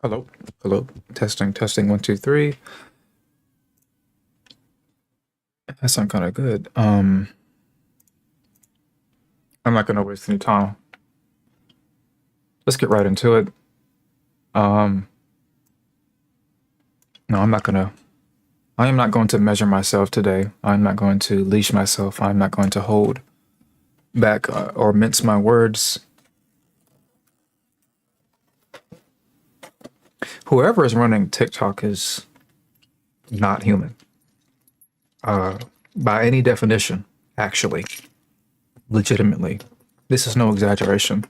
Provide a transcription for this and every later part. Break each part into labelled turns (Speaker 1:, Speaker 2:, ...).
Speaker 1: Hello, hello. Testing, testing. 1, 2, 3. That sounds kind of good. I'm not gonna waste any time. Let's get right into it. Um, no, I'm not gonna. I am not going to measure myself today. I'm not going to leash myself. I'm not going to hold back or mince my words. Whoever is running TikTok is not human, by any definition. Actually, legitimately, this is no exaggeration.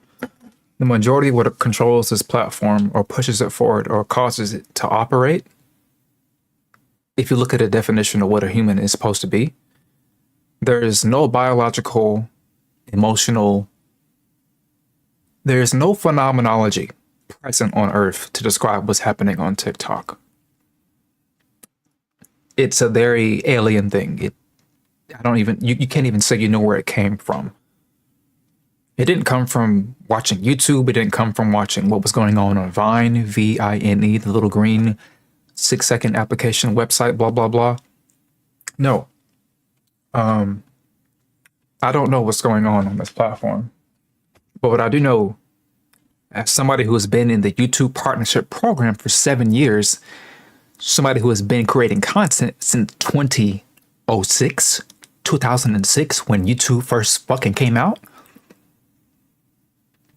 Speaker 1: The majority of what controls this platform or pushes it forward or causes it to operate, if you look at a definition of what a human is supposed to be, there is no biological, emotional, there is no phenomenology present on Earth to describe what's happening on TikTok. It's a very alien thing. I don't even, you can't even say you know where it came from. It didn't come from watching YouTube. It didn't come from watching what was going on Vine, Vine, the little green 6-second application website, blah, blah, blah. No. I don't know what's going on this platform. But what I do know, as somebody who has been in the YouTube partnership program for 7 years, somebody who has been creating content since 2006, when YouTube first fucking came out.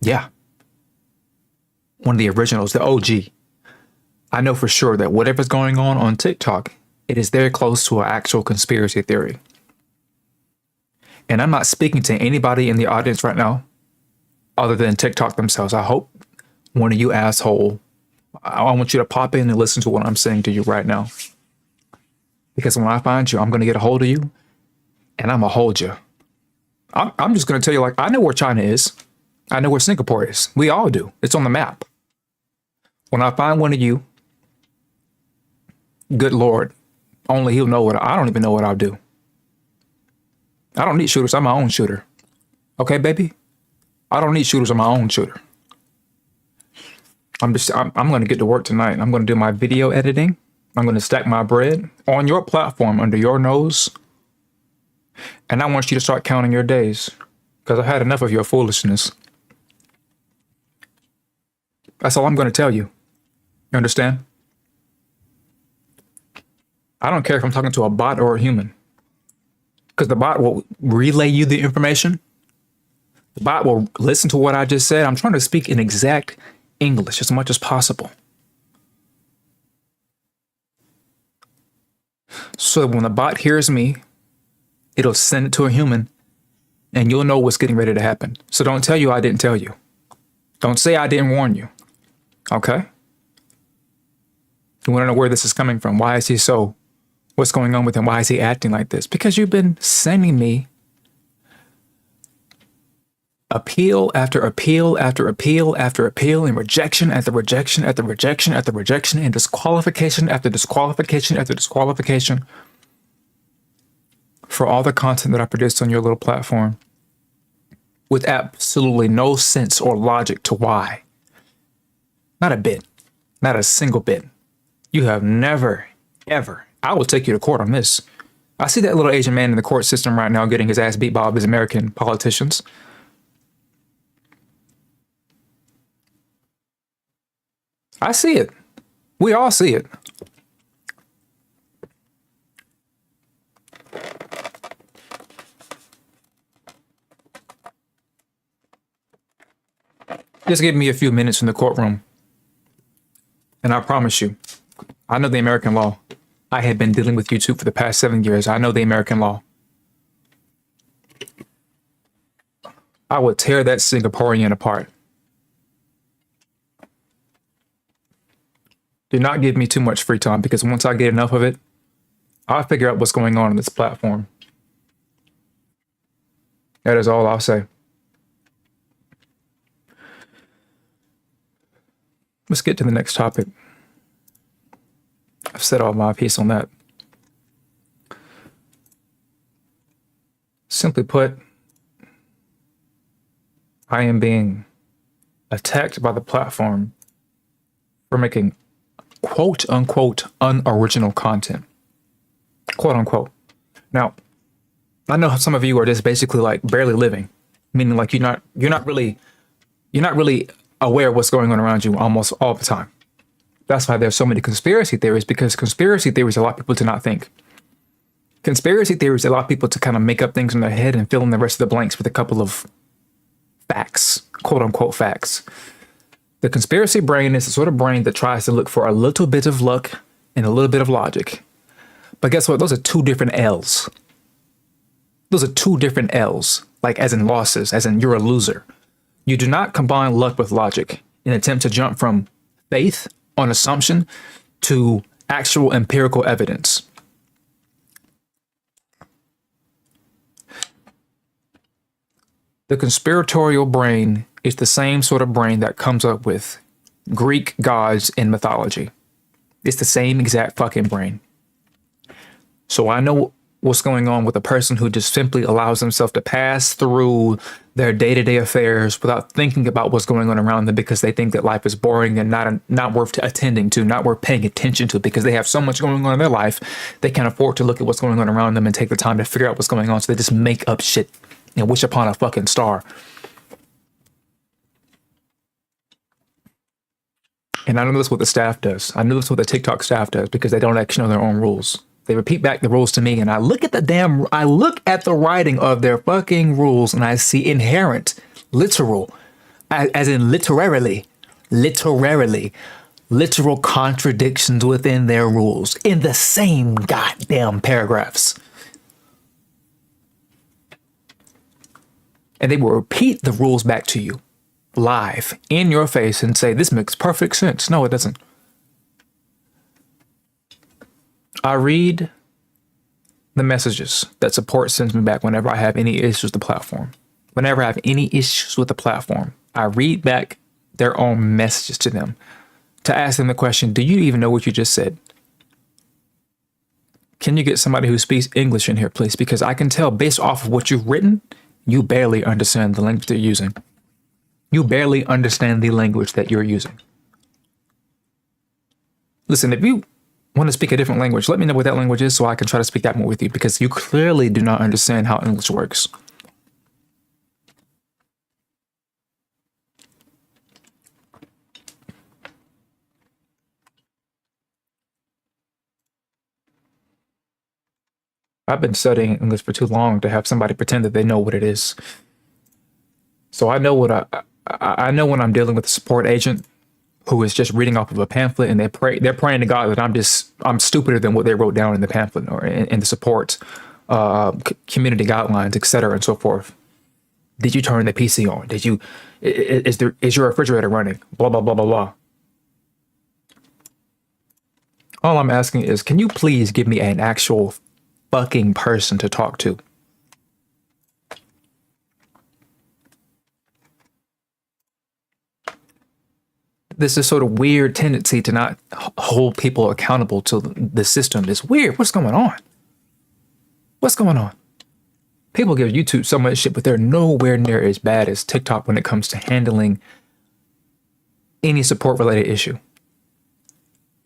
Speaker 1: Yeah. One of the originals, the OG. I know for sure that whatever's going on TikTok, it is very close to an actual conspiracy theory. And I'm not speaking to anybody in the audience right now other than TikTok themselves. I hope one of you asshole, I want you to pop in and listen to what I'm saying to you right now. Because when I find you, I'm going to get a hold of you and I'm going to hold you. I'm just going to tell you, like, I know where China is. I know where Singapore is. We all do. It's on the map. When I find one of you, good Lord, only he'll know I don't even know what I'll do. I don't need shooters. I'm my own shooter. Okay, baby? I don't need shooters. I'm my own shooter. I'm going to get to work tonight. I'm going to do my video editing. I'm going to stack my bread on your platform under your nose. And I want you to start counting your days because I've had enough of your foolishness. That's all I'm going to tell you. You understand? I don't care if I'm talking to a bot or a human. Because the bot will relay you the information. The bot will listen to what I just said. I'm trying to speak in exact English as much as possible. So when the bot hears me, it'll send it to a human and you'll know what's getting ready to happen. So don't tell you I didn't tell you. Don't say I didn't warn you. Okay? You want to know where this is coming from? Why is he so? What's going on with him? Why is he acting like this? Because you've been sending me appeal after appeal after appeal after appeal and rejection after rejection after rejection after rejection and disqualification after disqualification after disqualification for all the content that I produced on your little platform with absolutely no sense or logic to why. Not a bit. Not a single bit. You have never, ever. I will take you to court on this. I see that little Asian man in the court system right now getting his ass beat by all these American politicians. I see it. We all see it. Just give me a few minutes in the courtroom. And I promise you, I know the American law. I have been dealing with YouTube for the past 7 years. I know the American law. I would tear that Singaporean apart. Do not give me too much free time because once I get enough of it, I'll figure out what's going on this platform. That is all I'll say. Let's get to the next topic. I've said all my piece on that. Simply put, I am being attacked by the platform for making quote unquote unoriginal content, quote unquote. Now, I know some of you are just basically like barely living, meaning like you're not really aware of what's going on around you almost all the time. That's why there's so many conspiracy theories, because conspiracy theories allow people to not think. Conspiracy theories allow people to kind of make up things in their head and fill in the rest of the blanks with a couple of facts, quote unquote facts. The conspiracy brain is the sort of brain that tries to look for a little bit of luck and a little bit of logic. But guess what? Those are two different L's. Those are two different L's, like as in losses, as in you're a loser. You do not combine luck with logic in an attempt to jump from faith on assumption to actual empirical evidence. The conspiratorial brain is the same sort of brain that comes up with Greek gods in mythology. It's the same exact fucking brain. So I know what's going on with a person who just simply allows themselves to pass through their day-to-day affairs without thinking about what's going on around them, because they think that life is boring and not worth attending to, not worth paying attention to, because they have so much going on in their life, they can't afford to look at what's going on around them and take the time to figure out what's going on. So they just make up shit and wish upon a fucking star. And I know this is what the staff does. I know this is what the TikTok staff does, because they don't actually know their own rules. They repeat back the rules to me, and I look at the writing of their fucking rules, and I see inherent, literal, as in literally, literal contradictions within their rules in the same goddamn paragraphs. And they will repeat the rules back to you live in your face and say, this makes perfect sense. No, it doesn't. I read the messages that support sends me back whenever I have any issues with the platform. Whenever I have any issues with the platform, I read back their own messages to them to ask them the question, do you even know what you just said? Can you get somebody who speaks English in here, please? Because I can tell based off of what you've written, you barely understand the language they're using. You barely understand the language that you're using. Listen, if you want to speak a different language, let me know what that language is so I can try to speak that more with you, because you clearly do not understand how English works. I've been studying English for too long to have somebody pretend that they know what it is. So I know what I know when I'm dealing with a support agent who is just reading off of a pamphlet, and they're praying to God that I'm stupider than what they wrote down in the pamphlet or in the support community guidelines, etc. and so forth. Did you turn the PC on? Is your refrigerator running? Blah blah blah blah blah. All I'm asking is, can you please give me an actual fucking person to talk to? There's this sort of weird tendency to not hold people accountable to the system. It's weird. What's going on? What's going on? People give YouTube so much shit, but they're nowhere near as bad as TikTok when it comes to handling any support related issue.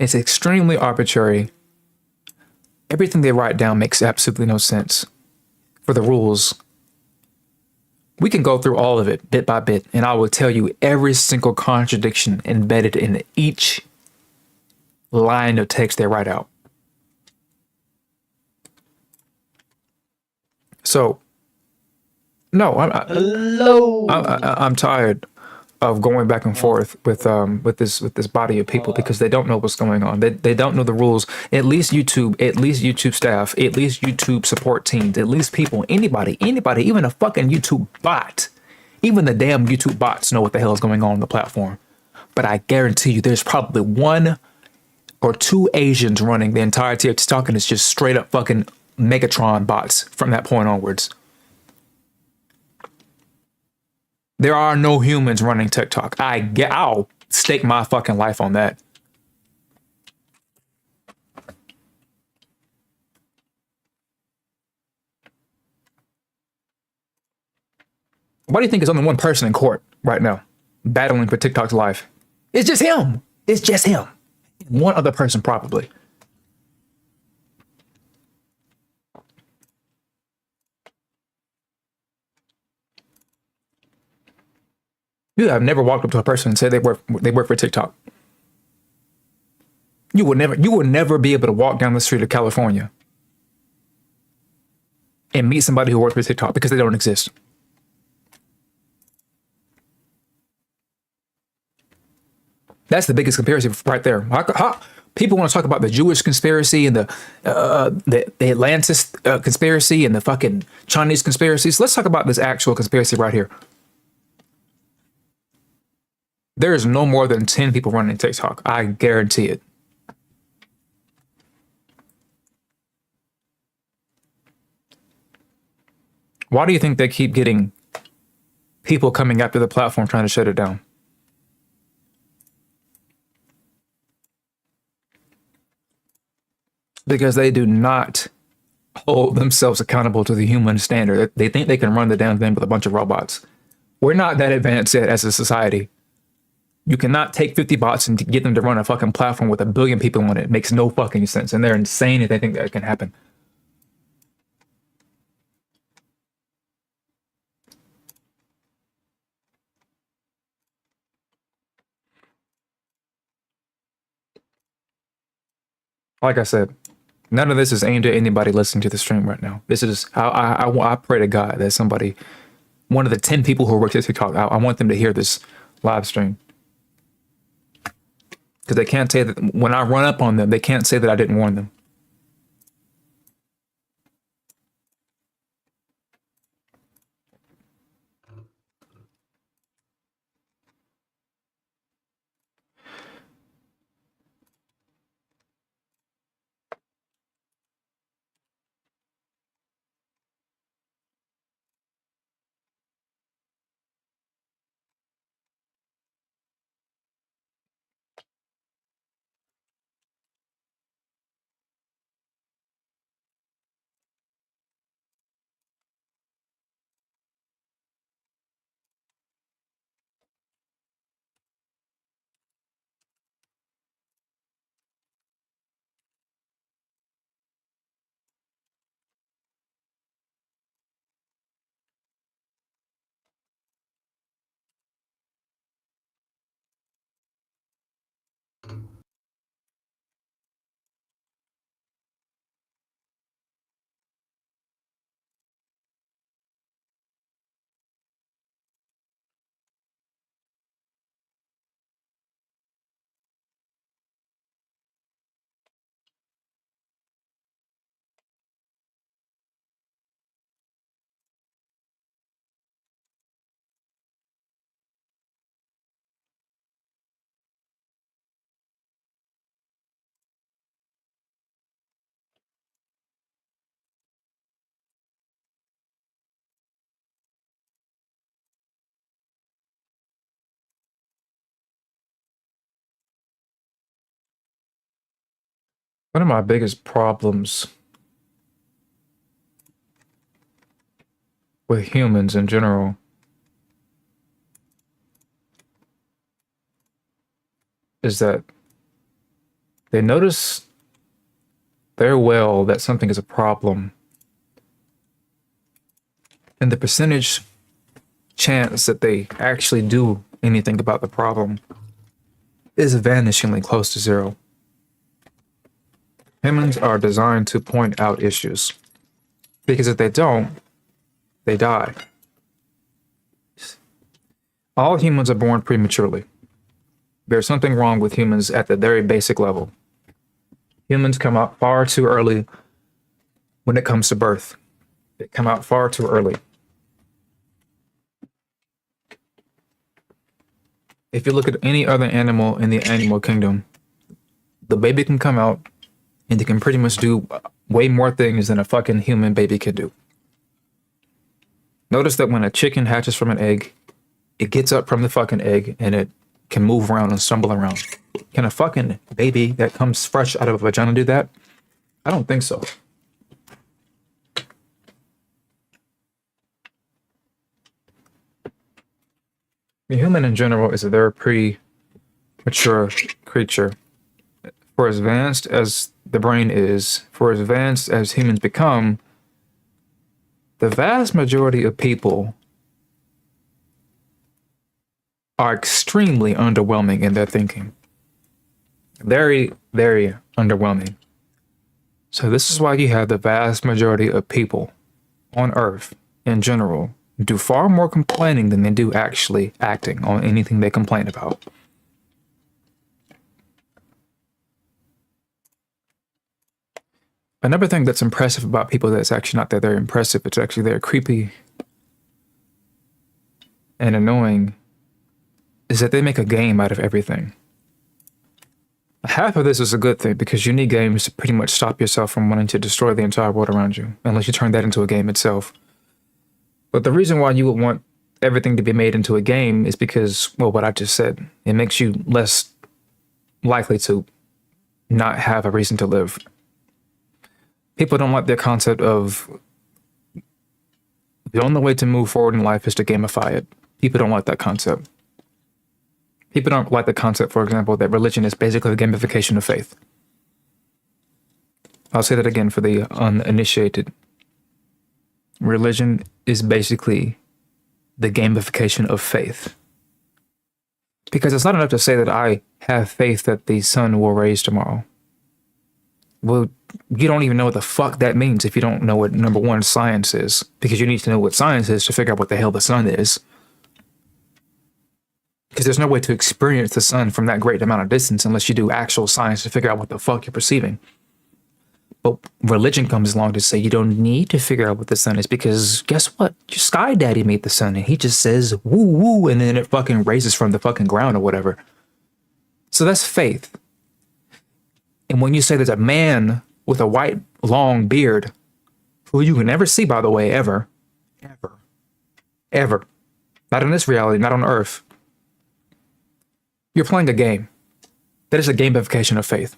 Speaker 1: It's extremely arbitrary. Everything they write down makes absolutely no sense. For the rules, we can go through all of it bit by bit, and I will tell you every single contradiction embedded in each line of text they write out. So, no, I'm tired of going back and forth with this body of people, because they don't know what's going on. They don't know the rules. At least YouTube staff, at least YouTube support teams, at least people, anybody, even a fucking YouTube bot, even the damn YouTube bots know what the hell is going on the platform. But I guarantee you there's probably one or two Asians running the entirety of TikTok, and it's just straight up fucking Megatron bots from that point onwards. There are no humans running TikTok. I'll stake my fucking life on that. Why do you think there's only one person in court right now battling for TikTok's life? It's just him. It's just him. One other person probably. You have never walked up to a person and said they work for TikTok. You will never be able to walk down the street of California and meet somebody who works for TikTok because they don't exist. That's the biggest conspiracy right there. People want to talk about the Jewish conspiracy and the Atlantis conspiracy and the fucking Chinese conspiracies. Let's talk about this actual conspiracy right here. There is no more than 10 people running TikTok. I guarantee it. Why do you think they keep getting people coming after the platform trying to shut it down? Because they do not hold themselves accountable to the human standard. They think they can run the damn thing with a bunch of robots. We're not that advanced yet as a society. You cannot take 50 bots and get them to run a fucking platform with 1 billion people on it. It makes no fucking sense. And they're insane if they think that can happen. Like I said, none of this is aimed at anybody listening to the stream right now. This is I pray to God that somebody, one of the 10 people who work at TikTok, I want them to hear this live stream. Because they can't say that when I run up on them, they can't say that I didn't warn them. One of my biggest problems with humans in general is that they notice very well that something is a problem, and the percentage chance that they actually do anything about the problem is vanishingly close to zero. Humans are designed to point out issues, because if they don't, they die. All humans are born prematurely. There's something wrong with humans at the very basic level. Humans come out far too early when it comes to birth. They come out far too early. If you look at any other animal in the animal kingdom, the baby can come out and they can pretty much do way more things than a fucking human baby can do. Notice that when a chicken hatches from an egg, it gets up from the fucking egg and it can move around and stumble around. Can a fucking baby that comes fresh out of a vagina do that? I don't think so. The human in general is a very mature creature. For as advanced as the brain is, for as advanced as humans become, the vast majority of people are extremely underwhelming in their thinking. Very, very underwhelming. So this is why you have the vast majority of people on Earth in general do far more complaining than they do actually acting on anything they complain about. Another thing that's impressive about people that's actually not that they're impressive, it's actually they're creepy and annoying, is that they make a game out of everything. Half of this is a good thing because you need games to pretty much stop yourself from wanting to destroy the entire world around you, unless you turn that into a game itself. But the reason why you would want everything to be made into a game is because, well, what I just said, it makes you less likely to not have a reason to live. People don't like the concept of the only way to move forward in life is to gamify it. People don't like that concept. People don't like the concept, for example, that religion is basically the gamification of faith. I'll say that again for the uninitiated. Religion is basically the gamification of faith. Because it's not enough to say that I have faith that the sun will rise tomorrow. Well, you don't even know what the fuck that means if you don't know what, number one, science is. Because you need to know what science is to figure out what the hell the sun is. Because there's no way to experience the sun from that great amount of distance unless you do actual science to figure out what the fuck you're perceiving. But religion comes along to say you don't need to figure out what the sun is because guess what? Your sky daddy made the sun and he just says woo woo and then it fucking raises from the fucking ground or whatever. So that's faith. And when you say there's a man with a white long beard, who you can never see, by the way, ever, not in this reality, not on Earth, you're playing a game. That is a gamification of faith.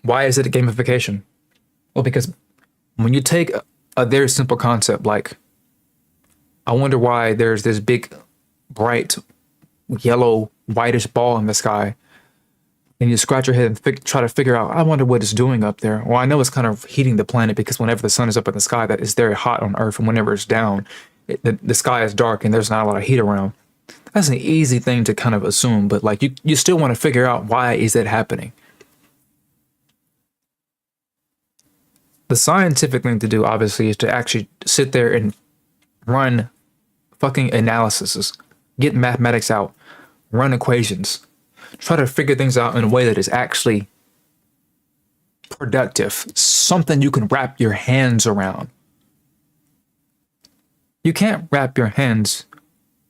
Speaker 1: Why is it a gamification? Well, because when you take a very simple concept like, I wonder why there's this big, bright, yellow, whitish ball in the sky, and you scratch your head and try to figure out, I wonder what it's doing up there. Well, I know it's kind of heating the planet because whenever the sun is up in the sky, that is very hot on Earth, and whenever it's down, the sky is dark and there's not a lot of heat around. That's an easy thing to kind of assume, but like you still want to figure out why is that happening. The scientific thing to do, obviously, is to actually sit there and run fucking analyses, get mathematics out, run equations, try to figure things out in a way that is actually productive, something you can wrap your hands around. You can't wrap your hands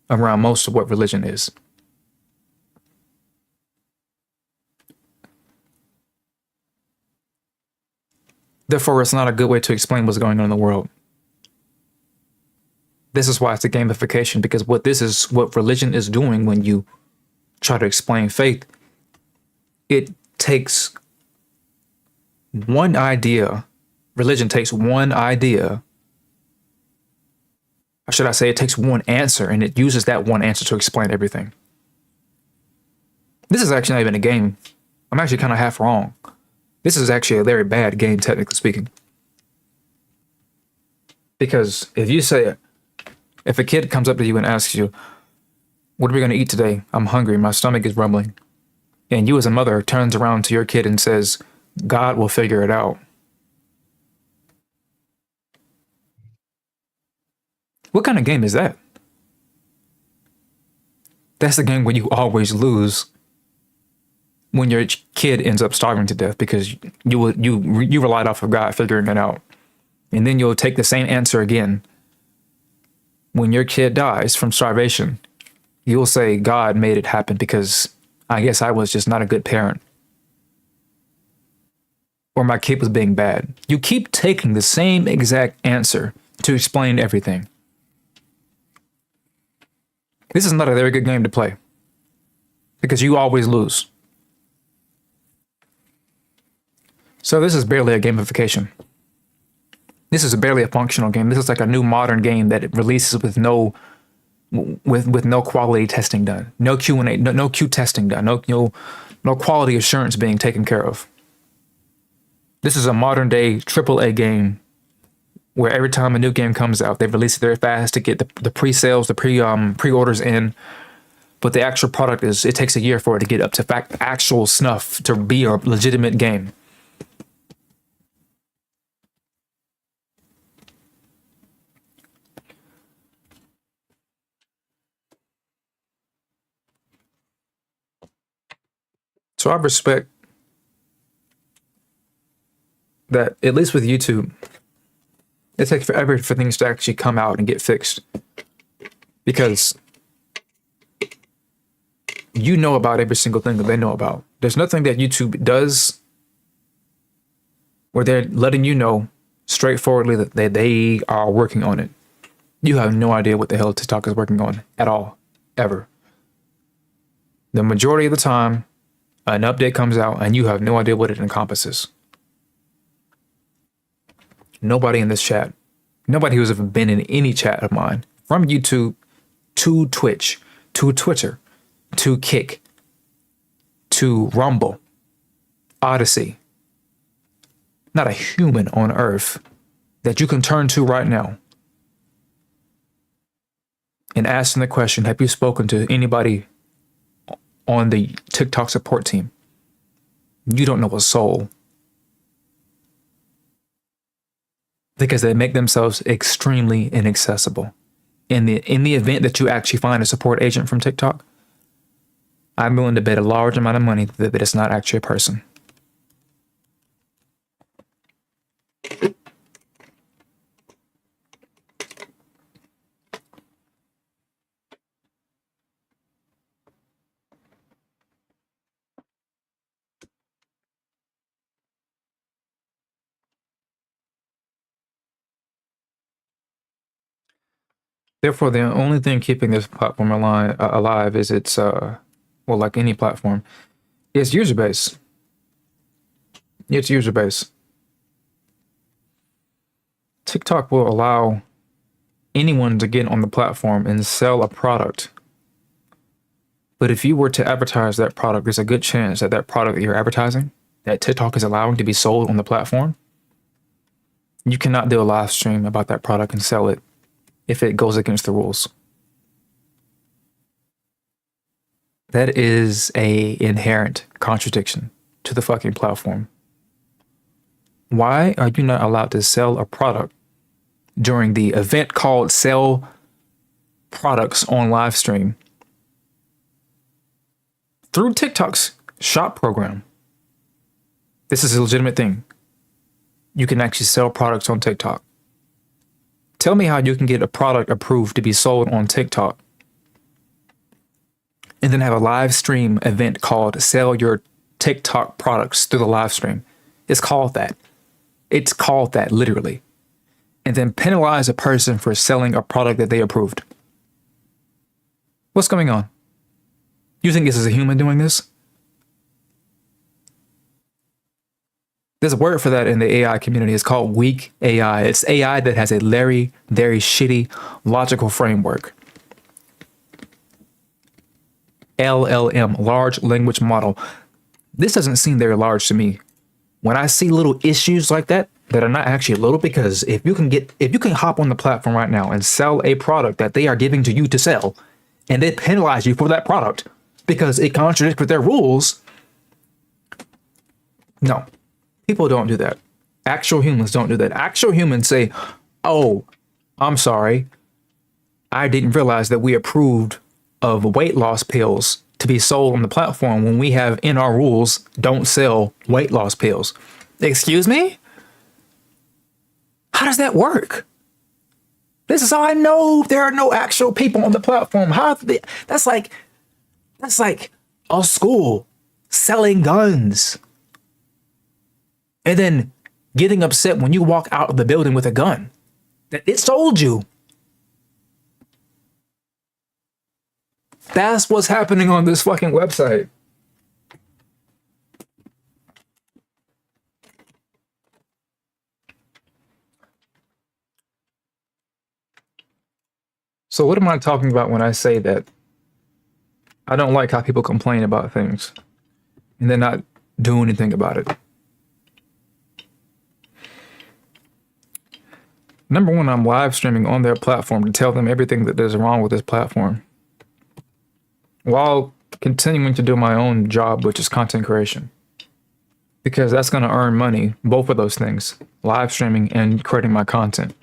Speaker 1: around most of what religion is. Therefore, it's not a good way to explain what's going on in the world. This is why it's a gamification, because what religion is doing when you try to explain faith. It takes one idea. Religion takes one idea. Or should I say it takes one answer and it uses that one answer to explain everything. This is actually not even a game. I'm actually kind of half wrong. This is actually a very bad game, technically speaking. Because if a kid comes up to you and asks you, what are we going to eat today? I'm hungry. My stomach is rumbling. And you as a mother turns around to your kid and says, God will figure it out. What kind of game is that? That's the game where you always lose when your kid ends up starving to death because you relied off of God figuring it out. And then you'll take the same answer again. When your kid dies from starvation, you'll say God made it happen because I guess I was just not a good parent. Or my kid was being bad. You keep taking the same exact answer to explain everything. This is not a very good game to play because you always lose. So this is barely a gamification. This is barely a functional game. This is like a new modern game that it releases with no with no quality testing done, no Q&A, no Q testing done, no quality assurance being taken care of. This is a modern day AAA game where every time a new game comes out, they release it very fast to get the pre-sales, the pre-orders in. But the actual product it takes a year for it to get up to actual snuff to be a legitimate game. So I respect that, at least with YouTube, it takes forever for things to actually come out and get fixed. Because you know about every single thing that they know about. There's nothing that YouTube does where they're letting you know straightforwardly that they are working on it. You have no idea what the hell TikTok is working on at all, ever. The majority of the time, an update comes out and you have no idea what it encompasses. Nobody in this chat, nobody who's ever been in any chat of mine, from YouTube to Twitch, to Twitter, to Kick, to Rumble, Odyssey, not a human on earth that you can turn to right now and ask them the question, have you spoken to anybody on the TikTok support team? You don't know a soul. Because they make themselves extremely inaccessible. In the event that you actually find a support agent from TikTok, I'm willing to bet a large amount of money that it's not actually a person. Therefore, the only thing keeping this platform alive is its, well, like any platform, is user base. It's user base. TikTok will allow anyone to get on the platform and sell a product. But if you were to advertise that product, there's a good chance that that product that you're advertising, that TikTok is allowing to be sold on the platform, you cannot do a live stream about that product and sell it if it goes against the rules. That is a inherent contradiction to the fucking platform. Why are you not allowed to sell a product during the event called Sell Products on Live Stream through TikTok's shop program? This is a legitimate thing. You can actually sell products on TikTok. Tell me how you can get a product approved to be sold on TikTok and then have a live stream event called Sell Your TikTok Products through the live stream. It's called that. It's called that, literally. And then penalize a person for selling a product that they approved. What's going on? You think this is a human doing this? There's a word for that in the AI community. It's called weak AI. It's AI that has a very, very shitty logical framework. LLM, large language model. This doesn't seem very large to me. When I see little issues like that are not actually little, because if you can hop on the platform right now and sell a product that they are giving to you to sell, and they penalize you for that product because it contradicts with their rules. No. People don't do that. Actual humans don't do that. Actual humans say, oh, I'm sorry. I didn't realize that we approved of weight loss pills to be sold on the platform when we have in our rules, don't sell weight loss pills. Excuse me? How does that work? This is how I know there are no actual people on the platform. That's like a school selling guns. And then getting upset when you walk out of the building with a gun that it sold you. That's what's happening on this fucking website. So what am I talking about when I say that I don't like how people complain about things and then not do anything about it? Number one, I'm live streaming on their platform to tell them everything that is wrong with this platform while continuing to do my own job, which is content creation. Because that's going to earn money, both of those things, live streaming and creating my content.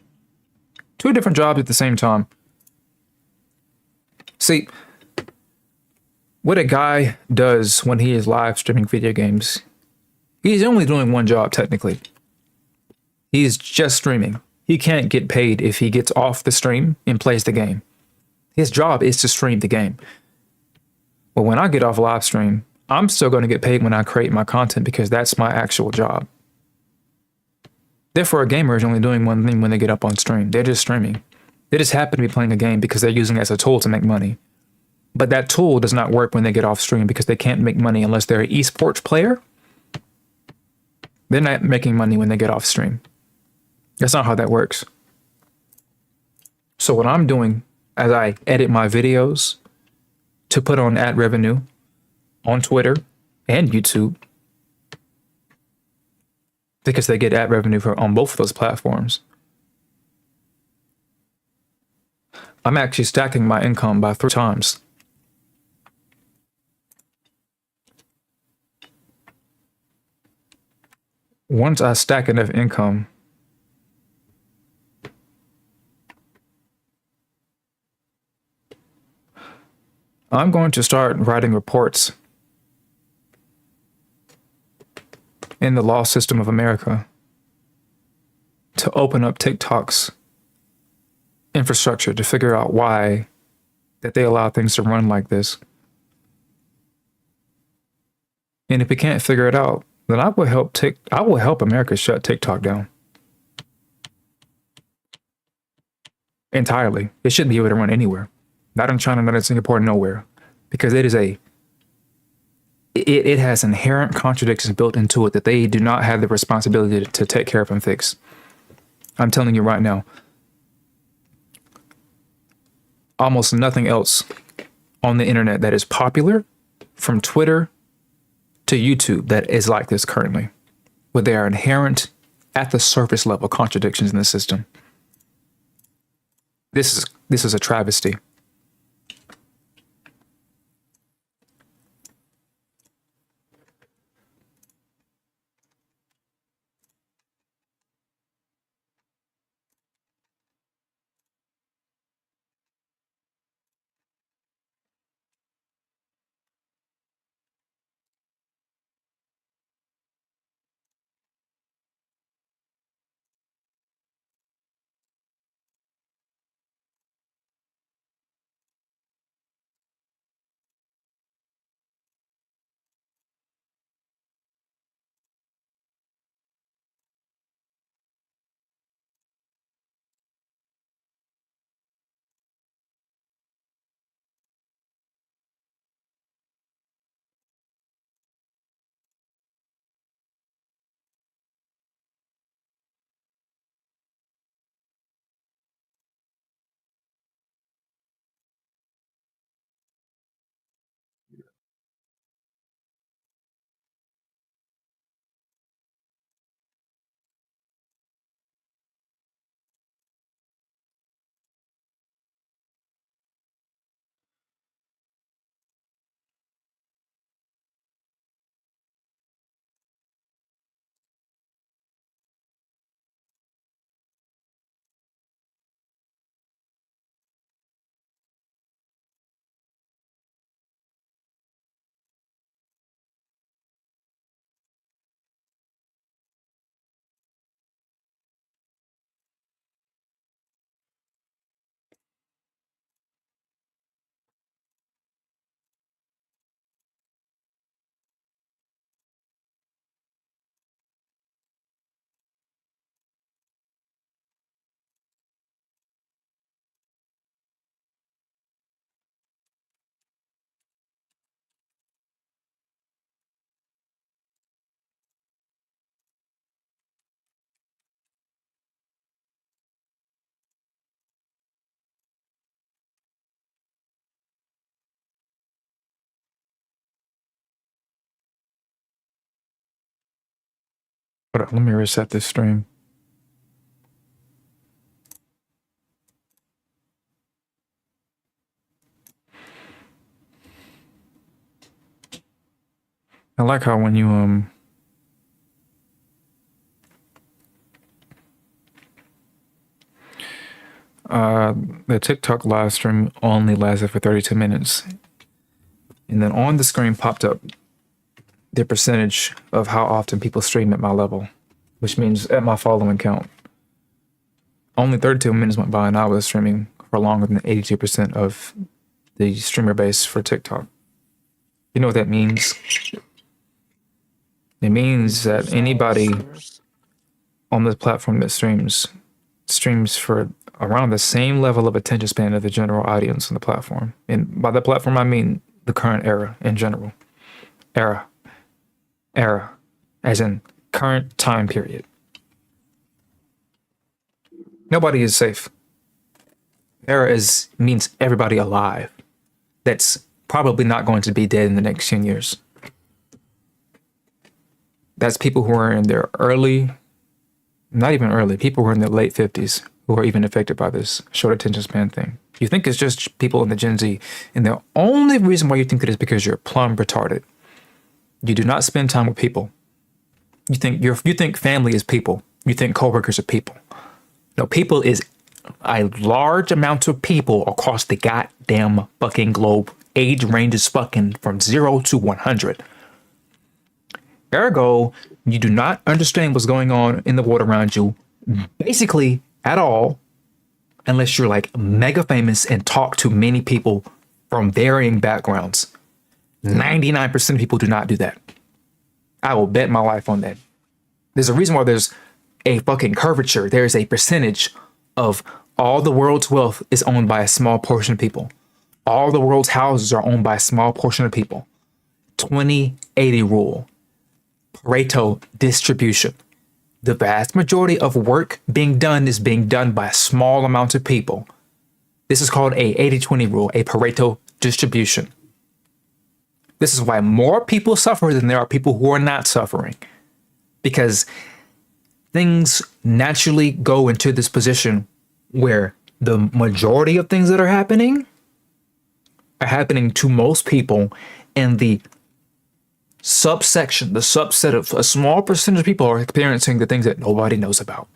Speaker 1: Two different jobs at the same time. See, what a guy does when he is live streaming video games, he's only doing one job technically. He's just streaming. He can't get paid if he gets off the stream and plays the game. His job is to stream the game. But when I get off live stream, I'm still going to get paid when I create my content because that's my actual job. Therefore, a gamer is only doing one thing when they get up on stream. They're just streaming. They just happen to be playing a game because they're using it as a tool to make money. But that tool does not work when they get off stream because they can't make money unless they're an esports player. They're not making money when they get off stream. That's not how that works. So what I'm doing as I edit my videos to put on ad revenue on Twitter and YouTube, because they get ad revenue on both of those platforms, I'm actually stacking my income by 3 times. Once I stack enough income, I'm going to start writing reports in the law system of America to open up TikTok's infrastructure to figure out why that they allow things to run like this. And if we can't figure it out, then I will help America shut TikTok down entirely. It shouldn't be able to run anywhere. Not in China, not in Singapore, nowhere. Because it has inherent contradictions built into it that they do not have the responsibility to take care of and fix. I'm telling you right now, almost nothing else on the internet that is popular, from Twitter to YouTube, that is like this currently, where there are inherent, at the surface level, contradictions in the system. This is a travesty. Hold on, let me reset this stream. I like how when you the TikTok live stream only lasted for 32 minutes. And then on the screen popped up the percentage of how often people stream at my level, which means at my following count. Only 32 minutes went by and I was streaming for longer than 82% of the streamer base for TikTok. You know what that means? It means that anybody on this platform that streams for around the same level of attention span of the general audience on the platform. And by the platform, I mean the current era in general. Era, as in current time period. Nobody is safe. Era means everybody alive. That's probably not going to be dead in the next 10 years. That's people who are in their early, not even early, people who are in their late 50s who are even affected by this short attention span thing. You think it's just people in the Gen Z, and the only reason why you think it is because you're plumb retarded. You do not spend time with people. You think family is people. You think coworkers are people. No, people is a large amount of people across the goddamn fucking globe. Age ranges fucking from 0 to 100. Ergo, you do not understand what's going on in the world around you, basically at all, unless you're like mega famous and talk to many people from varying backgrounds. 99% of people do not do that. I will bet my life on that. There's a reason why there's a fucking curvature. There's a percentage of all the world's wealth is owned by a small portion of people. All the world's houses are owned by a small portion of people. 20-80 rule. Pareto distribution. The vast majority of work being done is being done by a small amount of people. This is called a 80-20 rule, a Pareto distribution. This is why more people suffer than there are people who are not suffering. Because things naturally go into this position where the majority of things that are happening to most people, and the subset of a small percentage of people are experiencing the things that nobody knows about.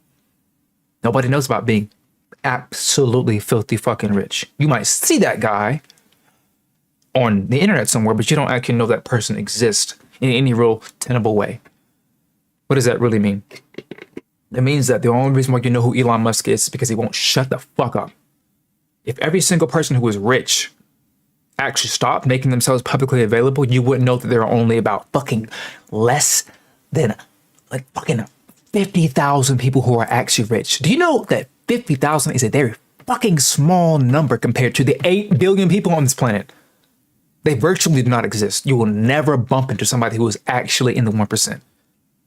Speaker 1: Nobody knows about being absolutely filthy fucking rich. You might see that guy on the internet somewhere, but you don't actually know that person exists in any real tenable way. What does that really mean? It means that the only reason why you know who Elon Musk is because he won't shut the fuck up. If every single person who is rich actually stopped making themselves publicly available, you wouldn't know that there are only about fucking less than like fucking 50,000 people who are actually rich. Do you know that 50,000 is a very fucking small number compared to the 8 billion people on this planet? They virtually do not exist. You will never bump into somebody who is actually in the 1%.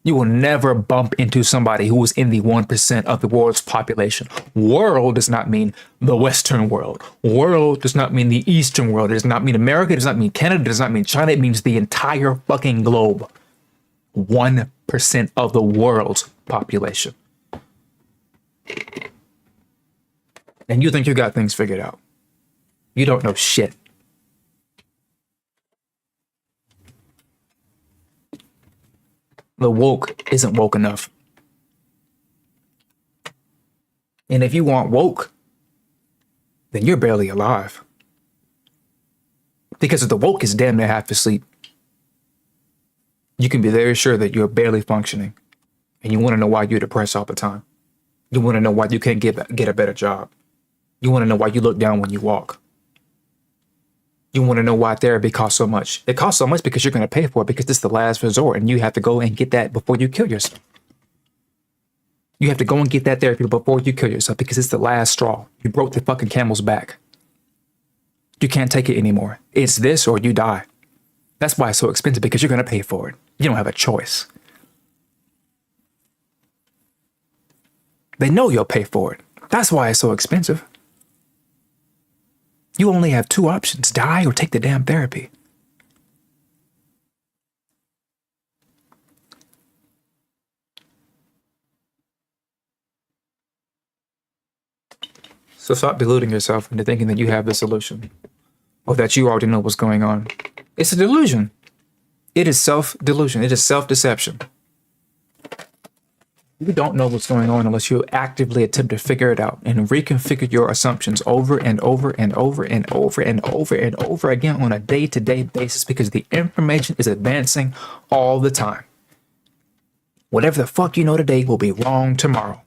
Speaker 1: You will never bump into somebody who is in the 1% of the world's population. World does not mean the Western world. World does not mean the Eastern world. It does not mean America. It does not mean Canada. It does not mean China. It means the entire fucking globe. 1% of the world's population. And you think you got things figured out. You don't know shit. The woke isn't woke enough. And if you want woke, then you're barely alive. Because if the woke is damn near half asleep, you can be very sure that you're barely functioning. And you want to know why you're depressed all the time. You want to know why you can't get a better job. You want to know why you look down when you walk. You want to know why therapy costs so much. It costs so much because you're going to pay for it, because it's the last resort and you have to go and get that before you kill yourself. You have to go and get that therapy before you kill yourself because it's the last straw. You broke the fucking camel's back. You can't take it anymore. It's this or you die. That's why it's so expensive, because you're going to pay for it. You don't have a choice. They know you'll pay for it. That's why it's so expensive. You only have 2 options: die or take the damn therapy. So stop deluding yourself into thinking that you have the solution or that you already know what's going on. It's a delusion. It is self-delusion. It is self-deception. You don't know what's going on unless you actively attempt to figure it out and reconfigure your assumptions over and over and over and over and over and over again on a day-to-day basis, because the information is advancing all the time. Whatever the fuck you know today will be wrong tomorrow.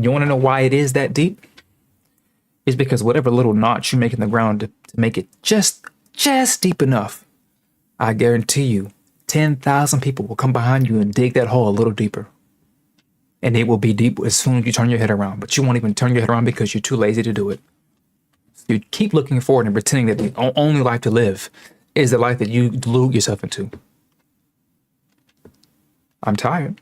Speaker 1: You want to know why it is that deep? It's because whatever little notch you make in the ground to make it just deep enough, I guarantee you 10,000 people will come behind you and dig that hole a little deeper. And it will be deep as soon as you turn your head around. But you won't even turn your head around because you're too lazy to do it. You keep looking forward and pretending that the only life to live is the life that you delude yourself into. I'm tired.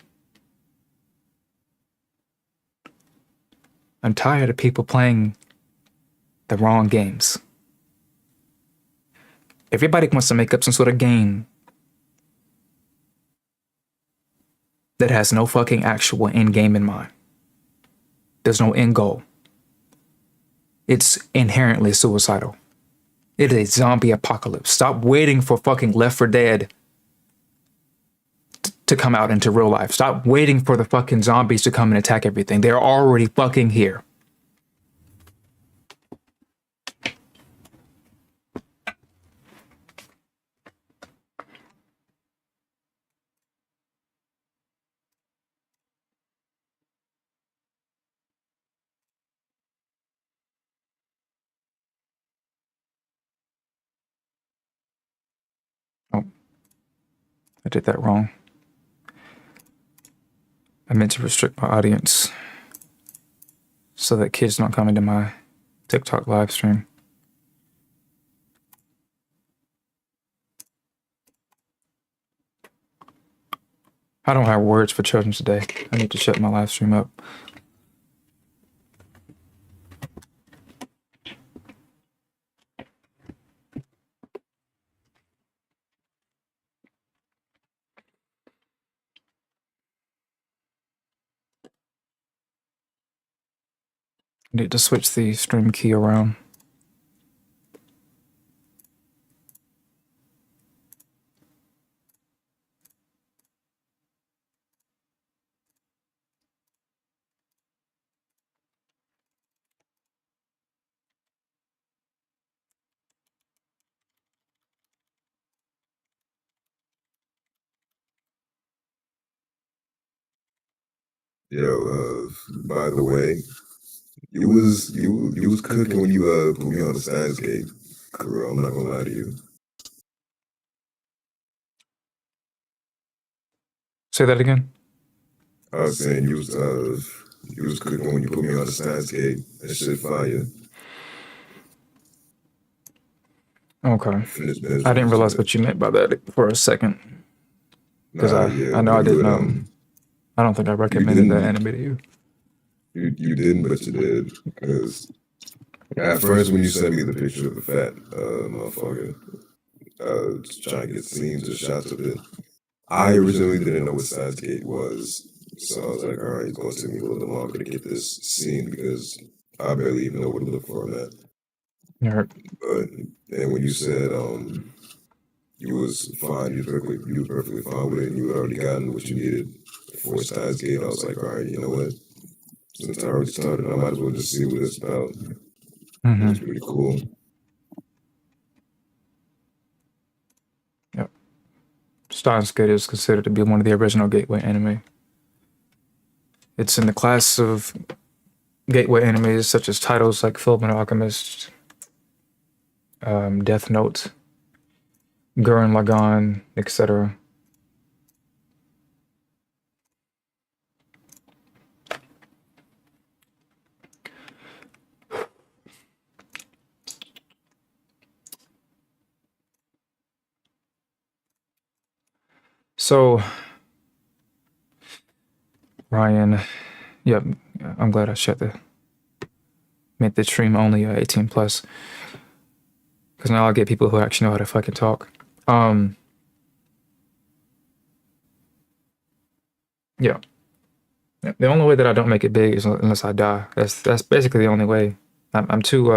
Speaker 1: I'm tired of people playing the wrong games. Everybody wants to make up some sort of game that has no fucking actual end game in mind. There's no end goal. It's inherently suicidal. It is a zombie apocalypse. Stop waiting for fucking Left 4 Dead to come out into real life. Stop waiting for the fucking zombies to come and attack everything. They're already fucking here. Oh, I did that wrong. I meant to restrict my audience so that kids don't come into my TikTok live stream. I don't have words for children today. I need to shut my live stream up. I need to switch the stream key around.
Speaker 2: Yo, by the way, you was cooking when you put me on the science gate. Girl, I'm not gonna lie to you.
Speaker 1: Say that again.
Speaker 2: I was saying you was cooking when you put me on the science gate. That shit fire.
Speaker 1: Okay.
Speaker 2: Finished business.
Speaker 1: I didn't realize what you meant by that for a second. Because I know I didn't. I don't think I recommended that anime to you.
Speaker 2: You didn't, but you did. Because at first, when you sent me the picture of the fat motherfucker, just trying to get scenes or shots of it, I originally didn't know what Science Gate was. So I was like, all right, it's going to take me a little bit longer to get this scene because I barely even know what to look for in that.
Speaker 1: Nerd.
Speaker 2: But then when you said you was fine, you was perfectly fine with it, and you had already gotten what you needed for Steins Gate, I was like, all right, you know what? Since I already started, I might as well just see what it's about.
Speaker 1: Mm-hmm.
Speaker 2: It's pretty cool.
Speaker 1: Yep. Steins Gate is considered to be one of the original Gateway anime. It's in the class of Gateway animes such as titles like Fullmetal Alchemist, Death Note, Gurren Lagann, etc. So, Ryan, yep, I'm glad I made the stream only 18 plus, because now I'll get people who actually know how to fucking talk. Yeah. The only way that I don't make it big is unless I die. That's basically the only way. I'm too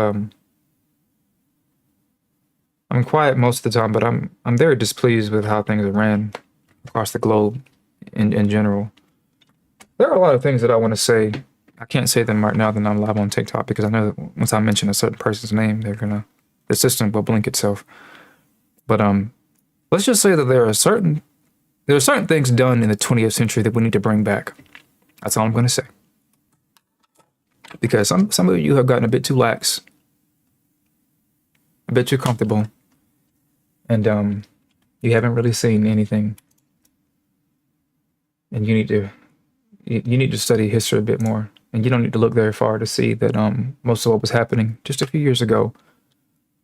Speaker 1: I'm quiet most of the time, but I'm very displeased with how things are ran across the globe in general. There are a lot of things that I want to say. I can't say them right now that I'm live on TikTok because I know that once I mention a certain person's name, the system will blink itself. But let's just say that there are certain things done in the 20th century that we need to bring back. That's all I'm going to say. Because some of you have gotten a bit too lax, a bit too comfortable, and you haven't really seen anything. And you need to study history a bit more. And you don't need to look very far to see that most of what was happening just a few years ago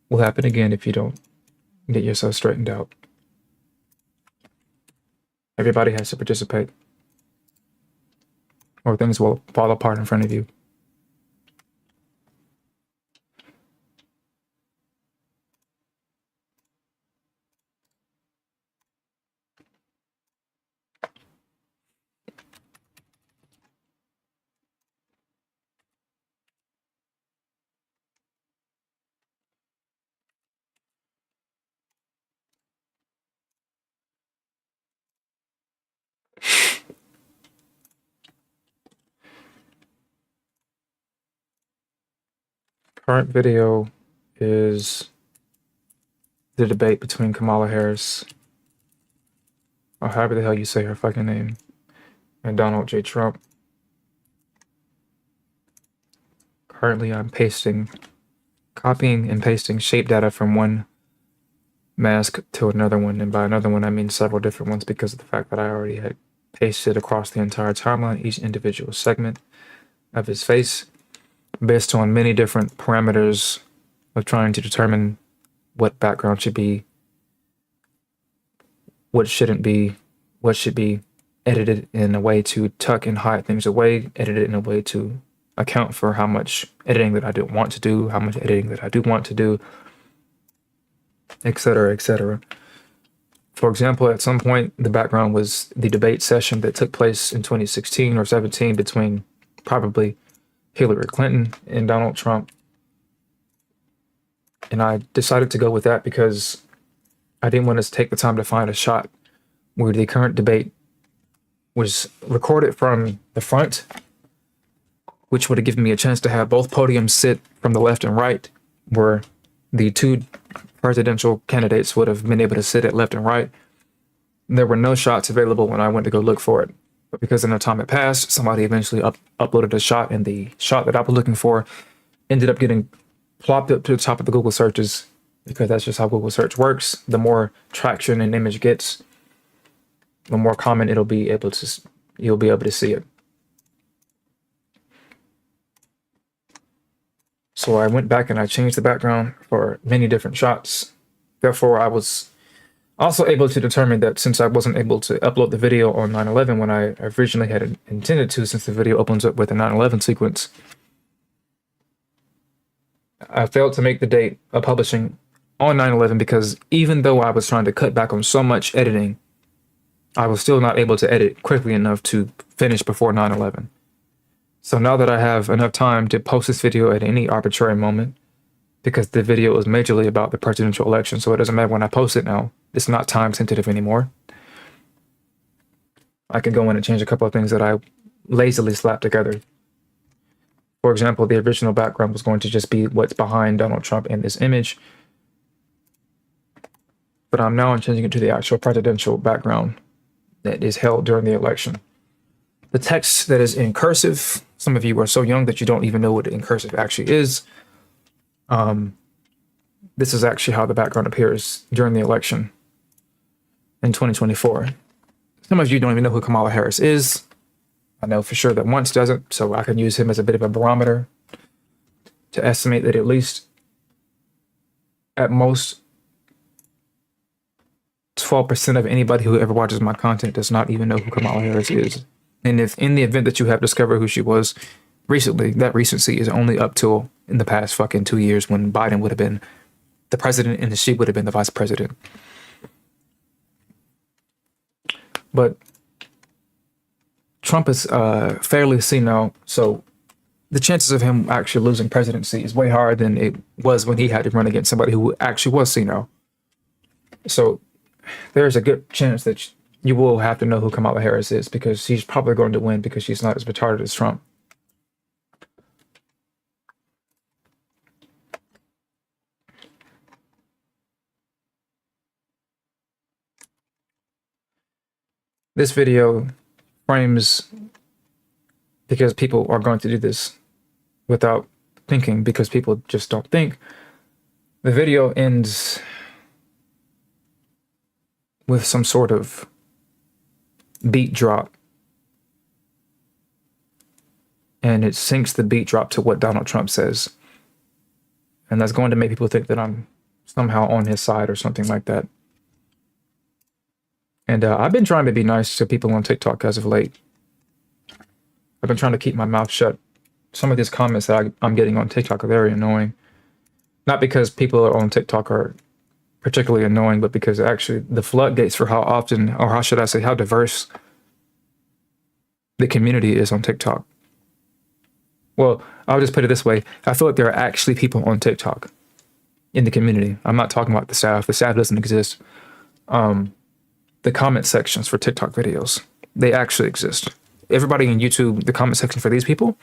Speaker 1: will happen again if you don't get yourself straightened out. Everybody has to participate, or things will fall apart in front of you. Current video is the debate between Kamala Harris, or however the hell you say her fucking name, and Donald J. Trump. Currently, I'm copying and pasting shape data from one mask to another one, and by another one I mean several different ones because of the fact that I already had pasted across the entire timeline each individual segment of his face based on many different parameters of trying to determine what background should be, what shouldn't be, what should be edited in a way to tuck and hide things away, edited in a way to account for how much editing that I don't want to do, how much editing that I do want to do, etc., etc. For example, at some point, the background was the debate session that took place in 2016 or 17 between probably Hillary Clinton and Donald Trump. And I decided to go with that because I didn't want to take the time to find a shot where the current debate was recorded from the front, which would have given me a chance to have both podiums sit from the left and right, where the two presidential candidates would have been able to sit at left and right. There were no shots available when I went to go look for it. But because enough time had passed, somebody eventually uploaded a shot, and the shot that I was looking for ended up getting plopped up to the top of the Google searches, because that's just how Google search works. The more traction an image gets, the more common you'll be able to see it. So I went back and I changed the background for many different shots. Therefore, I was also able to determine that since I wasn't able to upload the video on 9/11 when I originally had intended to, since the video opens up with a 9/11 sequence, I failed to make the date of publishing on 9/11 because even though I was trying to cut back on so much editing, I was still not able to edit quickly enough to finish before 9/11. So now that I have enough time to post this video at any arbitrary moment, because the video is majorly about the presidential election, so it doesn't matter when I post it now. It's not time sensitive anymore. I can go in and change a couple of things that I lazily slapped together. For example, the original background was going to just be what's behind Donald Trump in this image. But I'm now changing it to the actual presidential background that is held during the election. The text that is in cursive, some of you are so young that you don't even know what in cursive actually is. This is actually how the background appears during the election in 2024. Some of you don't even know who Kamala Harris is. I know for sure that Once doesn't, so I can use him as a bit of a barometer to estimate that at least, at most, 12% of anybody who ever watches my content does not even know who Kamala Harris is. And if in the event that you have discovered who she was recently, that recency is only up till in the past fucking 2 years when Biden would have been the president and she would have been the vice president. But Trump is fairly senile, so the chances of him actually losing presidency is way higher than it was when he had to run against somebody who actually was senile. So there's a good chance that you will have to know who Kamala Harris is, because she's probably going to win because she's not as retarded as Trump. This video frames, because people are going to do this without thinking, because people just don't think. The video ends with some sort of beat drop, and it syncs the beat drop to what Donald Trump says, and that's going to make people think that I'm somehow on his side or something like that. And I've been trying to be nice to people on TikTok as of late. I've been trying to keep my mouth shut. Some of these comments that I'm getting on TikTok are very annoying. Not because people on TikTok are particularly annoying, but because actually the floodgates for how often, or how should I say, how diverse the community is on TikTok. Well, I'll just put it this way. I feel like there are actually people on TikTok in the community. I'm not talking about the staff. The staff doesn't exist. The comment sections for TikTok videos, they actually exist. Everybody in YouTube, the comment section for these people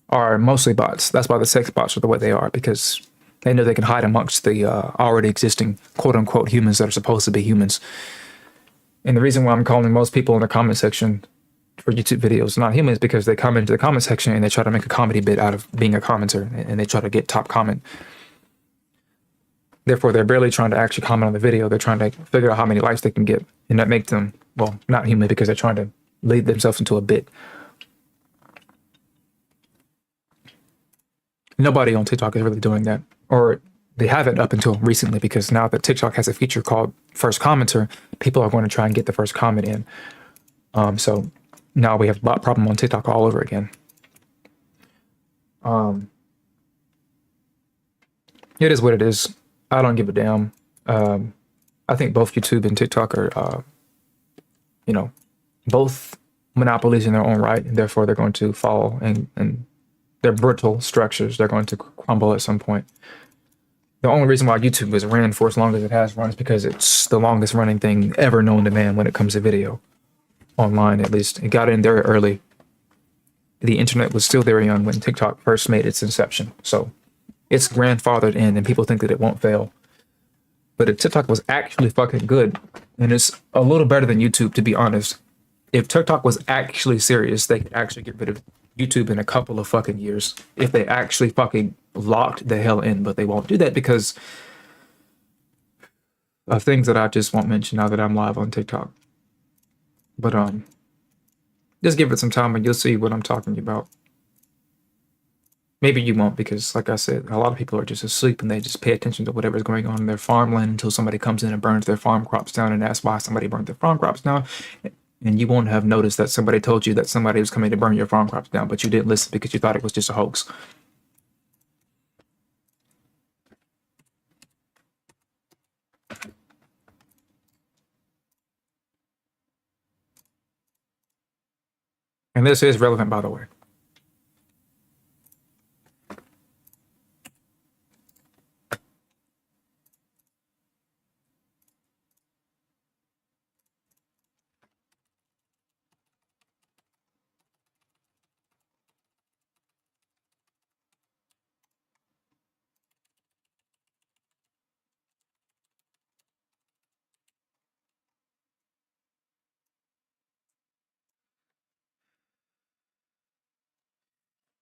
Speaker 1: are mostly bots. That's why the sex bots are the way they are, because they know they can hide amongst the already existing quote unquote humans that are supposed to be humans. And the reason why I'm calling most people in the comment section for YouTube videos not humans, because they come into the comment section and they try to make a comedy bit out of being a commenter, and they try to get top comment. Therefore, they're barely trying to actually comment on the video. They're trying to figure out how many likes they can get, and that makes them, well, not human, because they're trying to lead themselves into a bit. Nobody on TikTok is really doing that, or they haven't up until recently, because now that TikTok has a feature called First Commenter, people are going to try and get the first comment in. So now we have a bot problem on TikTok all over again. It is what it is. I don't give a damn. I think both YouTube and TikTok are, both monopolies in their own right, and therefore they're going to fall, and their brittle structures, they're going to crumble at some point. The only reason why YouTube has ran for as long as it has run is because it's the longest running thing ever known to man when it comes to video. Online, at least. It got in there early. The internet was still very young when TikTok first made its inception. So it's grandfathered in, and people think that it won't fail. But if TikTok was actually fucking good, and it's a little better than YouTube, to be honest, if TikTok was actually serious, they could actually get rid of YouTube in a couple of fucking years. If they actually fucking locked the hell in, but they won't do that because of things that I just won't mention now that I'm live on TikTok. But just give it some time and you'll see what I'm talking about. Maybe you won't, because like I said, a lot of people are just asleep and they just pay attention to whatever's going on in their farmland until somebody comes in and burns their farm crops down and asks why somebody burned their farm crops down. And you won't have noticed that somebody told you that somebody was coming to burn your farm crops down, but you didn't listen because you thought it was just a hoax. And this is relevant, by the way.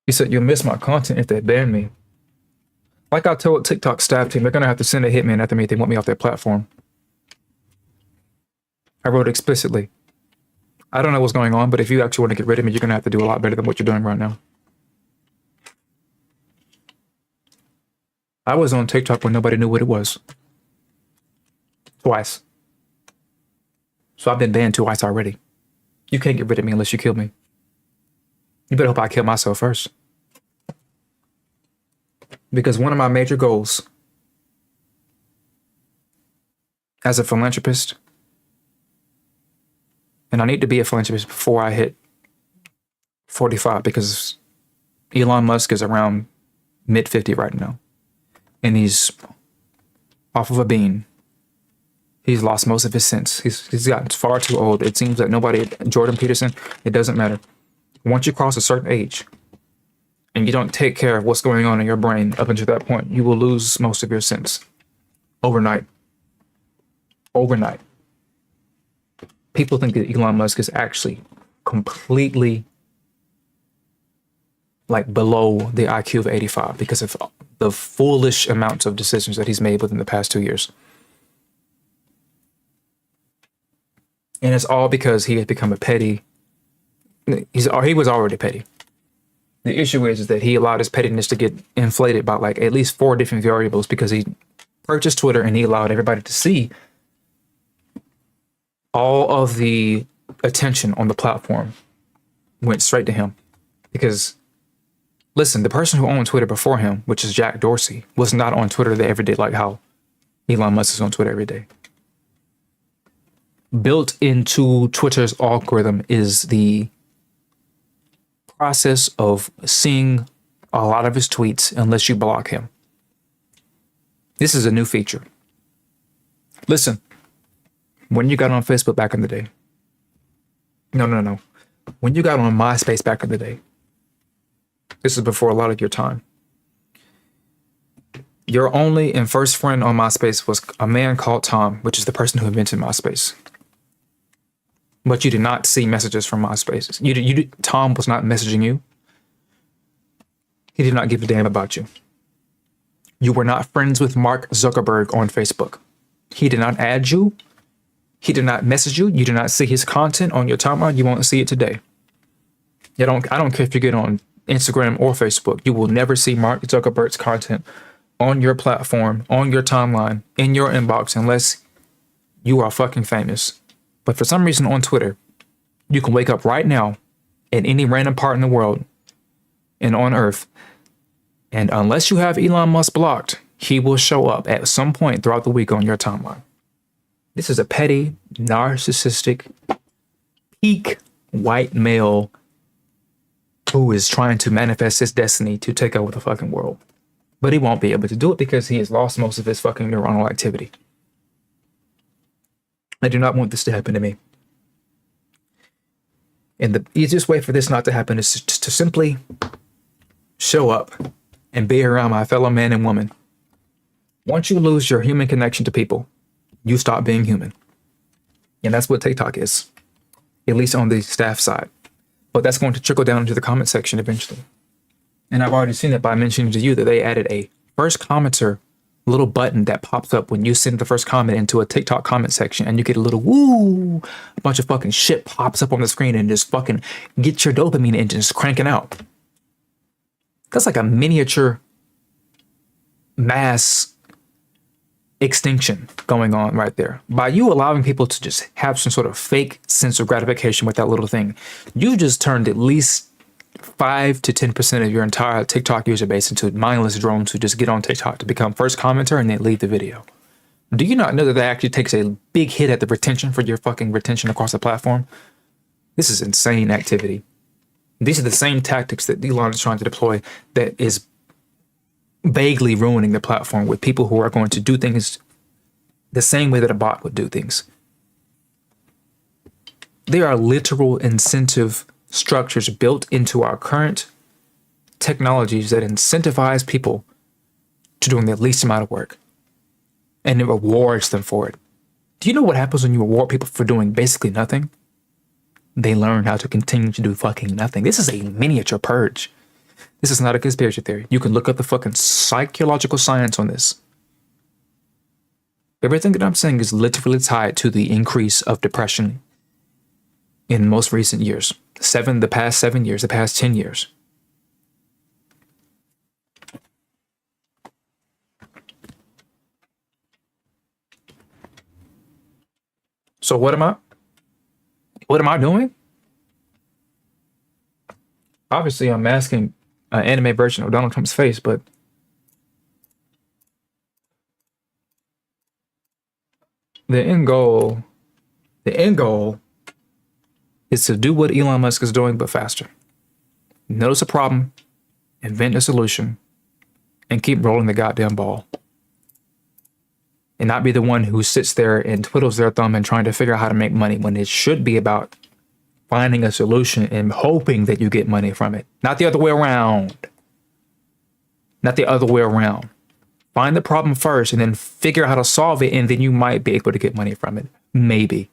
Speaker 1: He said, you'll miss my content if they ban me. Like I told TikTok staff team, they're going to have to send a hitman after me if they want me off their platform. I wrote explicitly. I don't know what's going on, but if you actually want to get rid of me, you're going to have to do a lot better than what you're doing right now. I was on TikTok when nobody knew what it was. Twice. So I've been banned twice already. You can't get rid of me unless you kill me. You better hope I kill myself first. Because one of my major goals as a philanthropist And I need to be a philanthropist before I hit 45 because Elon Musk is around mid 50 right now. And he's off of a bean. He's lost most of his sense. He's gotten far too old. It seems that nobody, Jordan Peterson, it doesn't matter. Once you cross a certain age and you don't take care of what's going on in your brain up until that point, you will lose most of your sense overnight. Overnight. People think that Elon Musk is actually completely like below the IQ of 85 because of the foolish amounts of decisions that he's made within the past 2 years. And it's all because he has become a petty. He was already petty. The issue is that he allowed his pettiness to get inflated by like at least 4 different variables because he purchased Twitter and he allowed everybody to see all of the attention on the platform went straight to him. Because, listen, the person who owned Twitter before him, which is Jack Dorsey, was not on Twitter every day like how Elon Musk is on Twitter every day. Built into Twitter's algorithm is the process of seeing a lot of his tweets unless you block him. This is a new feature. Listen, when you got on Facebook back in the day, no. When you got on MySpace back in the day, this is before a lot of your time. Your only and first friend on MySpace was a man called Tom, which is the person who invented MySpace. But you did not see messages from MySpace. Tom was not messaging you. He did not give a damn about you. You were not friends with Mark Zuckerberg on Facebook. He did not add you. He did not message you. You did not see his content on your timeline. You won't see it today. I don't care if you get on Instagram or Facebook. You will never see Mark Zuckerberg's content on your platform, on your timeline, in your inbox, unless you are fucking famous. But for some reason on Twitter, you can wake up right now in any random part in the world and on Earth, and unless you have Elon Musk blocked, he will show up at some point throughout the week on your timeline. This is a petty, narcissistic, peak white male who is trying to manifest his destiny to take over the fucking world. But he won't be able to do it because he has lost most of his fucking neuronal activity. I do not want this to happen to me. And the easiest way for this not to happen is to simply show up and be around my fellow man and woman. Once you lose your human connection to people, you stop being human. And that's what TikTok is, at least on the staff side. But that's going to trickle down into the comment section eventually. And I've already seen it by mentioning to you that they added a first commenter little button that pops up when you send the first comment into a TikTok comment section, and you get a little woo, a bunch of fucking shit pops up on the screen and just fucking get your dopamine engines cranking out. That's like a miniature mass extinction going on right there. By you allowing people to just have some sort of fake sense of gratification with that little thing, you just turned at least 5 to 10% of your entire TikTok user base into mindless drones who just get on TikTok to become first commenter and then leave the video. Do you not know that actually takes a big hit at the retention for your fucking retention across the platform? This is insane activity. These are the same tactics that Elon is trying to deploy that is vaguely ruining the platform with people who are going to do things the same way that a bot would do things. There are literal incentive structures built into our current technologies that incentivize people to doing the least amount of work, and it rewards them for it. Do you know what happens when you reward people for doing basically nothing? They learn how to continue to do fucking nothing. This is a miniature purge. This is not a conspiracy theory. You can look up the fucking psychological science on this. Everything that I'm saying is literally tied to the increase of depression in most recent years. The past 7 years, the past 10 years. So what am I doing? Obviously, I'm masking an anime version of Donald Trump's face, but the end goal is to do what Elon Musk is doing, but faster. Notice a problem, invent a solution, and keep rolling the goddamn ball. And not be the one who sits there and twiddles their thumb and trying to figure out how to make money, when it should be about finding a solution and hoping that you get money from it. Not the other way around. Not the other way around. Find the problem first and then figure out how to solve it, and then you might be able to get money from it. Maybe.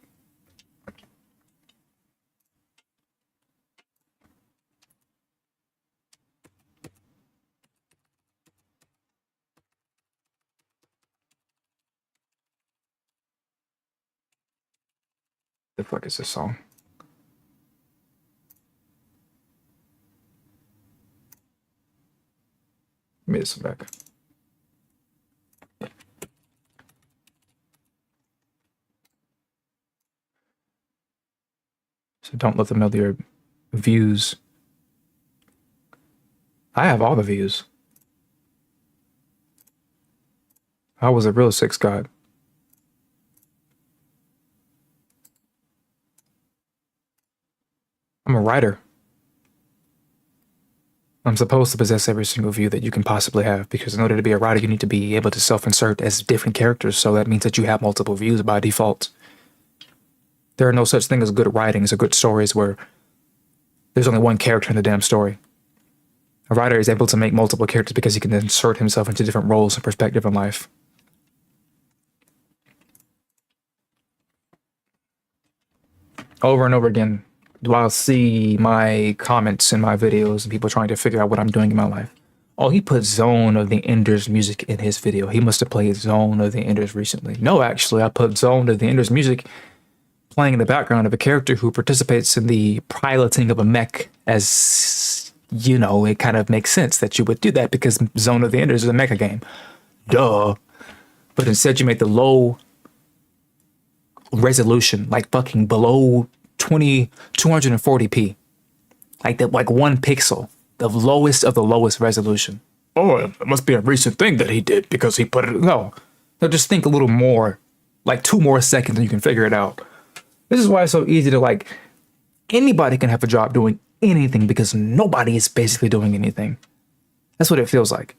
Speaker 1: The fuck is this song? Give me this back. So don't let them know your views. I have all the views. I was a real sex god. I'm a writer. I'm supposed to possess every single view that you can possibly have, because in order to be a writer, you need to be able to self-insert as different characters. So that means that you have multiple views by default. There are no such thing as good writings or good stories where there's only one character in the damn story. A writer is able to make multiple characters because he can insert himself into different roles and perspective in life. Over and over again, do I see my comments in my videos and people trying to figure out what I'm doing in my life? Oh, he put Zone of the Enders music in his video. He must have played Zone of the Enders recently. No, actually, I put Zone of the Enders music playing in the background of a character who participates in the piloting of a mech. As you know, it kind of makes sense that you would do that because Zone of the Enders is a mecha game. Duh. But instead you make the low resolution, like fucking below 240p. Like that, like 1 pixel. The lowest of the lowest resolution. Oh, it must be a recent thing that he did because he put it. No, just think a little more, like 2 more seconds and you can figure it out. This is why it's so easy to, like, anybody can have a job doing anything because nobody is basically doing anything. That's what it feels like.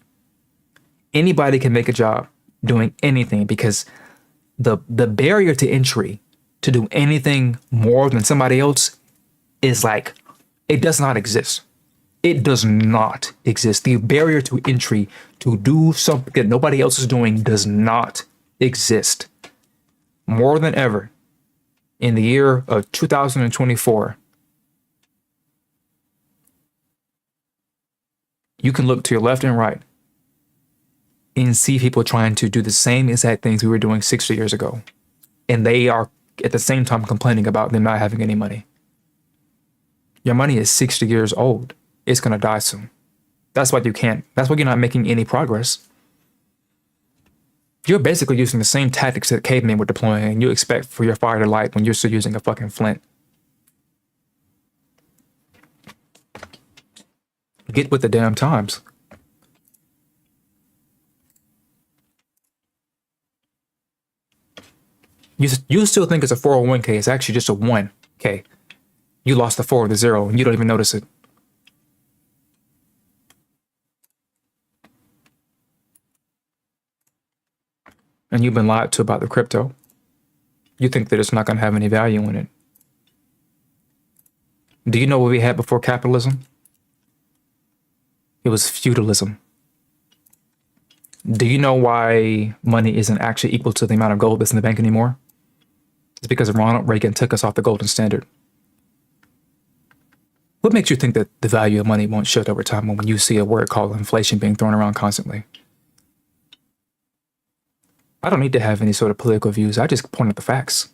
Speaker 1: Anybody can make a job doing anything because the barrier to entry to do anything more than somebody else is like, it does not exist. It does not exist. The barrier to entry to do something that nobody else is doing does not exist. More than ever, in the year of 2024, you can look to your left and right and see people trying to do the same exact things we were doing 60 years ago. And they are at the same time complaining about them not having any money. Your money is 60 years old. It's going to die soon. That's why you're not making any progress. You're basically using the same tactics that cavemen were deploying, and you expect for your fire to light when you're still using a fucking flint. Get with the damn times. You still think it's a 401k. It's actually just a 1k. You lost the 4 or the 0, and you don't even notice it. And you've been lied to about the crypto. You think that it's not going to have any value in it. Do you know what we had before capitalism? It was feudalism. Do you know why money isn't actually equal to the amount of gold that's in the bank anymore? It's because Ronald Reagan took us off the golden standard. What makes you think that the value of money won't shift over time when you see a word called inflation being thrown around constantly? I don't need to have any sort of political views. I just point out the facts.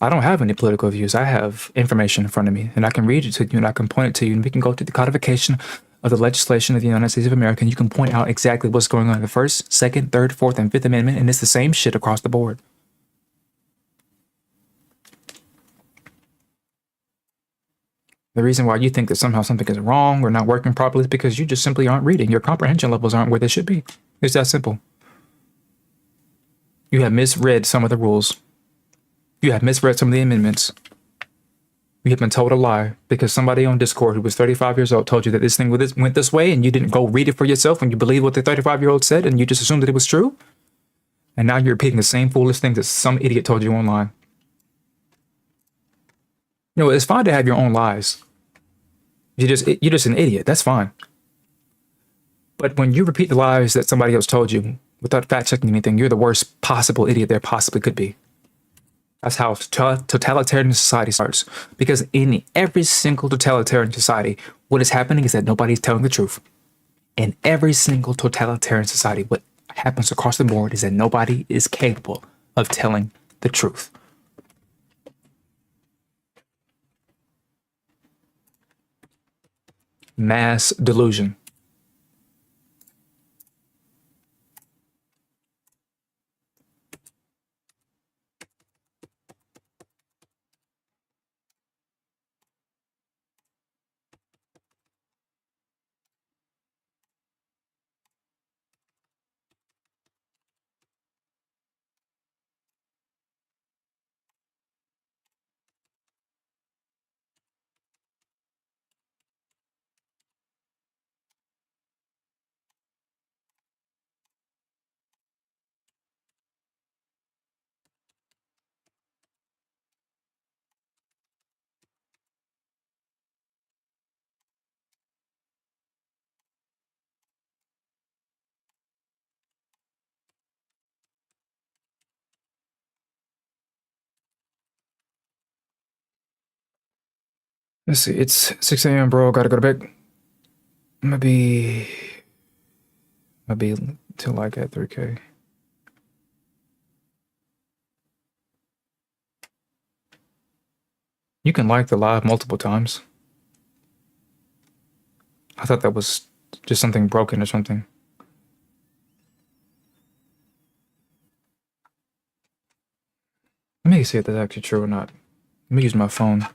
Speaker 1: I don't have any political views. I have information in front of me, and I can read it to you, and I can point it to you, and we can go to the codification of the legislation of the United States of America, and you can point out exactly what's going on in the First, Second, Third, Fourth, and Fifth Amendment, and it's the same shit across the board. The reason why you think that somehow something is wrong or not working properly is because you just simply aren't reading. Your comprehension levels aren't where they should be. It's that simple. You have misread some of the rules. You have misread some of the amendments. You have been told a lie because somebody on Discord who was 35 years old told you that this thing went this way, and you didn't go read it for yourself and you believe what the 35-year-old said and you just assumed that it was true. And now you're repeating the same foolish thing that some idiot told you online. You know, it's fine to have your own lies. You're just an idiot. That's fine. But when you repeat the lies that somebody else told you without fact checking anything, you're the worst possible idiot there possibly could be. That's how totalitarian society starts. Because in every single totalitarian society, what is happening is that nobody's telling the truth. In every single totalitarian society, what happens across the board is that nobody is capable of telling the truth. Mass delusion. Let's see, it's 6 a.m., bro. Gotta go to bed. Maybe till like at 3K. You can like the live multiple times. I thought that was just something broken or something. Let me see if that's actually true or not. Let me use my phone.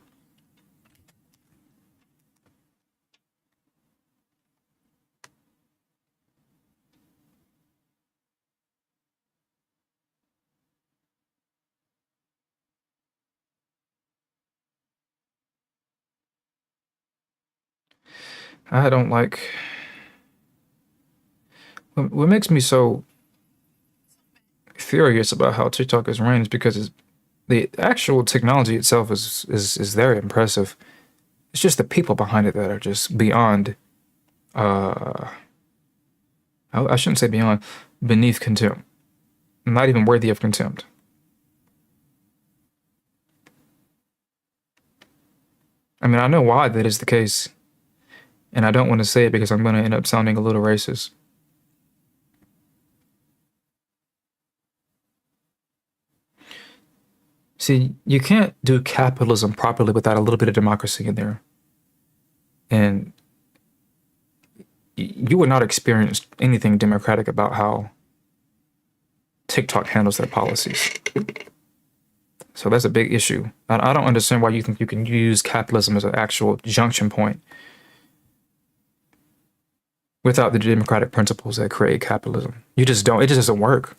Speaker 1: I don't like... What makes me so furious about how TikTok is ran is because the actual technology itself is very impressive. It's just the people behind it that are just beyond... I shouldn't say beyond. Beneath contempt. Not even worthy of contempt. I mean, I know why that is the case. And I don't want to say it because I'm going to end up sounding a little racist. See, you can't do capitalism properly without a little bit of democracy in there. And you would not experience anything democratic about how TikTok handles their policies. So that's a big issue. I don't understand why you think you can use capitalism as an actual junction point without the democratic principles that create capitalism. You just don't. It just doesn't work.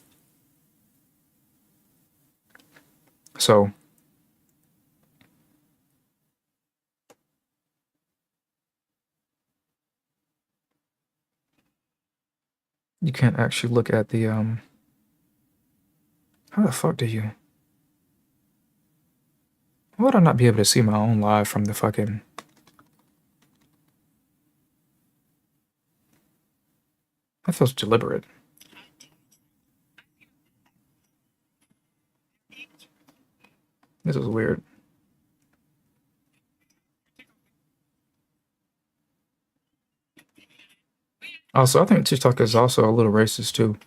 Speaker 1: So you can't actually look at the how the fuck do you? Why would I not be able to see my own live from the fucking... That feels deliberate. This is weird. Also, I think TikTok is also a little racist too.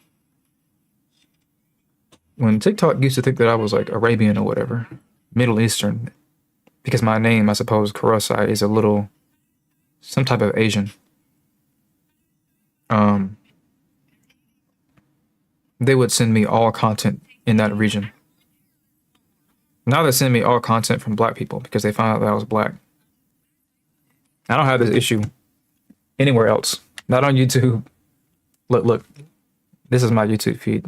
Speaker 1: When TikTok used to think that I was like Arabian or whatever, Middle Eastern, because my name, I suppose, Karosai, is a little, some type of Asian. They would send me all content in that region. Now they send me all content from black people because they found out that I was black. I don't have this issue anywhere else. Not on YouTube. Look. This is my YouTube feed.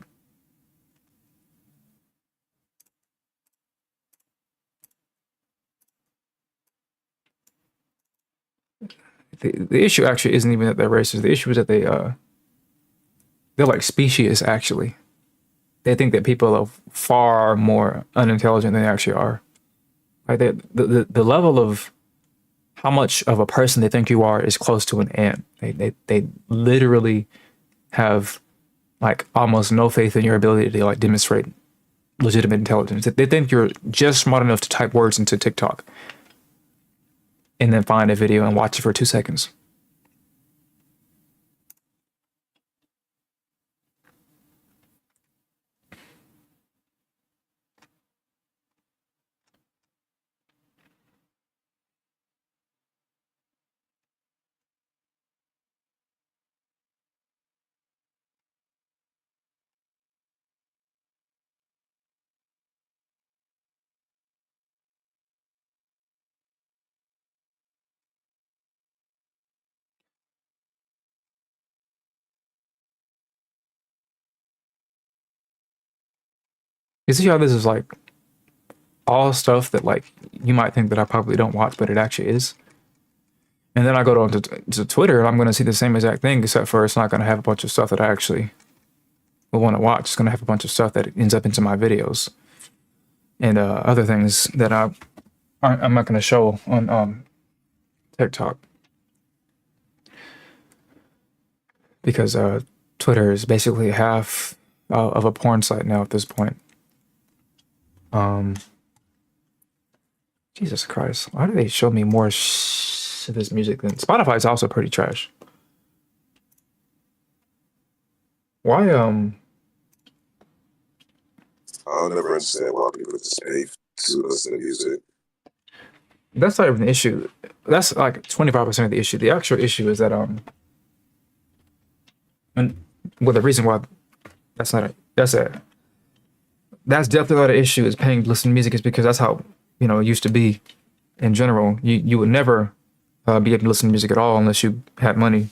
Speaker 1: the issue actually isn't even that they're racist. The issue is that they're like species. Actually, they think that people are far more unintelligent than they actually are. Like the level of how much of a person they think you are is close to an ant. They literally have like almost no faith in your ability to like demonstrate legitimate intelligence. They think you're just smart enough to type words into TikTok and then find a video and watch it for 2 seconds. You see how this is like all stuff that like you might think that I probably don't watch, but it actually is. And then I go to Twitter and I'm going to see the same exact thing, except for it's not going to have a bunch of stuff that I actually will want to watch. It's going to have a bunch of stuff that ends up into my videos and other things that I'm not going to show on TikTok because Twitter is basically half of a porn site now at this point. Jesus Christ, why do they show me more of this music than Spotify is also pretty trash? Why
Speaker 2: I don't never understand why people just pay to listen to music.
Speaker 1: That's not even the issue. That's like 25% of the issue. The actual issue is that and well, the reason why that's definitely not an issue is paying to listen to music is because that's how it used to be in general. You would never be able to listen to music at all unless you had money.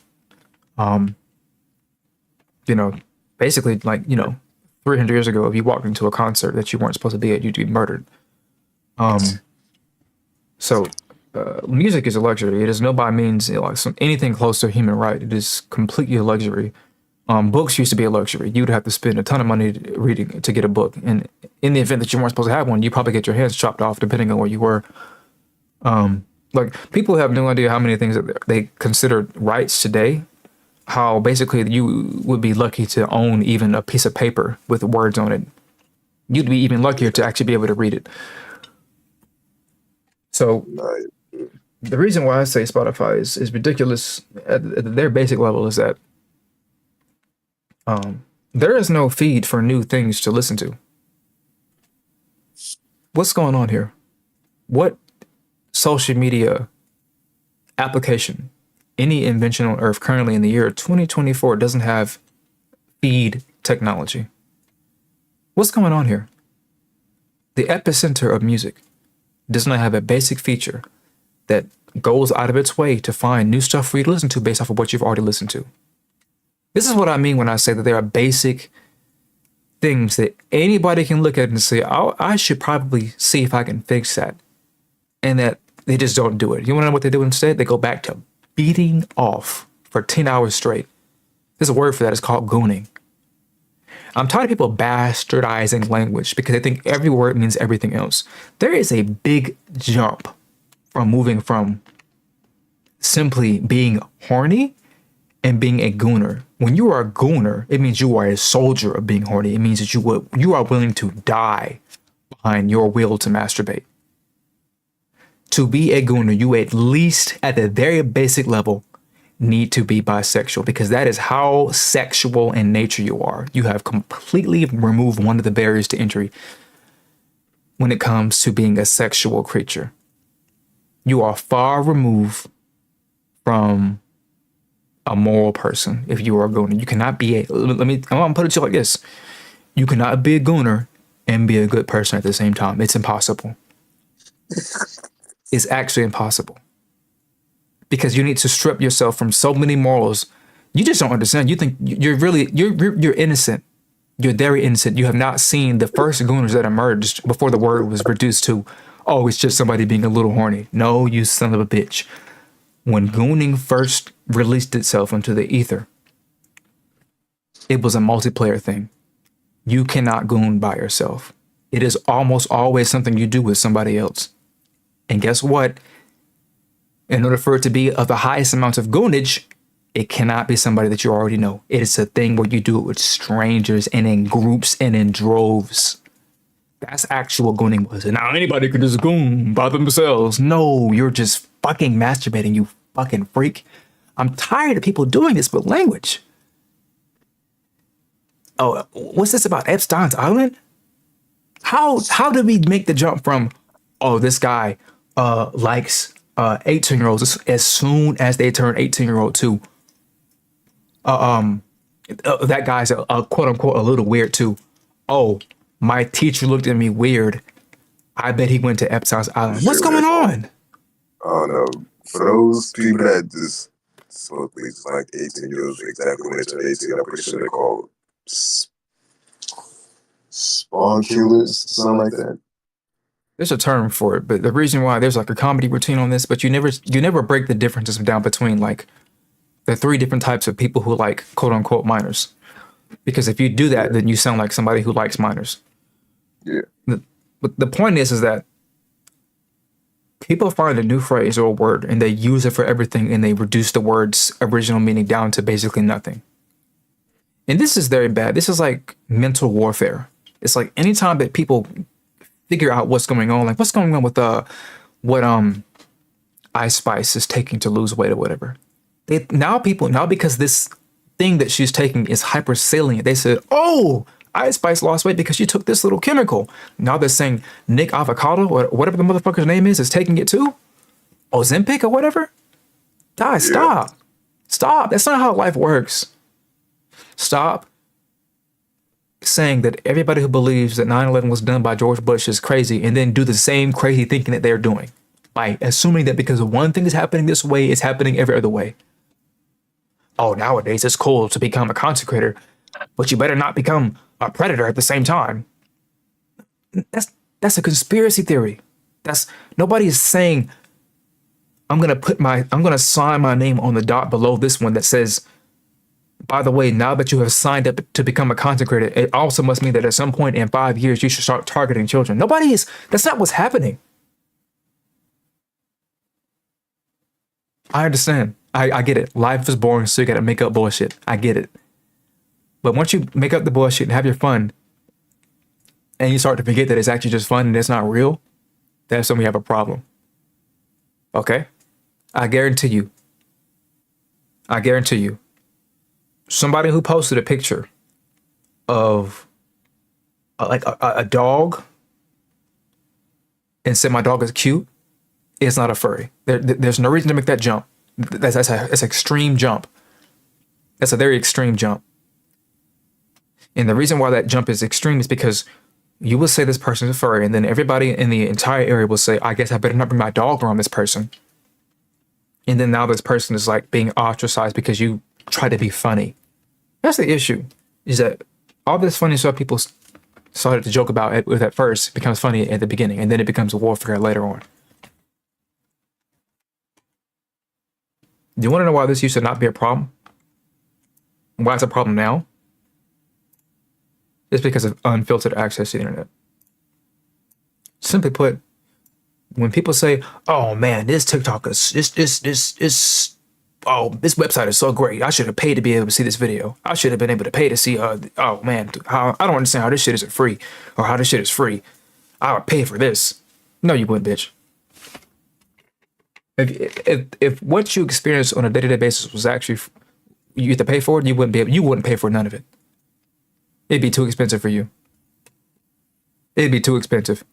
Speaker 1: Basically like 300 years ago, if you walked into a concert that you weren't supposed to be at, you'd be murdered. So music is a luxury. It is no by means like anything close to a human right. It is completely a luxury. Books used to be a luxury. You'd have to spend a ton of money reading to get a book. And in the event that you weren't supposed to have one, you probably get your hands chopped off depending on where you were. Like people have no idea how many things that they consider rights today. How basically you would be lucky to own even a piece of paper with words on it. You'd be even luckier to actually be able to read it. So the reason why I say Spotify is ridiculous at their basic level is that there is no feed for new things to listen to. What's going on here? What social media application, any invention on Earth currently in the year 2024 doesn't have feed technology? What's going on here? The epicenter of music does not have a basic feature that goes out of its way to find new stuff for you to listen to based off of what you've already listened to. This is what I mean when I say that there are basic things that anybody can look at and say, oh, I should probably see if I can fix that. And that they just don't do it. You want to know what they do instead? They go back to beating off for 10 hours straight. There's a word for that. It's called gooning. I'm tired of people bastardizing language because they think every word means everything else. There is a big jump from moving from simply being horny and being a gooner. When you are a gooner, it means you are a soldier of being horny. It means that you are willing to die behind your will to masturbate. To be a gooner, you at least at the very basic level need to be bisexual because that is how sexual in nature you are. You have completely removed one of the barriers to entry when it comes to being a sexual creature. You are far removed from a moral person if you are a gooner. You cannot be I'm gonna put it to you like this. You cannot be a gooner and be a good person at the same time. It's impossible. It's actually impossible. Because you need to strip yourself from so many morals. You just don't understand. You think you're innocent. You're very innocent. You have not seen the first gooners that emerged before the word was reduced to, oh, it's just somebody being a little horny. No, you son of a bitch. When gooning first released itself into the ether, it was a multiplayer thing. You cannot goon by yourself. It is almost always something you do with somebody else. And guess what? In order for it to be of the highest amount of goonage, it cannot be somebody that you already know. It is a thing where you do it with strangers and in groups and in droves. That's actual gooning was. And now anybody can just goon by themselves. No, you're just fucking masturbating, you fucking freak. I'm tired of people doing this with language. Oh, what's this about Epstein's Island? How did we make the jump from, oh, this guy likes 18-year-olds as soon as they turn 18-year-old to that guy's a quote unquote a little weird too. Oh, my teacher looked at me weird. I bet he went to Epstein's Island. What's going on?
Speaker 2: Oh no. For those people that just supposedly just like 18 years exactly when they turn 18, I'm pretty sure they're called spawn killers, something like that.
Speaker 1: There's a term for it, but the reason why there's like a comedy routine on this, but you never break the differences down between like the three different types of people who like quote unquote minors. Because if you do that, then you sound like somebody who likes minors.
Speaker 2: Yeah.
Speaker 1: But the point is that people find a new phrase or a word and they use it for everything and they reduce the word's original meaning down to basically nothing. And this is very bad. This is like mental warfare. It's like anytime that people figure out what's going on, like what's going on with what Ice Spice is taking to lose weight or whatever. Now because this thing that she's taking is hyper salient, they said, oh, Ice Spice lost weight because she took this little chemical. Now they're saying Nick Avocado or whatever the motherfucker's name is taking it too. Ozempic or whatever. Guys, stop. Stop. That's not how life works. Stop saying that everybody who believes that 9/11 was done by George Bush is crazy and then do the same crazy thinking that they're doing by assuming that because one thing is happening this way, it's happening every other way. Oh, nowadays it's cool to become a consecrator, but you better not become a predator at the same time. That's a conspiracy theory. Nobody is saying I'm gonna sign my name on the dot below this one that says, by the way, now that you have signed up to become a consecrator, it also must mean that at some point in 5 years you should start targeting children. That's not what's happening. I understand. I get it. Life is boring, so you gotta make up bullshit. I get it. But once you make up the bullshit and have your fun, and you start to forget that it's actually just fun and it's not real, that's when we have a problem. Okay? I guarantee you. Somebody who posted a picture of a dog and said my dog is cute is not a furry. There's no reason to make that jump. That's an extreme jump. That's a very extreme jump. And the reason why that jump is extreme is because you will say this person is a furry, and then everybody in the entire area will say, I guess I better not bring my dog around this person. And then now this person is like being ostracized because you try to be funny. That's the issue, is that all this funny stuff people started to joke about at first becomes funny at the beginning, and then it becomes a warfare later on. Do you want to know why this used to not be a problem? Why it's a problem now? It's because of unfiltered access to the internet. Simply put, when people say, "Oh man, this TikTok is this website is so great. I should have paid to be able to see this video. I should have been able to pay to see. Oh man, I don't understand how this shit isn't free, or how this shit is free. I would pay for this." No, you wouldn't, bitch. If what you experience on a day-to-day basis was actually you had to pay for it, you wouldn't pay for none of it. It'd be too expensive for you. It'd be too expensive.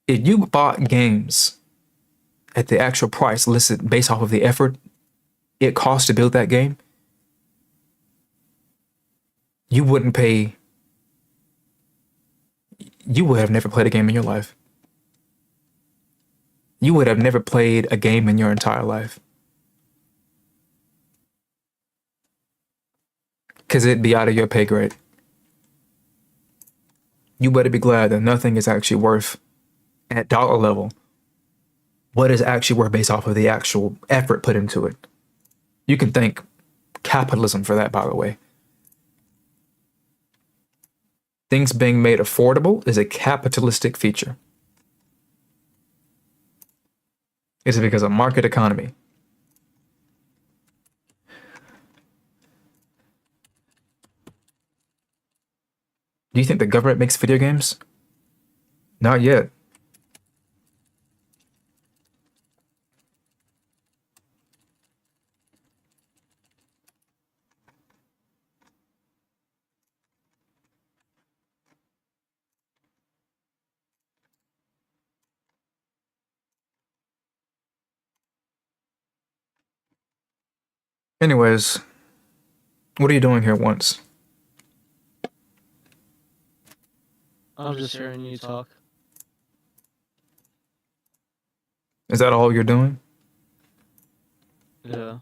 Speaker 1: If you bought games at the actual price listed based off of the effort it costs to build that game, you would have never played a game in your life. You would have never played a game in your entire life. Because it'd be out of your pay grade. You better be glad that nothing is actually worth, at dollar level, what is actually worth based off of the actual effort put into it. You can thank capitalism for that, by the way. Things being made affordable is a capitalistic feature. It's because of market economy. Do you think the government makes video games? Not yet. Anyways, what are you doing here once?
Speaker 3: I'm just hearing you talk.
Speaker 1: Is that all you're doing?
Speaker 3: Yeah.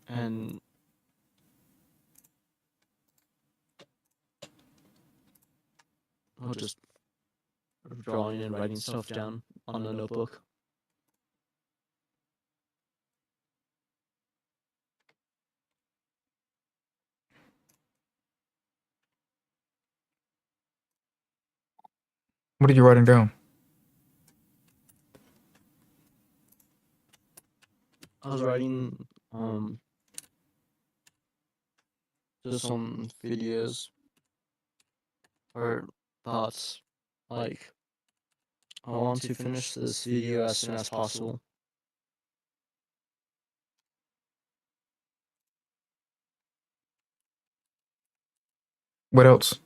Speaker 3: And I'll just drawing and writing stuff down on a notebook.
Speaker 1: What are you writing down?
Speaker 3: I was writing just some videos or thoughts. Like, I want to finish this video as soon as possible.
Speaker 1: What else?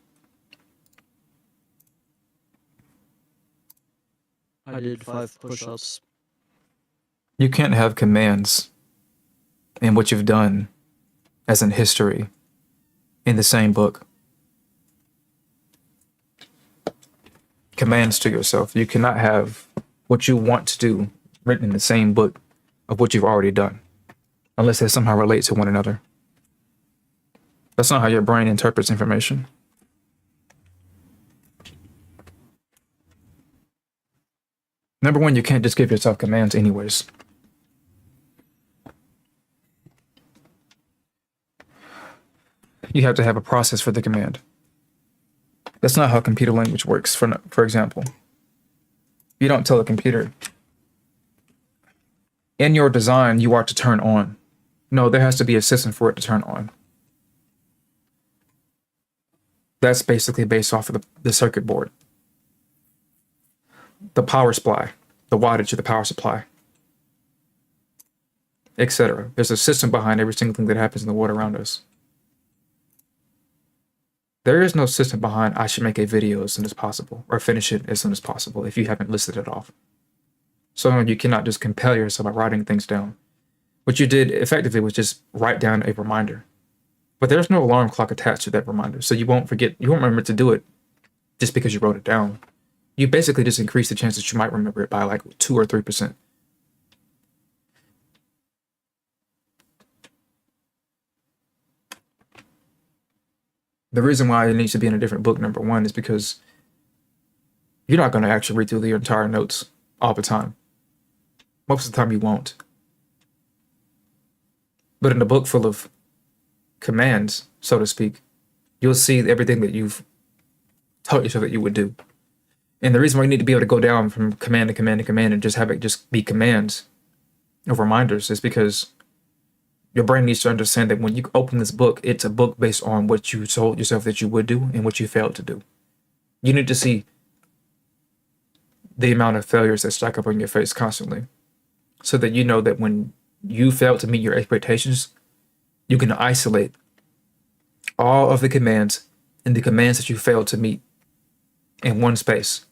Speaker 3: I did 5 push-ups.
Speaker 1: You can't have commands and what you've done as in history in the same book. Commands to yourself. You cannot have what you want to do written in the same book of what you've already done, unless they somehow relate to one another. That's not how your brain interprets information. Number one, you can't just give yourself commands anyways. You have to have a process for the command. That's not how computer language works, for example. You don't tell a computer, in your design, you are to turn on. No, there has to be a system for it to turn on. That's basically based off of the circuit board, the power supply, the wattage of the power supply, etc. There's a system behind every single thing that happens in the world around us. There is no system behind I should make a video as soon as possible or finish it as soon as possible if you haven't listed it off. So you cannot just compel yourself by writing things down. What you did effectively was just write down a reminder. But there's no alarm clock attached to that reminder, so you won't forget, you won't remember to do it just because you wrote it down. You basically just increase the chance that you might remember it by like 2 or 3%. The reason why it needs to be in a different book, number one, is because you're not going to actually read through the entire notes all the time. Most of the time you won't. But in a book full of commands, so to speak, you'll see everything that you've told yourself that you would do. And the reason why you need to be able to go down from command to command to command and just have it just be commands or reminders is because your brain needs to understand that when you open this book, it's a book based on what you told yourself that you would do and what you failed to do. You need to see the amount of failures that stack up on your face constantly so that you know that when you fail to meet your expectations, you can isolate all of the commands and the commands that you failed to meet in one space.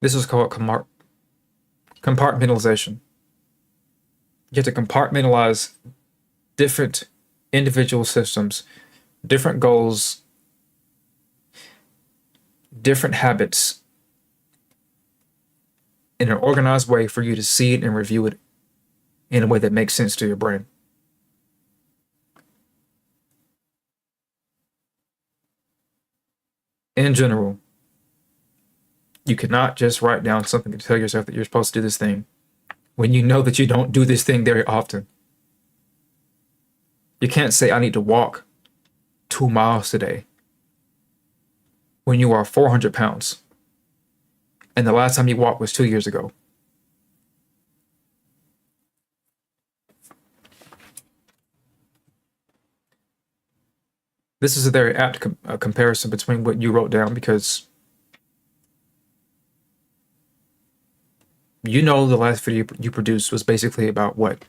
Speaker 1: This is called compartmentalization. You have to compartmentalize different individual systems, different goals, different habits in an organized way for you to see it and review it in a way that makes sense to your brain. in general, you cannot just write down something to tell yourself that you're supposed to do this thing when you know that you don't do this thing very often. You can't say, I need to walk 2 miles today when you are 400 pounds and the last time you walked was 2 years ago. This is a very apt comparison between what you wrote down, because you know the last video you produced was basically about what?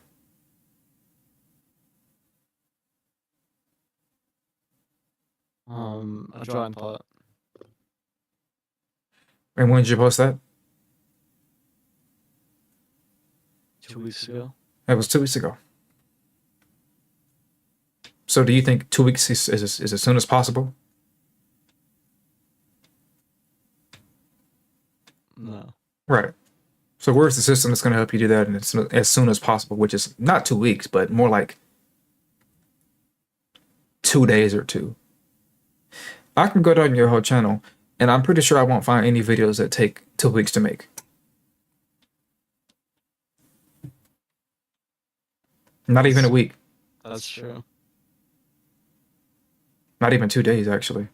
Speaker 3: A drawing part.
Speaker 1: And when did you post that?
Speaker 3: 2 weeks ago.
Speaker 1: That was 2 weeks ago. So do you think 2 weeks is as soon as possible?
Speaker 3: No.
Speaker 1: Right. So where's the system that's going to help you do that as soon as possible, which is not 2 weeks, but more like 2 days or two? I can go down your whole channel, and I'm pretty sure I won't find any videos that take 2 weeks to make. Not even a week.
Speaker 3: That's true.
Speaker 1: Not even 2 days, actually.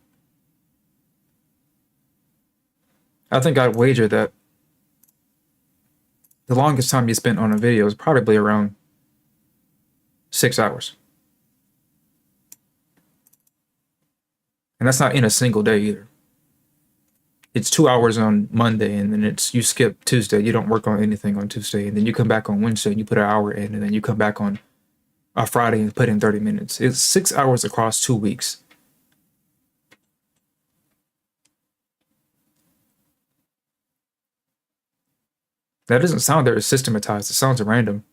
Speaker 1: I think I'd wager that the longest time you spent on a video is probably around 6 hours. And that's not in a single day either. It's 2 hours on Monday, and then you skip Tuesday. You don't work on anything on Tuesday, and then you come back on Wednesday and you put an hour in, and then you come back on a Friday and put in 30 minutes. It's 6 hours across 2 weeks. That doesn't sound very systematized. It sounds random.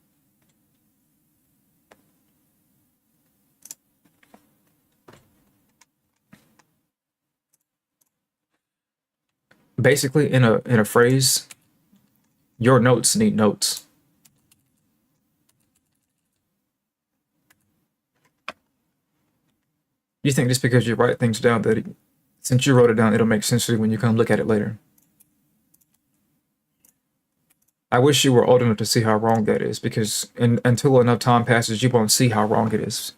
Speaker 1: Basically, in a phrase, your notes need notes. You think just because you write things down that since you wrote it down, it'll make sense to you when you come look at it later. I wish you were old enough to see how wrong that is, because until enough time passes, you won't see how wrong it is.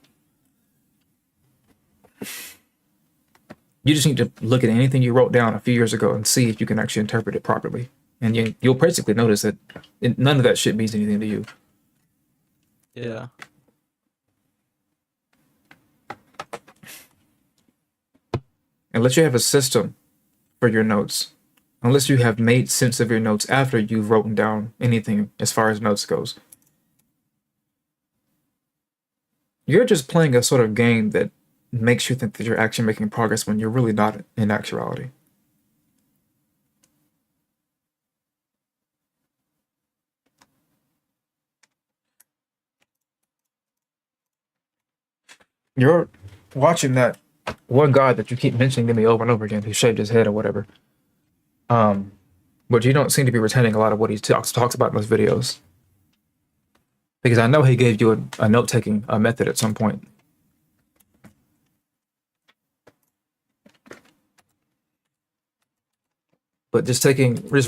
Speaker 1: You just need to look at anything you wrote down a few years ago and see if you can actually interpret it properly. And you'll basically notice that none of that shit means anything to you.
Speaker 3: Yeah.
Speaker 1: Unless you have a system for your notes, unless you have made sense of your notes after you've written down anything as far as notes goes, you're just playing a sort of game that makes you think that you're actually making progress when you're really not in actuality. You're watching that one guy that you keep mentioning to me over and over again who shaved his head or whatever. But you don't seem to be retaining a lot of what he talks about in those videos. Because I know he gave you a note-taking method at some point. But just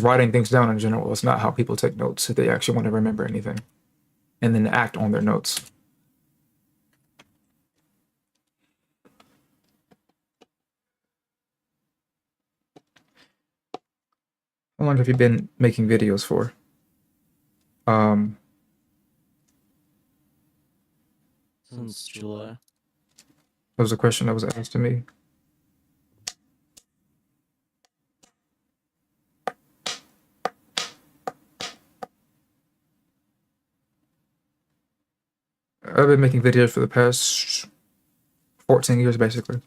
Speaker 1: writing things down in general is not how people take notes if they actually want to remember anything and then act on their notes. How long have you been making videos for?
Speaker 3: Since July.
Speaker 1: That was a question that was asked to me. I've been making videos for the past 14 years, basically.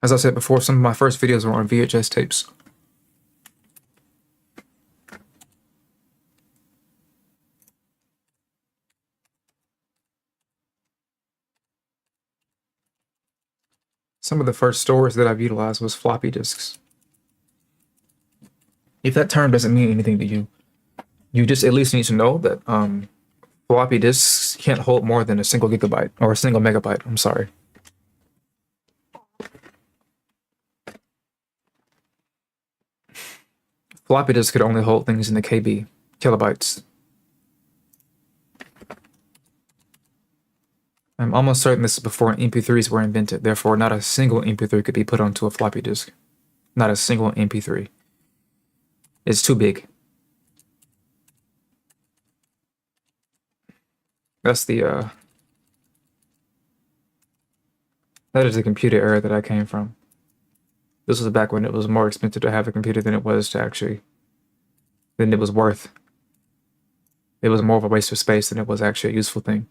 Speaker 1: As I said before, some of my first videos were on VHS tapes. Some of the first storage that I've utilized was floppy disks. If that term doesn't mean anything to you, You just at least need to know that floppy disks can't hold more than a single gigabyte or a single megabyte. I'm sorry. Floppy disks could only hold things in the KB, kilobytes. I'm almost certain this is before MP3s were invented. Therefore, not a single MP3 could be put onto a floppy disk. Not a single MP3. It's too big. That's the that is the computer era that I came from. This was back when it was more expensive to have a computer than it was to actually, than it was worth. It was more of a waste of space than it was actually a useful thing.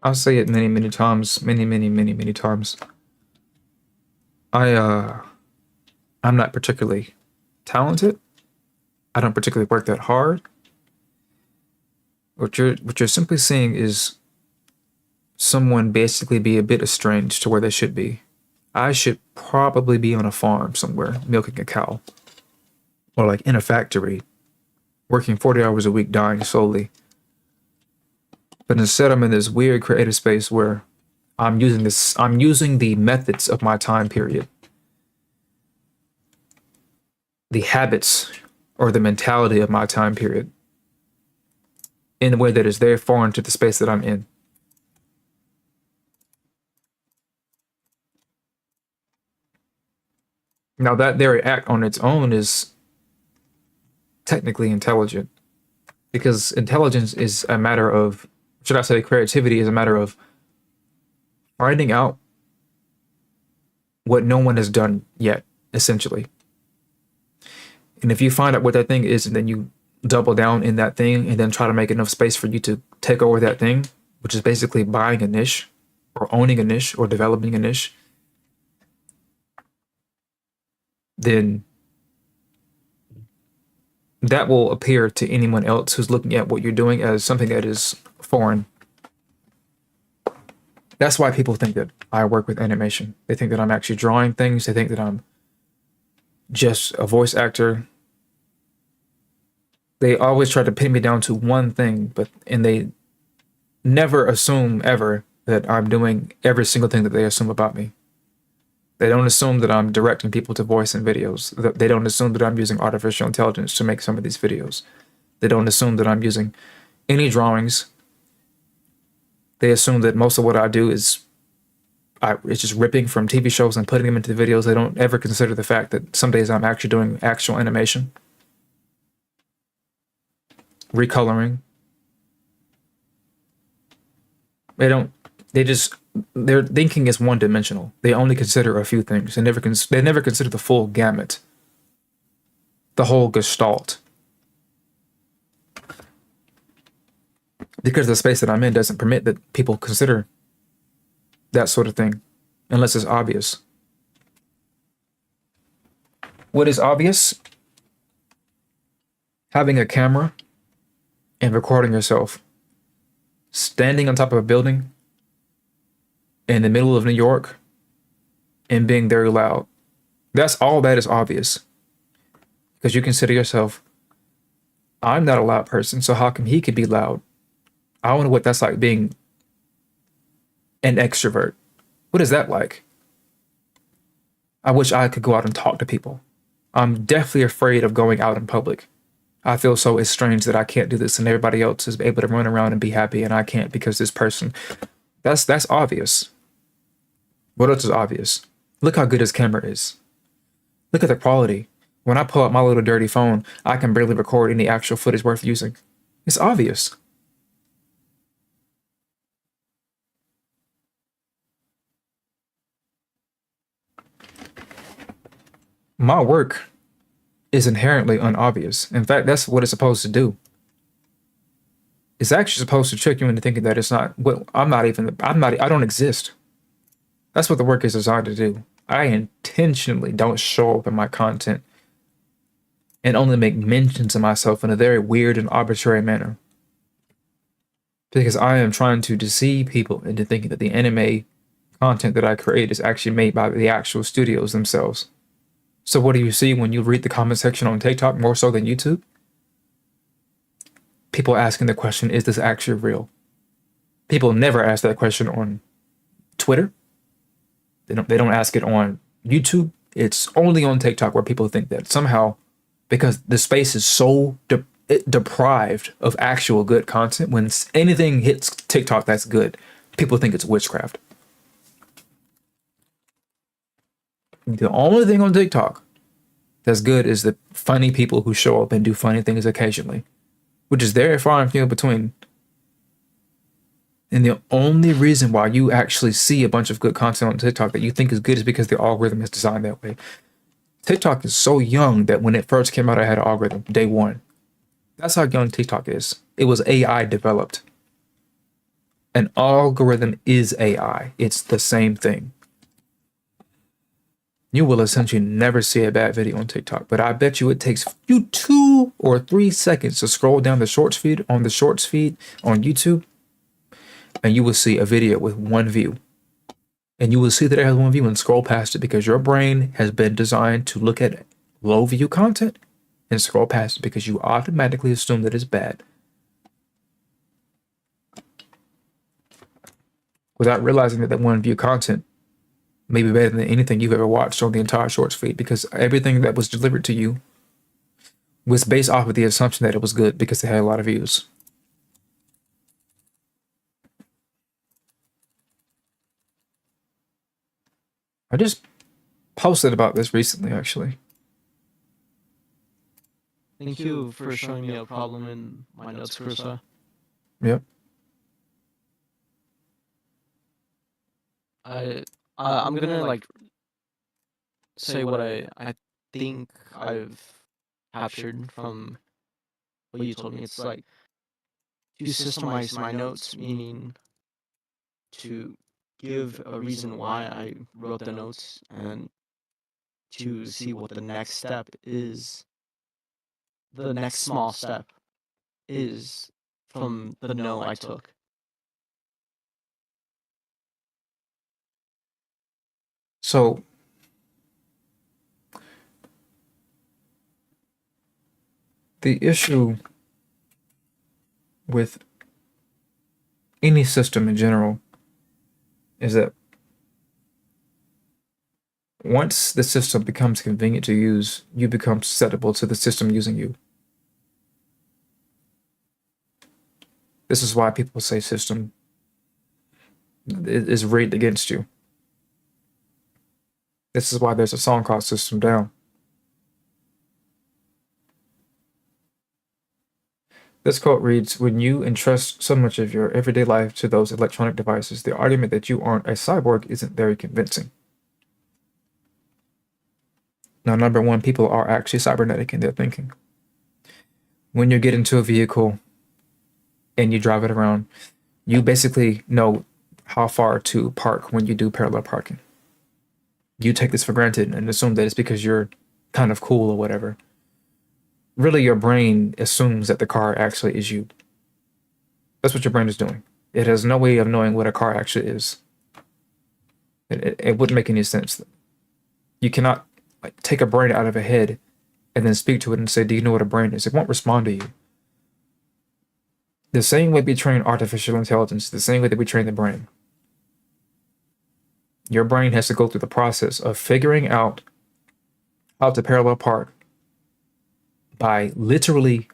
Speaker 1: I'll say it many, many times, many times. I'm not particularly talented. I don't particularly work that hard. What you're simply seeing is someone basically be a bit estranged to where they should be. I should probably be on a farm somewhere, milking a cow. Or like in a factory, working 40 hours a week, dying slowly. But instead I'm in this weird creative space where I'm using the methods of my time period. The habits or the mentality of my time period in a way that is very foreign to the space that I'm in. Now that very act on its own is technically intelligent, because intelligence is a matter of, should I say creativity is a matter of finding out what no one has done yet, essentially. And if you find out what that thing is and then you double down in that thing and then try to make enough space for you to take over that thing, which is basically buying a niche or owning a niche or developing a niche, then that will appear to anyone else who's looking at what you're doing as something that is foreign. That's why people think that I work with animation. They think that I'm actually drawing things. They think that I'm just a voice actor. They always try to pin me down to one thing, and they never assume ever that I'm doing every single thing that they assume about me. They don't assume that I'm directing people to voice in videos. They don't assume that I'm using artificial intelligence to make some of these videos. They don't assume that I'm using any drawings. They assume that most of what I do is it's just ripping from TV shows and putting them into the videos. They don't ever consider the fact that some days I'm actually doing actual animation, recoloring. Their thinking is one-dimensional. They only consider a few things. They never consider the full gamut, the whole gestalt. Because the space that I'm in doesn't permit that people consider that sort of thing, unless it's obvious. What is obvious? Having a camera and recording yourself, standing on top of a building in the middle of New York and being very loud. That's all that is obvious. Because you consider yourself, I'm not a loud person, so how come he could be loud? I wonder what that's like being an extrovert. What is that like? I wish I could go out and talk to people. I'm definitely afraid of going out in public. I feel so estranged that I can't do this and everybody else is able to run around and be happy and I can't because this person. That's obvious. What else is obvious? Look how good his camera is. Look at the quality. When I pull out my little dirty phone, I can barely record any actual footage worth using. It's obvious. My work is inherently unobvious. In fact, that's what it's supposed to do. It's actually supposed to trick you into thinking that it's not, well, I don't exist. That's what the work is designed to do. I intentionally don't show up in my content and only make mentions of myself in a very weird and arbitrary manner. Because I am trying to deceive people into thinking that the anime content that I create is actually made by the actual studios themselves. So what do you see when you read the comment section on TikTok more so than YouTube? People asking the question, is this actually real? People never ask that question on Twitter. They don't ask it on YouTube. It's only on TikTok where people think that somehow, because the space is so deprived of actual good content, when anything hits TikTok that's good, people think it's witchcraft. The only thing on TikTok that's good is the funny people who show up and do funny things occasionally, which is very far and few between. And the only reason why you actually see a bunch of good content on TikTok that you think is good is because the algorithm is designed that way. TikTok is so young that when it first came out, I had an algorithm day one. That's how young TikTok is. It was AI developed. An algorithm is AI. It's the same thing. You will essentially never see a bad video on TikTok, but I bet you it takes you 2 or 3 seconds to scroll down the shorts feed on YouTube, and you will see a video with 1 view. And you will see that it has 1 view and scroll past it because your brain has been designed to look at low view content and scroll past it because you automatically assume that it's bad, without realizing that 1 view content may be better than anything you've ever watched on the entire shorts feed, because everything that was delivered to you was based off of the assumption that it was good because it had a lot of views. I just posted about this recently, actually.
Speaker 3: Thank you for showing me a problem in my notes, Carissa.
Speaker 1: Yep.
Speaker 3: I'm gonna like say what I think I've captured from what you told me. It's like to systemize my notes, meaning to give a reason why I wrote the notes and to see what the next step is. The next small step is from the no I took.
Speaker 1: So the issue with any system in general is that once the system becomes convenient to use, you become susceptible to the system using you. This is why people say system is rigged against you. This is why there's a song called System Down. This quote reads, when you entrust so much of your everyday life to those electronic devices, the argument that you aren't a cyborg isn't very convincing. Now, number one, people are actually cybernetic in their thinking. When you get into a vehicle and you drive it around, you basically know how far to park when you do parallel parking. You take this for granted and assume that it's because you're kind of cool or whatever. Really, your brain assumes that the car actually is you. That's what your brain is doing. It has no way of knowing what a car actually is. It wouldn't make any sense. You cannot like take a brain out of a head and then speak to it and say, do you know what a brain is? It won't respond to you. The same way we train artificial intelligence, the same way that we train the brain. Your brain has to go through the process of figuring out how to parallel park by literally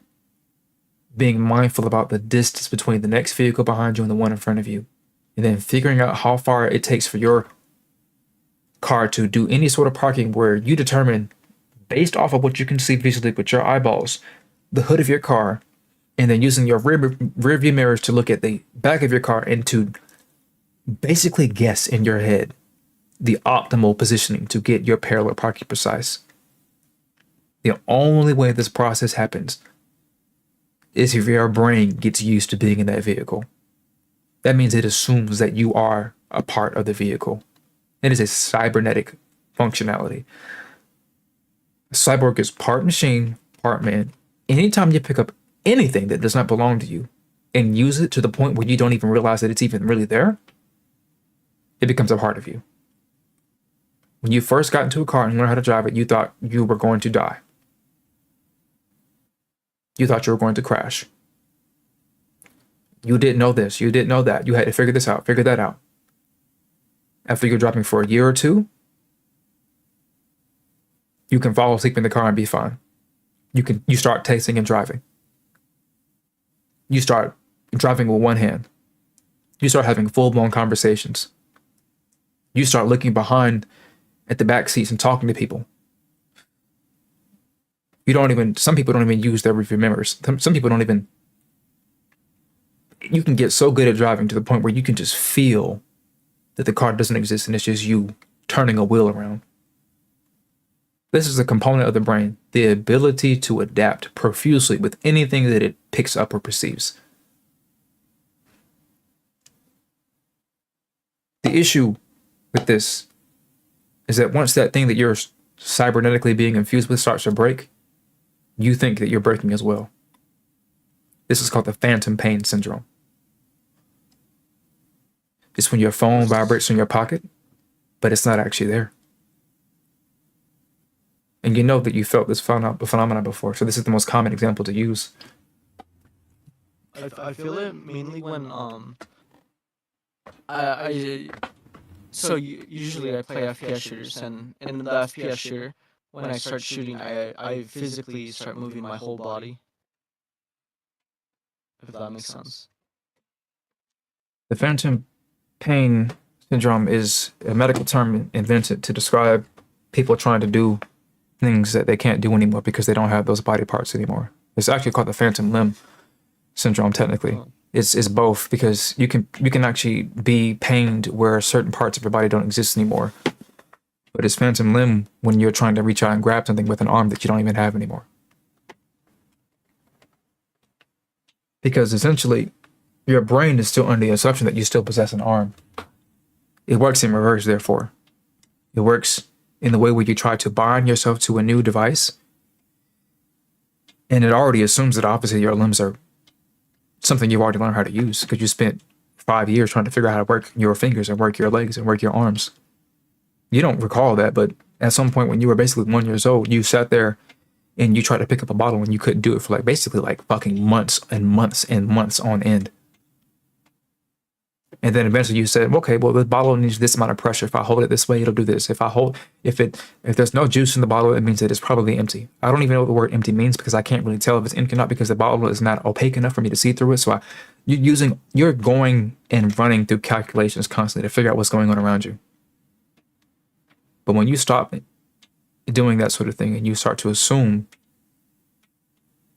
Speaker 1: being mindful about the distance between the next vehicle behind you and the one in front of you, and then figuring out how far it takes for your car to do any sort of parking where you determine, based off of what you can see visually with your eyeballs, the hood of your car, and then using your rear view mirrors to look at the back of your car and to basically guess in your head the optimal positioning to get your parallel parking precise. The only way this process happens is if your brain gets used to being in that vehicle. That means it assumes that you are a part of the vehicle. It is a cybernetic functionality. Cyborg is part machine, part man. Anytime you pick up anything that does not belong to you and use it to the point where you don't even realize that it's even really there, it becomes a part of you. When you first got into a car and learned how to drive it, you thought you were going to die. You thought you were going to crash. You didn't know this. You didn't know that. You had to figure this out, figure that out. After you're driving for a year or two, you can fall asleep in the car and be fine. You start tasting and driving. You start driving with one hand. You start having full-blown conversations. You start looking behind at the back seats and talking to people. Some people don't even use their rearview mirrors. Some people don't even, you can get so good at driving to the point where you can just feel that the car doesn't exist and it's just you turning a wheel around. This is a component of the brain, the ability to adapt profusely with anything that it picks up or perceives. The issue with this is that once that thing that you're cybernetically being infused with starts to break, you think that you're breaking as well. This is called the phantom pain syndrome. It's when your phone vibrates in your pocket, but it's not actually there. And you know that you felt this phenomenon before, so this is the most common example to use.
Speaker 3: I feel it mainly when I so usually I play FPS shooters, and in the FPS shooter, when I start shooting, I physically start moving my whole body. If that makes sense.
Speaker 1: The phantom pain syndrome is a medical term invented to describe people trying to do things that they can't do anymore because they don't have those body parts anymore. It's actually called the phantom limb syndrome, technically. Oh. It's both, because you can actually be pained where certain parts of your body don't exist anymore. But it's phantom limb when you're trying to reach out and grab something with an arm that you don't even have anymore. Because essentially, your brain is still under the assumption that you still possess an arm. It works in reverse, therefore. It works in the way where you try to bind yourself to a new device, and it already assumes that obviously your limbs are something you've already learned how to use, because you spent 5 years trying to figure out how to work your fingers and work your legs and work your arms. You don't recall that, but at some point when you were basically 1 year old, you sat there and you tried to pick up a bottle and you couldn't do it for basically fucking months and months and months on end. And then eventually you said, okay, well, the bottle needs this amount of pressure. If I hold it this way, it'll do this. If there's no juice in the bottle, it means that it's probably empty. I don't even know what the word empty means, because I can't really tell if it's empty or not, because the bottle is not opaque enough for me to see through it. So you're going and running through calculations constantly to figure out what's going on around you. But when you stop doing that sort of thing and you start to assume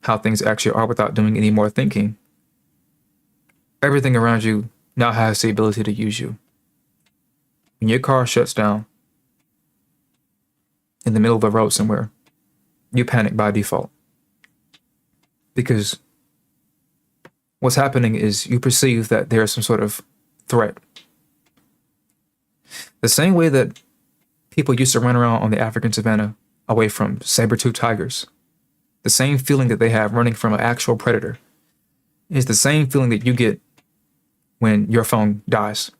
Speaker 1: how things actually are without doing any more thinking, everything around you now has the ability to use you. When your car shuts down in the middle of the road somewhere, you panic by default. Because what's happening is you perceive that there's some sort of threat. The same way that people used to run around on the African savannah away from saber-toothed tigers, the same feeling that they have running from an actual predator is the same feeling that you get when your phone dies.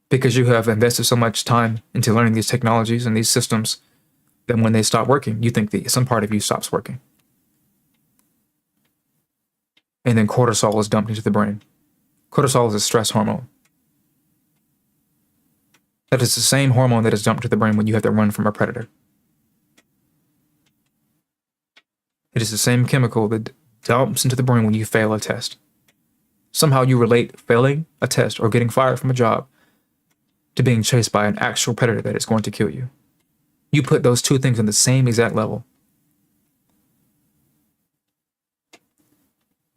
Speaker 1: Because you have invested so much time into learning these technologies and these systems that when they stop working, you think that some part of you stops working. And then cortisol is dumped into the brain. Cortisol is a stress hormone. That is the same hormone that is dumped to the brain when you have to run from a predator. It is the same chemical that dumps into the brain when you fail a test. Somehow you relate failing a test or getting fired from a job to being chased by an actual predator that is going to kill you. You put those two things on the same exact level.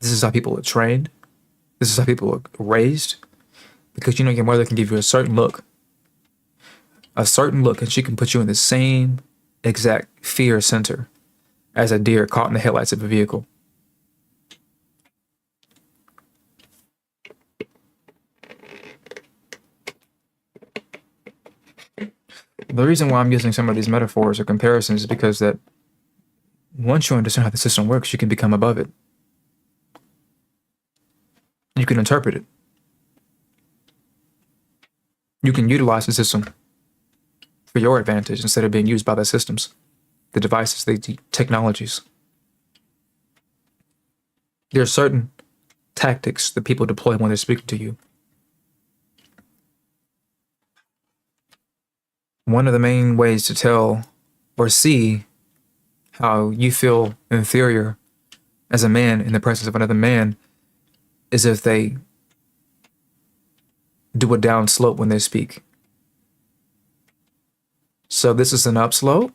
Speaker 1: This is how people are trained. This is how people are raised. Because your mother can give you a certain look, and she can put you in the same exact fear center as a deer caught in the headlights of a vehicle. The reason why I'm using some of these metaphors or comparisons is because that once you understand how the system works, you can become above it. You can interpret it. You can utilize the system for your advantage instead of being used by the systems, the devices, the technologies. There are certain tactics that people deploy when they're speaking to you. One of the main ways to tell or see how you feel inferior as a man in the presence of another man is if they do a down slope when they speak. So this is an up slope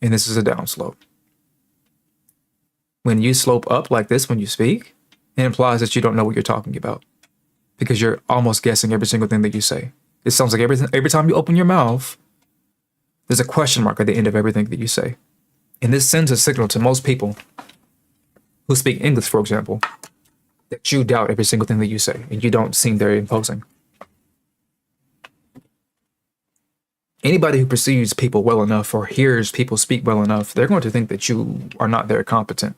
Speaker 1: and this is a down slope. When you slope up like this when you speak, it implies that you don't know what you're talking about because you're almost guessing every single thing that you say. It sounds like every time you open your mouth, there's a question mark at the end of everything that you say. And this sends a signal to most people who speak English, for example, that you doubt every single thing that you say and you don't seem very imposing. Anybody who perceives people well enough or hears people speak well enough, they're going to think that you are not very competent.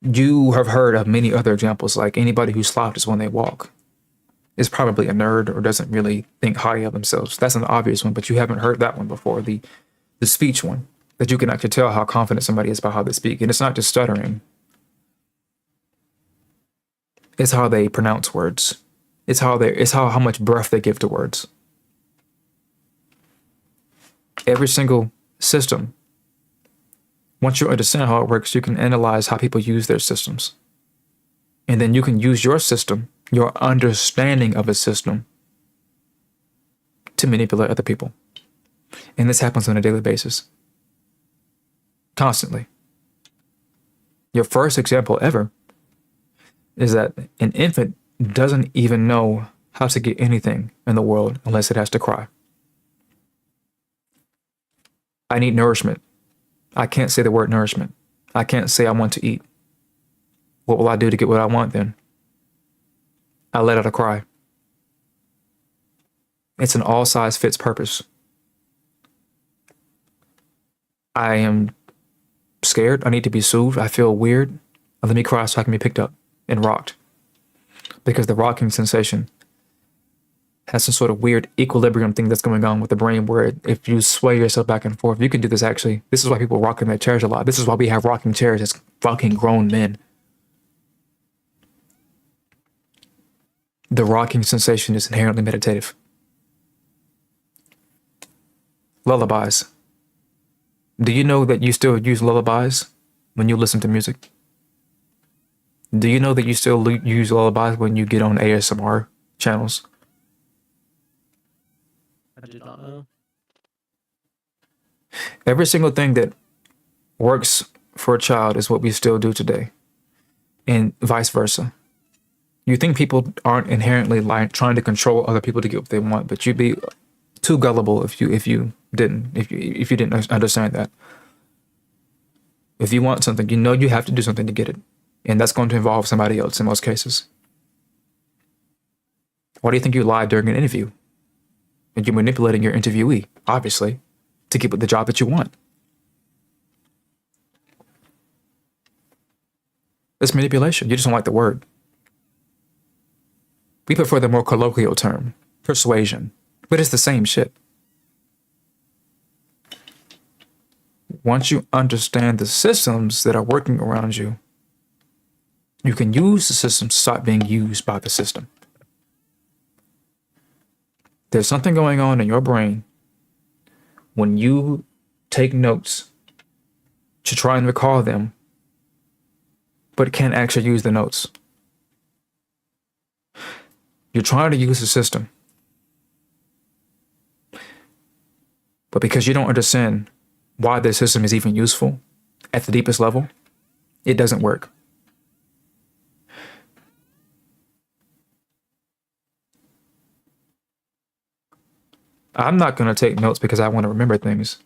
Speaker 1: You have heard of many other examples, like anybody who slouches when they walk is probably a nerd or doesn't really think highly of themselves. That's an obvious one, but you haven't heard that one before, the speech one, that you can actually tell how confident somebody is by how they speak. And it's not just stuttering. It's how they pronounce words. It's how much breath they give to words. Every single system, once you understand how it works, you can analyze how people use their systems. And then you can use your system, your understanding of a system, to manipulate other people. And this happens on a daily basis. Constantly. Your first example ever is that an infant doesn't even know how to get anything in the world unless it has to cry. I need nourishment. I can't say the word nourishment. I can't say I want to eat. What will I do to get what I want then? I let out a cry. It's an all size fits purpose. I am scared. I need to be soothed. I feel weird. Let me cry so I can be picked up and rocked. Because the rocking sensation has some sort of weird equilibrium thing that's going on with the brain where if you sway yourself back and forth, you can do this actually. This is why people rock in their chairs a lot. This is why we have rocking chairs as fucking grown men. The rocking sensation is inherently meditative. Lullabies. Do you know that you still use lullabies when you listen to music? Do you know that you still use lullabies when you get on ASMR channels?
Speaker 3: I did not know.
Speaker 1: Every single thing that works for a child is what we still do today, and vice versa. You think people aren't inherently trying to control other people to get what they want, but you'd be too gullible if you didn't understand that. If you want something, you know you have to do something to get it, and that's going to involve somebody else in most cases. Why do you think you lied during an interview? And you're manipulating your interviewee, obviously, to get the job that you want. It's manipulation. You just don't like the word. We prefer the more colloquial term, persuasion, but it's the same shit. Once you understand the systems that are working around you, you can use the system to stop being used by the system. There's something going on in your brain when you take notes to try and recall them, but can't actually use the notes. You're trying to use the system, but because you don't understand why the system is even useful at the deepest level, it doesn't work. I'm not going to take notes because I want to remember things.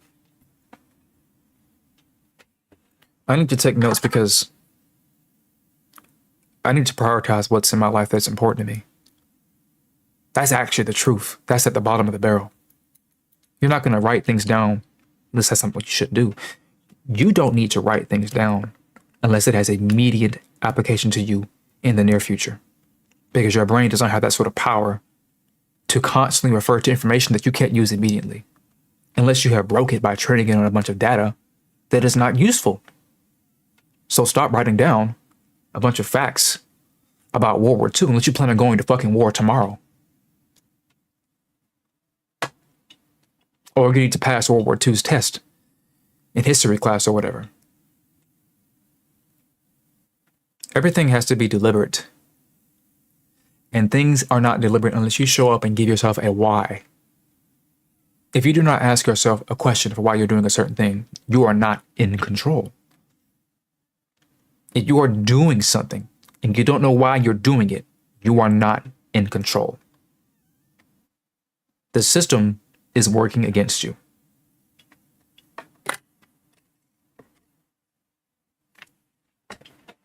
Speaker 1: I need to take notes because I need to prioritize what's in my life that's important to me. That's actually the truth. That's at the bottom of the barrel. You're not going to write things down unless that's something you should do. You don't need to write things down unless it has immediate application to you in the near future, because your brain does not have that sort of power to constantly refer to information that you can't use immediately, unless you have broke it by training it on a bunch of data that is not useful. So stop writing down a bunch of facts about World War II unless you plan on going to fucking war tomorrow. Or you need to pass World War II's test in history class or whatever. Everything has to be deliberate. And things are not deliberate unless you show up and give yourself a why. If you do not ask yourself a question for why you're doing a certain thing, you are not in control. If you are doing something and you don't know why you're doing it, you are not in control. The system is working against you.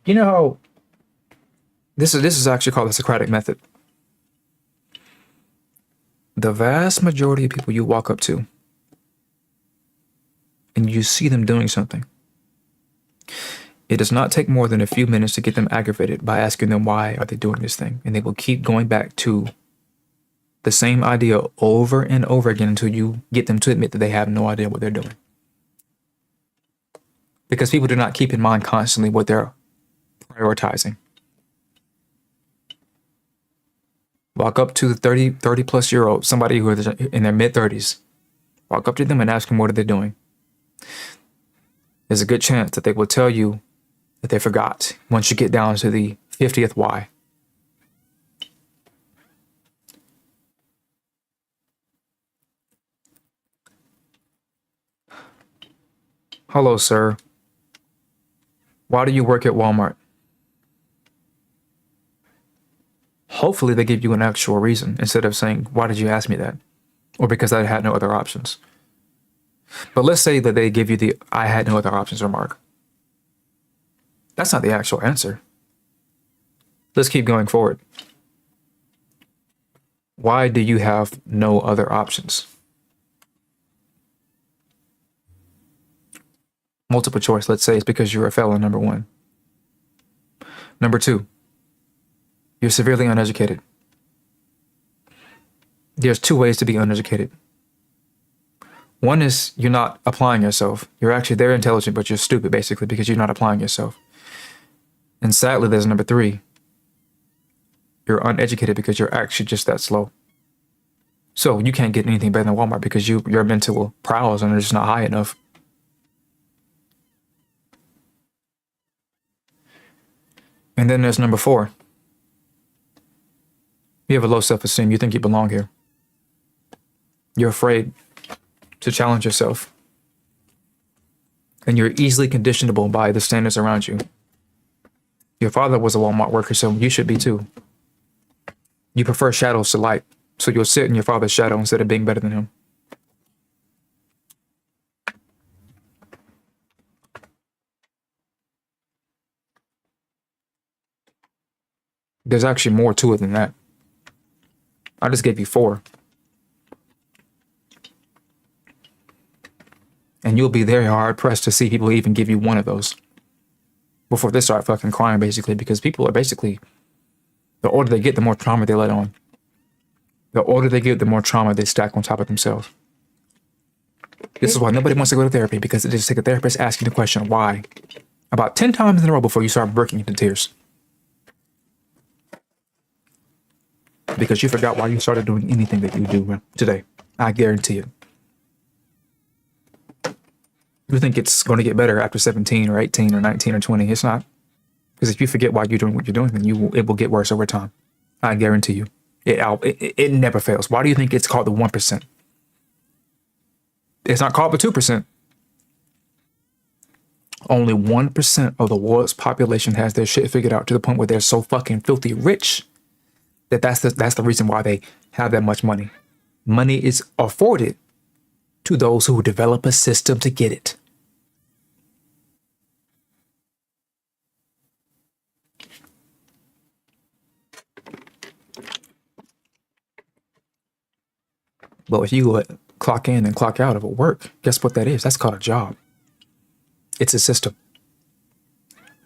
Speaker 1: You know how this is actually called the Socratic method. The vast majority of people you walk up to and you see them doing something, it does not take more than a few minutes to get them aggravated by asking them why are they doing this thing, and they will keep going back to the same idea over and over again until you get them to admit that they have no idea what they're doing. Because people do not keep in mind constantly what they're prioritizing. Walk up to the 30 plus year old, somebody who is in their mid 30s. Walk up to them and ask them what are they doing. There's a good chance that they will tell you that they forgot once you get down to the 50th why. Hello, sir. Why do you work at Walmart? Hopefully they give you an actual reason instead of saying, why did you ask me that? Or because I had no other options. But let's say that they give you the I had no other options remark. That's not the actual answer. Let's keep going forward. Why do you have no other options? Multiple choice, let's say it's because you're a felon, number one. Number two, you're severely uneducated. There's two ways to be uneducated. One is you're not applying yourself. You're actually there intelligent, but you're stupid, basically, because you're not applying yourself. And sadly, there's number three. You're uneducated because you're actually just that slow. So you can't get anything better than Walmart because your mental prowess are just not high enough. And then there's number four. You have a low self-esteem. You think you belong here. You're afraid to challenge yourself. And you're easily conditionable by the standards around you. Your father was a Walmart worker, so you should be too. You prefer shadows to light, so you'll sit in your father's shadow instead of being better than him. There's actually more to it than that. I just gave you four. And you'll be very hard pressed to see people even give you one of those before they start fucking crying, basically, because people are basically, the older they get, the more trauma they let on. The older they get, the more trauma they stack on top of themselves. This is why nobody wants to go to therapy, because it just takes a therapist asking the question, why? About 10 times in a row before you start breaking into tears. Because you forgot why you started doing anything that you do today. I guarantee it. You think it's going to get better after 17 or 18 or 19 or 20. It's not. Because if you forget why you're doing what you're doing, then it will get worse over time. I guarantee you. It never fails. Why do you think it's called the 1%? It's not called the 2%. Only 1% of the world's population has their shit figured out to the point where they're so fucking filthy rich that's the reason why they have that much money. Money is afforded to those who develop a system to get it. But if you clock in and clock out of work, guess what that is? That's called a job. It's a system.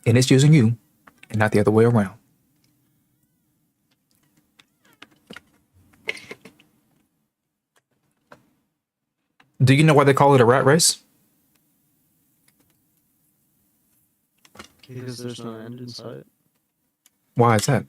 Speaker 1: And it's using you and not the other way around. Do you know why they call it a rat race?
Speaker 3: Because there's no end in sight.
Speaker 1: Why is that?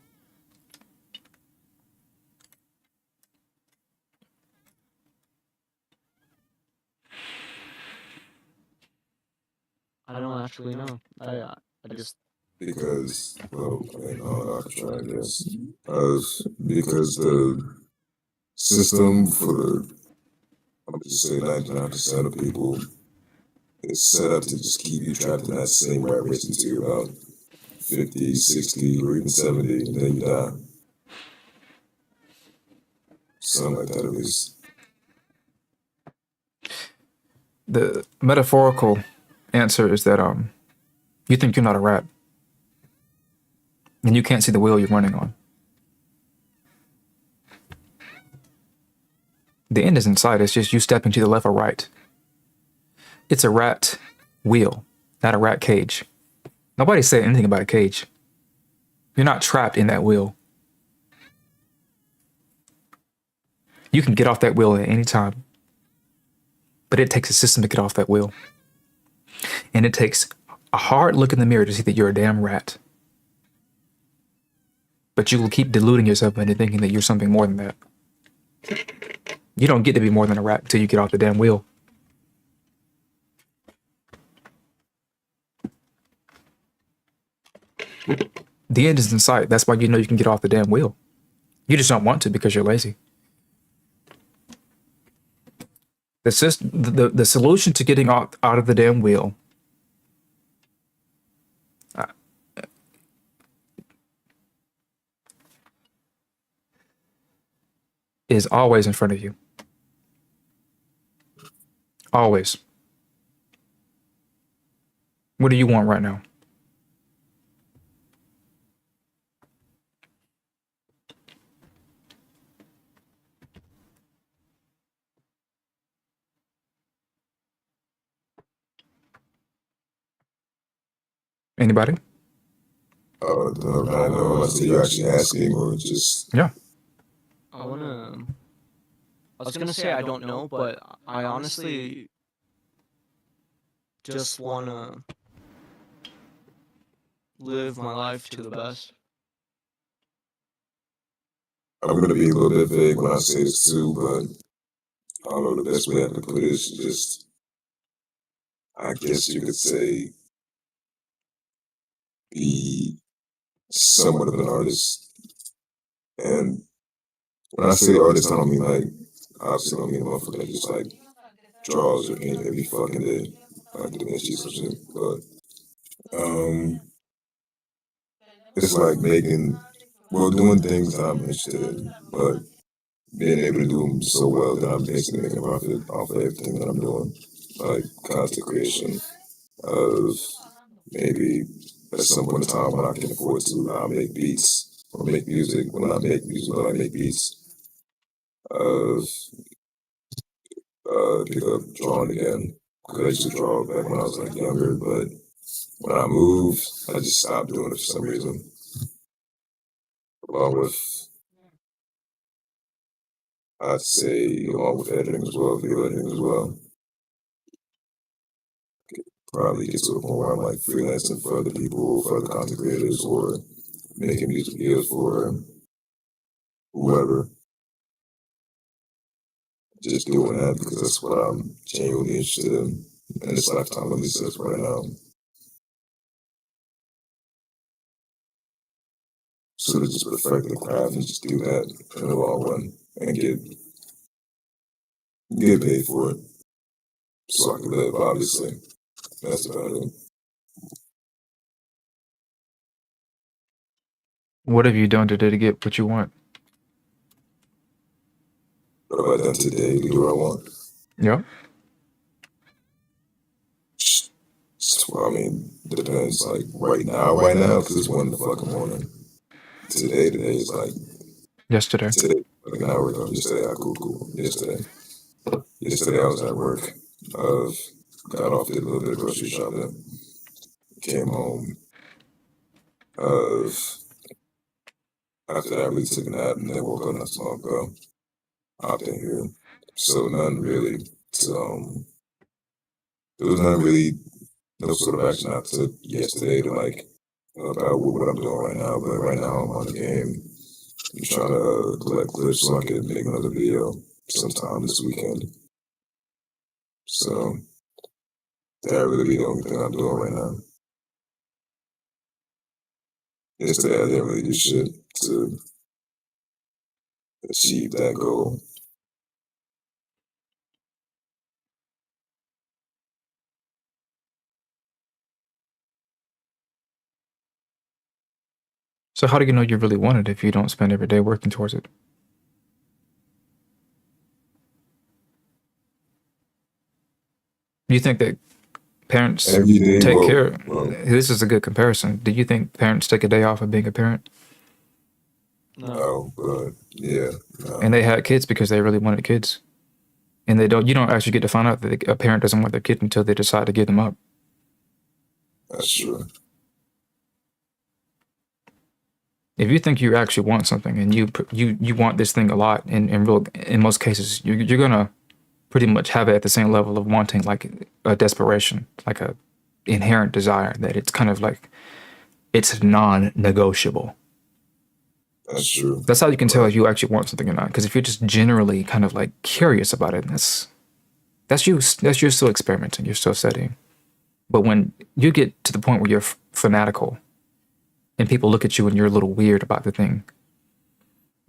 Speaker 3: I don't actually know. I just
Speaker 2: Because, well, I mean, I can try, I guess. Because the system for the, I'm gonna just say 99% of people is set up to just keep you trapped in that same rat race until you're about 50, 60, or even 70, and then you die. Something like that, at least.
Speaker 1: The metaphorical answer is that you think you're not a rat. And you can't see the wheel you're running on. The end is in sight. It's just you stepping to the left or right. It's a rat wheel, not a rat cage. Nobody said anything about a cage. You're not trapped in that wheel. You can get off that wheel at any time. But it takes a system to get off that wheel. And it takes a hard look in the mirror to see that you're a damn rat. But you will keep deluding yourself into thinking that you're something more than that. You don't get to be more than a rat until you get off the damn wheel. The end is in sight. That's why you know you can get off the damn wheel. You just don't want to because you're lazy. The solution to getting out of the damn wheel is always in front of you. Always. What do you want right now? Anybody?
Speaker 2: I don't know unless you're actually asking or just.
Speaker 1: Yeah.
Speaker 3: I was gonna say I don't know, but I honestly just wanna live my life to the best.
Speaker 2: I'm gonna be a little bit vague when I say this too, but I don't know the best way I can put it is just, I guess you could say, be somewhat of an artist. And when I say artist, I don't mean like, obviously I don't mean a motherfucker that just like draws or paints every fucking day, like Da Vinci or shit. But it's like doing things that I'm interested in, but being able to do them so well that I'm basically making a profit off of everything that I'm doing, like content creation. Of maybe at some point in time when I can afford to, I'll make beats or make music. When I make music, but I make beats. Of pick up drawing again, because I used to draw back when I was like younger, but when I moved, I just stopped doing it for some reason. Along with, I'd say, along with editing as well, video editing as well. Probably get to a point where I'm like freelancing for other people, for other content creators, or making music videos for whoever. Just doing that because that's what I'm genuinely interested in this lifetime, at least as right now. So to just perfect the craft and just do that in the long run and get paid for it, so I can live. Obviously, that's about it.
Speaker 1: What have you done today to get what you want?
Speaker 2: What have I done today to do what I want?
Speaker 1: Yeah.
Speaker 2: Well, I mean, depends. Like right now, because it's 1 in the fucking morning. Today is like
Speaker 1: Yesterday.
Speaker 2: today, like an hour ago. Yesterday, cool. Yesterday. Yesterday I was at work. Got off, did a little bit of grocery shopping, came home. After that, I really took a nap and then woke up not too long ago. Hopped in here. So none really. There was none really, no sort of action I took yesterday to like about what I'm doing right now. But right now I'm on the game. I'm trying to collect clips so I can make another video sometime this weekend. So that really be the only thing I'm doing right now. Yesterday I didn't really do shit to achieve that goal.
Speaker 1: So how do you know you really want it if you don't spend every day working towards it? You think that parents
Speaker 2: Every day,
Speaker 1: take
Speaker 2: well,
Speaker 1: care?
Speaker 2: well,
Speaker 1: This is a good comparison. Do you think parents take a day off of being a parent?
Speaker 3: No.
Speaker 2: but yeah, no,
Speaker 1: And they had kids because they really wanted kids. And they don't. You don't actually get to find out that a parent doesn't want their kid until they decide to give them up.
Speaker 2: that's true.
Speaker 1: If you think you actually want something and you want this thing a lot, in most cases you're gonna pretty much have it at the same level of wanting, like a desperation, like a inherent desire that it's kind of like it's non-negotiable.
Speaker 2: That's true.
Speaker 1: That's how you can tell if you actually want something or not. Because if you're just generally kind of like curious about it, that's you. You're still experimenting. You're still studying. But when you get to the point where you're fanatical, and people look at you and you're a little weird about the thing,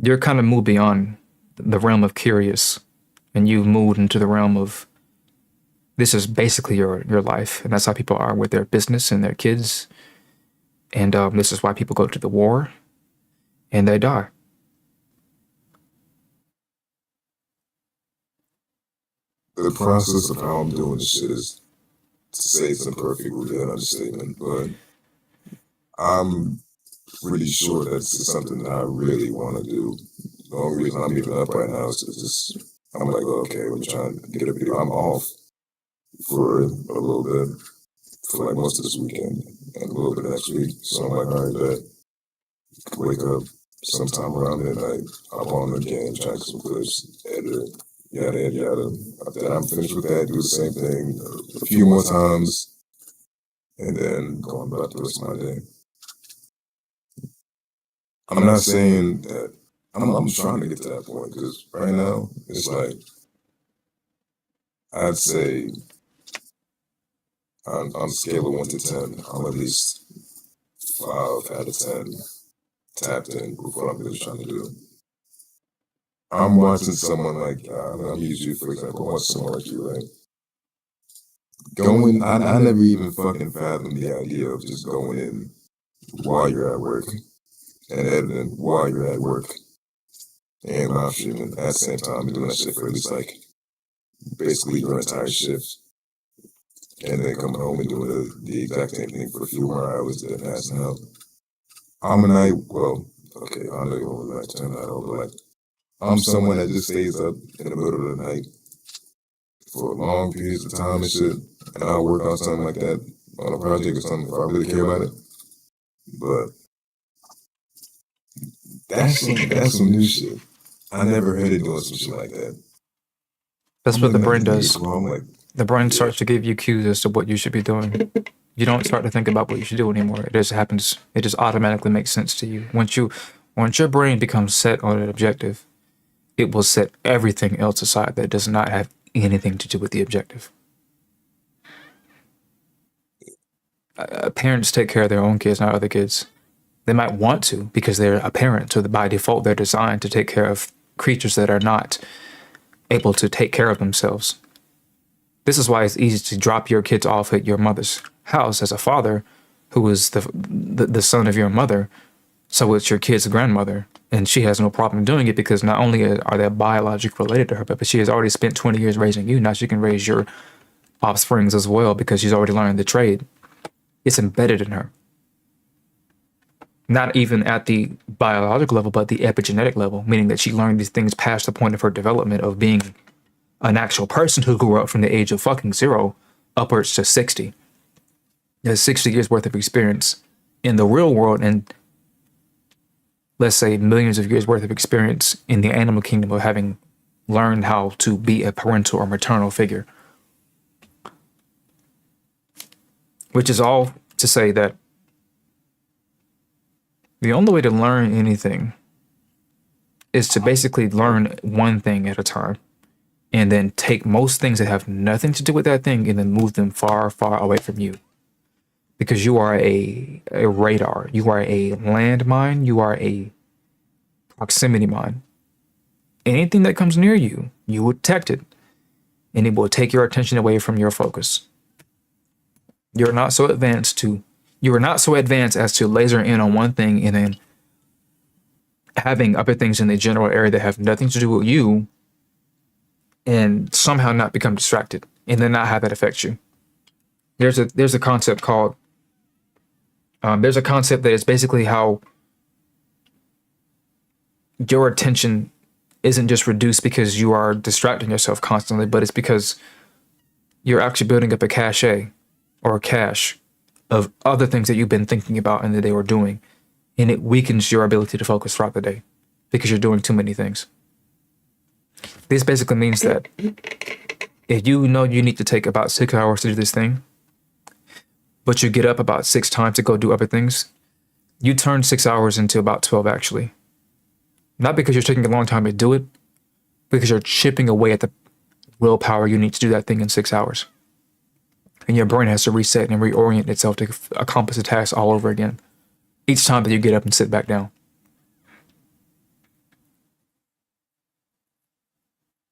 Speaker 1: you're kind of moved beyond the realm of curious, and you've moved into the realm of this is basically your life, and that's how people are with their business and their kids, and this is why people go to the war, and they die.
Speaker 2: The process of how I'm doing this shit is, to say it's imperfect would be an understatement, but I'm pretty sure that's something that I really want to do. The only reason I'm even up right now is just, I'm like, okay, let me try and get a video. I'm off for a little bit, for like most of this weekend and a little bit next week. So I'm like, all right, bet. Wake up sometime around midnight, hop on the game, try to get some clips, edit it, yada, yada, yada. After I'm finished with that, do the same thing a few more times, and then go on about the rest of my day. I'm not saying that I'm trying to get to that point, because right now it's like I'd say on a scale of 1 to 10, I'm at least 5 out of 10 tapped in with what I'm really trying to do. I'm watching someone like I'm using you for example. Watch someone like you, right? Going, I never even fucking fathomed the idea of just going in while you're at work and editing while you're at work and live streaming at the same time and doing that shit for at least like basically your entire shift, and then coming home and doing the exact same thing for a few more hours, then passing out. I'm a night, well, okay, I know you won't like turn that over, but like I'm someone that just stays up in the middle of the night for long periods of time and shit, and I'll work on something like that on a project or something if I really care about it. But that's some new shit. I never heard it doing some shit like that.
Speaker 1: That's
Speaker 2: I'm
Speaker 1: what the
Speaker 2: like,
Speaker 1: brain
Speaker 2: man,
Speaker 1: does.
Speaker 2: I'm like,
Speaker 1: The brain
Speaker 2: yeah.
Speaker 1: starts to give you cues as to what you should be doing. You don't start to think about what you should do anymore. It just happens. It just automatically makes sense to you. Once your brain becomes set on an objective, it will set everything else aside that does not have anything to do with the objective. Parents take care of their own kids, not other kids. They might want to because they're a parent, so by default they're designed to take care of creatures that are not able to take care of themselves. This is why it's easy to drop your kids off at your mother's house as a father who is the son of your mother. So it's your kid's grandmother, and she has no problem doing it because not only are they biologically related to her, but she has already spent 20 years raising you. Now she can raise your offsprings as well because she's already learned the trade. It's embedded in her. Not even at the biological level, but the epigenetic level, meaning that she learned these things past the point of her development of being an actual person who grew up from the age of fucking 0 upwards to 60. There's 60 years worth of experience in the real world, and let's say millions of years worth of experience in the animal kingdom of having learned how to be a parental or maternal figure. Which is all to say that the only way to learn anything is to basically learn one thing at a time, and then take most things that have nothing to do with that thing and then move them far, far away from you. Because you are a radar, you are a landmine, you are a proximity mine. Anything that comes near you, you will detect it, and it will take your attention away from your focus. You are not so advanced as to laser in on one thing and then having other things in the general area that have nothing to do with you and somehow not become distracted and then not have that affect you. There's a concept called there's a concept that is basically how your attention isn't just reduced because you are distracting yourself constantly, but it's because you're actually building up a cache or a cache of other things that you've been thinking about and that they were doing. And it weakens your ability to focus throughout the day because you're doing too many things. This basically means that if you know you need to take about 6 hours to do this thing, but you get up about 6 times to go do other things, you turn 6 hours into about 12 actually. Not because you're taking a long time to do it, because you're chipping away at the willpower you need to do that thing in 6 hours. And your brain has to reset and reorient itself to accomplish the task all over again each time that you get up and sit back down.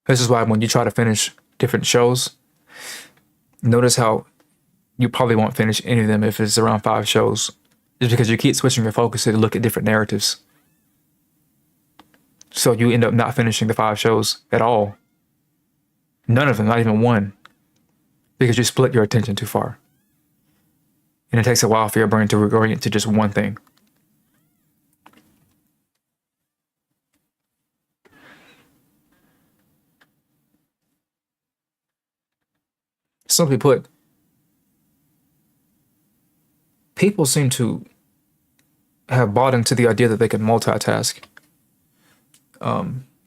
Speaker 1: This is why when you try to finish different shows, notice how you probably won't finish any of them if it's around 5 shows. It's because you keep switching your focus to look at different narratives. So you end up not finishing the 5 shows at all. None of them, not even one. Because you split your attention too far. And it takes a while for your brain to reorient to just one thing. Simply put, people seem to have bought into the idea that they can multitask.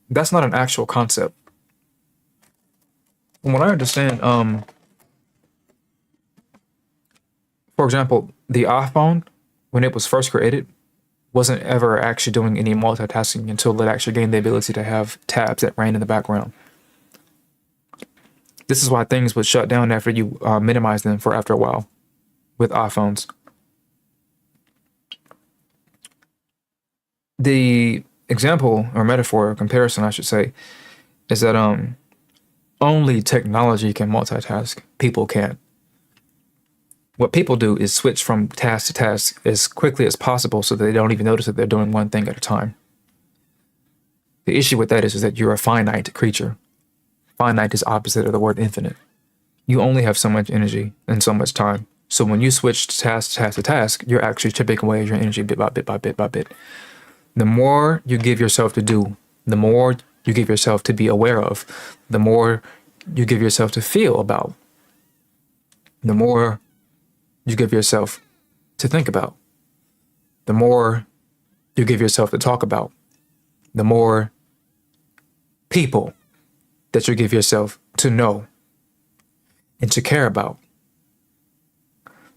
Speaker 1: That's not an actual concept. From what I understand, for example, the iPhone, when it was first created, wasn't ever actually doing any multitasking until it actually gained the ability to have tabs that ran in the background. This is why things would shut down after you minimize them for after a while with iPhones. The example or metaphor or comparison, I should say, is that only technology can multitask. People can't. What people do is switch from task to task as quickly as possible so that they don't even notice that they're doing one thing at a time. The issue with that is that you're a finite creature. Finite is opposite of the word infinite. You only have so much energy and so much time. So when you switch task to task, you're actually chipping away at your energy bit by bit by bit by bit. The more you give yourself to do, the more you give yourself to be aware of, the more you give yourself to feel about, the more you give yourself to think about, the more you give yourself to talk about, the more people that you give yourself to know and to care about,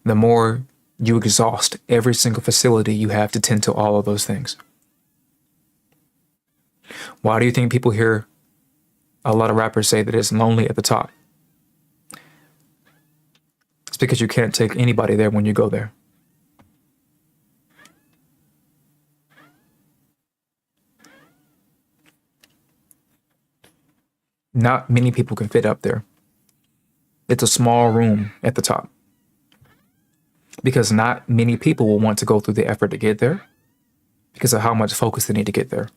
Speaker 1: the more you exhaust every single facility you have to tend to all of those things. Why do you think people hear a lot of rappers say that it's lonely at the top? It's because you can't take anybody there when you go there. Not many people can fit up there. It's a small room at the top. Because not many people will want to go through the effort to get there because of how much focus they need to get there.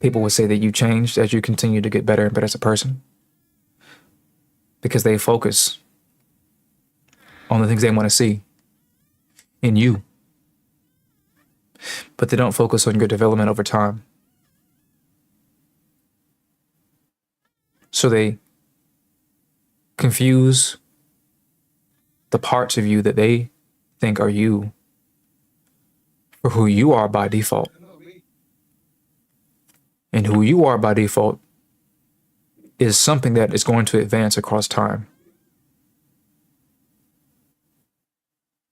Speaker 1: People would say that you changed as you continue to get better and better as a person because they focus on the things they want to see in you, but they don't focus on your development over time. So they confuse the parts of you that they think are you for who you are by default. And who you are by default is something that is going to advance across time.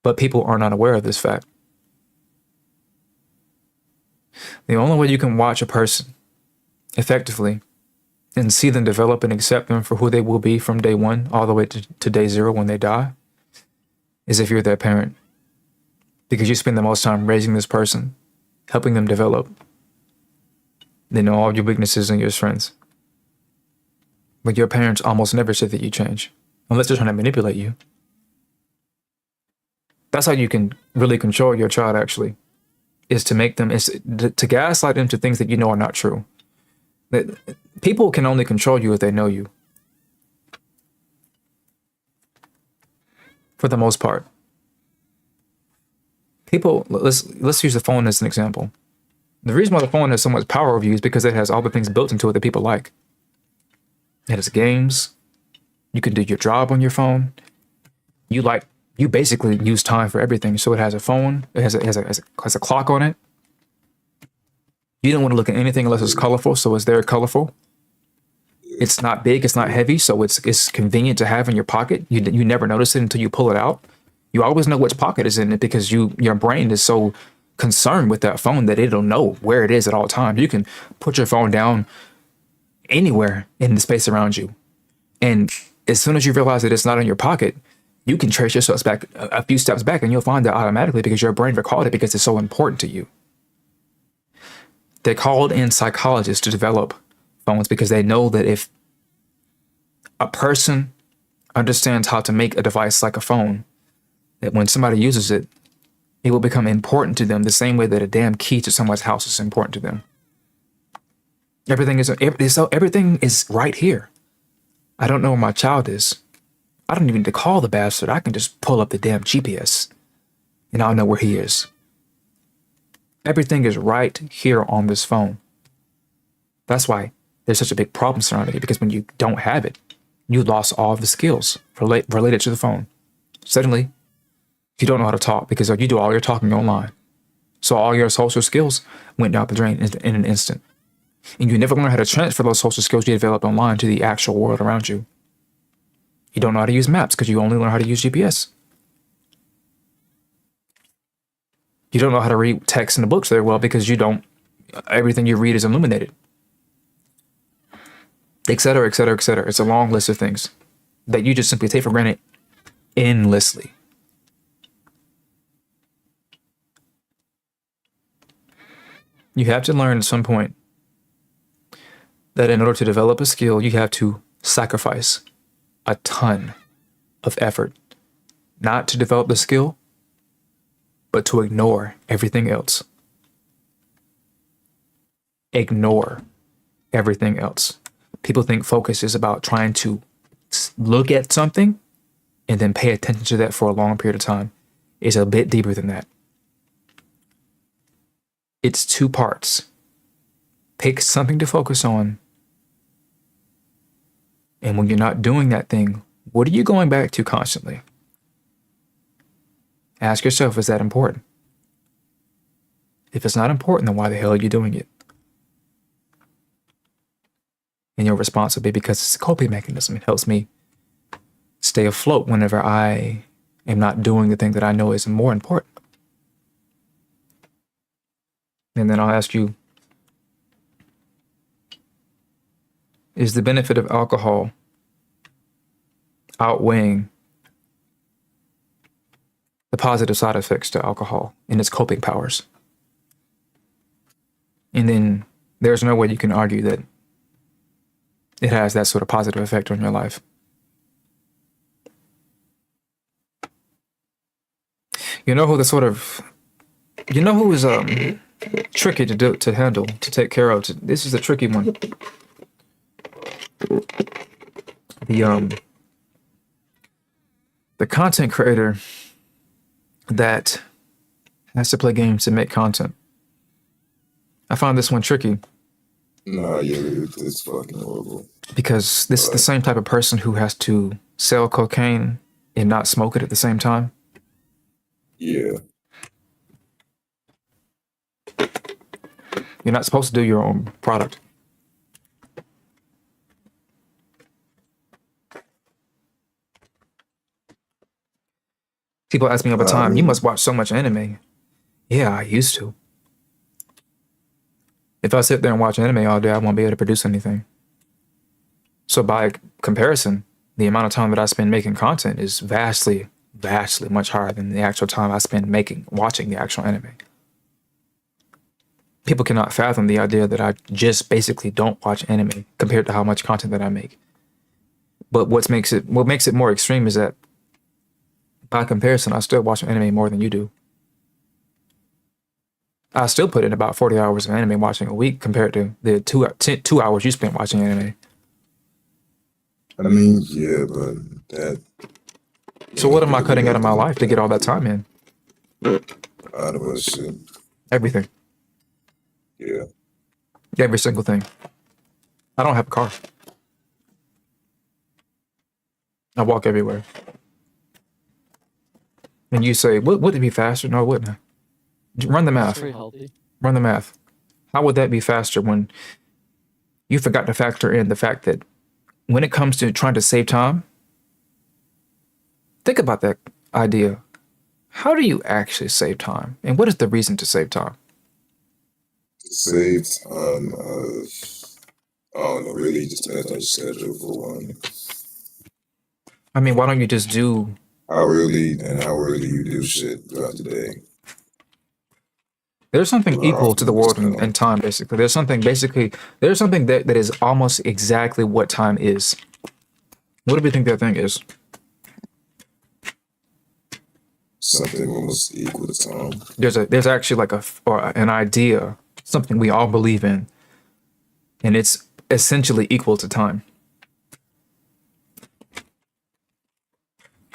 Speaker 1: But people are not aware of this fact. The only way you can watch a person effectively and see them develop and accept them for who they will be from day one all the way to day zero when they die is if you're their parent. Because you spend the most time raising this person, helping them develop. They know all your weaknesses and your strengths. But your parents almost never say that you change, unless they're trying to manipulate you. That's how you can really control your child, actually, is to make them, is to gaslight them to things that you know are not true. That people can only control you if they know you. For the most part. People, let's use the phone as an example. The reason why the phone has so much power over you is because it has all the things built into it that people like. It has games. You can do your job on your phone. You basically use time for everything. So it has a phone. It has a clock on it. You don't want to look at anything unless it's colorful. So it's there colorful. It's not big. It's not heavy. So it's convenient to have in your pocket. You never notice it until you pull it out. You always know which pocket is in it because your brain is so concerned with that phone that it'll know where it is at all times. You can put your phone down anywhere in the space around you. And as soon as you realize that it's not in your pocket, you can trace your steps back a few steps back and you'll find that automatically because your brain recalled it because it's so important to you. They called in psychologists to develop phones because they know that if a person understands how to make a device like a phone, that when somebody uses it, it will become important to them the same way that a damn key to someone's house is important to them. Everything is right here. I don't know where my child is. I don't even need to call the bastard. I can just pull up the damn GPS and I'll know where he is. Everything is right here on this phone. That's why there's such a big problem surrounding it, because when you don't have it, you lost all of the skills related to the phone. Suddenly, you don't know how to talk because you do all your talking online. So all your social skills went down the drain in an instant. And you never learn how to transfer those social skills you developed online to the actual world around you. You don't know how to use maps because you only learn how to use GPS. You don't know how to read text in the books very well because everything you read is illuminated. Et cetera, et cetera, et cetera. It's a long list of things that you just simply take for granted endlessly. You have to learn at some point that in order to develop a skill, you have to sacrifice a ton of effort, not to develop the skill, but to ignore everything else. Ignore everything else. People think focus is about trying to look at something and then pay attention to that for a long period of time. It's a bit deeper than that. It's two parts. Pick something to focus on. And when you're not doing that thing, what are you going back to constantly? Ask yourself, is that important? If it's not important, then why the hell are you doing it? And your response will be because it's a coping mechanism. It helps me stay afloat whenever I am not doing the thing that I know is more important. And then I'll ask you, is the benefit of alcohol outweighing the positive side effects to alcohol and its coping powers? And then there's no way you can argue that it has that sort of positive effect on your life. You know who is tricky to handle, to take care of. This is a tricky one. The content creator that has to play games to make content. I found this one tricky
Speaker 2: Nah, yeah, it's fucking horrible.
Speaker 1: Because this is the
Speaker 2: But
Speaker 1: same type of person who has to sell cocaine and not smoke it at the same time.
Speaker 2: yeah,
Speaker 1: You're not supposed to do your own product. People ask me all the
Speaker 2: I
Speaker 1: time, you must
Speaker 2: mean,
Speaker 1: watch so much anime. Yeah, I used to. If I sit there and watch anime all day, I won't be able to produce anything. So by comparison, the amount of time that I spend making content is vastly, vastly much higher than the actual time I spend watching the actual anime. People cannot fathom the idea that I just basically don't watch anime compared to how much content that I make. But what makes it more extreme is that by comparison, I still watch anime more than you do. I still put in about 40 hours of anime watching a week compared to the 2 hours you spent watching anime.
Speaker 2: I mean, yeah, but that
Speaker 1: So what am I
Speaker 2: really
Speaker 1: cutting out of my
Speaker 2: doesn't
Speaker 1: life to get all that time in?
Speaker 2: out of us shit.
Speaker 1: Everything.
Speaker 2: Yeah,
Speaker 1: Every single thing. I don't have a car. I walk everywhere. And you say, would it be faster? No, it wouldn't. Run the
Speaker 3: It's
Speaker 1: math.
Speaker 3: pretty healthy.
Speaker 1: Run the math. How would that be faster when you forgot to factor in the fact that when it comes to trying to save time, think about that idea. How do you actually save time? And what is the reason to save time?
Speaker 2: saved on. I don't know. Really, just depends on your schedule for one.
Speaker 1: I mean, why don't you just do
Speaker 2: How early you do shit throughout the day.
Speaker 1: there's something
Speaker 2: How
Speaker 1: equal to
Speaker 2: often
Speaker 1: the
Speaker 2: you
Speaker 1: world
Speaker 2: spend on.
Speaker 1: and time, basically. There's something that is almost exactly what time is. What do we think that thing is?
Speaker 2: Something almost equal to time.
Speaker 1: There's actually like an idea, something we all believe in, and it's essentially equal to time.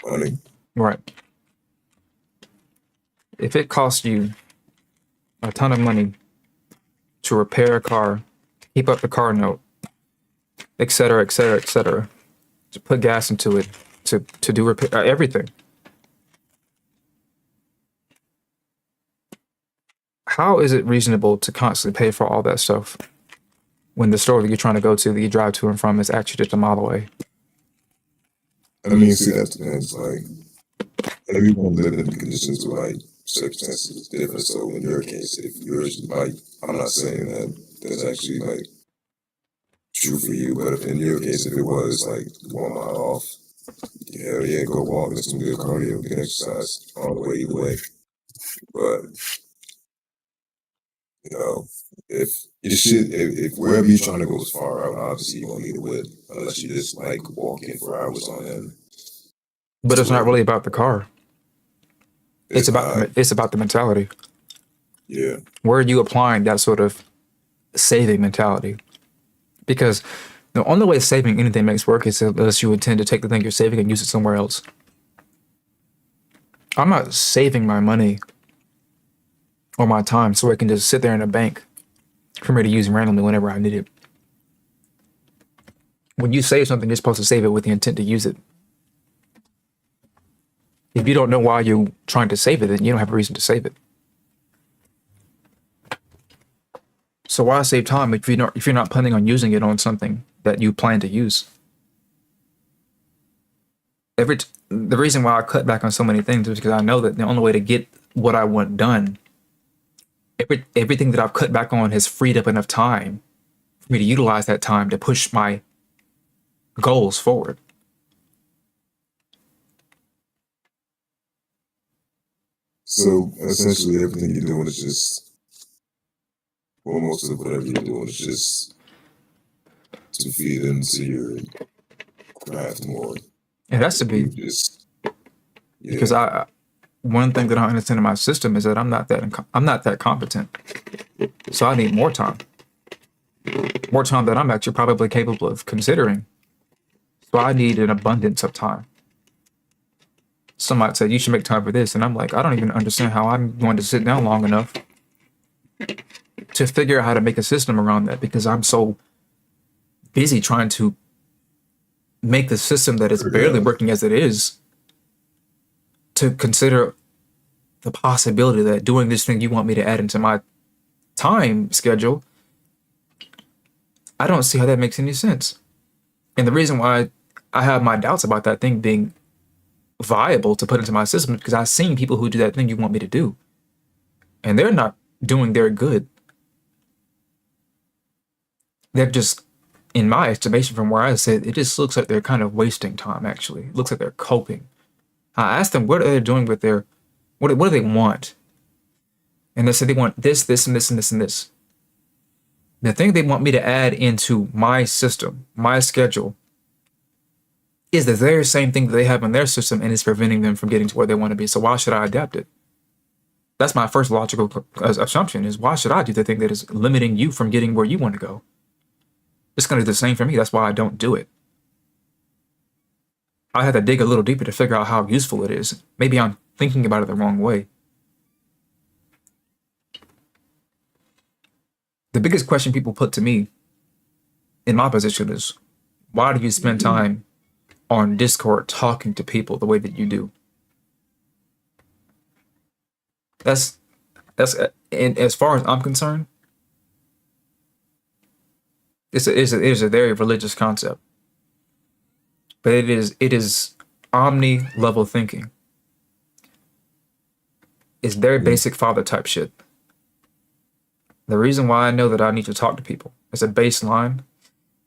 Speaker 2: Money.
Speaker 1: Right. If it costs you a ton of money to repair a car, keep up the car note, et cetera, et cetera, et cetera, to put gas into it, to do repair, everything. How is it reasonable to constantly pay for all that stuff when the store that you're trying to go to, that you drive to and from, is actually just a mile away?
Speaker 2: I mean, see, that depends. Like, everyone living in conditions with like circumstances is different. So in your case, if yours like, I'm not saying that that's actually like true for you, but if in your case, if it was like 1 mile off, hell yeah, go walk, that's some good cardio, good exercise all the way either way. But you know, if if wherever you're trying to go is far out, obviously you won't need a whip unless you just like walking for hours on end.
Speaker 1: But
Speaker 2: To
Speaker 1: it's not
Speaker 2: where
Speaker 1: really about the car.
Speaker 2: it's not,
Speaker 1: It's about the mentality.
Speaker 2: yeah.
Speaker 1: Where are you applying that sort of saving mentality? Because the only way saving anything makes work is unless you intend to take the thing you're saving and use it somewhere else. I'm not saving my money or my time so I can just sit there in a bank for me to use randomly whenever I need it. When you save something, you're supposed to save it with the intent to use it. If you don't know why you're trying to save it, then you don't have a reason to save it. So why save time if you're not planning on using it on something that you plan to use? The reason why I cut back on so many things is because I know that the only way to get what I want done, everything that I've cut back on has freed up enough time for me to utilize that time to push my goals forward.
Speaker 2: So essentially, everything you're doing is just, well, most of whatever you're doing is just to feed into your craft more.
Speaker 1: It has to
Speaker 2: You
Speaker 1: be
Speaker 2: just,
Speaker 1: because
Speaker 2: yeah,
Speaker 1: one thing that I understand in my system is that I'm not that competent. So I need more time that I'm actually probably capable of considering. So I need an abundance of time. Some might say you should make time for this, and I'm like, I don't even understand how I'm going to sit down long enough to figure out how to make a system around that because I'm so busy trying to make the system that is barely working as it is to consider the possibility that doing this thing you want me to add into my time schedule. I don't see how that makes any sense. And the reason why I have my doubts about that thing being viable to put into my system is because I've seen people who do that thing you want me to do, and they're not doing their good. They're just, in my estimation, from where I sit, it just looks like they're kind of wasting time, actually. It looks like they're coping. I asked them, what are they doing with their, what do they want? And they said they want this, this, and this, and this, and this. The thing they want me to add into my system, my schedule, is the very same thing that they have in their system and it's preventing them from getting to where they want to be. So why should I adapt it? That's my first logical assumption is why should I do the thing that is limiting you from getting where you want to go? It's going to do the same for me. That's why I don't do it. I had to dig a little deeper to figure out how useful it is. Maybe I'm thinking about it the wrong way. The biggest question people put to me in my position is, why do you spend time on Discord talking to people the way that you do? That's and as far as I'm concerned, it is a very religious concept, but it is omni level thinking. It's very basic father type shit. The reason why I know that I need to talk to people as a baseline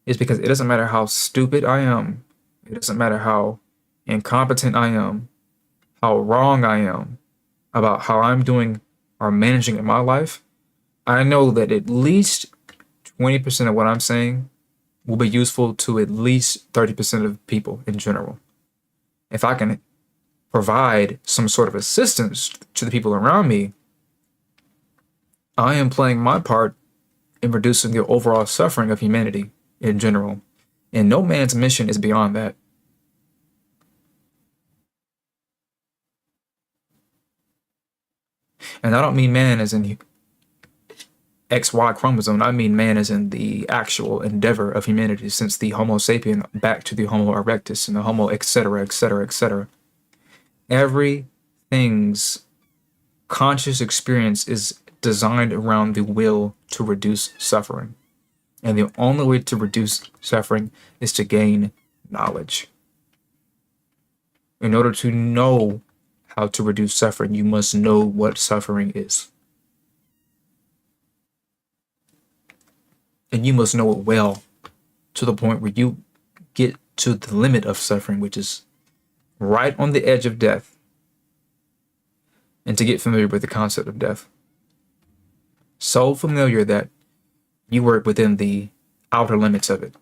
Speaker 1: is because it doesn't matter how stupid I am. It doesn't matter how incompetent I am, how wrong I am about how I'm doing or managing in my life. I know that at least 20% of what I'm saying will be useful to at least 30% of people in general. If I can provide some sort of assistance to the people around me, I am playing my part in reducing the overall suffering of humanity in general. And no man's mission is beyond that. And I don't mean man as in XY chromosome. I mean man as in the actual endeavor of humanity since the Homo sapien back to the Homo erectus and the Homo etc., etc., etc. Everything's conscious experience is designed around the will to reduce suffering. And the only way to reduce suffering is to gain knowledge. In order to know how to reduce suffering, you must know what suffering is. And you must know it well to the point where you get to the limit of suffering, which is right on the edge of death. And to get familiar with the concept of death. So familiar that you work within the outer limits of it.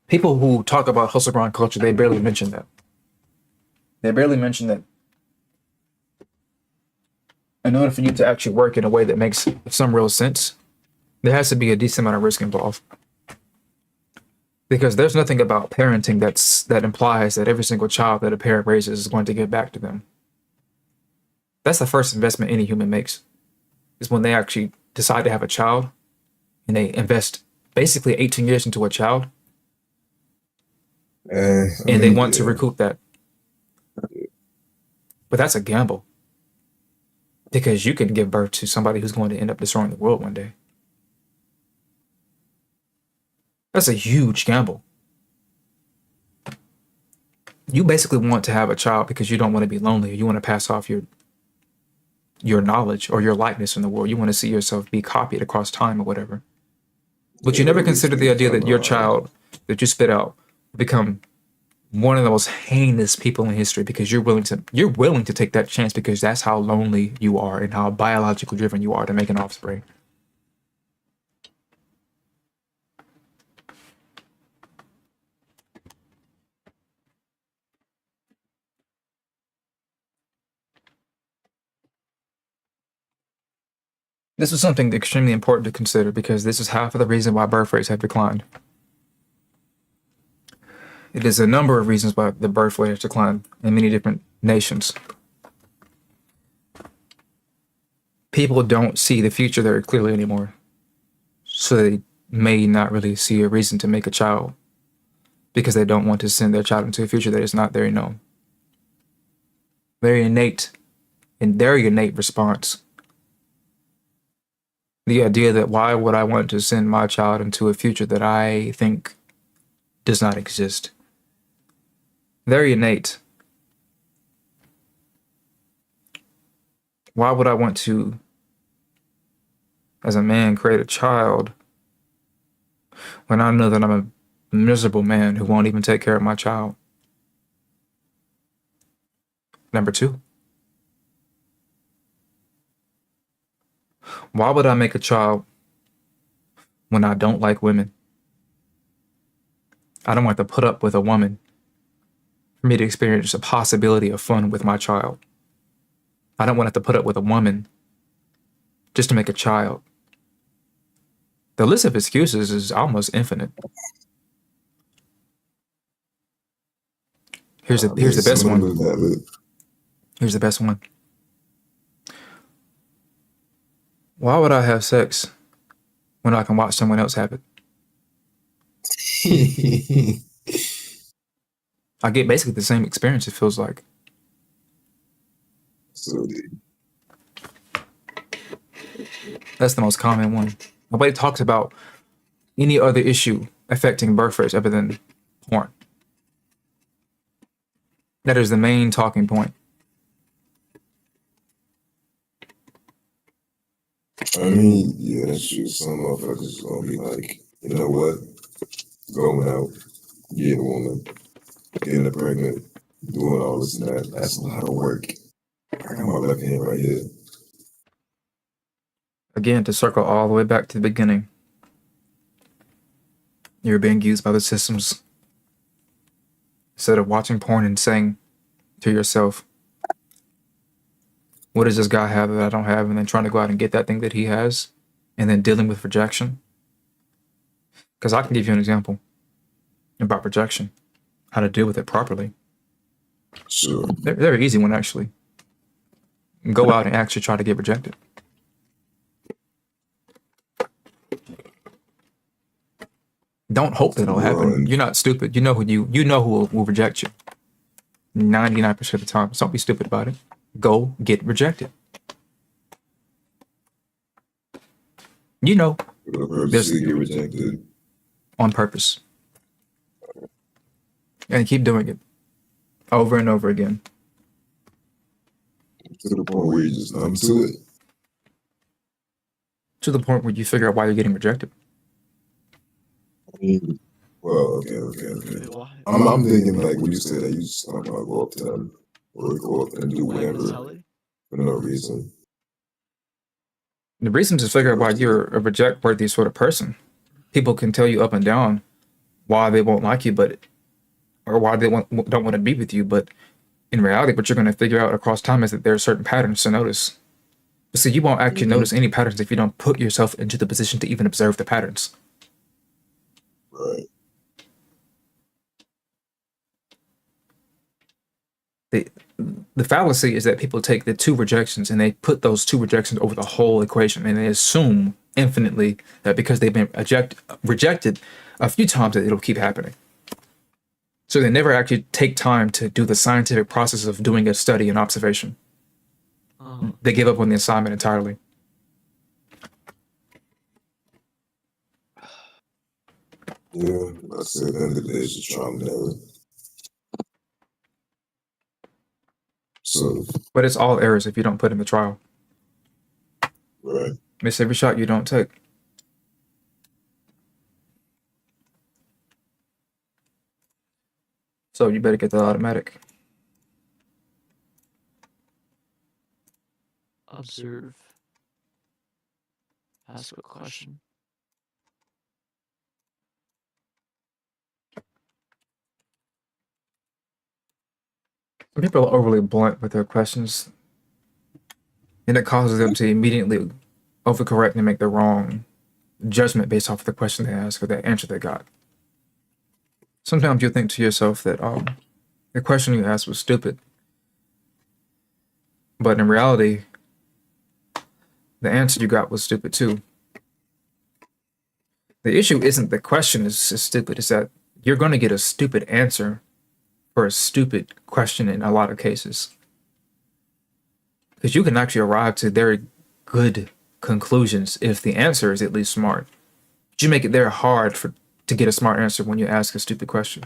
Speaker 1: People who talk about hustle grind culture, they barely mention that. They barely mention that in order for you to actually work in a way that makes some real sense, there has to be a decent amount of risk involved. Because there's nothing about parenting that implies that every single child that a parent raises is going to give back to them. That's the first investment any human makes, is when they actually decide to have a child and they invest basically 18 years into a child and they want to recoup that. But that's a gamble because you can give birth to somebody who's going to end up destroying the world one day. That's a huge gamble. You basically want to have a child because you don't want to be lonely. You want to pass off your knowledge or your likeness in the world. You want to see yourself be copied across time or whatever. But you never consider the idea that your child that you spit out will become one of the most heinous people in history because you're willing to take that chance because that's how lonely you are and how biologically driven you are to make an offspring. This is something extremely important to consider because this is half of the reason why birth rates have declined. It is a number of reasons why the birth rate has declined in many different nations. people don't see the future very clearly anymore. So they may not really see a reason to make a child because they don't want to send their child into a future that is not their known. Very innate, and their innate response. The idea that why would I want to send my child into a future that I think does not exist? Very innate. Why would I want to, as a man, create a child when I know that I'm a miserable man who won't even take care of my child? Number two, why would I make a child when I don't like women? I don't want to put up with a woman for me to experience a possibility of fun with my child. I don't want to have to put up with a woman just to make a child. The list of excuses is almost infinite. Here's the best one. Here's the best one. Why would I have sex when I can watch someone else have it? I get basically the same experience, it feels like.
Speaker 2: So deep.
Speaker 1: That's the most common one. Nobody talks about any other issue affecting birth rates other than porn. That is the main talking point.
Speaker 2: I mean, yeah, that's true. Some motherfuckers is gonna be like, you know what? Going out, getting a woman, getting her pregnant, doing all this and that. That's a lot of work. I got my left hand right here.
Speaker 1: Again, to circle all the way back to the beginning, you're being used by the systems. Instead of watching porn and saying to yourself, what does this guy have that I don't have? And then trying to go out and get that thing that he has, and then dealing with rejection. Because I can give you an example about rejection, how to deal with it properly.
Speaker 2: Sure.
Speaker 1: Very easy one, actually. Go out and actually try to get rejected. Don't hope that it'll happen. You're not stupid. You know who will reject you. 99% of the time. So don't be stupid about it. Go get rejected. You know,
Speaker 2: Purposely get rejected.
Speaker 1: on purpose. And keep doing it over and over again.
Speaker 2: To the point where you just numb to it.
Speaker 1: To the point where you figure out why you're getting rejected.
Speaker 2: Well, okay.
Speaker 3: Wait, why?
Speaker 2: I'm thinking like when you say that, you just not gonna go up to them or go up and do
Speaker 3: Like,
Speaker 2: whatever
Speaker 3: Sally?
Speaker 2: for no reason.
Speaker 1: The reason to figure out why you're a reject-worthy sort of person. People can tell you up and down why they won't like you, or why they don't want to be with you, but in reality, what you're going to figure out across time is that there are certain patterns to notice. But see, you won't actually notice any patterns if you don't put yourself into the position to even observe the patterns.
Speaker 2: Right.
Speaker 1: The fallacy is that people take the two rejections and they put those two rejections over the whole equation, and they assume infinitely that because they've been rejected a few times that it'll keep happening. So they never actually take time to do the scientific process of doing a study and observation.
Speaker 3: Oh.
Speaker 1: They give up on the assignment entirely.
Speaker 2: Yeah, I said at the end of the day, it's just trial and error. So,
Speaker 1: But it's all errors if you don't put in the trial.
Speaker 2: right.
Speaker 1: Miss every shot you don't take. So you better get the automatic.
Speaker 3: Observe. Ask a question.
Speaker 1: Some people are overly blunt with their questions, and it causes them to immediately overcorrect and make the wrong judgment based off of the question they asked or the answer they got. Sometimes you'll think to yourself that the question you asked was stupid, but in reality, The answer you got was stupid too. The issue isn't the question is stupid, it's that you're going to get a stupid answer for a stupid question in a lot of cases. Because you can actually arrive to very good conclusions if the answer is at least smart. But you make it very hard to get a smart answer when you ask a stupid question.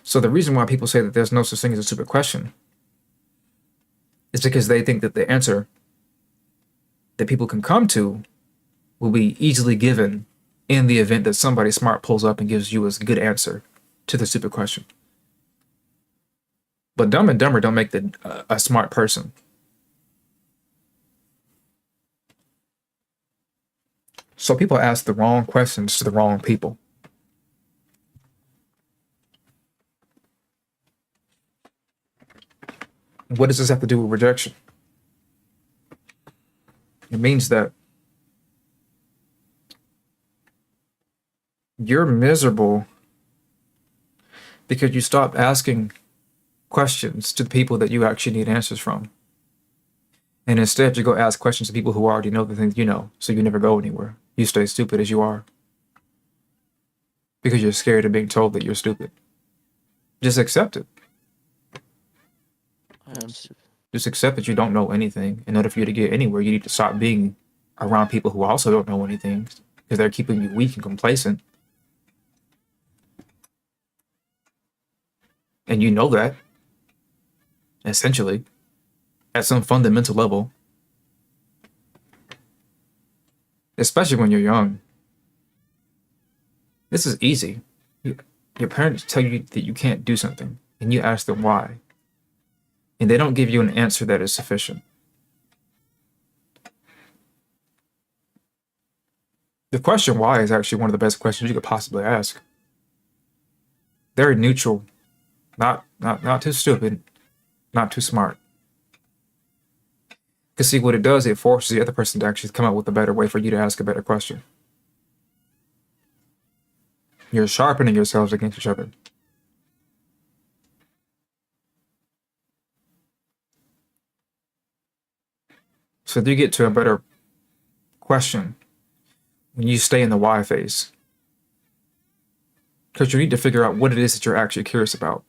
Speaker 1: So the reason why people say that there's no such thing as a stupid question is because they think that the answer that people can come to will be easily given in the event that somebody smart pulls up and gives you a good answer to the stupid question. But Dumb and Dumber don't make a smart person. So people ask the wrong questions to the wrong people. What does this have to do with rejection? It means that you're miserable because you stop asking questions to the people that you actually need answers from. And instead, you go ask questions to people who already know the things you know, so you never go anywhere. You stay stupid as you are because you're scared of being told that you're stupid. Just accept it.
Speaker 3: I am stupid.
Speaker 1: Just accept that you don't know anything. In order for you to get anywhere, you need to stop being around people who also don't know anything because they're keeping you weak and complacent. And you know that, essentially, at some fundamental level. Especially when you're young. This is easy. Your parents tell you that you can't do something, and you ask them why. And they don't give you an answer that is sufficient. The question why is actually one of the best questions you could possibly ask. Very neutral, not too stupid, not too smart. Because see, what it does, it forces the other person to actually come up with a better way for you to ask a better question. You're sharpening yourselves against each other. So you get to a better question when you stay in the why phase. Because you need to figure out what it is that you're actually curious about.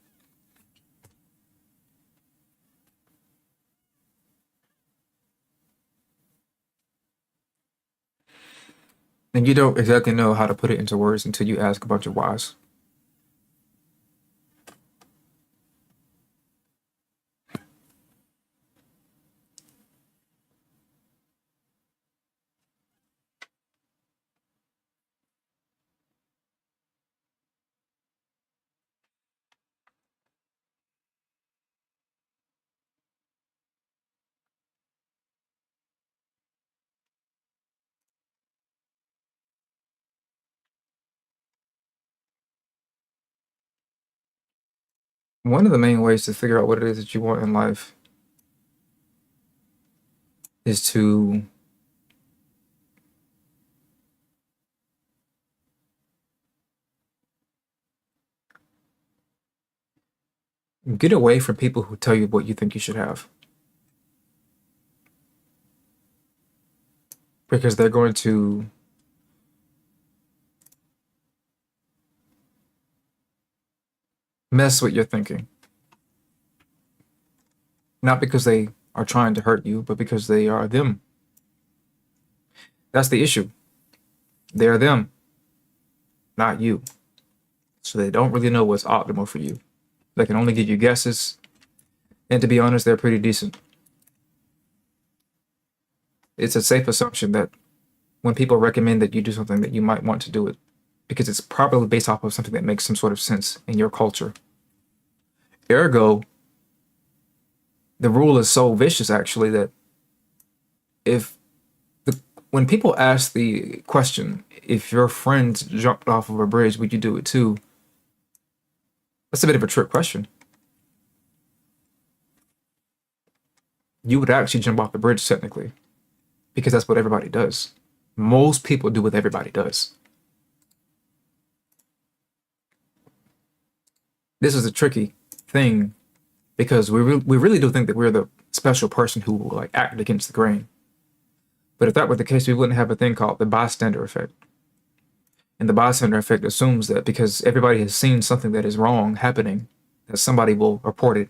Speaker 1: And you don't exactly know how to put it into words until you ask a bunch of whys. One of the main ways to figure out what it is that you want in life is to get away from people who tell you what you think you should have. Because they're going to mess with your thinking. Not because they are trying to hurt you, but because they are them. That's the issue. They are them, not you. So they don't really know what's optimal for you. They can only give you guesses. And to be honest, they're pretty decent. It's a safe assumption that when people recommend that you do something, that you might want to do it because it's probably based off of something that makes some sort of sense in your culture. Ergo, the rule is so vicious actually that when people ask the question, if your friend jumped off of a bridge, would you do it too? That's a bit of a trick question. You would actually jump off the bridge technically, because that's what everybody does. Most people do what everybody does. This is a tricky thing because we really do think that we're the special person who will like act against the grain. But if that were the case, we wouldn't have a thing called the bystander effect. And the bystander effect assumes that because everybody has seen something that is wrong happening, that somebody will report it.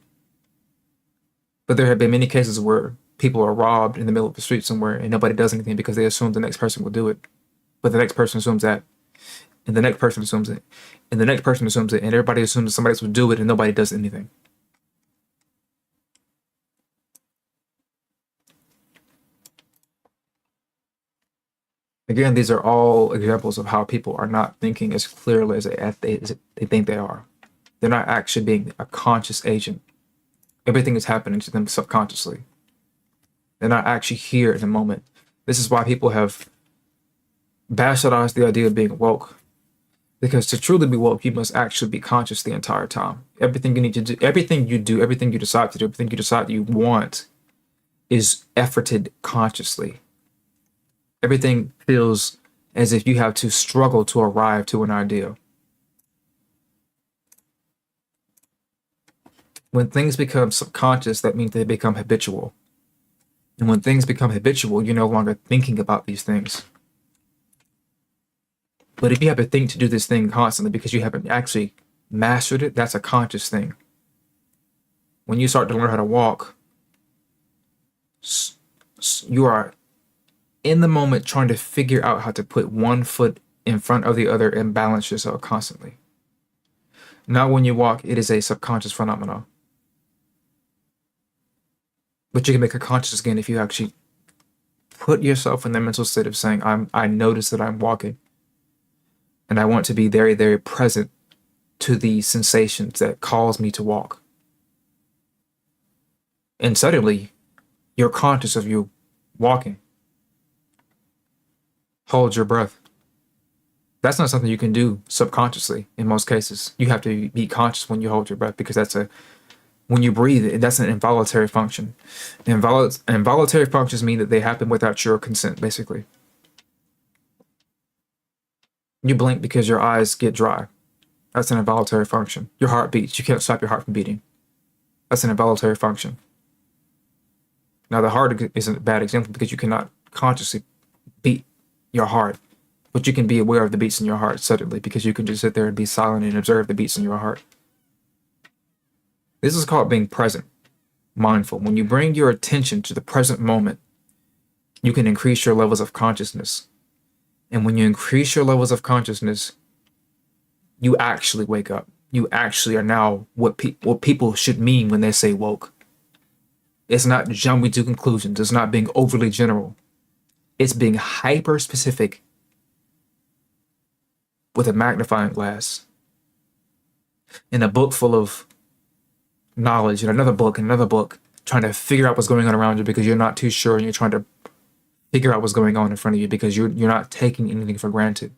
Speaker 1: But there have been many cases where people are robbed in the middle of the street somewhere and nobody does anything because they assume the next person will do it. But the next person assumes that, and the next person assumes it, and the next person assumes it, and everybody assumes that somebody else will do it and nobody does anything. Again, these are all examples of how people are not thinking as clearly as they think they are. They're not actually being a conscious agent. Everything is happening to them subconsciously. They're not actually here in the moment. This is why people have bastardized the idea of being woke. Because to truly be woke, you must actually be conscious the entire time. Everything you need to do, everything you do, everything you decide to do, everything you decide you want is efforted consciously. Everything feels as if you have to struggle to arrive to an idea. When things become subconscious, that means they become habitual. And when things become habitual, you're no longer thinking about these things. But if you have to think to do this thing constantly because you haven't actually mastered it, that's a conscious thing. When you start to learn how to walk, you are in the moment trying to figure out how to put one foot in front of the other and balance yourself constantly. Now when you walk, it is a subconscious phenomenon. But you can make it conscious again if you actually put yourself in the mental state of saying, I notice that I'm walking. And I want to be very, very present to the sensations that cause me to walk. And suddenly, you're conscious of you walking. Hold your breath. That's not something you can do subconsciously in most cases. You have to be conscious when you hold your breath because when you breathe, that's an involuntary function. Involuntary functions mean that they happen without your consent, basically. You blink because your eyes get dry. That's an involuntary function. Your heart beats. You can't stop your heart from beating. That's an involuntary function. Now, the heart is a bad example because you cannot consciously beat your heart, but you can be aware of the beats in your heart suddenly because you can just sit there and be silent and observe the beats in your heart. This is called being present, mindful. When you bring your attention to the present moment, you can increase your levels of consciousness. And when you increase your levels of consciousness, you actually wake up. You actually are now what people should mean when they say woke. It's not jumping to conclusions. It's not being overly general. It's being hyper specific with a magnifying glass. In a book full of knowledge, and another book, trying to figure out what's going on around you because you're not too sure and you're trying to figure out what's going on in front of you because you're not taking anything for granted.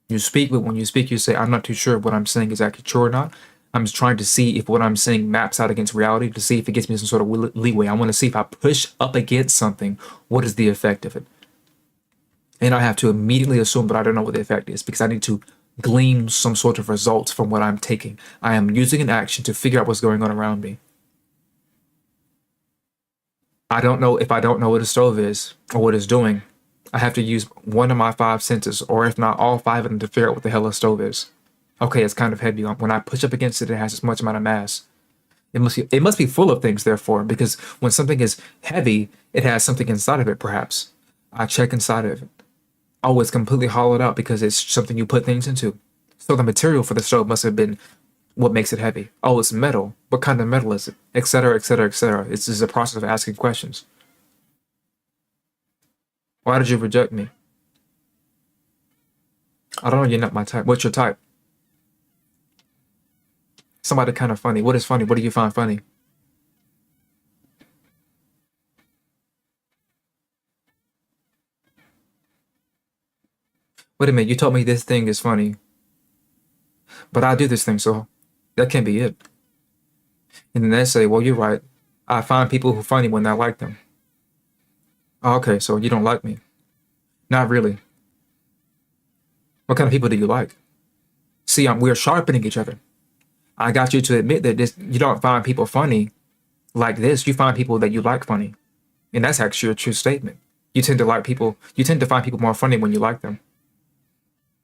Speaker 1: You speak, but when you speak, you say, I'm not too sure if what I'm saying is actually true or not. I'm just trying to see if what I'm saying maps out against reality to see if it gives me some sort of leeway. I want to see if I push up against something, what is the effect of it? And I have to immediately assume, but I don't know what the effect is because I need to glean some sort of results from what I'm taking. I am using an action to figure out what's going on around me. I don't know if I don't know what a stove is or what it's doing. I have to use one of my 5 senses, or if not all 5 of them, to figure out what the hell a stove is. Okay, it's kind of heavy. When I push up against it, it has this much amount of mass. It must be full of things, therefore, because when something is heavy, it has something inside of it, perhaps. I check inside of it. Oh, it's completely hollowed out because it's something you put things into. So the material for the stove must have been what makes it heavy. Oh, it's metal. What kind of metal is it? Etc., etc., etc. It's just a process of asking questions. Why did you reject me? I don't know, you're not my type. What's your type? Somebody kind of funny. What is funny? What do you find funny? Wait a minute, you told me this thing is funny. But I do this thing, so that can't be it. And then they say, well, you're right. I find people who are funny when I like them. Oh, okay, so you don't like me. Not really. What kind of people do you like? See, we're sharpening each other. I got you to admit that you don't find people funny like this. You find people that you like funny. And that's actually a true statement. You tend to like people. You tend to find people more funny when you like them.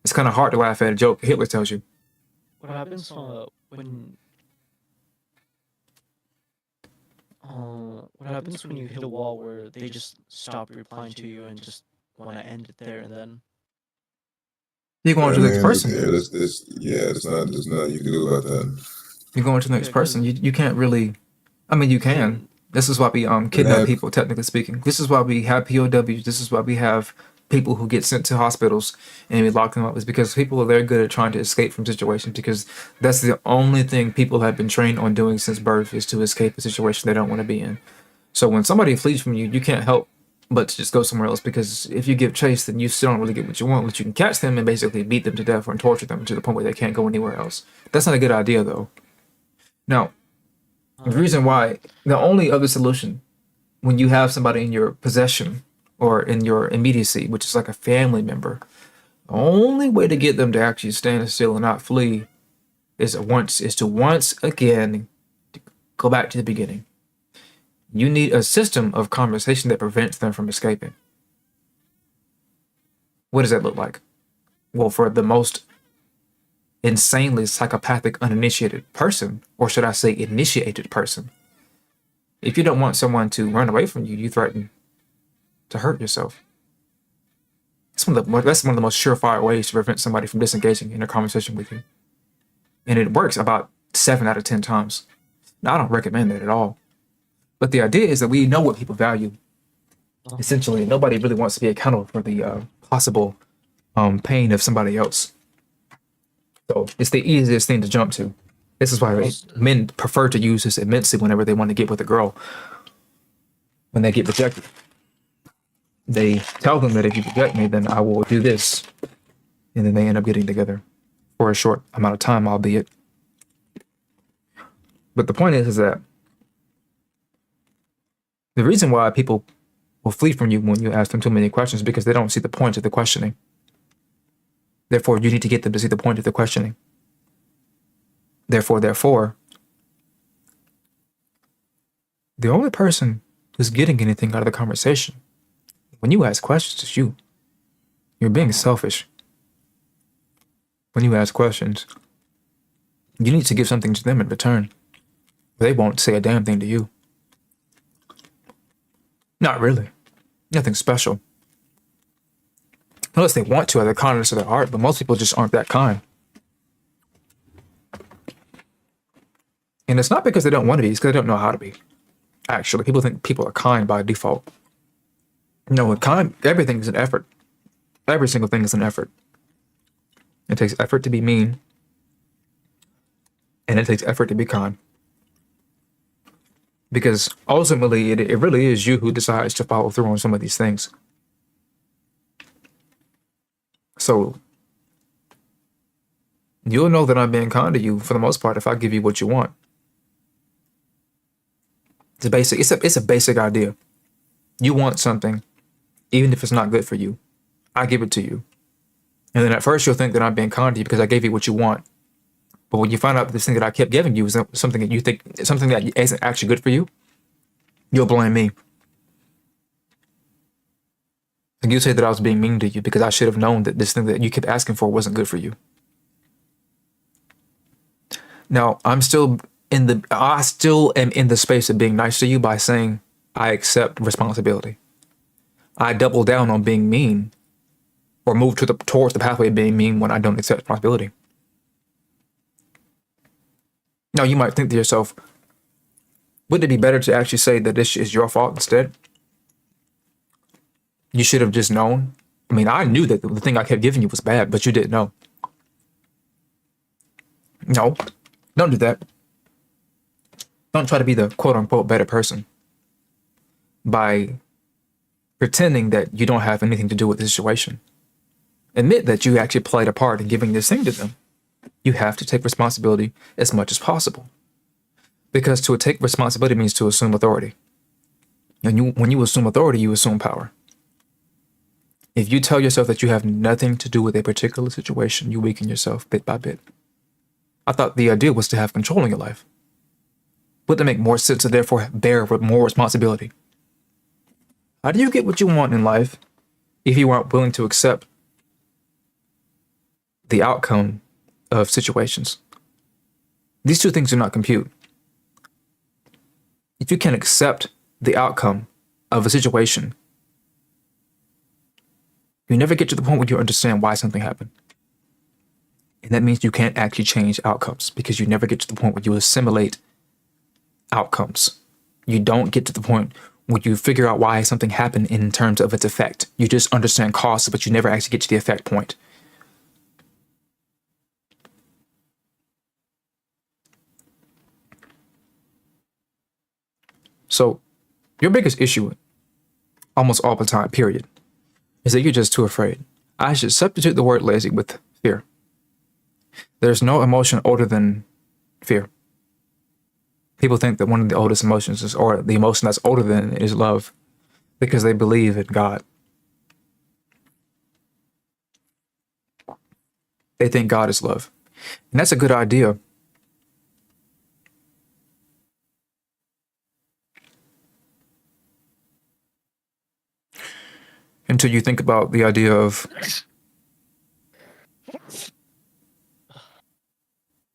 Speaker 1: It's kind of hard to laugh at a joke Hitler tells you.
Speaker 3: What happens when what happens when you hit a wall where they just stop replying to you and just want to end it there and then?
Speaker 1: You go on to the next person.
Speaker 2: There's nothing you can do about that.
Speaker 1: You go on to the next person. You can't really. I mean, you can. This is why we kidnap people, technically speaking. This is why we have POWs. This is why we have people who get sent to hospitals and we lock them up. Is because people are very good at trying to escape from situations, because that's the only thing people have been trained on doing since birth, is to escape a situation they don't want to be in. So when somebody flees from you, you can't help but to just go somewhere else, because if you give chase, then you still don't really get what you want, which you can catch them and basically beat them to death or torture them to the point where they can't go anywhere else. That's not a good idea, though. Now, the reason why, the only other solution when you have somebody in your possession or in your immediacy, which is like a family member, the only way to get them to actually stand still and not flee is to once again go back to the beginning. You need a system of conversation that prevents them from escaping. What does that look like? Well, for the most insanely psychopathic, uninitiated person, or should I say initiated person, if you don't want someone to run away from you, you threaten to hurt yourself. That's one of the most surefire ways to prevent somebody from disengaging in a conversation with you. And it works about 7 out of 10 times. Now, I don't recommend that at all. But the idea is that we know what people value. Essentially, nobody really wants to be accountable for the possible pain of somebody else. So it's the easiest thing to jump to. This is why men prefer to use this immensely whenever they want to get with a girl. When they get rejected, they tell them that if you reject me, then I will do this. And then they end up getting together for a short amount of time, albeit. But the point is that the reason why people will flee from you when you ask them too many questions is because they don't see the point of the questioning. Therefore, you need to get them to see the point of the questioning. Therefore, the only person who's getting anything out of the conversation when you ask questions is you. You're being selfish. When you ask questions, you need to give something to them in return. They won't say a damn thing to you. Not really. Nothing special. Unless they want to, out of the kindness of their heart, but most people just aren't that kind. And it's not because they don't want to be, it's because they don't know how to be. Actually, people think people are kind by default. No, everything is an effort. Every single thing is an effort. It takes effort to be mean, and it takes effort to be kind. Because ultimately, it really is you who decides to follow through on some of these things. So, you'll know that I'm being kind to you for the most part if I give you what you want. It's a basic idea. You want something, even if it's not good for you, I give it to you. And then at first you'll think that I'm being kind to you because I gave you what you want. But when you find out that this thing that I kept giving you is something that you think, something that isn't actually good for you, you'll blame me. And you say that I was being mean to you because I should have known that this thing that you kept asking for wasn't good for you. Now, I still am in the space of being nice to you by saying I accept responsibility. I double down on being mean, or move towards the pathway of being mean when I don't accept responsibility. Now, you might think to yourself, wouldn't it be better to actually say that this is your fault instead? You should have just known. I mean, I knew that the thing I kept giving you was bad, but you didn't know. No, don't do that. Don't try to be the quote-unquote better person by pretending that you don't have anything to do with the situation. Admit that you actually played a part in giving this thing to them. You have to take responsibility as much as possible. Because to take responsibility means to assume authority. And when you assume authority, you assume power. If you tell yourself that you have nothing to do with a particular situation, you weaken yourself bit by bit. I thought the idea was to have control in your life. Wouldn't it make more sense to therefore bear with more responsibility? How do you get what you want in life if you aren't willing to accept the outcome of situations? These two things do not compute. If you can accept the outcome of a situation, you never get to the point where you understand why something happened. And that means you can't actually change outcomes because you never get to the point where you assimilate outcomes. You don't get to the point where you figure out why something happened in terms of its effect. You just understand causes, but you never actually get to the effect point. So your biggest issue almost all the time, period, is that you're just too afraid. I should substitute the word lazy with fear. There's no emotion older than fear. People think that one of the oldest emotions is, or the emotion that's older than it, is love, because they believe in God. They think God is love. And that's a good idea. Until you think about the idea of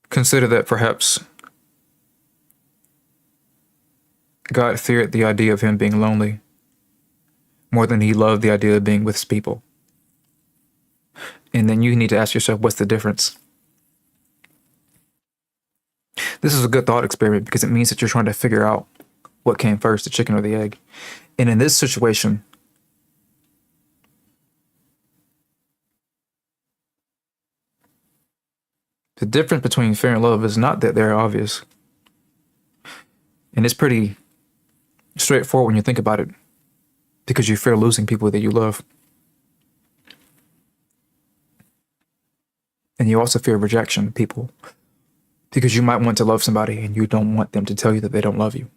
Speaker 1: consider that perhaps God feared the idea of him being lonely more than he loved the idea of being with his people. And then you need to ask yourself, what's the difference? This is a good thought experiment because it means that you're trying to figure out what came first, the chicken or the egg. And in this situation, the difference between fear and love is not that they're obvious. And it's pretty straightforward when you think about it, because you fear losing people that you love. And you also fear rejection of people, because you might want to love somebody and you don't want them to tell you that they don't love you.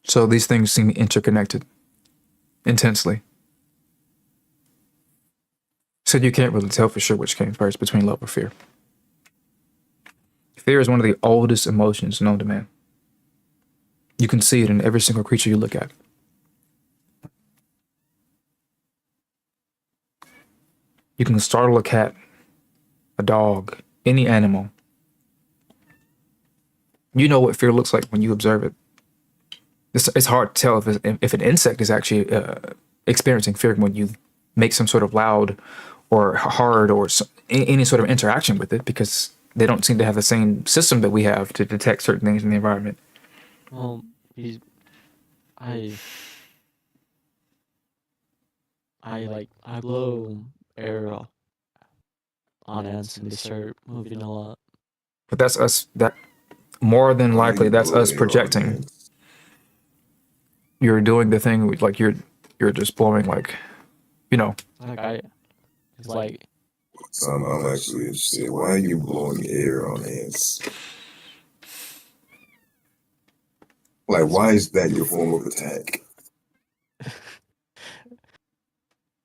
Speaker 1: So these things seem interconnected intensely. So you can't really tell for sure which came first between love or fear. Fear is one of the oldest emotions known to man. You can see it in every single creature you look at. You can startle a cat, a dog, any animal. You know what fear looks like when you observe it. It's hard to tell if an insect is actually experiencing fear when you make some sort of loud or hard or any sort of interaction with it, because they don't seem to have the same system that we have to detect certain things in the environment.
Speaker 3: Well, I blow air on ants and they start moving a lot.
Speaker 1: But that's us. That more than
Speaker 2: Why
Speaker 1: likely
Speaker 2: you
Speaker 1: that's us
Speaker 2: blowing on
Speaker 1: projecting.
Speaker 2: ants?
Speaker 1: You're doing the thing like you're just blowing, like, you know.
Speaker 3: It's like
Speaker 2: So I'm actually interested. Why are you blowing air on ants? Like, why is that your form of attack?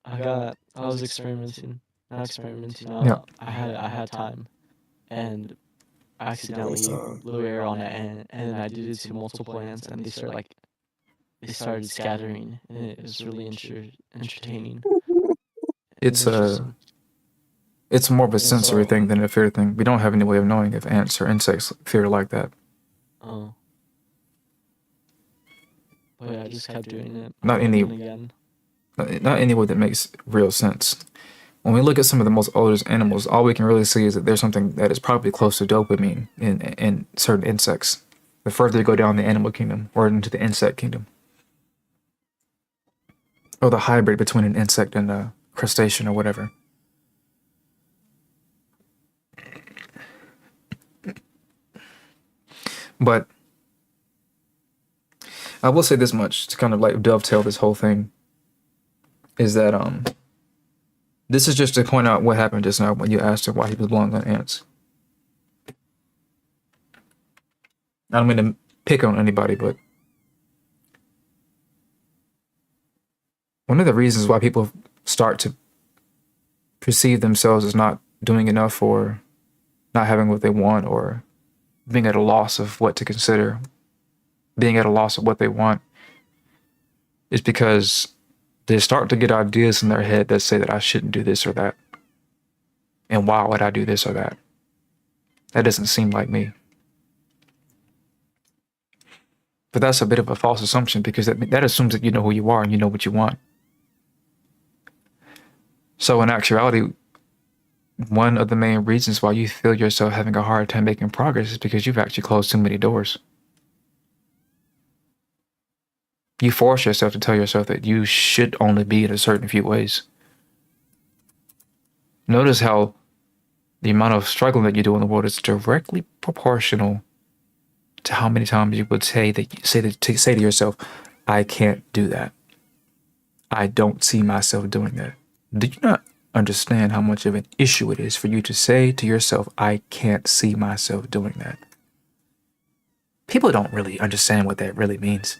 Speaker 3: I was experimenting, not experimenting.
Speaker 1: Yeah.
Speaker 3: I had time, and I
Speaker 2: Yes,
Speaker 3: accidentally blew air on it, and I did it to multiple ants, and they started scattering, and it was really entertaining.
Speaker 1: It's
Speaker 3: Interesting.
Speaker 1: it's more of a
Speaker 3: Yeah,
Speaker 1: sensory
Speaker 3: so-
Speaker 1: thing than a fear thing. We don't have any way of knowing if ants or insects fear like that.
Speaker 3: Oh. But yeah, I just kept doing it.
Speaker 1: Not
Speaker 3: again
Speaker 1: any-
Speaker 3: and again.
Speaker 1: Not any way that makes real sense. When we look at some of the most oldest animals, all we can really see is that there's something that is probably close to dopamine in certain insects. The further you go down the animal kingdom or into the insect kingdom, or the hybrid between an insect and a crustacean or whatever. But I will say this much to kind of like dovetail this whole thing, is that this is just to point out what happened just now when you asked him why he was blowing on ants. I don't mean to pick on anybody, but one of the reasons why people start to perceive themselves as not doing enough, or not having what they want, or being at a loss of what to consider, being at a loss of what they want, is because they start to get ideas in their head that say that I shouldn't do this or that. And why would I do this or that? That doesn't seem like me. But that's a bit of a false assumption because that assumes that you know who you are and you know what you want. So in actuality, one of the main reasons why you feel yourself having a hard time making progress is because you've actually closed too many doors. You force yourself to tell yourself that you should only be in a certain few ways. Notice how the amount of struggling that you do in the world is directly proportional to how many times you would say to yourself, I can't do that. I don't see myself doing that. Do you not understand how much of an issue it is for you to say to yourself, I can't see myself doing that? People don't really understand what that really means.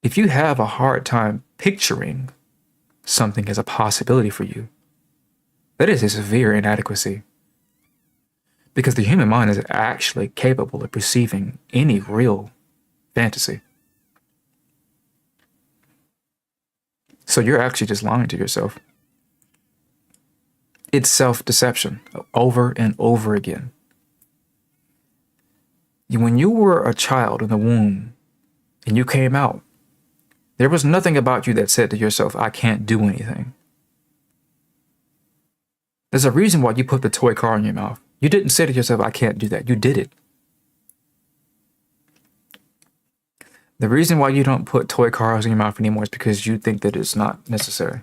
Speaker 1: If you have a hard time picturing something as a possibility for you, that is a severe inadequacy. Because the human mind is actually capable of perceiving any real fantasy. So you're actually just lying to yourself. It's self-deception over and over again. When you were a child in the womb and you came out, there was nothing about you that said to yourself, I can't do anything. There's a reason why you put the toy car in your mouth. You didn't say to yourself, I can't do that. You did it. The reason why you don't put toy cars in your mouth anymore is because you think that it's not necessary.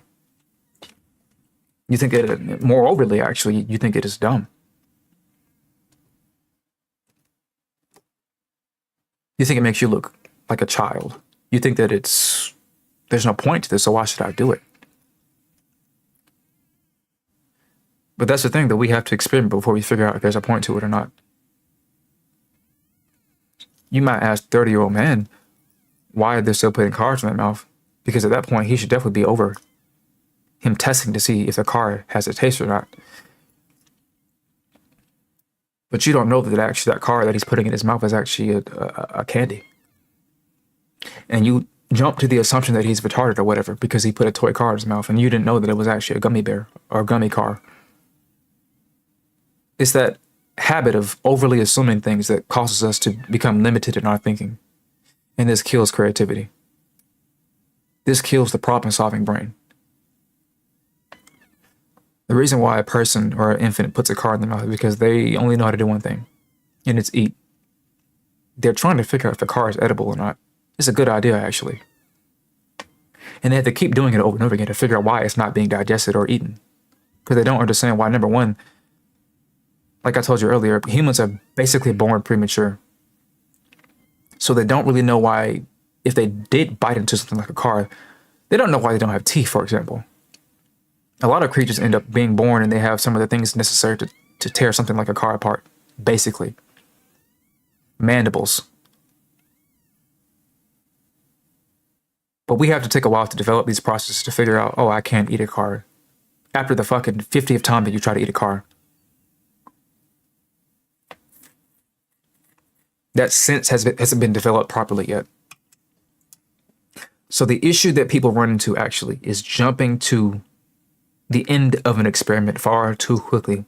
Speaker 1: You think that, moreoverly, actually, you think it is dumb. You think it makes you look like a child. You think that there's no point to this, so why should I do it? But that's the thing that we have to experiment before we figure out if there's a point to it or not. You might ask 30-year-old man why they're still putting cars in their mouth, because at that point he should definitely be over him testing to see if the car has a taste or not. But you don't know that actually that car that he's putting in his mouth is actually a candy. And you jump to the assumption that he's retarded or whatever because he put a toy car in his mouth and you didn't know that it was actually a gummy bear or a gummy car. It's that habit of overly assuming things that causes us to become limited in our thinking. And this kills creativity. This kills the problem-solving brain. The reason why a person or an infant puts a car in their mouth is because they only know how to do one thing, and it's eat. They're trying to figure out if the car is edible or not. It's a good idea, actually. And they have to keep doing it over and over again to figure out why it's not being digested or eaten. Because they don't understand why, number one, like I told you earlier, humans are basically born premature. So they don't really know why, if they did bite into something like a car, they don't know why they don't have teeth, for example. A lot of creatures end up being born and they have some of the things necessary to tear something like a car apart, basically. Mandibles. But we have to take a while to develop these processes to figure out, oh, I can't eat a car. After the fucking 50th time that you try to eat a car. That sense hasn't been developed properly yet. So the issue that people run into actually is jumping to the end of an experiment far too quickly,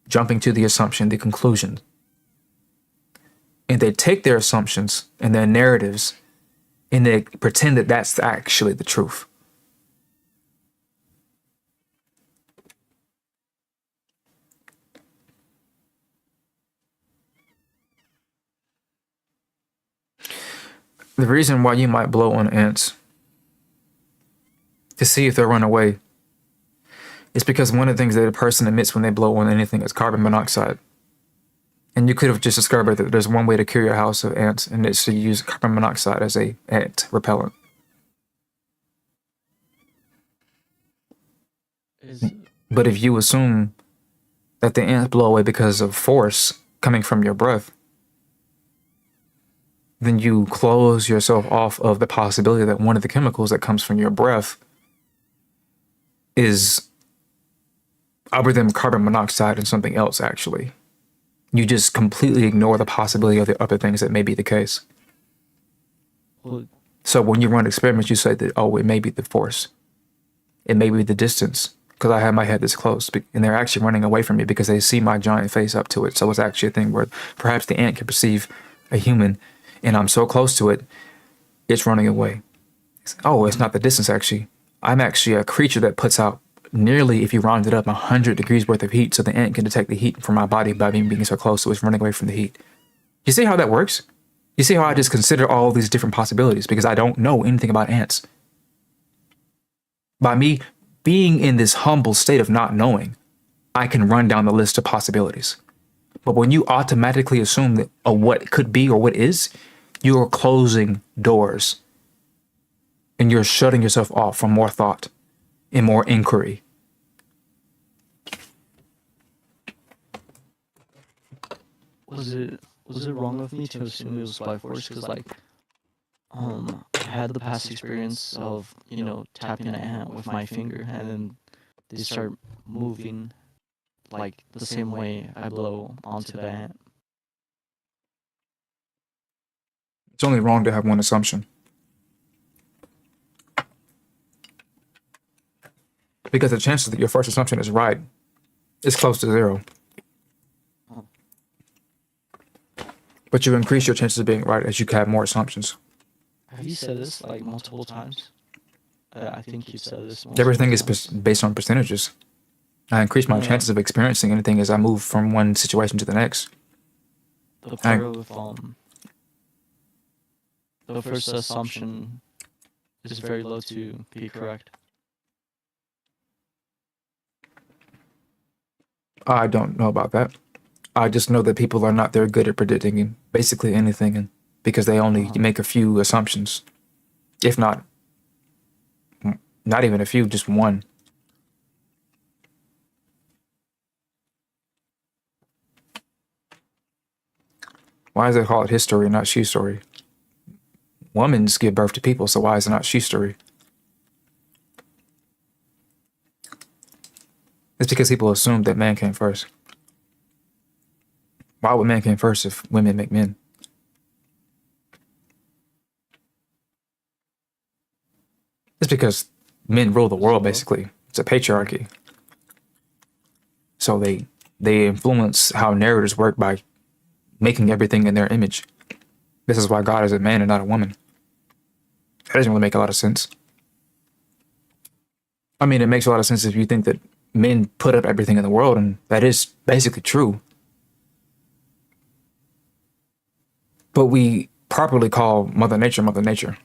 Speaker 1: jumping to the assumption, the conclusion. And they take their assumptions and their narratives and they pretend that that's actually the truth. The reason why you might blow on ants to see if they'll run away is because one of the things that a person emits when they blow on anything is carbon monoxide. And you could have just discovered that there's one way to cure your house of ants, and it's to use carbon monoxide as a ant repellent. But if you assume that the ants blow away because of force coming from your breath, then you close yourself off of the possibility that one of the chemicals that comes from your breath is other than carbon monoxide and something else, actually. You just completely ignore the possibility of the other things that may be the case.
Speaker 3: Well,
Speaker 1: So when you run experiments, you say that, oh, it may be the force. It may be the distance because I have my head this close, and they're actually running away from me because they see my giant face up to it. So it's actually a thing where perhaps the ant can perceive a human, and I'm so close to it, it's running away. Oh, it's not the distance actually. I'm actually a creature that puts out nearly, if you round it up, 100 degrees worth of heat, so the ant can detect the heat from my body by me being so close, so it's running away from the heat. You see how that works? You see how I just consider all these different possibilities because I don't know anything about ants. By me being in this humble state of not knowing, I can run down the list of possibilities. But when you automatically assume that what could be or what is, you're closing doors and you're shutting yourself off from more thought and more inquiry.
Speaker 3: was it wrong of me to assume it was by force? Because like, I had the past experience of tapping an ant with my finger, and then they start moving like the same way I blow onto the ant.
Speaker 1: It's only wrong to have one assumption. Because the chances that your first assumption is right is close to zero. But you increase your chances of being right as you have more assumptions.
Speaker 3: Have you said this like multiple times? I think you said this.
Speaker 1: Everything is based on percentages. I increase my chances of experiencing anything as I move from one situation to the next.
Speaker 3: The part of the first assumption is very low to be correct.
Speaker 1: I don't know about that. I just know that people are not very good at predicting basically anything because they only make a few assumptions, if not even a few, just one. Why is it called his story and not she story? Women's give birth to people, so why is it not she story? It's because people assume that man came first. Why would man came first if women make men? It's because men rule the world, basically. It's a patriarchy. So they influence how narratives work by making everything in their image. This is why God is a man and not a woman. That doesn't really make a lot of sense. I mean, it makes a lot of sense if you think that men put up everything in the world, and that is basically true. But we properly call Mother Nature Mother Nature.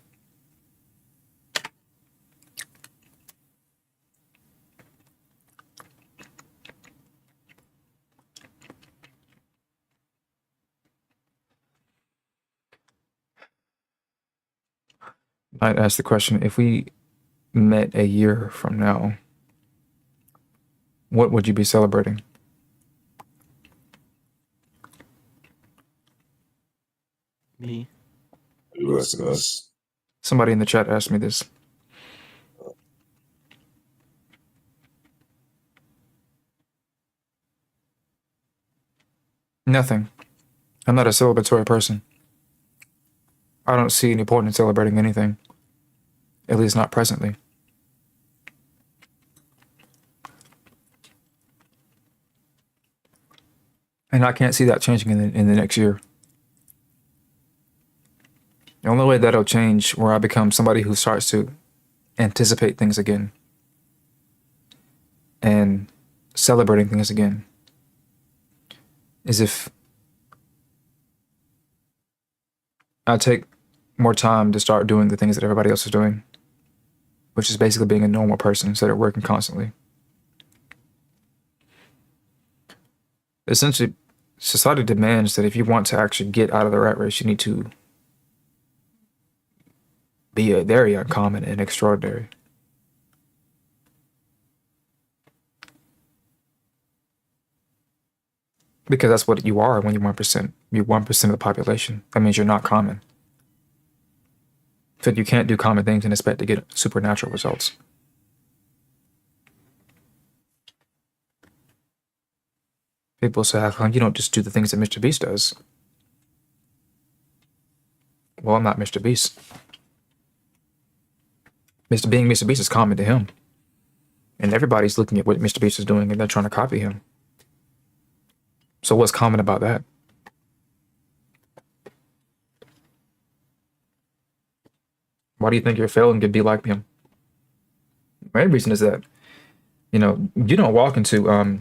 Speaker 1: I'd ask the question, if we met a year from now, what would you be celebrating?
Speaker 3: Me.
Speaker 2: You asking us?
Speaker 1: Somebody in the chat asked me this. Nothing. I'm not a celebratory person. I don't see any point in celebrating anything. At least not presently. And I can't see that changing in the next year. The only way that'll change where I become somebody who starts to anticipate things again and celebrating things again is if I take more time to start doing the things that everybody else is doing, which is basically being a normal person instead of working constantly. Essentially, society demands that if you want to actually get out of the rat race, you need to be a very uncommon and extraordinary. Because that's what you are when you're 1%. You're 1% of the population. That means you're not common. So you can't do common things and expect to get supernatural results. People say, how come you don't just do the things that Mr. Beast does? Well, I'm not Mr. Beast. Mr. Beast is common to him. And everybody's looking at what Mr. Beast is doing and they're trying to copy him. So what's common about that? Why do you think you're failing to be like him? The main reason is that, you don't walk into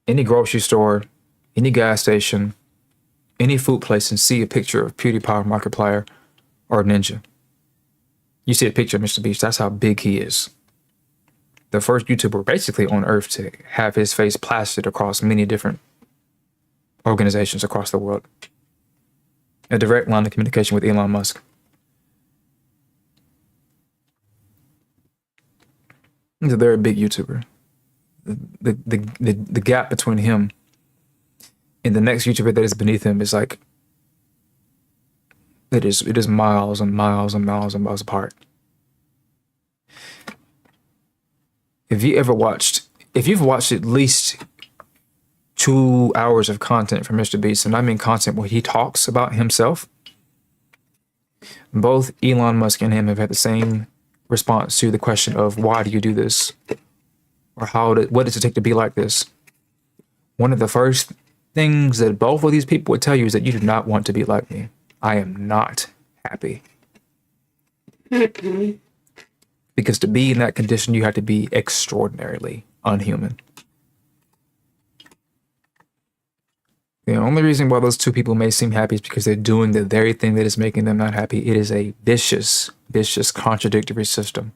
Speaker 1: any grocery store, any gas station, any food place and see a picture of PewDiePie, Markiplier, or Ninja. You see a picture of Mr. Beast, that's how big he is. The first YouTuber basically on earth to have his face plastered across many different organizations across the world. A direct line of communication with Elon Musk. He's a very big YouTuber. The gap between him and the next YouTuber that is beneath him is like it is miles and miles and miles and miles apart. If you've watched at least 2 hours of content from Mr. Beast, and I mean content where he talks about himself, both Elon Musk and him have had the same response to the question of why do you do this? Or what does it take to be like this? One of the first things that both of these people would tell you is that you do not want to be like me. I am not happy. Because to be in that condition, you have to be extraordinarily unhuman. The only reason why those two people may seem happy is because they're doing the very thing that is making them not happy. It is a vicious, contradictory system.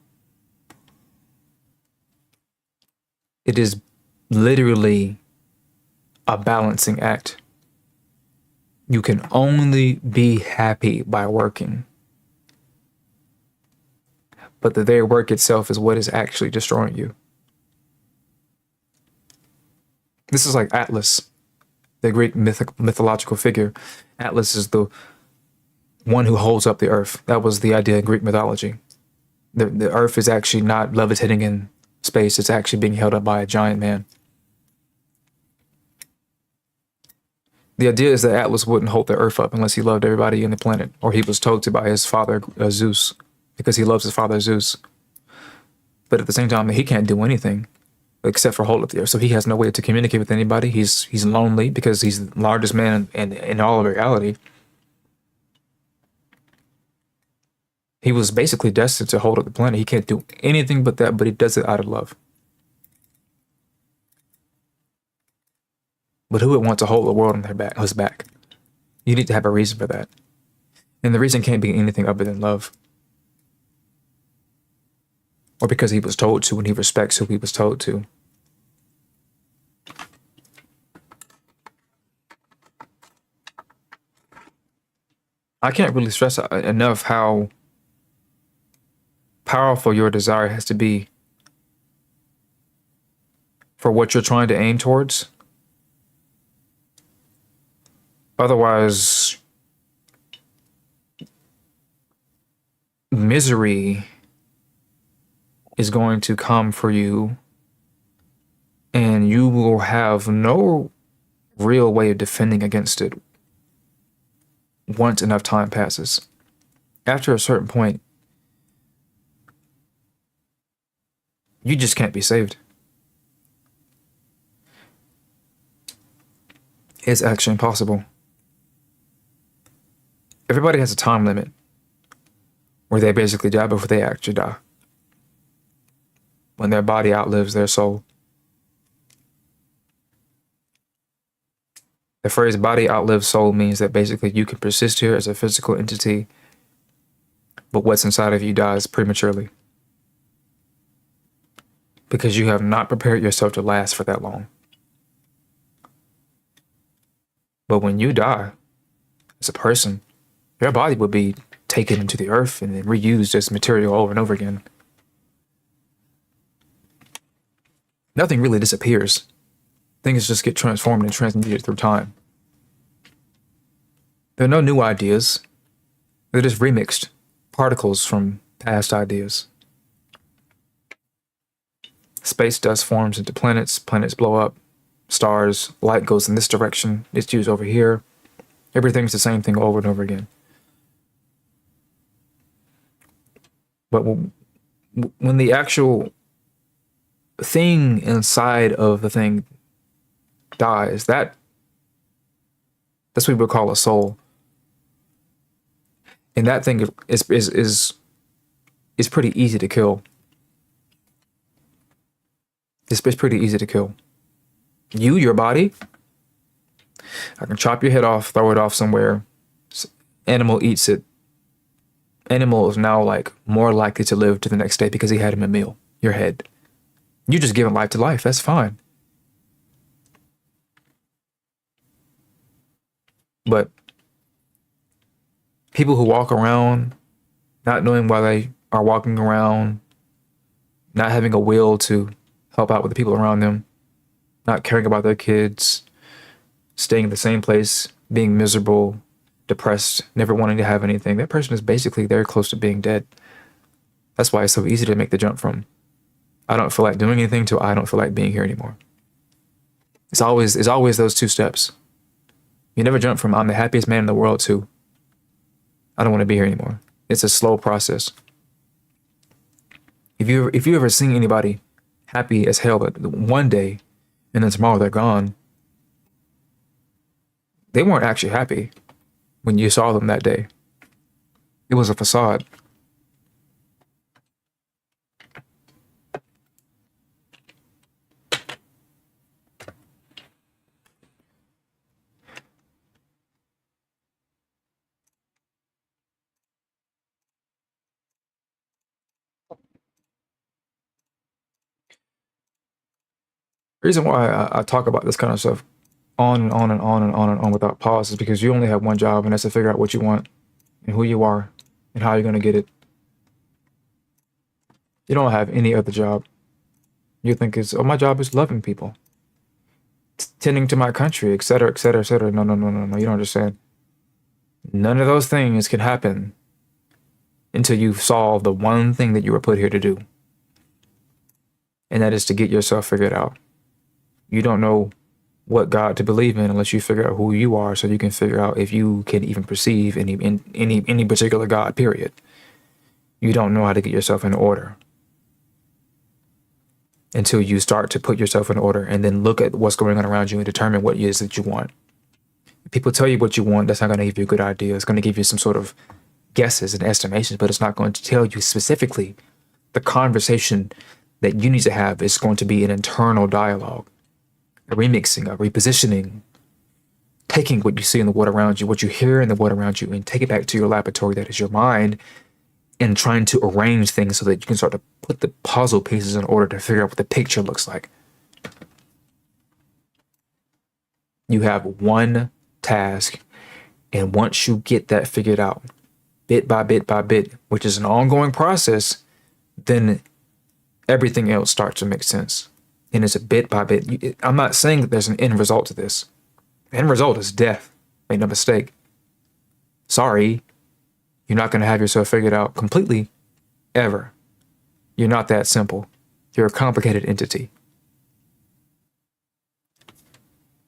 Speaker 1: It is literally a balancing act. You can only be happy by working. But the very work itself is what is actually destroying you. This is like Atlas, the Greek mythological figure. Atlas is the one who holds up the earth. That was the idea in Greek mythology. The earth is actually not levitating in space. It's actually being held up by a giant man. The idea is that Atlas wouldn't hold the earth up unless he loved everybody in the planet, or he was told to by his father, Zeus, because he loves his father, Zeus. But at the same time, he can't do anything except for hold up the earth. So he has no way to communicate with anybody. He's lonely because he's the largest man in all of reality. He was basically destined to hold up the planet. He can't do anything but that, but he does it out of love. But who would want to hold the world on his back? You need to have a reason for that. And the reason can't be anything other than love. Or because he was told to and he respects who he was told to. I can't really stress enough how powerful your desire has to be for what you're trying to aim towards. Otherwise, misery is going to come for you, and you will have no real way of defending against it once enough time passes. After a certain point, you just can't be saved. It's actually impossible. Everybody has a time limit where they basically die before they actually die. When their body outlives their soul. The phrase body outlives soul means that basically you can persist here as a physical entity, but what's inside of you dies prematurely. Because you have not prepared yourself to last for that long. But when you die, as a person, your body will be taken into the earth and then reused as material over and over again. Nothing really disappears. Things just get transformed and transmuted through time. There are no new ideas. They're just remixed particles from past ideas. Space dust forms into planets. Planets blow up. Stars. Light goes in this direction. It's used over here. Everything's the same thing over and over again. But when the actual thing inside of the thing dies, that's what we would call a soul. And that thing is pretty easy to kill. It's pretty easy to kill. Your body, I can chop your head off, throw it off somewhere. Animal eats it. Animal is now like more likely to live to the next day because he had him a meal. Your head. You just giving life to life. That's fine. But people who walk around not knowing why they are walking around, not having a will to help out with the people around them, not caring about their kids, staying in the same place, being miserable, depressed, never wanting to have anything, that person is basically very close to being dead. That's why it's so easy to make the jump from I don't feel like doing anything to I don't feel like being here anymore. It's always those two steps. You never jump from I'm the happiest man in the world to I don't want to be here anymore. It's a slow process. If you ever seen anybody happy as hell but one day and then tomorrow they're gone, they weren't actually happy when you saw them that day. It was a facade. The reason why I talk about this kind of stuff on and on and on and on and on without pause is because you only have one job, and that's to figure out what you want and who you are and how you're going to get it. You don't have any other job. You think it's, oh, my job is loving people, tending to my country, etc., etc., etc. No, no, no, no, no. You don't understand. None of those things can happen until you've solved the one thing that you were put here to do, and that is to get yourself figured out. You don't know what God to believe in unless you figure out who you are, so you can figure out if you can even perceive any particular God, period. You don't know how to get yourself in order until you start to put yourself in order and then look at what's going on around you and determine what it is that you want. If people tell you what you want, that's not going to give you a good idea. It's going to give you some sort of guesses and estimations, but it's not going to tell you specifically. The conversation that you need to have is going to be an internal dialogue, a remixing, a repositioning, taking what you see in the world around you, what you hear in the world around you, and take it back to your laboratory, that is your mind, and trying to arrange things so that you can start to put the puzzle pieces in order to figure out what the picture looks like. You have one task, and once you get that figured out, bit by bit by bit, which is an ongoing process, then everything else starts to make sense. And it's a bit by bit. I'm not saying that there's an end result to this. The end result is death. Make no mistake. Sorry, you're not going to have yourself figured out completely, ever. You're not that simple. You're a complicated entity.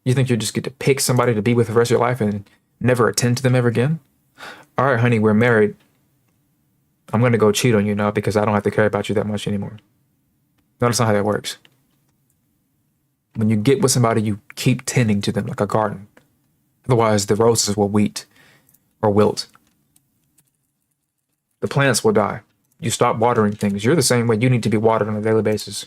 Speaker 1: You think you just get to pick somebody to be with the rest of your life and never attend to them ever again? All right, honey, we're married. I'm going to go cheat on you now because I don't have to care about you that much anymore. No, that's not how that works. When you get with somebody, you keep tending to them like a garden. Otherwise, the roses will wilt or wilt. The plants will die. You stop watering things. You're the same way. You need to be watered on a daily basis.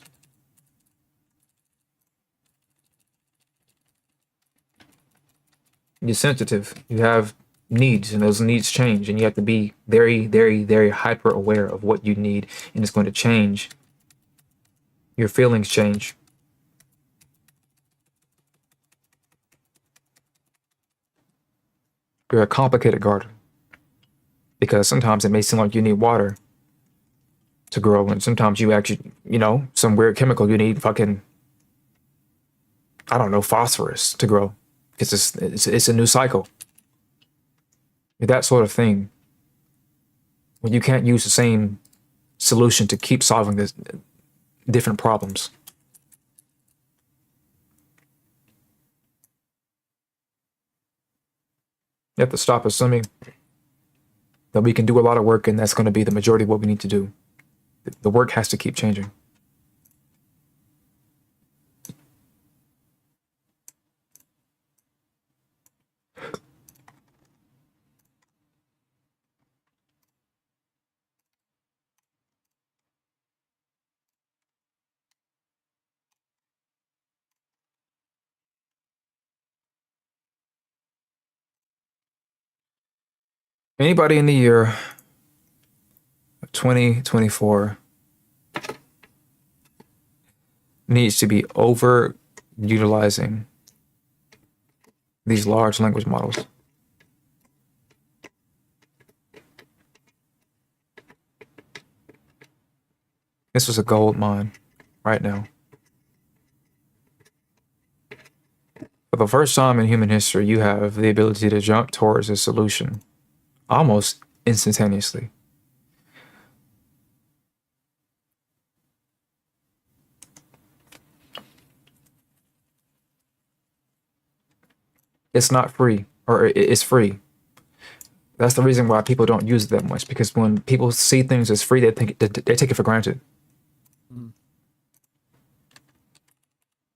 Speaker 1: You're sensitive. You have needs, and those needs change, and you have to be very, very, very hyper aware of what you need, and it's going to change. Your feelings change. You're a complicated garden because sometimes it may seem like you need water to grow, and sometimes you actually, some weird chemical you need fucking, I don't know, phosphorus to grow because it's a new cycle. That sort of thing. When you can't use the same solution to keep solving this different problems. You have to stop assuming that we can do a lot of work and that's going to be the majority of what we need to do. The work has to keep changing. Anybody in the year 2024 needs to be over utilizing these large language models. This was a gold mine right now. For the first time in human history, you have the ability to jump towards a solution almost instantaneously. It's not free, or it's free. That's the reason why people don't use it that much, because when people see things as free, they take it for granted.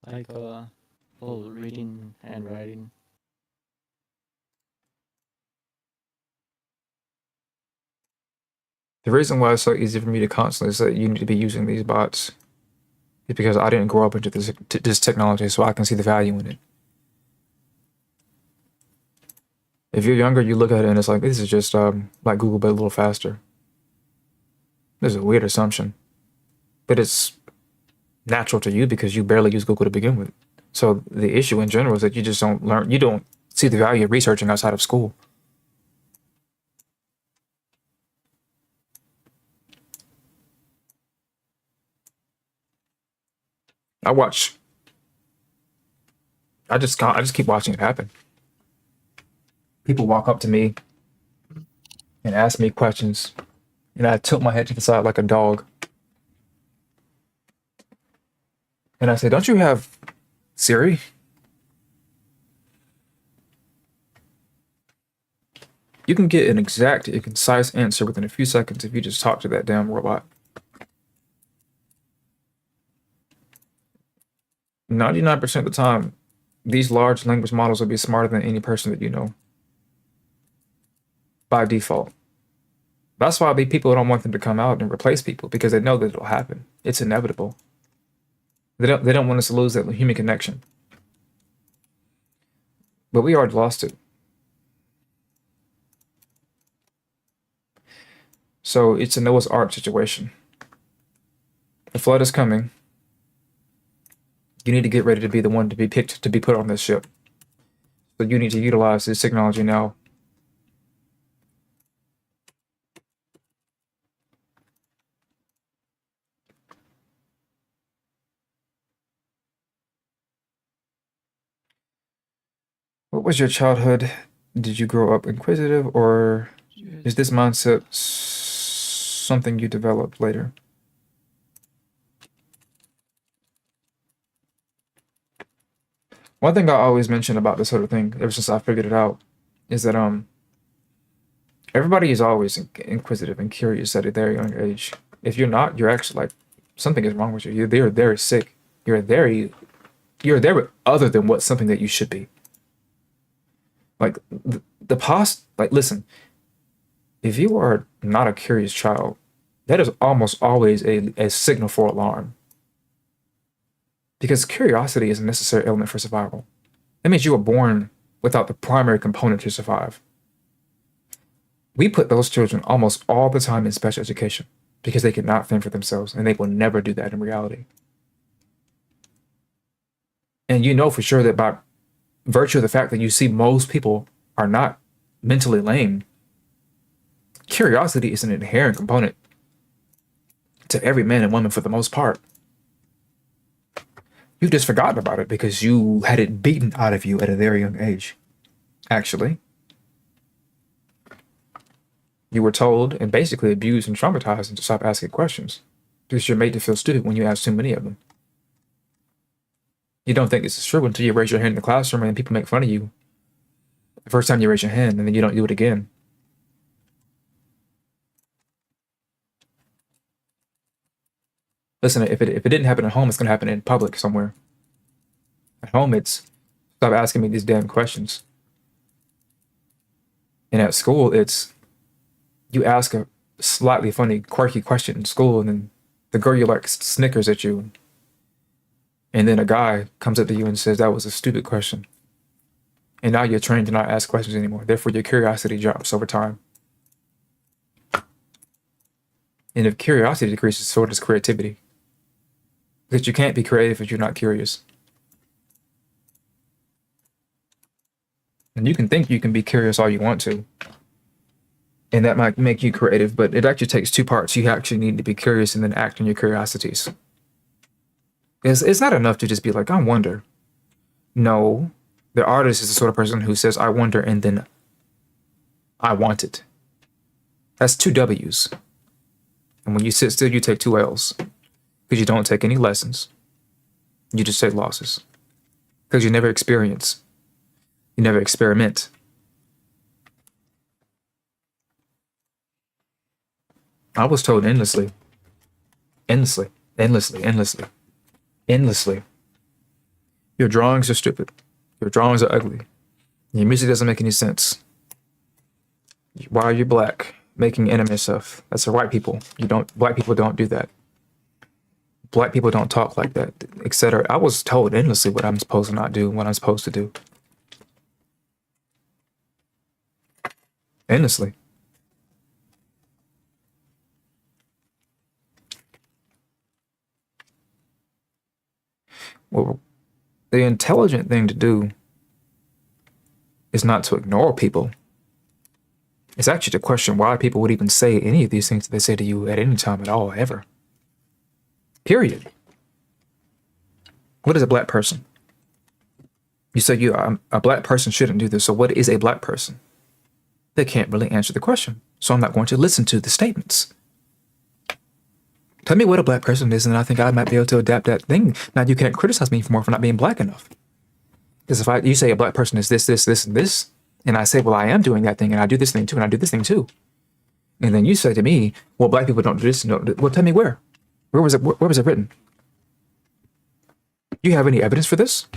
Speaker 3: Like reading and writing.
Speaker 1: The reason why it's so easy for me to constantly say you need to be using these bots is because I didn't grow up into this technology, so I can see the value in it. If you're younger, you look at it and it's like, this is just like Google, but a little faster. This is a weird assumption, but it's natural to you because you barely use Google to begin with. So the issue in general is that you just don't learn, you don't see the value of researching outside of school. I just keep watching it happen. People walk up to me and ask me questions, and I tilt my head to the side like a dog. And I say, don't you have Siri? You can get an exact and concise answer within a few seconds if you just talk to that damn robot. 99% of the time, these large language models will be smarter than any person that you know. By default. That's why people don't want them to come out and replace people, because they know that it'll happen. It's inevitable. They don't want us to lose that human connection. But we already lost it. So it's a Noah's Ark situation. The flood is coming. You need to get ready to be the one to be picked to be put on this ship. So you need to utilize this technology now. What was your childhood? Did you grow up inquisitive, or is this mindset something you developed later? One thing I always mention about this sort of thing, ever since I figured it out, is that everybody is always inquisitive and curious at a very young age. If you're not, you're actually like, something is wrong with you. You're very sick. You're very other than what something that you should be. Like the past, like listen, if you are not a curious child, that is almost always a signal for alarm. Because curiosity is a necessary element for survival. That means you were born without the primary component to survive. We put those children almost all the time in special education because they cannot think for themselves, and they will never do that in reality. And you know for sure that by virtue of the fact that you see most people are not mentally lame, curiosity is an inherent component to every man and woman for the most part. You've just forgotten about it because you had it beaten out of you at a very young age. Actually, you were told and basically abused and traumatized into stop asking questions because you're made to feel stupid when you ask too many of them. You don't think this is true until you raise your hand in the classroom and people make fun of you the first time you raise your hand, and then you don't do it again. Listen, if it didn't happen at home, it's gonna happen in public somewhere. At home, it's stop asking me these damn questions. And at school, it's you ask a slightly funny, quirky question in school, and then the girl you like snickers at you, and then a guy comes up to you and says that was a stupid question. And now you're trained to not ask questions anymore. Therefore, your curiosity drops over time. And if curiosity decreases, so does creativity. Because you can't be creative if you're not curious. And you can think you can be curious all you want to, and that might make you creative, but it actually takes two parts. You actually need to be curious and then act on your curiosities. It's not enough to just be like, I wonder. No, the artist is the sort of person who says, I wonder, and then I want it. That's two W's. And when you sit still, you take two L's. Because you don't take any lessons. You just take losses. Because you never experience. You never experiment. I was told endlessly. Endlessly. Endlessly. Endlessly. Endlessly. Your drawings are stupid. Your drawings are ugly. Your music doesn't make any sense. Why are you black? Making anime stuff. That's for white people. Black people don't do that. Black people don't talk like that, etc. I was told endlessly what I'm supposed to not do, what I'm supposed to do. Endlessly. Well, the intelligent thing to do is not to ignore people. It's actually to question why people would even say any of these things that they say to you at any time at all, ever. Period. What is a black person? You say a black person shouldn't do this, so what is a black person? They can't really answer the question, so I'm not going to listen to the statements. Tell me what a black person is, and I think I might be able to adapt that thing. Now, you can't criticize me for not being black enough. Because if you say a black person is this, this, this, and this, and I say, well, I am doing that thing, and I do this thing too, and I do this thing too. And then you say to me, well, black people don't do this. No, well, tell me where. Where was it? Where was it written? Do you have any evidence for this?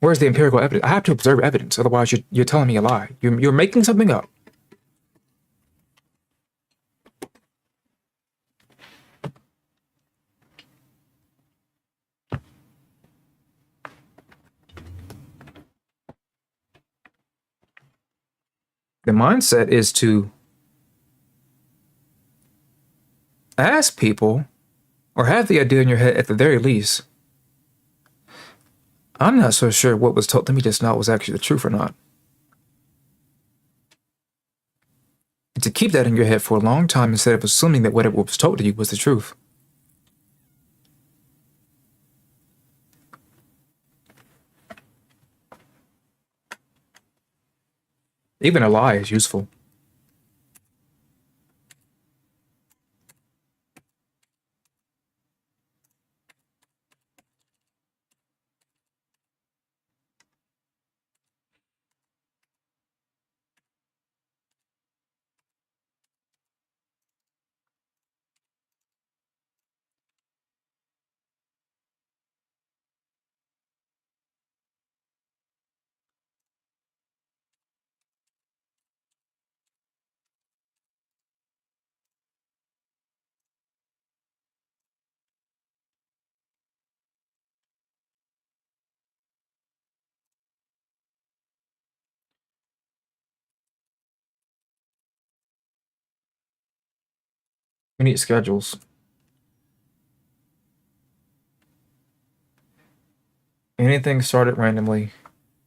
Speaker 1: Where's the empirical evidence? I have to observe evidence. Otherwise, you're telling me a lie. You're making something up. The mindset is to ask people, or have the idea in your head at the very least, I'm not so sure what was told to me just now was actually the truth or not. And to keep that in your head for a long time instead of assuming that whatever was told to you was the truth. Even a lie is useful. We need schedules. Anything started randomly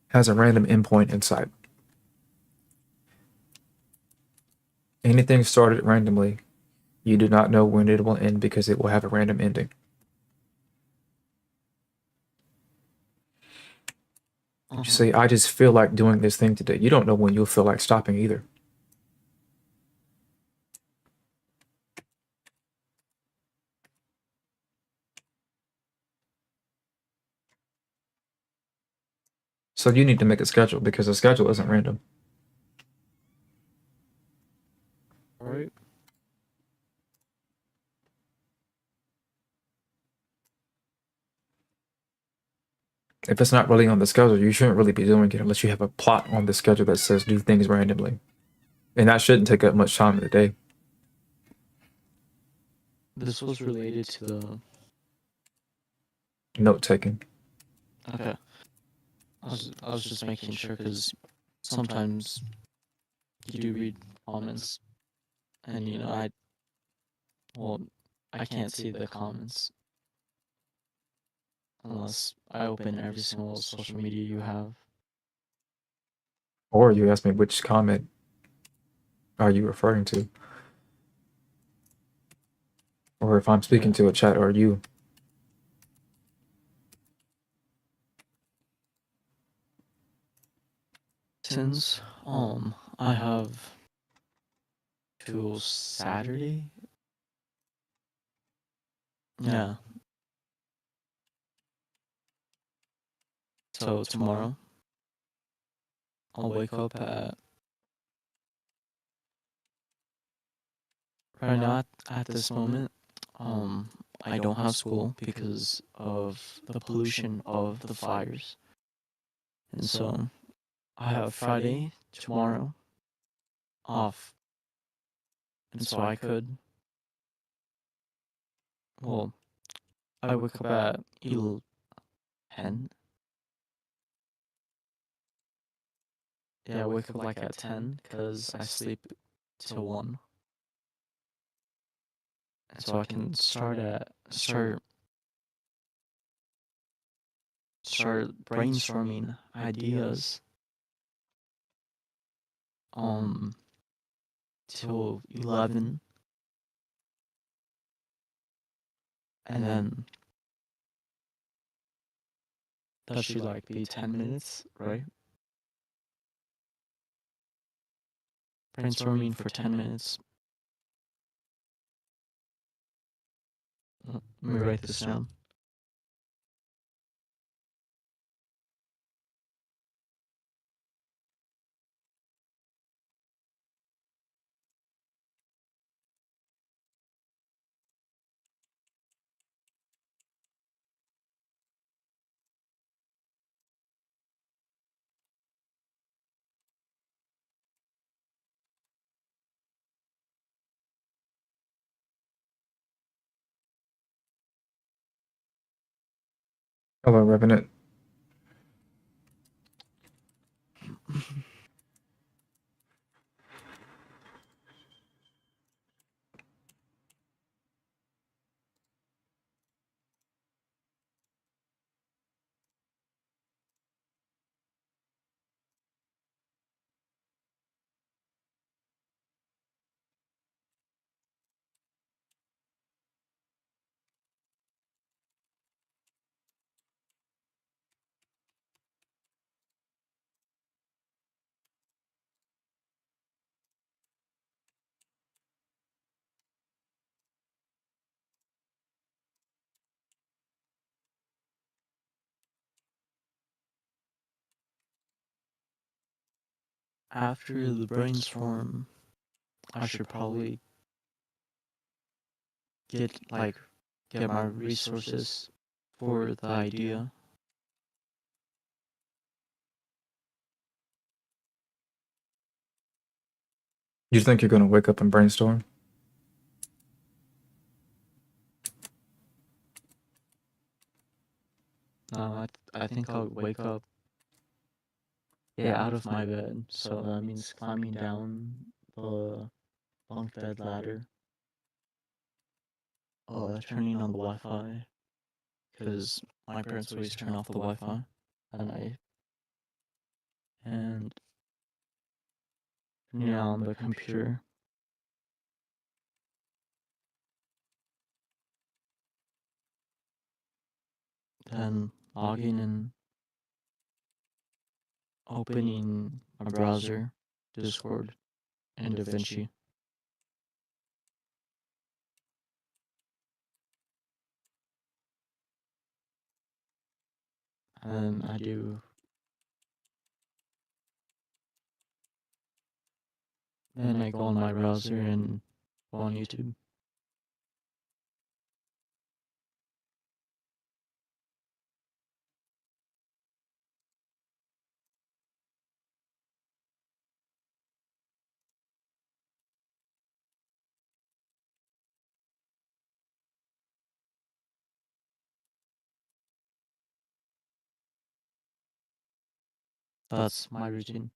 Speaker 1: has a random endpoint in sight. Anything started randomly, you do not know when it will end because it will have a random ending. You say, I just feel like doing this thing today. You don't know when you'll feel like stopping either. So you need to make a schedule because a schedule isn't random.
Speaker 3: Right.
Speaker 1: If it's not really on the schedule, you shouldn't really be doing it unless you have a plot on the schedule that says do things randomly. And that shouldn't take up much time of the day.
Speaker 3: This was related to the.
Speaker 1: Note taking.
Speaker 3: Okay. I was just making sure because sometimes you do read comments, and I can't see the comments unless I open every single social media you have.
Speaker 1: Or you ask me which comment are you referring to? Or if I'm speaking to a chat, are you?
Speaker 3: Since I have till Saturday. Yeah. So tomorrow I'll wake up at right now at this moment. I don't have school because of the pollution of the fires, and so I have Friday tomorrow off, and so I could. Well, I wake up at 10. Yeah, I wake up like at 10 because I sleep till 1. And so I can start brainstorming ideas till 11, and then that should like be 10 minutes, right? Brainstorming for 10 minutes. Let me write this down.
Speaker 1: Hello, Revenant.
Speaker 3: After the brainstorm, I should probably get my resources for the idea.
Speaker 1: You think you're gonna wake up and brainstorm?
Speaker 3: No, I think I'll wake up, out of my bed. So that means climbing down the bunk bed ladder, turning on the Wi-Fi, because my parents always turn off the Wi-Fi at night, and turning on the computer. Then logging in, opening my browser, Discord, and DaVinci. And I go on my browser and go on YouTube. That's my routine.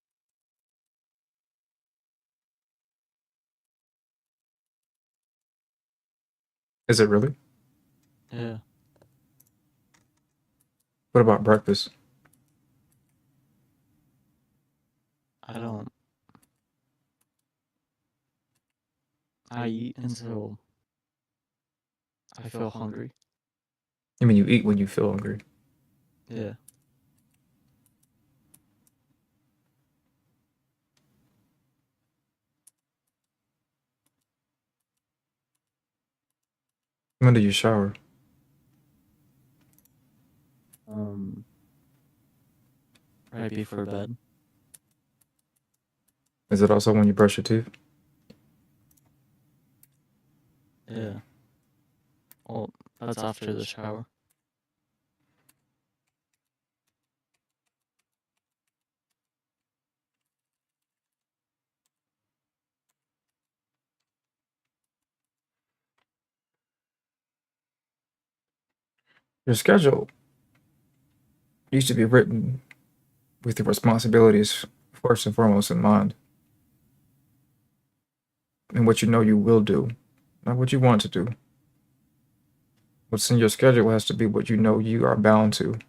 Speaker 1: Is it really?
Speaker 3: Yeah.
Speaker 1: What about breakfast?
Speaker 3: I don't. I eat until I feel hungry.
Speaker 1: I mean, you eat when you feel hungry.
Speaker 3: Yeah.
Speaker 1: When do you shower?
Speaker 3: Um. Right before bed.
Speaker 1: Is it also when you brush your teeth?
Speaker 3: Yeah. Well, that's after the shower.
Speaker 1: Your schedule used to be written with your responsibilities first and foremost in mind, and what you know you will do, not what you want to do. What's in your schedule has to be what you know you are bound to,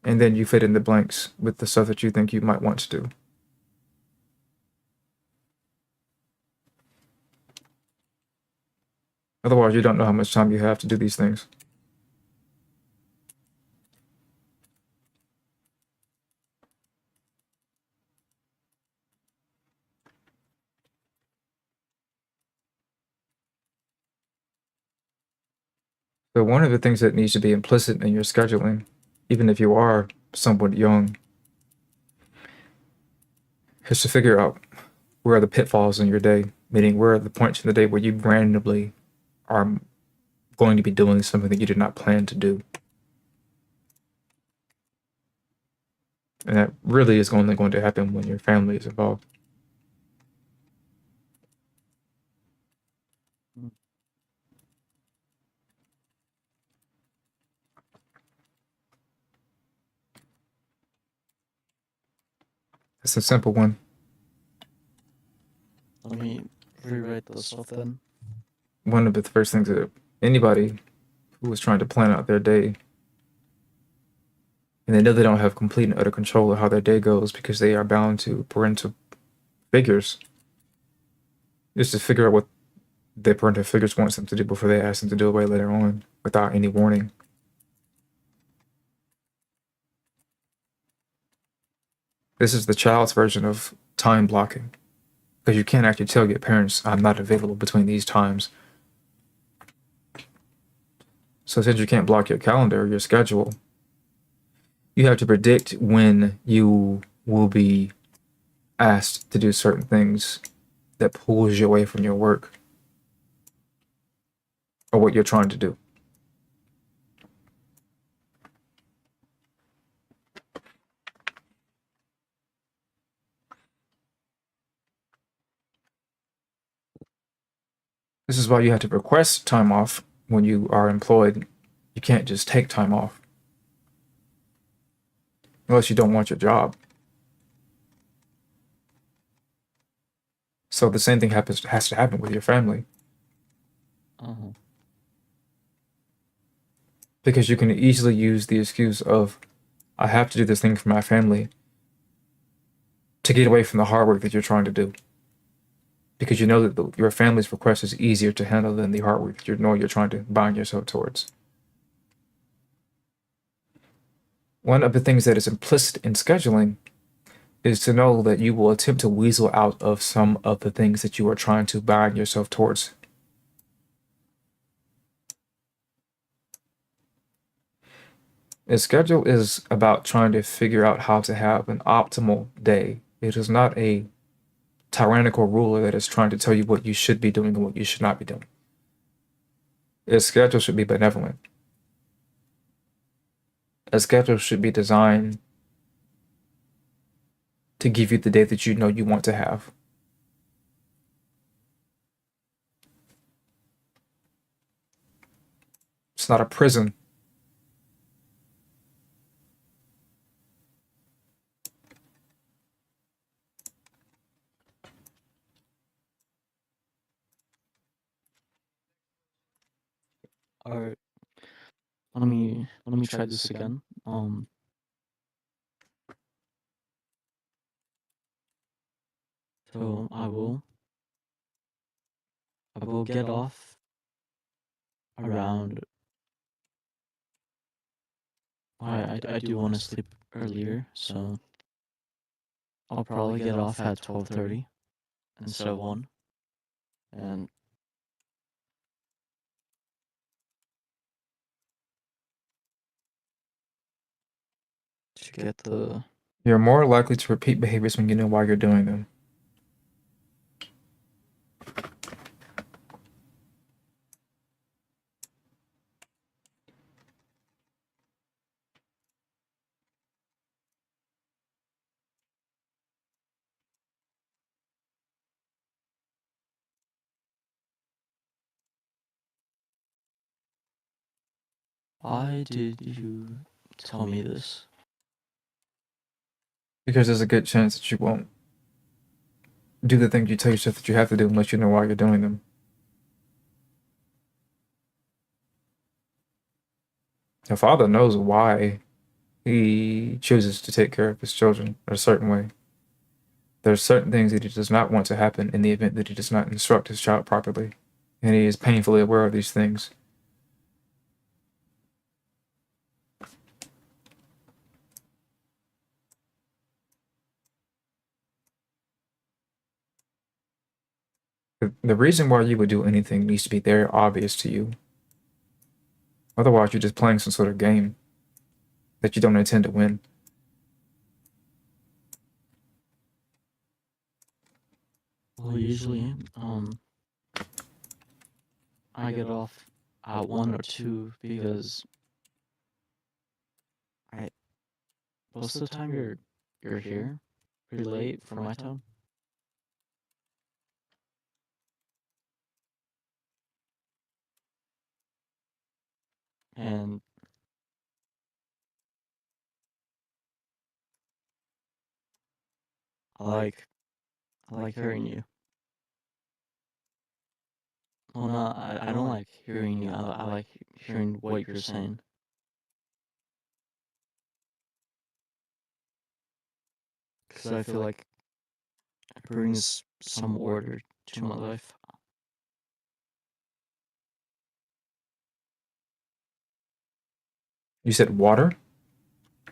Speaker 1: and then you fit in the blanks with the stuff that you think you might want to do. Otherwise, you don't know how much time you have to do these things. So one of the things that needs to be implicit in your scheduling, even if you are somewhat young, is to figure out where are the pitfalls in your day, meaning where are the points in the day where you randomly are going to be doing something that you did not plan to do. And that really is only going to happen when your family is involved. It's a simple one.
Speaker 3: Let me rewrite the stuff then.
Speaker 1: One of the first things that anybody who is trying to plan out their day and they know they don't have complete and utter control of how their day goes because they are bound to parental figures is to figure out what their parental figures wants them to do before they ask them to do away later on without any warning. This is the child's version of time blocking because you can't actually tell your parents, I'm not available between these times. So since you can't block your calendar or your schedule, you have to predict when you will be asked to do certain things that pulls you away from your work or what you're trying to do. This is why you have to request time off when you are employed. You can't just take time off unless you don't want your job. So the same thing has to happen with your family
Speaker 3: Uh-huh.
Speaker 1: because you can easily use the excuse of, I have to do this thing for my family to get away from the hard work that you're trying to do. Because you know that your family's request is easier to handle than the hard work that you know you're trying to bind yourself towards. One of the things that is implicit in scheduling is to know that you will attempt to weasel out of some of the things that you are trying to bind yourself towards. A schedule is about trying to figure out how to have an optimal day. It is not a tyrannical ruler that is trying to tell you what you should be doing and what you should not be doing. A schedule should be benevolent. A schedule should be designed to give you the day that you know you want to have. It's not a prison.
Speaker 3: All right. Let me try this again. So I will get off around. I do want to sleep earlier, so I'll probably get off at 12:30 instead of 1, and to get the
Speaker 1: You're more likely to repeat behaviors when you know why you're doing them.
Speaker 3: Why did you tell me this?
Speaker 1: Because there's a good chance that you won't do the things you tell yourself that you have to do unless you know why you're doing them. Your father knows why he chooses to take care of his children a certain way. There are certain things that he does not want to happen in the event that he does not instruct his child properly, and he is painfully aware of these things. The reason why you would do anything needs to be very obvious to you. Otherwise, you're just playing some sort of game that you don't intend to win.
Speaker 3: Well, usually, I get off at 1 or 2 because I most of the time you're here pretty late for my time. And I like hearing you. Well, no, I don't like hearing you. I like hearing what you're saying. Because I feel like it brings some order to my life.
Speaker 1: You said water?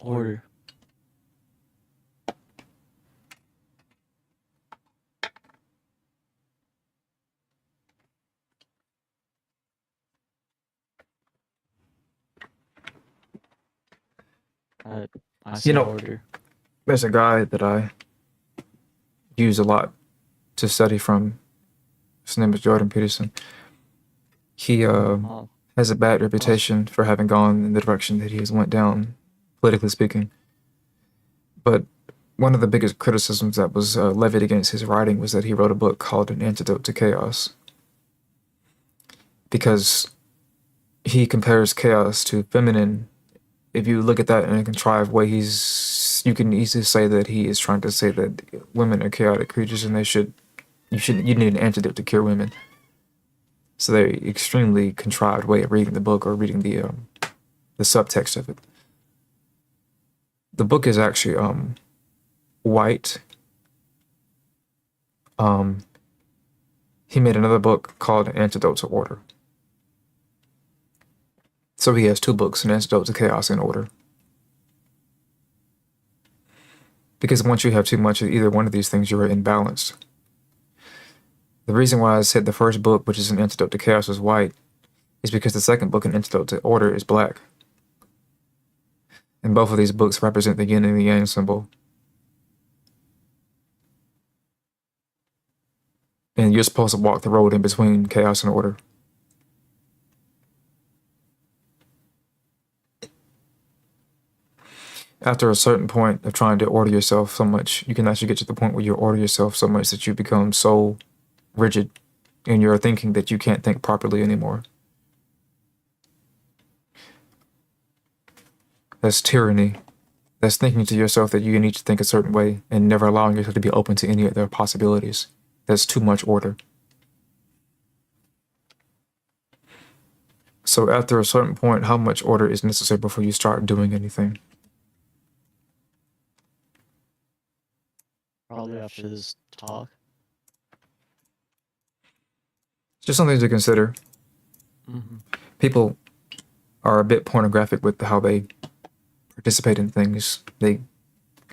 Speaker 3: Order. I said order.
Speaker 1: There's a guy that I use a lot to study from. His name is Jordan Peterson. He has a bad reputation for having gone in the direction that he has went down, politically speaking. But one of the biggest criticisms that was levied against his writing was that he wrote a book called An Antidote to Chaos. Because he compares chaos to feminine. If you look at that in a contrived way, you can easily say that he is trying to say that women are chaotic creatures and you need an antidote to cure women. It's a very extremely contrived way of reading the book or reading the subtext of it. The book is actually white. He made another book called An Antidote to Order. So he has 2 books, An Antidote to Chaos and Order. Because once you have too much of either one of these things, you are imbalanced. The reason why I said the first book, which is An Antidote to Chaos, is white, is because the second book, An Antidote to Order, is black. And both of these books represent the yin and the yang symbol. And you're supposed to walk the road in between chaos and order. After a certain point of trying to order yourself so much, you can actually get to the point where you order yourself so much that you become so rigid in your thinking that you can't think properly anymore. That's tyranny. That's thinking to yourself that you need to think a certain way and never allowing yourself to be open to any other possibilities. That's too much order. So after a certain point, how much order is necessary before you start doing anything?
Speaker 3: Probably after this talk.
Speaker 1: Just something to consider.
Speaker 3: Mm-hmm.
Speaker 1: People are a bit pornographic with how they participate in things. They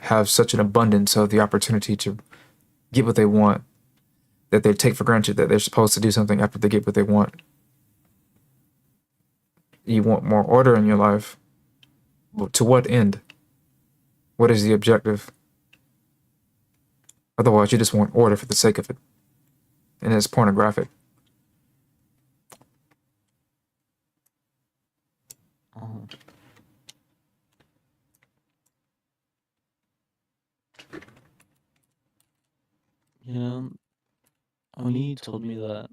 Speaker 1: have such an abundance of the opportunity to get what they want that they take for granted that they're supposed to do something after they get what they want. You want more order in your life. Well, to what end? What is the objective? Otherwise, you just want order for the sake of it. And it's pornographic.
Speaker 3: Oh. You know, Oni told me that.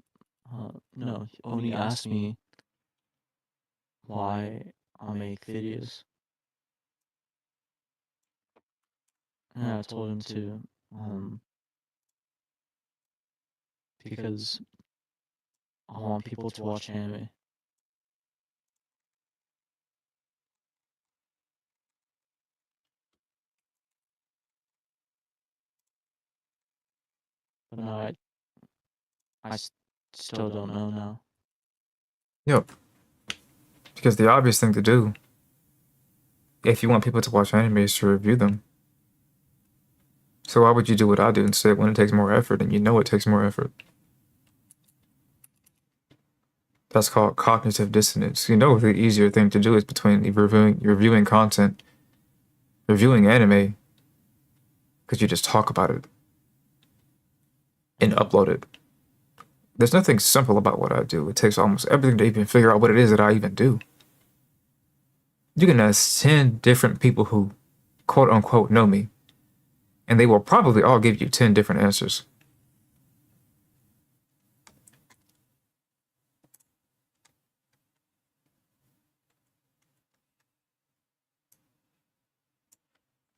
Speaker 3: No, Oni asked me why I make videos, and I told him to, because I want people to watch anime. But no, still don't know now.
Speaker 1: Yep. Because the obvious thing to do, if you want people to watch anime, is to review them. So why would you do what I do instead when it takes more effort and you know it takes more effort? That's called cognitive dissonance. You know the easier thing to do is between reviewing content, reviewing anime, because you just talk about it and upload it. There's nothing simple about what I do. It takes almost everything to even figure out what it is that I even do. You can ask 10 different people who quote unquote know me, and they will probably all give you 10 different answers.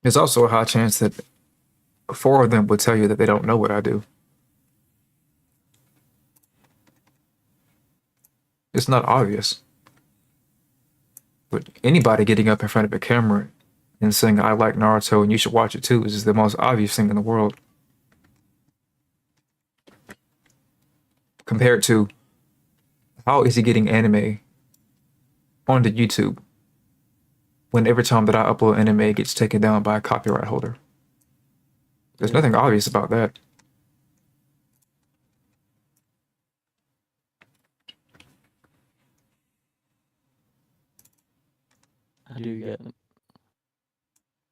Speaker 1: There's also a high chance that 4 of them will tell you that they don't know what I do. It's not obvious. But anybody getting up in front of a camera and saying, I like Naruto and you should watch it too, is the most obvious thing in the world. Compared to, how is he getting anime onto YouTube when every time that I upload anime it gets taken down by a copyright holder? There's nothing obvious about that.
Speaker 3: I do get.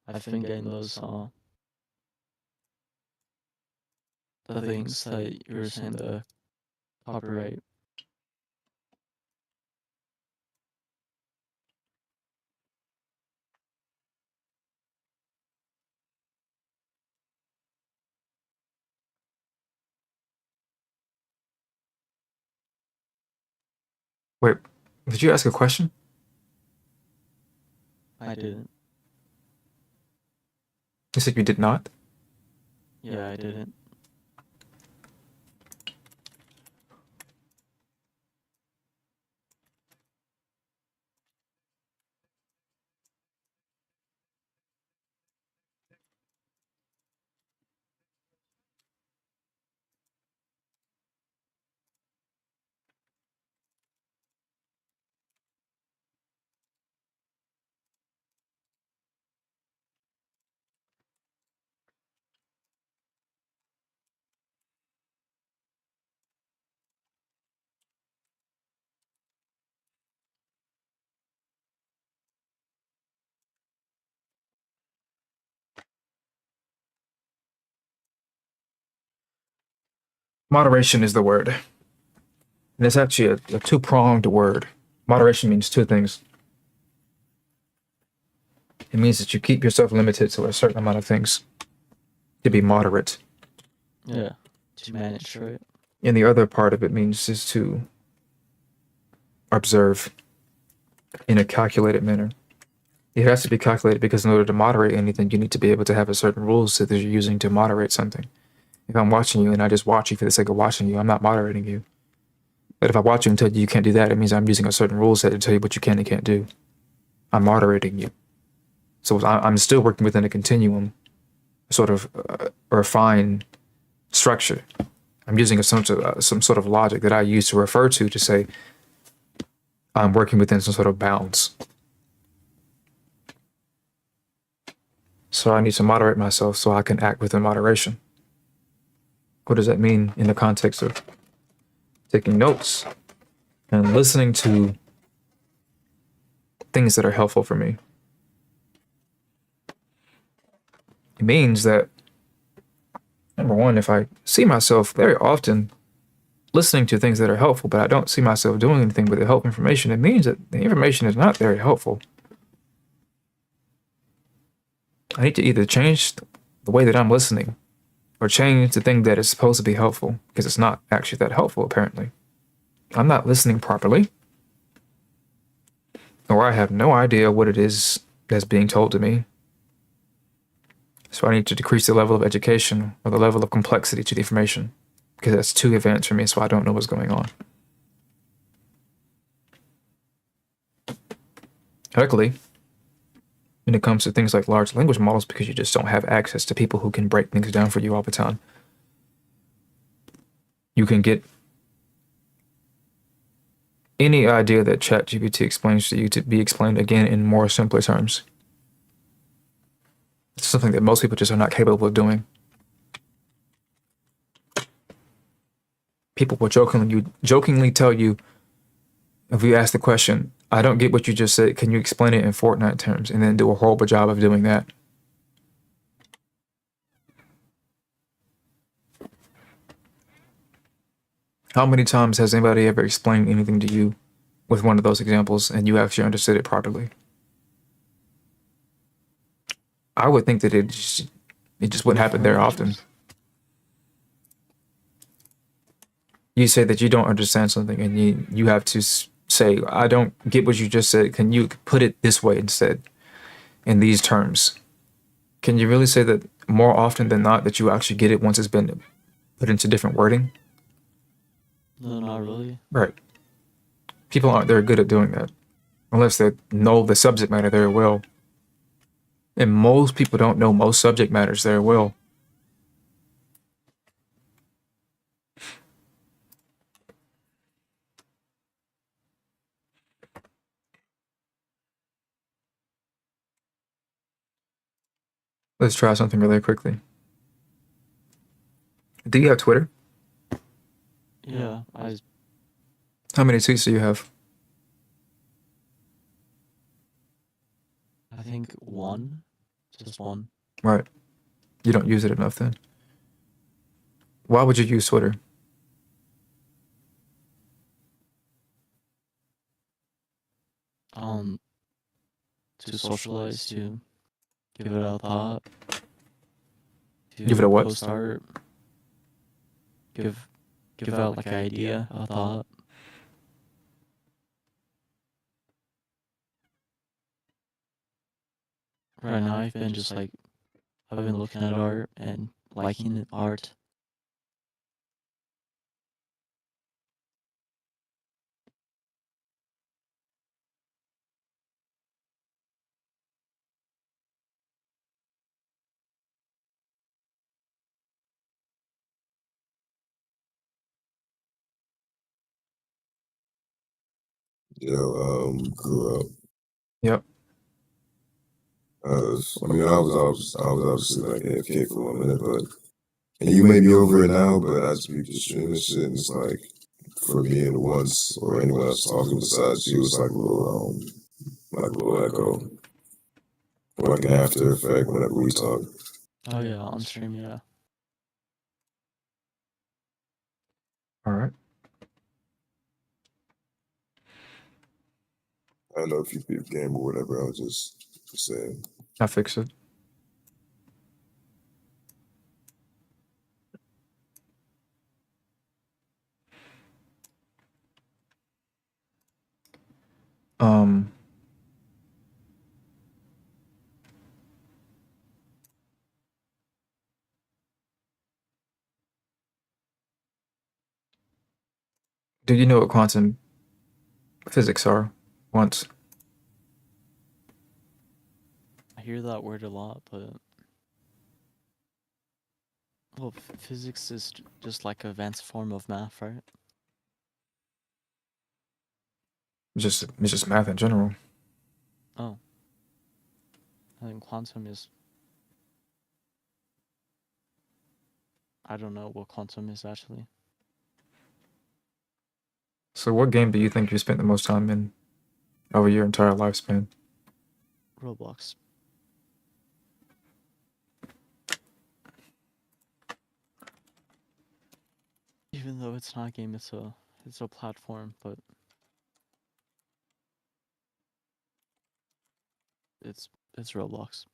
Speaker 3: I've been getting those the things that you were saying, the copyright.
Speaker 1: Wait, did you ask a question?
Speaker 3: I didn't.
Speaker 1: You said you did not?
Speaker 3: Yeah, I didn't.
Speaker 1: Moderation is the word. And it's actually a two-pronged word. Moderation means 2 things. It means that you keep yourself limited to a certain amount of things. To be moderate.
Speaker 3: Yeah, to manage, right?
Speaker 1: And the other part of it means is to observe in a calculated manner. It has to be calculated because in order to moderate anything, you need to be able to have a certain rules that you're using to moderate something. If I'm watching you and I just watch you for the sake of watching you, I'm not moderating you. But if I watch you and tell you you can't do that, it means I'm using a certain rule set to tell you what you can and can't do. I'm moderating you. So I'm still working within a continuum, sort of a refined structure. I'm using some sort of logic that I use to refer to say I'm working within some sort of bounds. So I need to moderate myself so I can act within moderation. What does that mean in the context of taking notes and listening to things that are helpful for me? It means that, number one, if I see myself very often listening to things that are helpful, but I don't see myself doing anything with the helpful information, it means that the information is not very helpful. I need to either change the way that I'm listening or change the thing that is supposed to be helpful, because it's not actually that helpful, apparently. I'm not listening properly, or I have no idea what it is that's being told to me. So I need to decrease the level of education or the level of complexity to the information, because that's too advanced for me, so I don't know what's going on. Luckily, when it comes to things like large language models, because you just don't have access to people who can break things down for you all the time, you can get any idea that ChatGPT explains to you to be explained again in more simpler terms. It's something that most people just are not capable of doing. People will jokingly tell you, if you ask the question, I don't get what you just said, can you explain it in Fortnite terms? And then do a horrible job of doing that. How many times has anybody ever explained anything to you with one of those examples and you actually understood it properly? I would think that it just wouldn't happen very often. You say that you don't understand something and you have to say, I don't get what you just said. Can you put it this way instead, in these terms? Can you really say that more often than not that you actually get it once it's been put into different wording?
Speaker 3: No, not really.
Speaker 1: Right. People aren't very good at doing that unless they know the subject matter very well. And most people don't know most subject matters very well. Let's try something really quickly. Do you have Twitter?
Speaker 3: Yeah,
Speaker 1: How many tweets do you have?
Speaker 3: I think one, just one.
Speaker 1: Right. You don't use it enough then. Why would you use Twitter?
Speaker 3: To socialize, to give it a thought, to
Speaker 1: Give it a what?
Speaker 3: post art, give out like an idea, a thought. Right now, I've been looking at art and liking art.
Speaker 2: Grew up.
Speaker 1: Yep.
Speaker 2: I was obviously like AFK for 1 minute, but and you may be over it now, but I just be just streaming this shit, and it's like for me and once or anyone else talking besides you, it's like a little echo, or like an after effect whenever we talk.
Speaker 3: Oh yeah, on stream, yeah.
Speaker 1: All right.
Speaker 2: I don't know if you beat the game or whatever. I was just saying.
Speaker 1: I fix it. Um, Do you know what quantum physics are? Once.
Speaker 3: I hear that word a lot, but well, physics is just like an advanced form of math, right?
Speaker 1: It's just math in general.
Speaker 3: Oh, I think quantum is. I don't know what quantum is actually.
Speaker 1: So what game do you think you spent the most time in over your entire lifespan?
Speaker 3: Roblox. Even though it's not a game, it's a platform, but it's Roblox.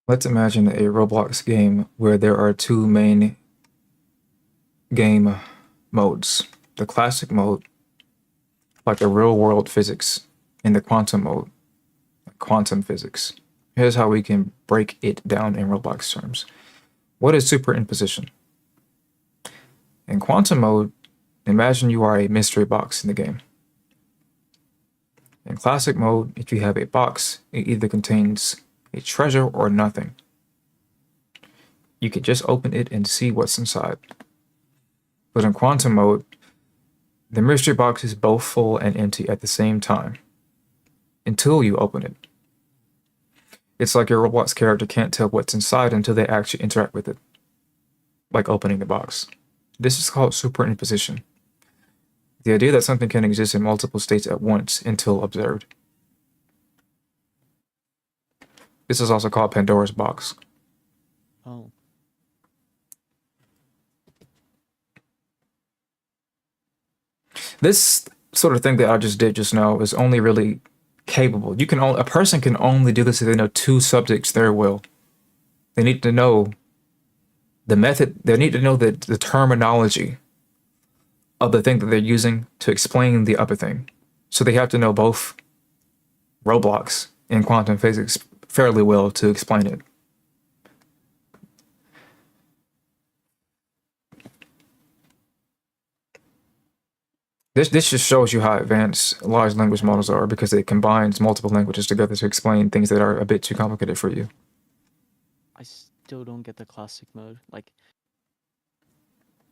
Speaker 1: Let's imagine a Roblox game where there are two main game modes. The classic mode, like the real world physics, and the quantum mode, like quantum physics. Here's how we can break it down in Roblox terms. What is superimposition? In quantum mode, imagine you are a mystery box in the game. In classic mode, if you have a box, it either contains a treasure or nothing. You can just open it and see what's inside. But in quantum mode, the mystery box is both full and empty at the same time until you open it. It's like your Roblox character can't tell what's inside until they actually interact with it, like opening the box. This is called superimposition. The idea that something can exist in multiple states at once until observed. This is also called Pandora's box.
Speaker 3: Oh.
Speaker 1: This sort of thing that I just did just now is only really capable. A person can only do this if they know two subjects very well. They need to know the method, they need to know the terminology of the thing that they're using to explain the other thing. So they have to know both Roblox and quantum physics fairly well to explain it. This just shows you how advanced large language models are because it combines multiple languages together to explain things that are a bit too complicated for you.
Speaker 3: I still don't get the classic mode. Like,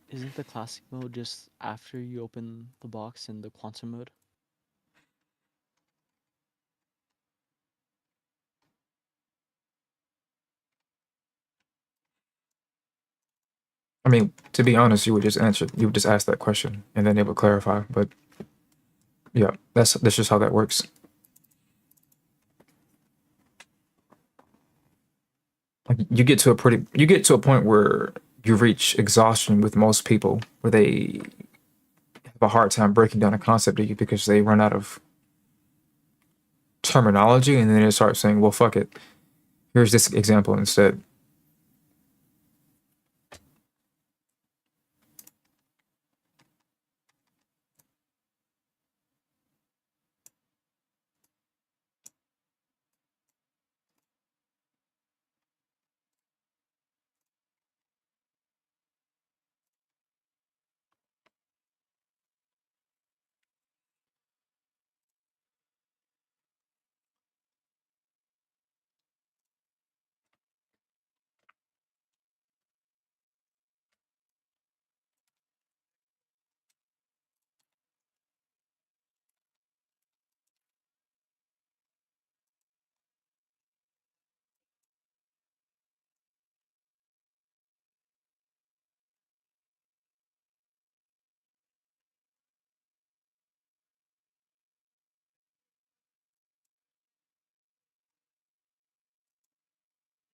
Speaker 3: isn't the classic mode just after you open the box in the quantum mode?
Speaker 1: I mean, to be honest, you would just ask that question and then it would clarify. But yeah, that's just how that works. Like you get to a point where you reach exhaustion with most people, where they have a hard time breaking down a concept to you because they run out of terminology, and then they start saying, "Well, fuck it. Here's this example instead."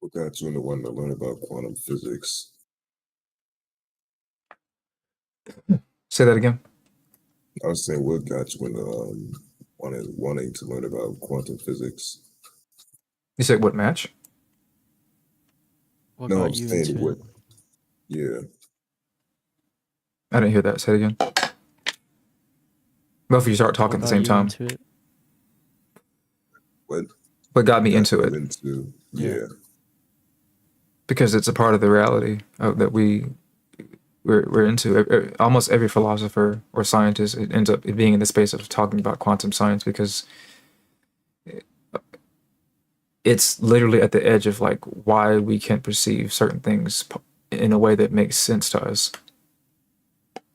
Speaker 2: What got you into wanting to learn about quantum physics?
Speaker 1: Say that again.
Speaker 2: I was saying, what got you into wanting to learn about quantum physics?
Speaker 1: You said what match?
Speaker 3: What
Speaker 2: No,
Speaker 3: got
Speaker 2: I'm
Speaker 3: you
Speaker 2: saying
Speaker 3: into
Speaker 2: what.
Speaker 3: it?
Speaker 2: Yeah.
Speaker 1: I didn't hear that. Say it again. Both of you start talking
Speaker 3: What
Speaker 1: at the
Speaker 3: got
Speaker 1: same
Speaker 3: you
Speaker 1: time.
Speaker 3: into it?
Speaker 2: What
Speaker 1: What got me
Speaker 2: got
Speaker 1: into
Speaker 2: you
Speaker 1: it?
Speaker 2: into?
Speaker 3: Yeah.
Speaker 2: Yeah.
Speaker 1: Because it's a part of the reality that we're into. Almost every philosopher or scientist, it ends up being in the space of talking about quantum science because it's literally at the edge of like why we can't perceive certain things in a way that makes sense to us.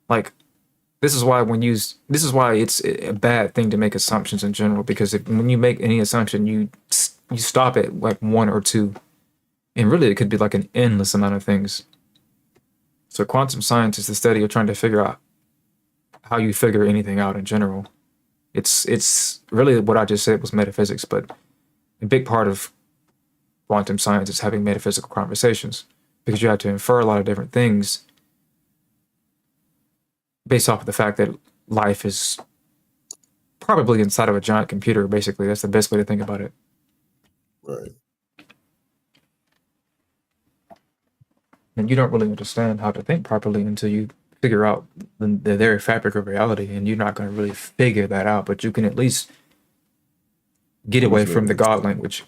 Speaker 1: Like this is why this is why it's a bad thing to make assumptions in general, because when you make any assumption, you stop at like one or two, and really it could be like an endless amount of things. So quantum science is the study of trying to figure out how you figure anything out in general. It's really what I just said was metaphysics, but a big part of quantum science is having metaphysical conversations, because you have to infer a lot of different things based off of the fact that life is probably inside of a giant computer. Basically, that's the best way to think about it.
Speaker 2: Right.
Speaker 1: And you don't really understand how to think properly until you figure out the very fabric of reality, and you're not going to really figure that out, but you can at least get
Speaker 2: At
Speaker 1: away
Speaker 2: least
Speaker 1: from
Speaker 2: making
Speaker 1: the
Speaker 2: it
Speaker 1: God
Speaker 2: sound.
Speaker 1: language.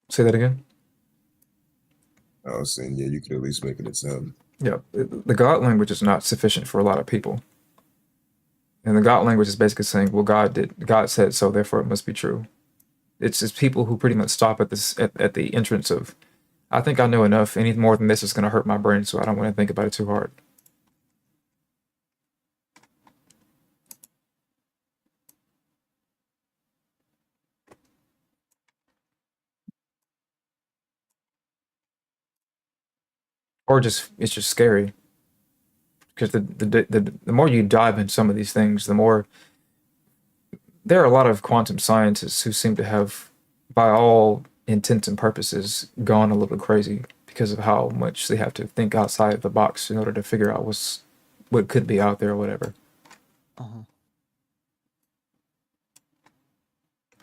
Speaker 1: Say that again.
Speaker 2: I was saying, yeah, you could at least make it sound.
Speaker 1: Yeah, the God language is not sufficient for a lot of people. And the God language is basically saying, well, God said so, therefore it must be true. It's just people who pretty much stop at this at the entrance of, I think I know enough. Any more than this is going to hurt my brain, so I don't want to think about it too hard. Or just it's just scary, because the more you dive in some of these things, the more there are a lot of quantum scientists who seem to have, by all intents and purposes, gone a little crazy because of how much they have to think outside of the box in order to figure out what could be out there or whatever.
Speaker 3: Uh-huh.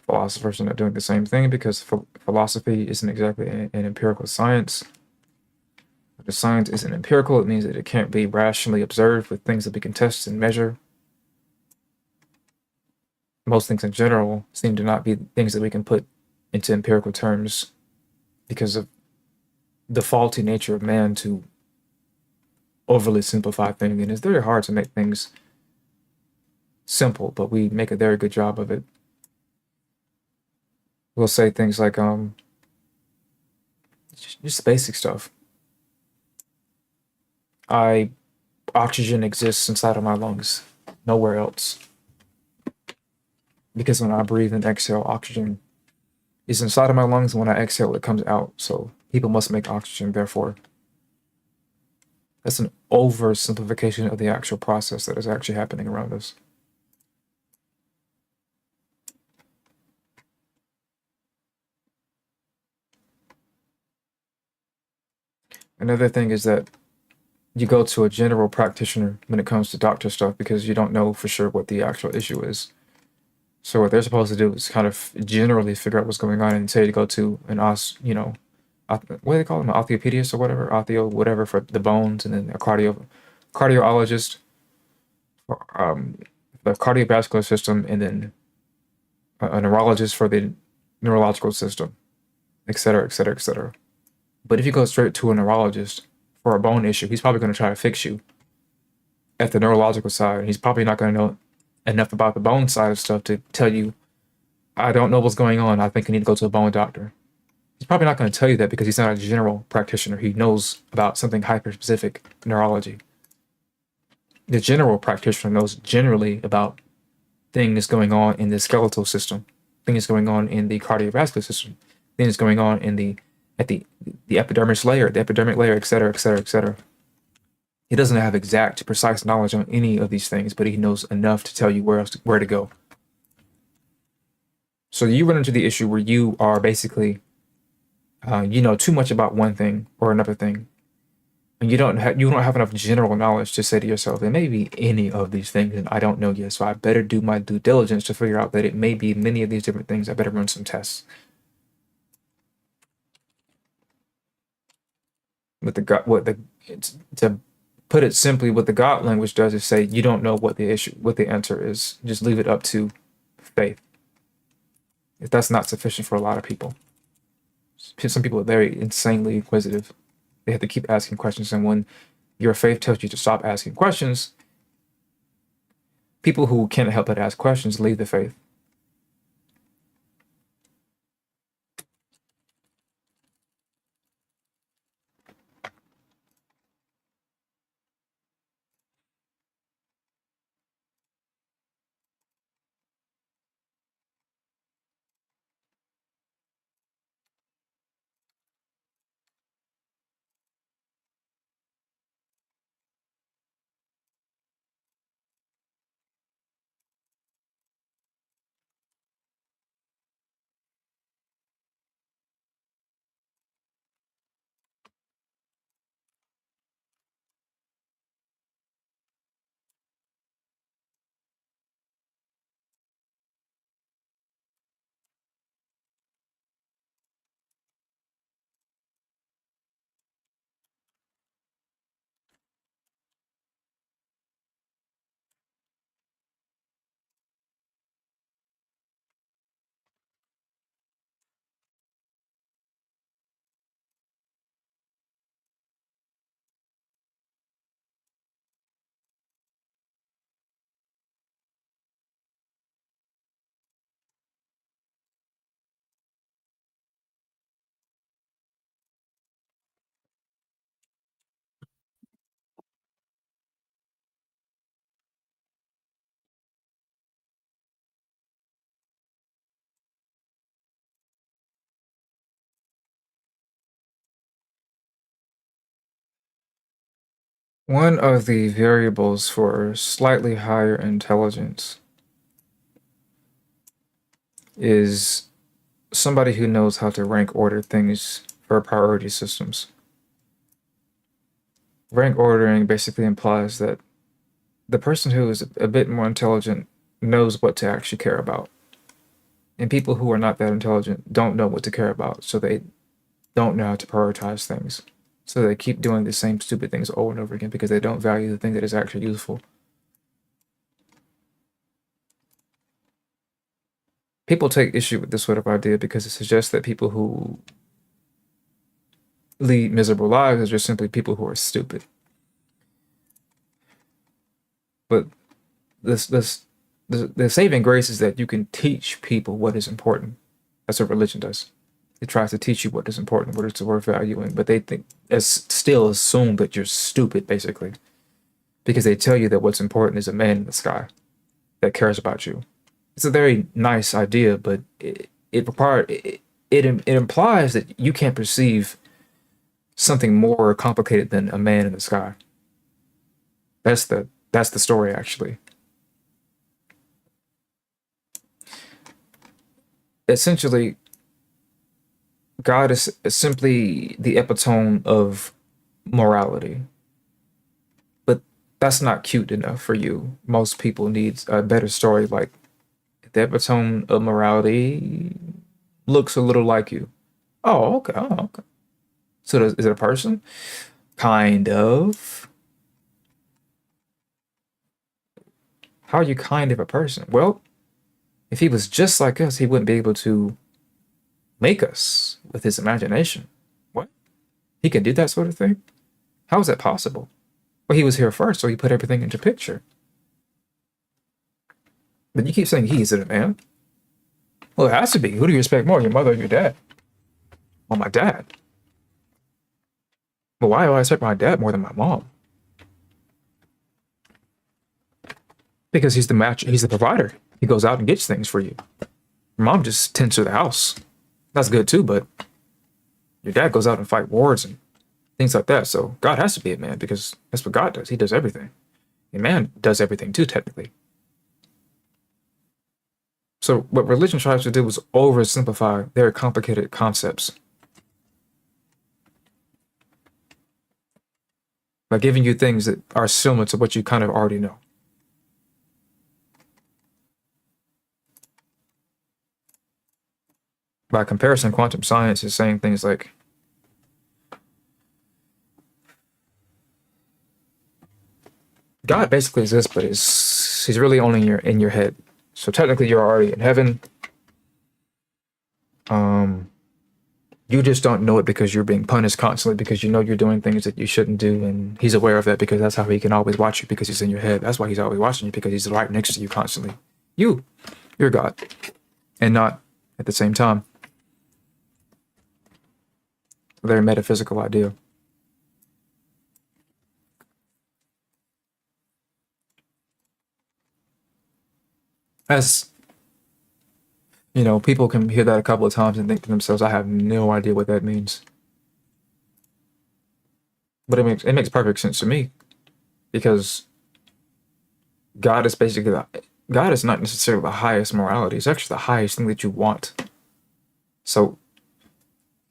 Speaker 1: Philosophers are not doing the same thing because philosophy isn't exactly an empirical science. If the science isn't empirical, it means that it can't be rationally observed with things that we can test and measure. Most things in general seem to not be things that we can put into empirical terms because of the faulty nature of man to overly simplify things. And it's very hard to make things simple, but we make a very good job of it. We'll say things like just basic stuff. Oxygen exists inside of my lungs, nowhere else. Because when I breathe and exhale, oxygen is inside of my lungs, and when I exhale, it comes out. So people must make oxygen, therefore. That's an oversimplification of the actual process that is actually happening around us. Another thing is that you go to a general practitioner when it comes to doctor stuff because you don't know for sure what the actual issue is. So what they're supposed to do is kind of generally figure out what's going on and say to go to what do they call them, an orthopedist or whatever, whatever for the bones, and then a cardiologist for the cardiovascular system, and then a neurologist for the neurological system, et cetera, et cetera, et cetera. But if you go straight to a neurologist for a bone issue, he's probably going to try to fix you at the neurological side. He's probably not going to know enough about the bone side of stuff to tell you, I don't know what's going on. I think you need to go to a bone doctor. He's probably not going to tell you that because he's not a general practitioner. He knows about something hyper specific, neurology. The general practitioner knows generally about things going on in the skeletal system, things going on in the cardiovascular system, things going on in the epidermis layer, the epidermic layer, et cetera, et cetera, et cetera. He doesn't have exact, precise knowledge on any of these things, but he knows enough to tell you where to go. So you run into the issue where you are basically, you know too much about one thing or another thing, and you don't have enough general knowledge to say to yourself, it may be any of these things, and I don't know yet. So I better do my due diligence to figure out that it may be many of these different things. I better run some tests. What the God, what the to put it simply, what the God language does is say you don't know what the answer is. Just leave it up to faith. If that's not sufficient for a lot of people, some people are very insanely inquisitive. They have to keep asking questions, and when your faith tells you to stop asking questions, people who can't help but ask questions leave the faith. One of the variables for slightly higher intelligence is somebody who knows how to rank order things for priority systems. Rank ordering basically implies that the person who is a bit more intelligent knows what to actually care about. And people who are not that intelligent don't know what to care about, so they don't know how to prioritize things. So they keep doing the same stupid things over and over again because they don't value the thing that is actually useful. People take issue with this sort of idea because it suggests that people who lead miserable lives are just simply people who are stupid. But the saving grace is that you can teach people what is important. That's what religion does. It tries to teach you what is important, what is worth valuing, but they think as still assume that you're stupid, basically, because they tell you that what's important is a man in the sky that cares about you. It's a very nice idea, but it implies that you can't perceive something more complicated than a man in the sky. That's the story, actually. Essentially, God is simply the epitome of morality. But that's not cute enough for you. Most people need a better story like the epitome of morality looks a little like you. Oh, okay. Oh, okay. So is it a person? Kind of. How are you kind of a person? Well, if he was just like us, he wouldn't be able to make us with his imagination. What? He can do that sort of thing? How is that possible? Well, he was here first, so he put everything into picture. But you keep saying he, is it a man? Well, it has to be. Who do you respect more, your mother or your dad? Well, my dad. Well, why do I respect my dad more than my mom? Because he's the match. He's the provider. He goes out and gets things for you. Your mom just tends to the house. That's good too, but your dad goes out and fight wars and things like that. So God has to be a man because that's what God does. He does everything. A man does everything too, technically. So what religion tries to do is oversimplify very complicated concepts by giving you things that are similar to what you kind of already know. By comparison, quantum science is saying things like God basically exists, but he's really only in your head. So technically, you're already in heaven. You just don't know it because you're being punished constantly because you know you're doing things that you shouldn't do, and he's aware of that because that's how he can always watch you because he's in your head. That's why he's always watching you because he's right next to you constantly. You're God, and not at the same time. Very metaphysical idea. As you know, people can hear that a couple of times and think to themselves, I have no idea what that means. But it makes perfect sense to me because God is basically God is not necessarily the highest morality. It's actually the highest thing that you want. So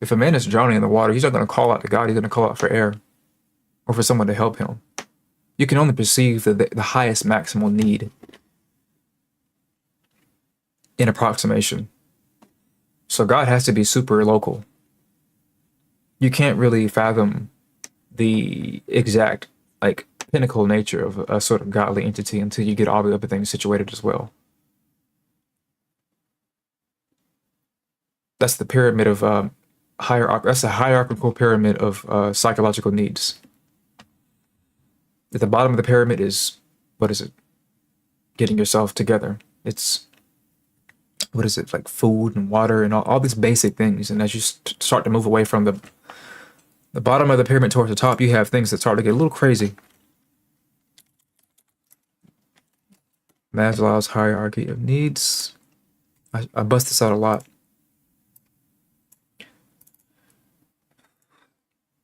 Speaker 1: if a man is drowning in the water, he's not going to call out to God. He's going to call out for air or for someone to help him. You can only perceive the highest maximal need in approximation. So God has to be super local. You can't really fathom the exact like pinnacle nature of a sort of godly entity until you get all the other things situated as well. That's the pyramid of that's the hierarchical pyramid of psychological needs. At the bottom of the pyramid is, what is it? Getting yourself together. It's, what is it, like food and water and all these basic things. And as you start to move away from the bottom of the pyramid towards the top, you have things that start to get a little crazy. Maslow's hierarchy of needs. I bust this out a lot.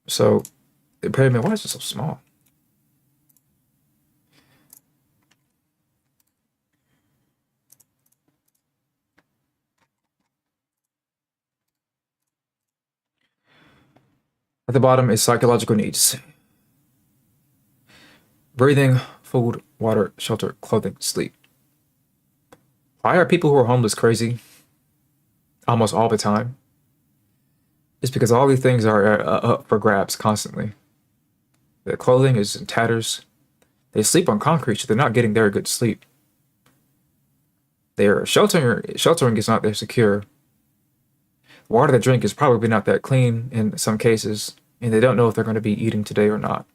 Speaker 1: So the pyramid, why is it so small? At the bottom is psychological needs. Breathing, food, water, shelter, clothing, sleep. Why are people who are homeless crazy? Almost all the time. It's because all these things are up for grabs constantly. Their clothing is in tatters. They sleep on concrete, so they're not getting very good sleep. Their sheltering is not that secure. Water they drink is probably not that clean in some cases, and they don't know if they're going to be eating today or not.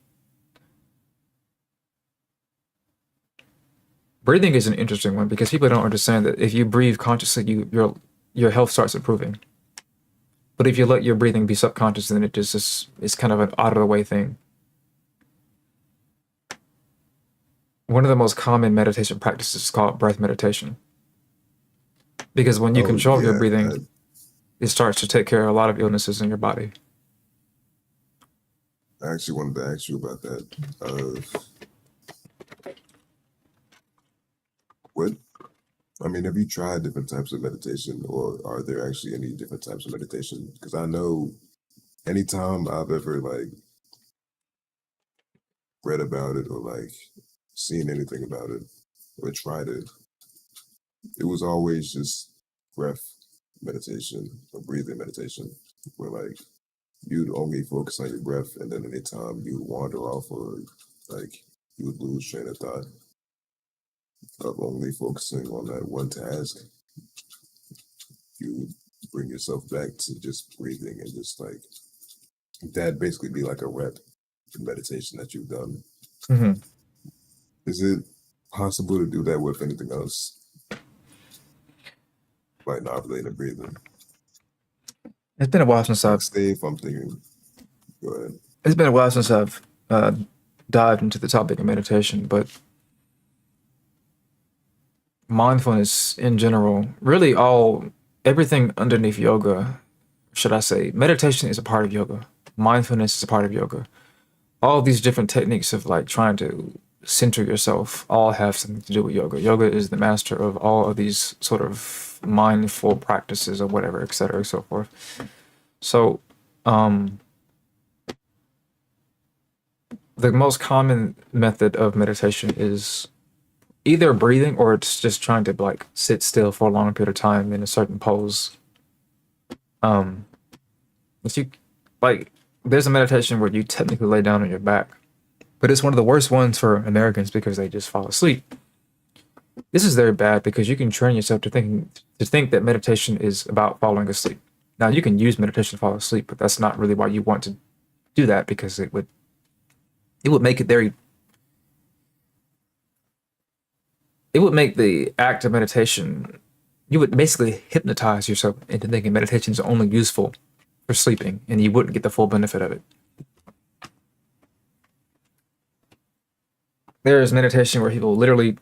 Speaker 1: Breathing is an interesting one because people don't understand that if you breathe consciously, your health starts improving. But if you let your breathing be subconscious, then it's kind of an out of the way thing. One of the most common meditation practices is called breath meditation. Because when you control your breathing, it starts to take care of a lot of illnesses in your body.
Speaker 2: I actually wanted to ask you about that. Have you tried different types of meditation, or are there actually any different types of meditation? Because I know anytime I've ever read about it or seen anything about it or tried it, it was always just breath meditation or breathing meditation, where you'd only focus on your breath, and then anytime you would wander off or you would lose train of thought of only focusing on that one task, you would bring yourself back to just breathing and just that basically be like a rep meditation that you've done.
Speaker 1: Mm-hmm.
Speaker 2: Is it possible to do that with anything else? Like not related to breathing?
Speaker 1: It's been a while since I've.
Speaker 2: Say if I'm thinking. Go ahead.
Speaker 1: It's been a while since I've dived into the topic of meditation, but mindfulness in general, really everything underneath yoga, should I say, meditation is a part of yoga. Mindfulness is a part of yoga. All these different techniques of trying to center yourself all have something to do with yoga. Yoga is the master of all of these sort of mindful practices or whatever, etc., and so forth. So, the most common method of meditation is either breathing or it's just trying to sit still for a long period of time in a certain pose. If you there's a meditation where you technically lay down on your back but it's one of the worst ones for Americans because they just fall asleep. This is very bad because you can train yourself to think that meditation is about falling asleep. Now you can use meditation to fall asleep, but that's not really why you want to do that, because it would make it very it would make the act of meditation, you would basically hypnotize yourself into thinking meditation is only useful for sleeping, and you wouldn't get the full benefit of it. There is meditation where people literally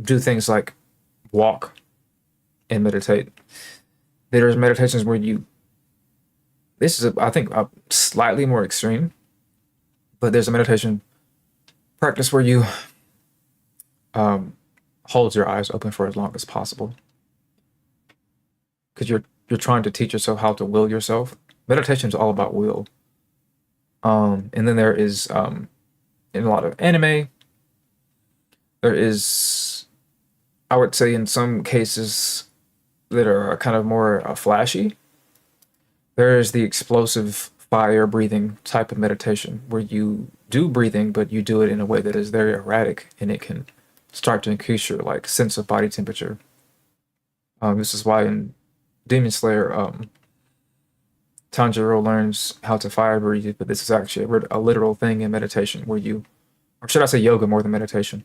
Speaker 1: do things like walk and meditate. There's meditations where this is, I think, slightly more extreme, but there's a meditation practice where you hold your eyes open for as long as possible, because you're trying to teach yourself how to will yourself. Meditation is all about will. And then there is in a lot of anime, there is, I would say, in some cases that are kind of more flashy, there is the explosive fire breathing type of meditation where you do breathing, but you do it in a way that is very erratic, and it can start to increase your like sense of body temperature. This is why in Demon Slayer, Tanjiro learns how to fire breathe, but this is actually a literal thing in meditation where you, or should I say yoga more than meditation.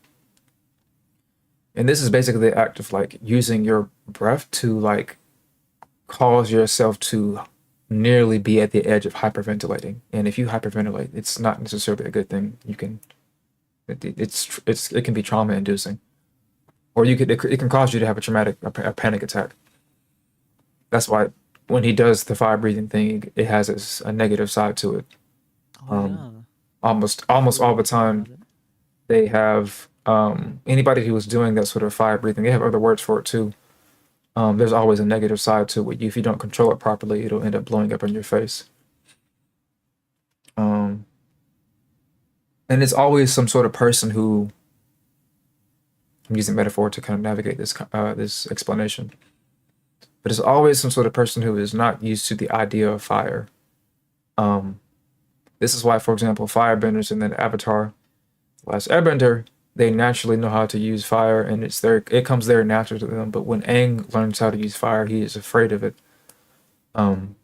Speaker 1: And this is basically the act of like using your breath to like cause yourself to nearly be at the edge of hyperventilating. And if you hyperventilate, it's not necessarily a good thing. You can, it can be trauma inducing, or it can cause you to have a panic attack. That's why when he does the fire breathing thing, it has a negative side to it.
Speaker 3: Oh
Speaker 1: Um,
Speaker 3: yeah.
Speaker 1: almost all the time they have anybody who is doing that sort of fire breathing, they have other words for it too. There's always a negative side to it. If you don't control it properly, it'll end up blowing up in your face. Um, and it's always some sort of person who, I'm using metaphor to kind of navigate this explanation, but it's always some sort of person who is not used to the idea of fire. Um, this is why, for example, firebenders in the Avatar, Last Airbender, they naturally know how to use fire, and it comes very natural to them. But when Aang learns how to use fire, he is afraid of it, and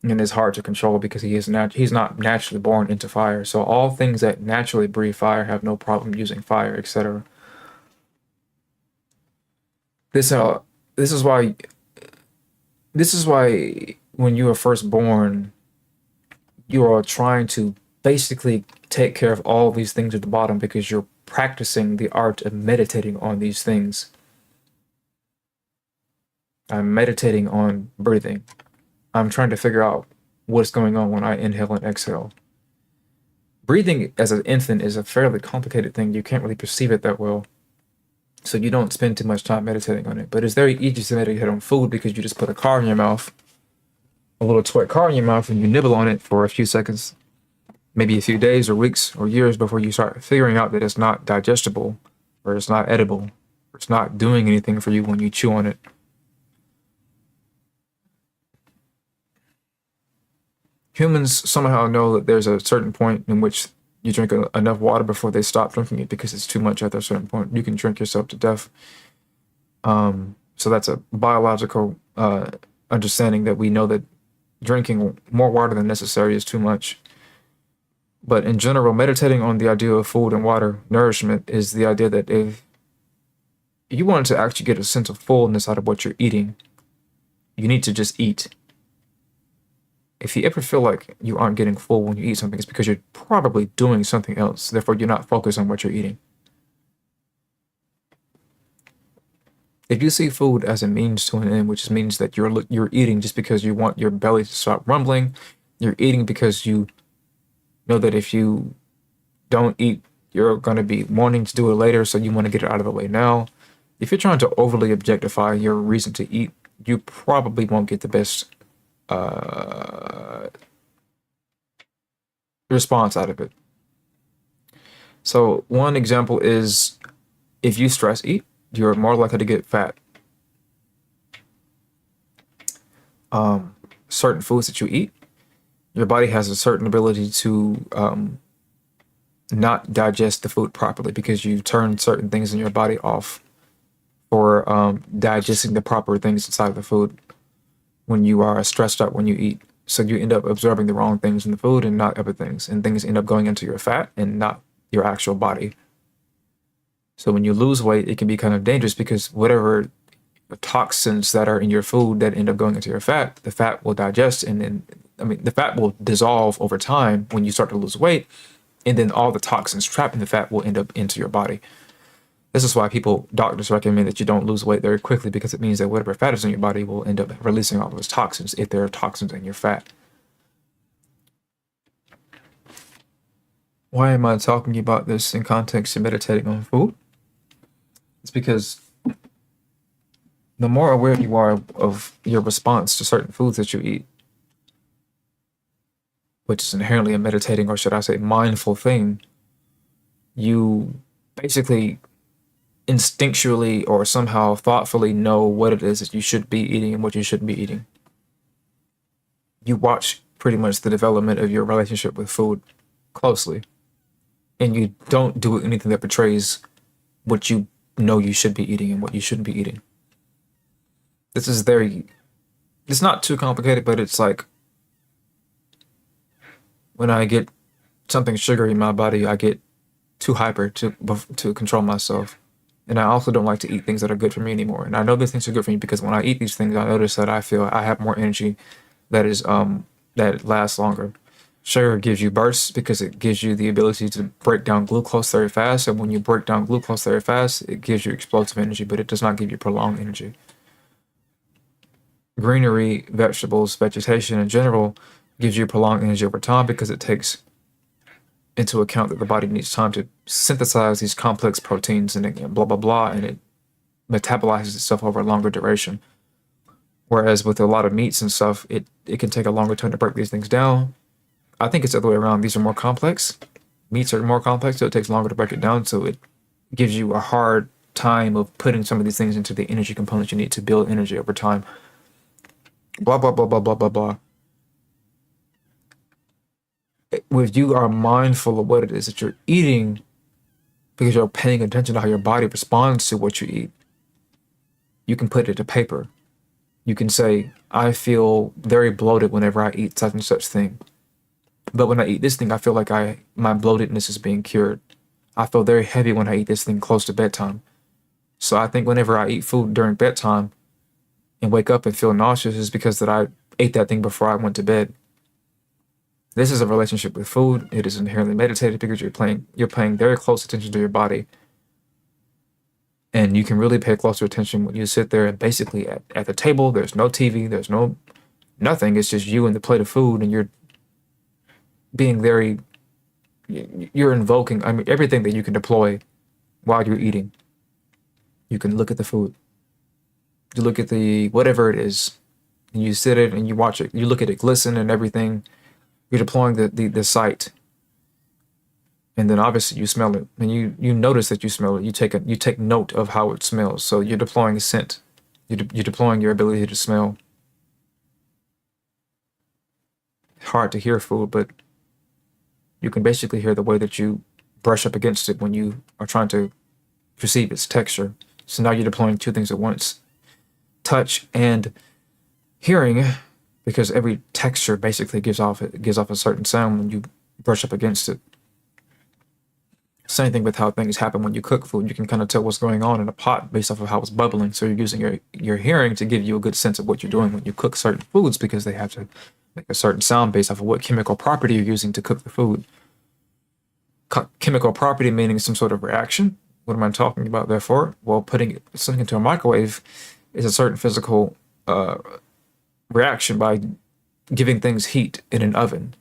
Speaker 1: it's hard to control because he's not naturally born into fire. So all things that naturally breathe fire have no problem using fire, etc. This uh this is why when you are first born, you are trying to basically take care of all these things at the bottom because you're practicing the art of meditating on these things. I'm meditating on breathing. I'm trying to figure out what's going on when I inhale and exhale. Breathing as an infant is a fairly complicated thing. You can't really perceive it that well, so you don't spend too much time meditating on it. But it's very easy to meditate on food because you just put a car in your mouth, a little toy car in your mouth, and you nibble on it for a few seconds, maybe a few days or weeks or years before you start figuring out that it's not digestible, or it's not edible, or it's not doing anything for you when you chew on it. Humans somehow know that there's a certain point in which you drink enough water before they stop drinking it because it's too much at a certain point. You can drink yourself to death. So that's a biological understanding that we know that drinking more water than necessary is too much. But in general, meditating on the idea of food and water nourishment is the idea that if you want to actually get a sense of fullness out of what you're eating, you need to just eat. If you ever feel like you aren't getting full when you eat something, it's because you're probably doing something else. Therefore, you're not focused on what you're eating. If you see food as a means to an end, which means that you're eating just because you want your belly to stop rumbling, you're eating because you know that if you don't eat, you're going to be wanting to do it later, so you want to get it out of the way now. If you're trying to overly objectify your reason to eat, you probably won't get the best response out of it. So one example is if you stress eat, you're more likely to get fat. Certain foods that you eat, your body has a certain ability to not digest the food properly because you turn certain things in your body off for digesting the proper things inside of the food when you are stressed out when you eat. So you end up absorbing the wrong things in the food and not other things, and things end up going into your fat and not your actual body. So when you lose weight, it can be kind of dangerous because whatever toxins that are in your food that end up going into your fat, the fat will digest, and then the fat will dissolve over time when you start to lose weight, and then all the toxins trapped in the fat will end up into your body. This is why doctors recommend that you don't lose weight very quickly, because it means that whatever fat is in your body will end up releasing all those toxins if there are toxins in your fat. Why am I talking about this in context of meditating on food? It's because the more aware you are of your response to certain foods that you eat, which is inherently a meditating, or should I say mindful thing, you basically instinctually or somehow thoughtfully know what it is that you should be eating and what you shouldn't be eating. You watch pretty much the development of your relationship with food closely, and you don't do anything that betrays what you know you should be eating and what you shouldn't be eating. It's not too complicated, but it's like when I get something sugary in my body, I get too hyper to control myself. And I also don't like to eat things that are good for me anymore. And I know these things are good for me because when I eat these things, I notice that I feel I have more energy that lasts longer. Sugar gives you bursts because it gives you the ability to break down glucose very fast. And when you break down glucose very fast, it gives you explosive energy, but it does not give you prolonged energy. Greenery, vegetables, vegetation in general gives you prolonged energy over time because it takes into account that the body needs time to synthesize these complex proteins and blah, blah, blah, and it metabolizes itself over a longer duration. Whereas with a lot of meats and stuff, it can take a longer time to break these things down. I think it's the other way around. These are more complex. Meats are more complex, so it takes longer to break it down. So it gives you a hard time of putting some of these things into the energy components you need to build energy over time. Blah, blah, blah, blah, blah, blah, blah. If you are mindful of what it is that you're eating, because you're paying attention to how your body responds to what you eat, you can put it to paper. You can say, I feel very bloated whenever I eat such and such thing. But when I eat this thing, I feel like my bloatedness is being cured. I feel very heavy when I eat this thing close to bedtime. So I think whenever I eat food during bedtime and wake up and feel nauseous, is because that I ate that thing before I went to bed. This is a relationship with food. It is inherently meditative because you're paying very close attention to your body. And you can really pay closer attention when you sit there and basically at the table, there's no TV, there's nothing. It's just you and the plate of food, and you're invoking, everything that you can deploy while you're eating. You can look at the food. You look at whatever it is, and you sit it and you watch it. You look at it glisten and everything. You're deploying the sight, and then obviously you smell it, and you notice that you smell it. You take note of how it smells. So you're deploying scent. You're deploying your ability to smell. Hard to hear food, but you can basically hear the way that you brush up against it when you are trying to perceive its texture. So now you're deploying two things at once: touch and hearing. Because every texture basically gives off a certain sound when you brush up against it. Same thing with how things happen when you cook food. You can kind of tell what's going on in a pot based off of how it's bubbling. So you're using your hearing to give you a good sense of what you're doing when you cook certain foods, because they have to make a certain sound based off of what chemical property you're using to cook the food. Chemical property meaning some sort of reaction. What am I talking about, therefore? Well, putting something into a microwave is a certain physical reaction by giving things heat in an oven.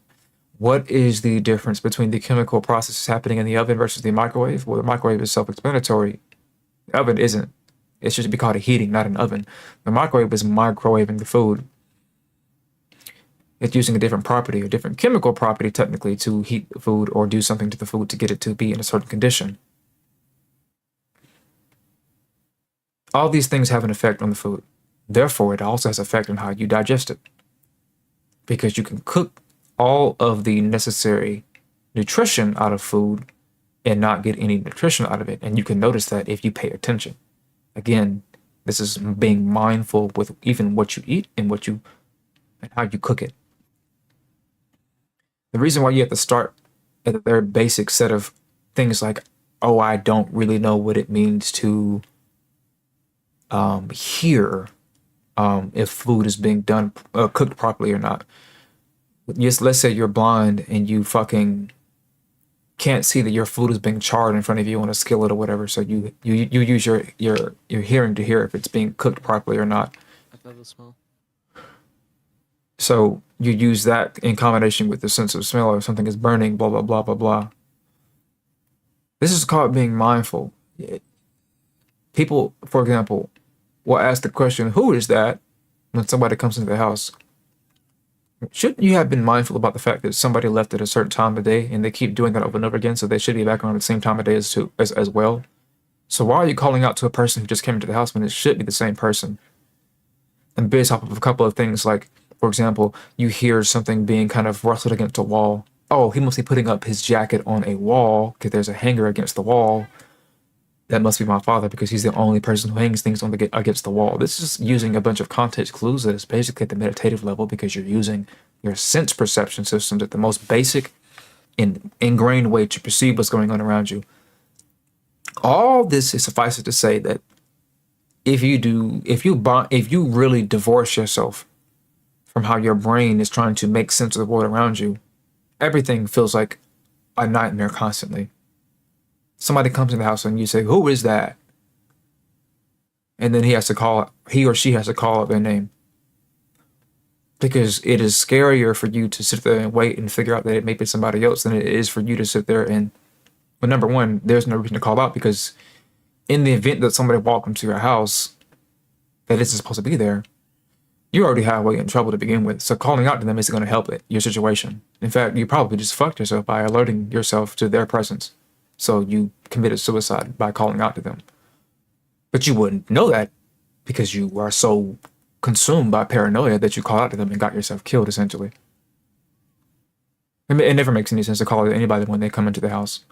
Speaker 1: What is the difference between the chemical processes happening in the oven versus the microwave? Well, the microwave is self-explanatory. The oven isn't. It should be called a heating, not an oven. The microwave is microwaving the food. It's using a different property, a different chemical property, technically, to heat the food or do something to the food to get it to be in a certain condition. All these things have an effect on the food. Therefore, it also has an effect on how you digest it. Because you can cook all of the necessary nutrition out of food and not get any nutrition out of it. And you can notice that if you pay attention. Again, this is being mindful with even what you eat and and how you cook it. The reason why you have to start at a very basic set of things like, oh, I don't really know what it means to hear if food is being done cooked properly or not. Yes, let's say you're blind and you fucking can't see that your food is being charred in front of you on a skillet or whatever. So you use your hearing to hear if it's being cooked properly or not.
Speaker 3: I love the smell.
Speaker 1: So you use that in combination with the sense of smell, or something is burning, blah blah blah blah blah. This is called being mindful. People, for example, will ask the question, "Who is that?" when somebody comes into the house. Shouldn't you have been mindful about the fact that somebody left at a certain time of day and they keep doing that over and over again, so they should be back around the same time of day as well? So why are you calling out to a person who just came into the house when it should be the same person? And based off of a couple of things, like, for example, you hear something being kind of rustled against a wall. Oh, he must be putting up his jacket on a wall because there's a hanger against the wall. That must be my father because he's the only person who hangs things against the wall. This is using a bunch of context clues that is basically at the meditative level because you're using your sense perception systems at the most basic and ingrained way to perceive what's going on around you. All this is suffice it to say that if you really divorce yourself from how your brain is trying to make sense of the world around you, everything feels like a nightmare constantly. Somebody comes in the house and you say, "Who is that?" And then he or she has to call out their name. Because it is scarier for you to sit there and wait and figure out that it may be somebody else than it is for you to sit there and, well, number one, there's no reason to call out because in the event that somebody walked into your house that isn't supposed to be there, you already halfway in trouble to begin with. So calling out to them isn't going to help your situation. In fact, you probably just fucked yourself by alerting yourself to their presence. So you committed suicide by calling out to them. But you wouldn't know that because you are so consumed by paranoia that you call out to them and got yourself killed, essentially. It never makes any sense to call out to anybody when they come into the house.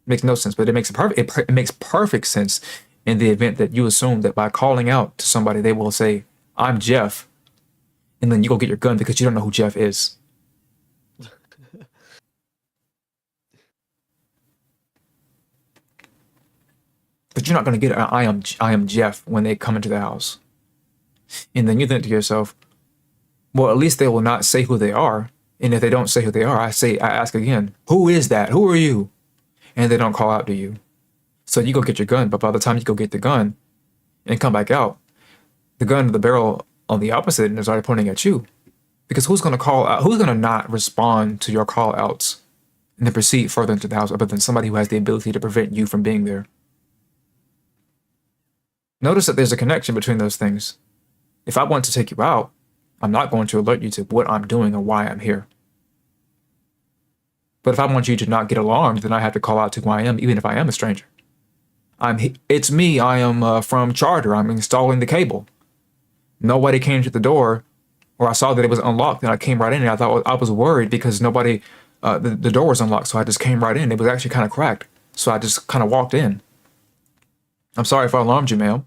Speaker 1: It makes no sense, but it makes perfect sense in the event that you assume that by calling out to somebody, they will say, "I'm Jeff," and then you go get your gun because you don't know who Jeff is. But you're not going to get I am Jeff when they come into the house. And then you think to yourself, well, at least they will not say who they are. And if they don't say who they are, I ask again, "Who is that? Who are you?" And they don't call out to you. So you go get your gun, but by the time you go get the gun and come back out, the gun to the barrel on the opposite end is already pointing at you. Because who's going to call out? Who's going to not respond to your call outs and then proceed further into the house other than somebody who has the ability to prevent you from being there? Notice that there's a connection between those things. If I want to take you out, I'm not going to alert you to what I'm doing or why I'm here. But if I want you to not get alarmed, then I have to call out to who I am, even if I am a stranger. It's me. I am from Charter. I'm installing the cable. Nobody came to the door, or I saw that it was unlocked, and I came right in. And I was worried because nobody, the door was unlocked, so I just came right in. It was actually kind of cracked, so I just kind of walked in. I'm sorry if I alarmed you, ma'am.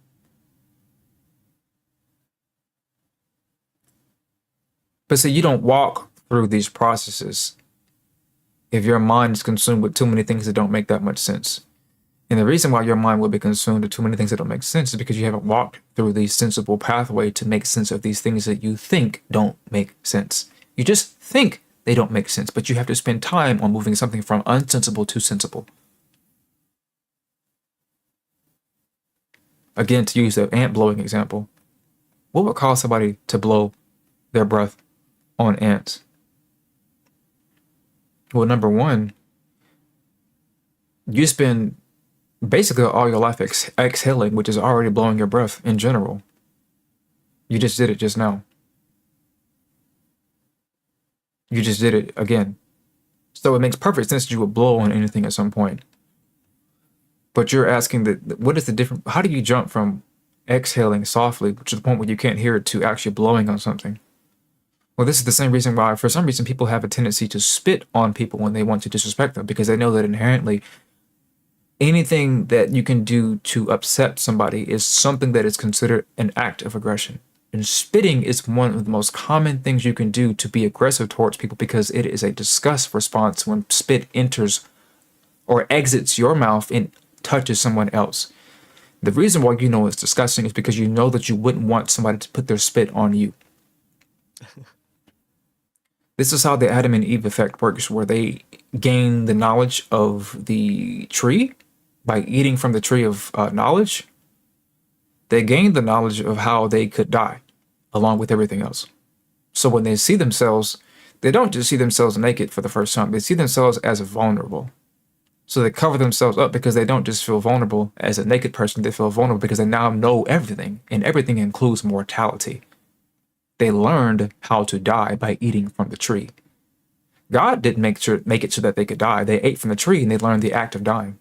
Speaker 1: But see, you don't walk through these processes if your mind is consumed with too many things that don't make that much sense. And the reason why your mind will be consumed with too many things that don't make sense is because you haven't walked through the sensible pathway to make sense of these things that you think don't make sense. You just think they don't make sense, but you have to spend time on moving something from unsensible to sensible. Again, to use the ant blowing example, what would cause somebody to blow their breath on ants? Well, number one, you spend basically all your life exhaling, which is already blowing your breath in general. You just did it just now. You just did it again. So it makes perfect sense that you would blow on anything at some point. But you're asking what is the difference? How do you jump from exhaling softly to the point where you can't hear it to actually blowing on something? Well, this is the same reason why, for some reason, people have a tendency to spit on people when they want to disrespect them, because they know that inherently anything that you can do to upset somebody is something that is considered an act of aggression. And spitting is one of the most common things you can do to be aggressive towards people because it is a disgust response when spit enters or exits your mouth and touches someone else. The reason why you know it's disgusting is because you know that you wouldn't want somebody to put their spit on you. This is how the Adam and Eve effect works, where they gain the knowledge of the tree by eating from the tree of knowledge. They gain the knowledge of how they could die along with everything else. So when they see themselves, they don't just see themselves naked for the first time, they see themselves as vulnerable. So they cover themselves up because they don't just feel vulnerable as a naked person, they feel vulnerable because they now know everything, and everything includes mortality. They learned how to die by eating from the tree. God didn't make it so that they could die. They ate from the tree and they learned the act of dying.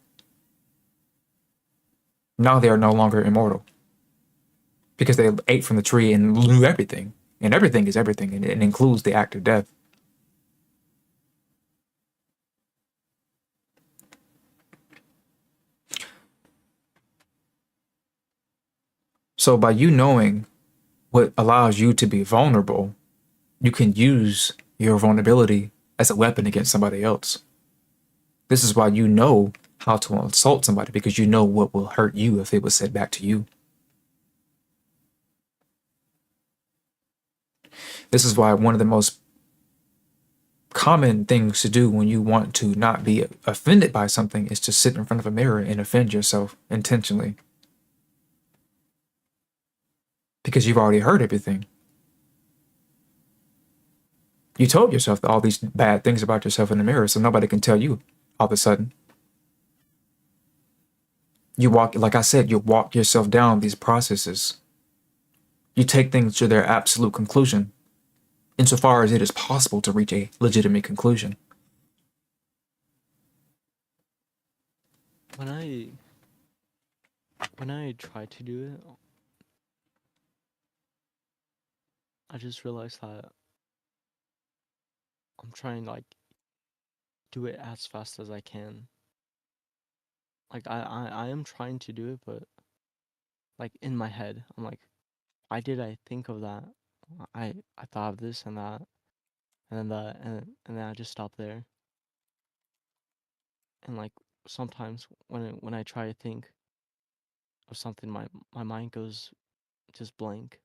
Speaker 1: Now they are no longer immortal because they ate from the tree and knew everything. And everything is everything, and it includes the act of death. So by you knowing what allows you to be vulnerable, you can use your vulnerability as a weapon against somebody else. This is why you know how to insult somebody, because you know what will hurt you if it was said back to you. This is why one of the most common things to do when you want to not be offended by something is to sit in front of a mirror and offend yourself intentionally. Because you've already heard everything. You told yourself all these bad things about yourself in the mirror, so nobody can tell you all of a sudden. You walk, like I said, you walk yourself down these processes. You take things to their absolute conclusion, insofar as it is possible to reach a legitimate conclusion.
Speaker 3: When I try to do it, I just realized that I'm trying like do it as fast as I can. Like I am trying to do it, but like in my head, I'm like, why did I think of that? I thought of this and that, and then that, and then I just stop there. And like sometimes when I try to think of something, my mind goes just blank.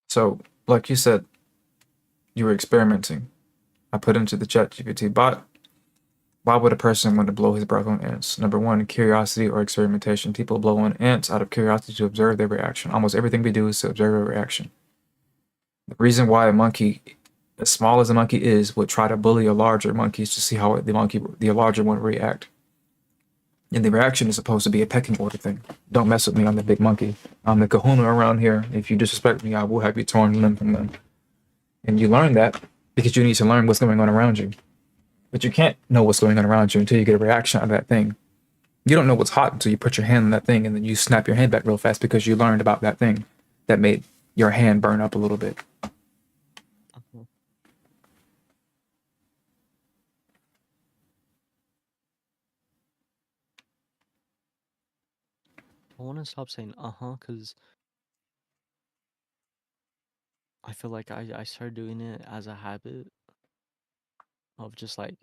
Speaker 1: So, like you said, you were experimenting. I put into the ChatGPT bot, why would a person want to blow his breath on ants? Number one, curiosity or experimentation. People blow on ants out of curiosity to observe their reaction. Almost everything we do is to observe a reaction. The reason why a monkey, as small as a monkey is, would try to bully a larger monkey is to see how the larger one, react. And the reaction is supposed to be a pecking order thing. Don't mess with me, I'm the big monkey. I'm the kahuna around here. If you disrespect me, I will have you torn limb from limb. And you learn that because you need to learn what's going on around you. But you can't know what's going on around you until you get a reaction out of that thing. You don't know what's hot until you put your hand on that thing and then you snap your hand back real fast because you learned about that thing that made your hand burn up a little bit.
Speaker 3: Uh-huh. I want to stop saying because I feel like I started doing it as a habit of just like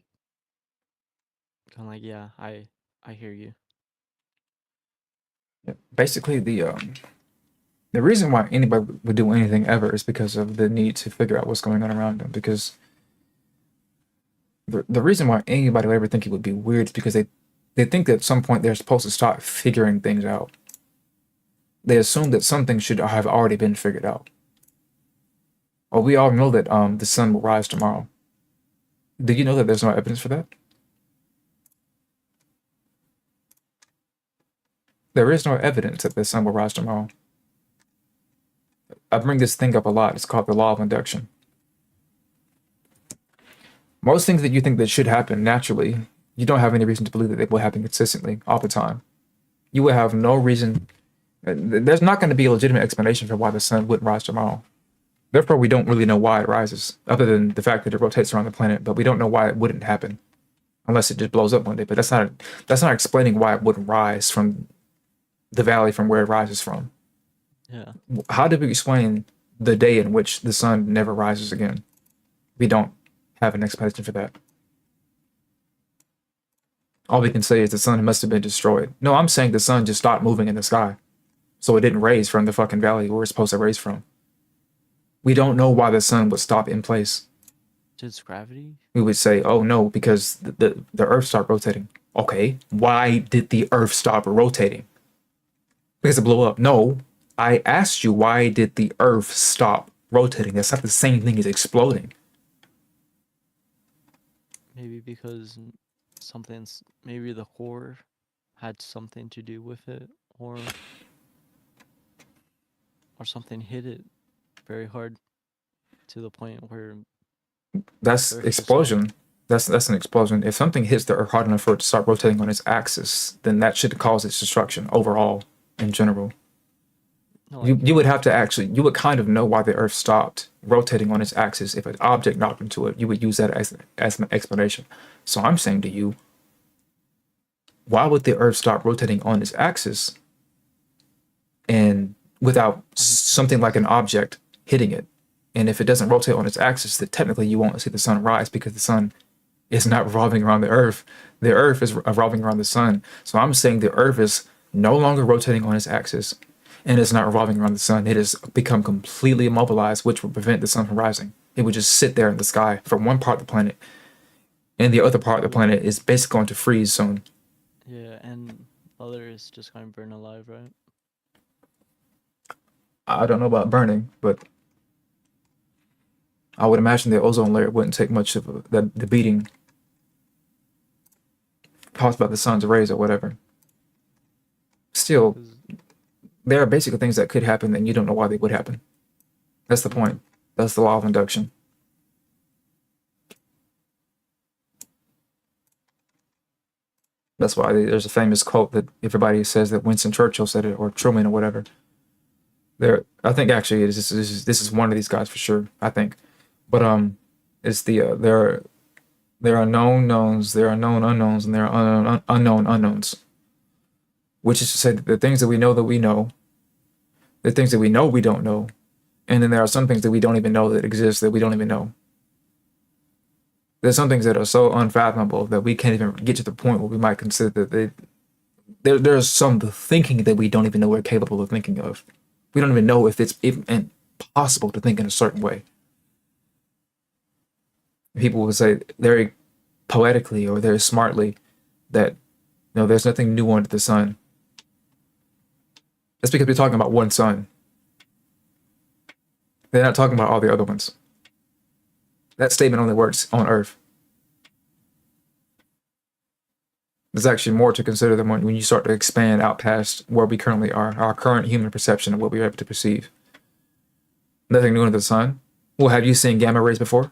Speaker 3: kind of like, yeah, I hear you.
Speaker 1: Basically, the reason why anybody would do anything ever is because of the need to figure out what's going on around them. Because the reason why anybody would ever think it would be weird is because they think that at some point they're supposed to start figuring things out. They assume that some things should have already been figured out. Well, we all know that the sun will rise tomorrow. Do you know that there's no evidence for that? There is no evidence that the sun will rise tomorrow. I bring this thing up a lot. It's called the law of induction. Most things that you think that should happen naturally, you don't have any reason to believe that they will happen consistently all the time. You will have no reason. There's not going to be a legitimate explanation for why the sun wouldn't rise tomorrow. Therefore, we don't really know why it rises, other than the fact that it rotates around the planet, but we don't know why it wouldn't happen. unless it just blows up one day. But that's not explaining why it wouldn't rise from the valley from where it rises from.
Speaker 3: Yeah.
Speaker 1: How do we explain the day in which the sun never rises again? We don't have an explanation for that. All we can say is the sun must have been destroyed. No, I'm saying the sun just stopped moving in the sky. So it didn't raise from the fucking valley where it's supposed to raise from. We don't know why the sun would stop in place.
Speaker 3: Just gravity?
Speaker 1: We would say, oh no, because the earth stopped rotating. Okay, why did the earth stop rotating? Because it blew up. No, I asked you, why did the earth stop rotating? That's not the same thing as exploding.
Speaker 3: Maybe because maybe the core had something to do with it, or something hit it very hard to the point where
Speaker 1: That's
Speaker 3: Earth just
Speaker 1: explosion. That's an explosion. If something hits the earth hard enough for it to start rotating on its axis, then that should cause its destruction overall in general.
Speaker 3: no,
Speaker 1: You would have to actually, you would kind of know why the earth stopped rotating on its axis. If an object knocked into it, you would use that as an explanation. So I'm saying to you, why would the earth stop rotating on its axis and without something like an object hitting it? And if it doesn't rotate on its axis, then technically you won't see the sun rise because the sun is not revolving around the earth. The earth is revolving around the sun. So I'm saying the earth is no longer rotating on its axis and it's not revolving around the sun. It has become completely immobilized, which would prevent the sun from rising. It would just sit there in the sky for one part of the planet, and the other part of the planet is basically going to freeze soon.
Speaker 3: yeah, and other is just going to burn alive, right?
Speaker 1: I don't know about burning, but I would imagine the ozone layer wouldn't take much of the beating caused by the sun's rays or whatever. Still,
Speaker 3: 'Cause
Speaker 1: there are basically things that could happen and you don't know why they would happen. That's the point. That's the law of induction. That's why there's a famous quote that everybody says that Winston Churchill said it, or Truman or whatever. I think actually this is one of these guys for sure. I think, but it's there are known knowns, there are known unknowns, and there are unknown unknowns. Which is to say that the things that we know, the things that we know we don't know, and then there are some things that we don't even know that exist that we don't even know. There's some things that are so unfathomable that we can't even get to the point where we might consider that there's some thinking that we don't even know we're capable of thinking of. We don't even know if it's even possible to think in a certain way. People would say very poetically or very smartly that there's nothing new under the sun. That's because we're talking about one sun. They're not talking about all the other ones. That statement only works on Earth. There's actually more to consider than when you start to expand out past where we currently are, our current human perception of what we're able to perceive. Nothing new under the sun. Well, have you seen gamma rays before?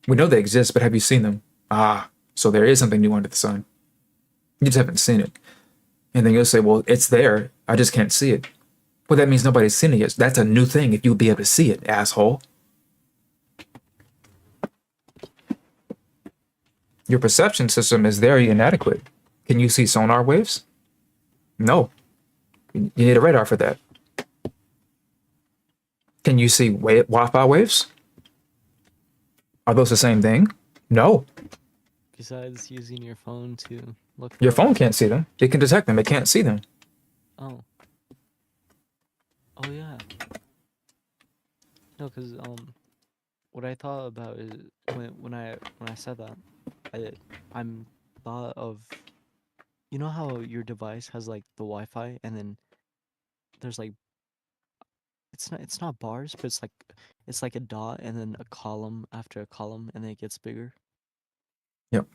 Speaker 1: We know they exist, but have you seen them? So there is something new under the sun. You just haven't seen it. And then you'll say, well, it's there. I just can't see it. Well, that means nobody's seen it yet. That's a new thing if you'll be able to see it, asshole. Your perception system is very inadequate. Can you see sonar waves? No. You need a radar for that. Can you see Wi-Fi waves? Are those the same thing? No.
Speaker 3: Besides using your phone to look.
Speaker 1: Your phone can't see them. It can detect them. It can't see them.
Speaker 3: Oh. Oh yeah. No, cause what I thought about is when I said that, I'm thought of, you know how your device has like the Wi-Fi and then there's like it's not bars, but it's like a dot and then a column after a column and then it gets bigger.
Speaker 1: Yep.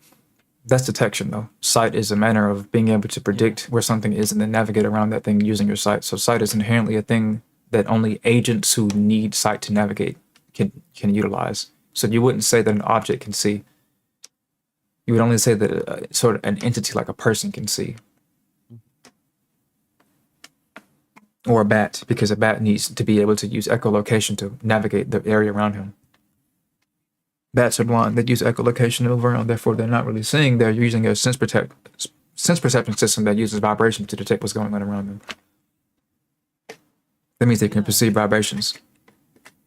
Speaker 1: That's detection, though. Sight is a manner of being able to predict where something is and then navigate around that thing using your sight. So sight is inherently a thing that only agents who need sight to navigate can utilize. So you wouldn't say that an object can see. You would only say that sort of an entity like a person can see. Or a bat, because a bat needs to be able to use echolocation to navigate the area around him. bats are blind. They use echolocation to move around. Therefore, they're not really seeing. They're using a sense perception system that uses vibration to detect what's going on around them. That means they can
Speaker 3: Yeah.
Speaker 1: perceive vibrations.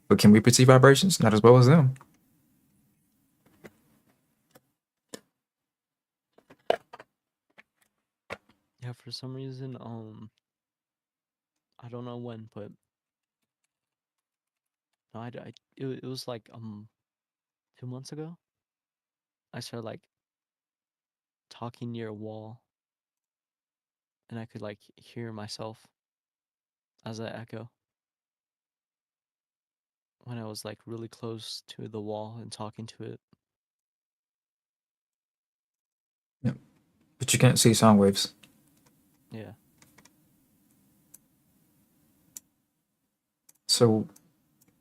Speaker 1: But can we perceive vibrations? Not as well as them.
Speaker 3: Yeah, for some reason, I don't know when, but no, it was like 2 months ago. I started like talking near a wall, and I could like hear myself as I echo when I was like really close to the wall and talking to it.
Speaker 1: Yep. But you can't see sound waves.
Speaker 3: Yeah.
Speaker 1: So,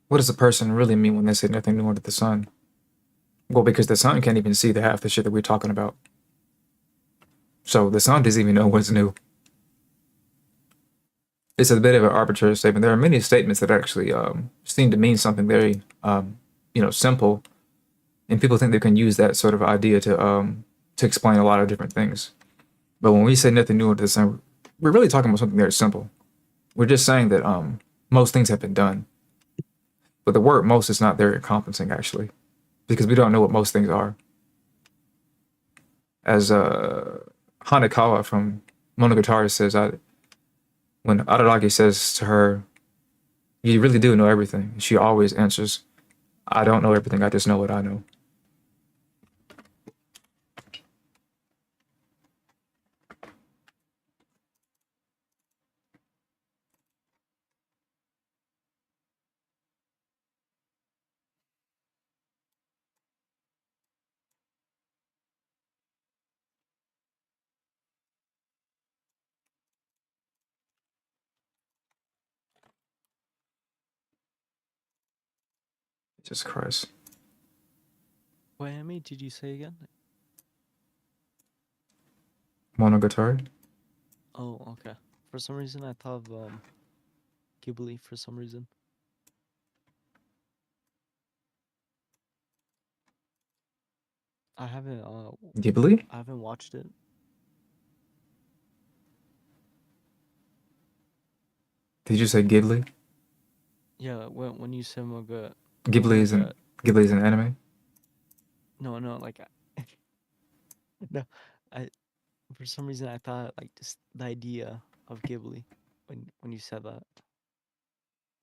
Speaker 1: what does a person really mean when they say nothing new under the sun? Well, because the sun can't even see the half the shit that we're talking about. So the sun doesn't even know what's new. It's a bit of an arbitrary statement. There are many statements that actually seem to mean something very, simple, and people think they can use that sort of idea to explain a lot of different things. But when we say nothing new under the sun, we're really talking about something very simple. We're just saying that most things have been done, but the word "most" is not very encompassing actually, because we don't know what most things are. As Hanekawa from Monogatari says, when Araragi says to her, "You really do know everything," she always answers, "I don't know everything. I just know what I know." Jesus Christ.
Speaker 3: What anime did you say again?
Speaker 1: Monogatari?
Speaker 3: Oh, okay. For some reason, I thought of Ghibli. For some reason, I haven't
Speaker 1: Ghibli?
Speaker 3: I haven't watched it.
Speaker 1: Did you say Ghibli?
Speaker 3: Yeah, when you said
Speaker 1: Ghibli is
Speaker 3: Monogat,
Speaker 1: an Ghibli is an anime.
Speaker 3: no, like no, I for some reason I thought like just the idea of Ghibli when you said that.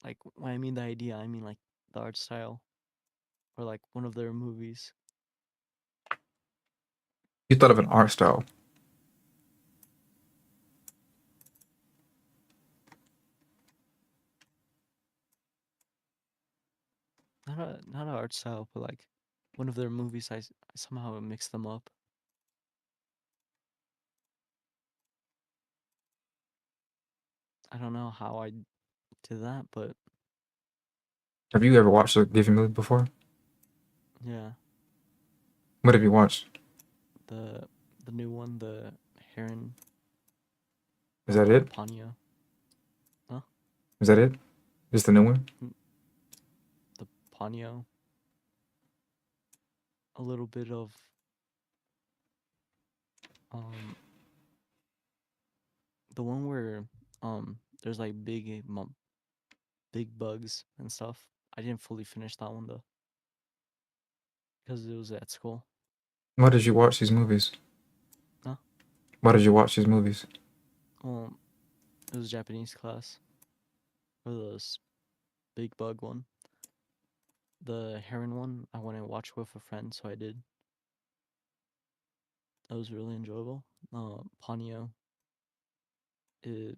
Speaker 3: Like when I mean the idea, I mean like the art style or like one of their movies.
Speaker 1: You thought of an art style.
Speaker 3: Not a art style, but like one of their movies. I somehow mixed them up. I don't know how I did that, but
Speaker 1: Have you ever watched a Ghibli movie before?
Speaker 3: yeah,
Speaker 1: What have you watched?
Speaker 3: the the new one, the Heron,
Speaker 1: Is that it?
Speaker 3: Ponyo, huh?
Speaker 1: Is that it? Just the new one?
Speaker 3: Mm, The Ponyo, a little bit of um the one where there's like big bugs and stuff. I didn't fully finish that one though because it was at school.
Speaker 1: Why did you watch these movies?
Speaker 3: Huh?
Speaker 1: Why did you watch these movies?
Speaker 3: Well, it was Japanese class for the big bug one. The heron one, I went and watched with a friend, so I did. That was really enjoyable. Ponyo, it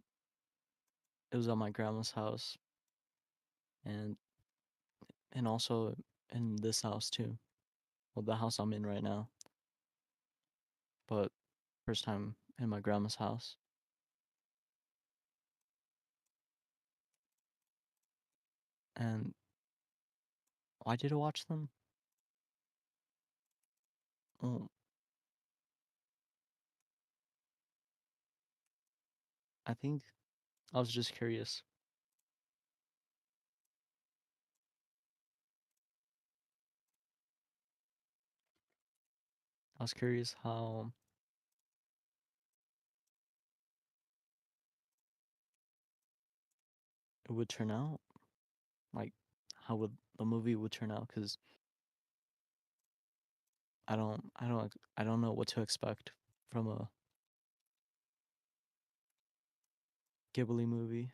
Speaker 3: it was at my grandma's house, and also in this house too. Well, the house I'm in right now, but first time in my grandma's house. And why did I watch them? Well, I think I was just curious. I was curious how it would turn out. Like, how would the movie would turn out? Because I don't know what to expect from a Ghibli movie.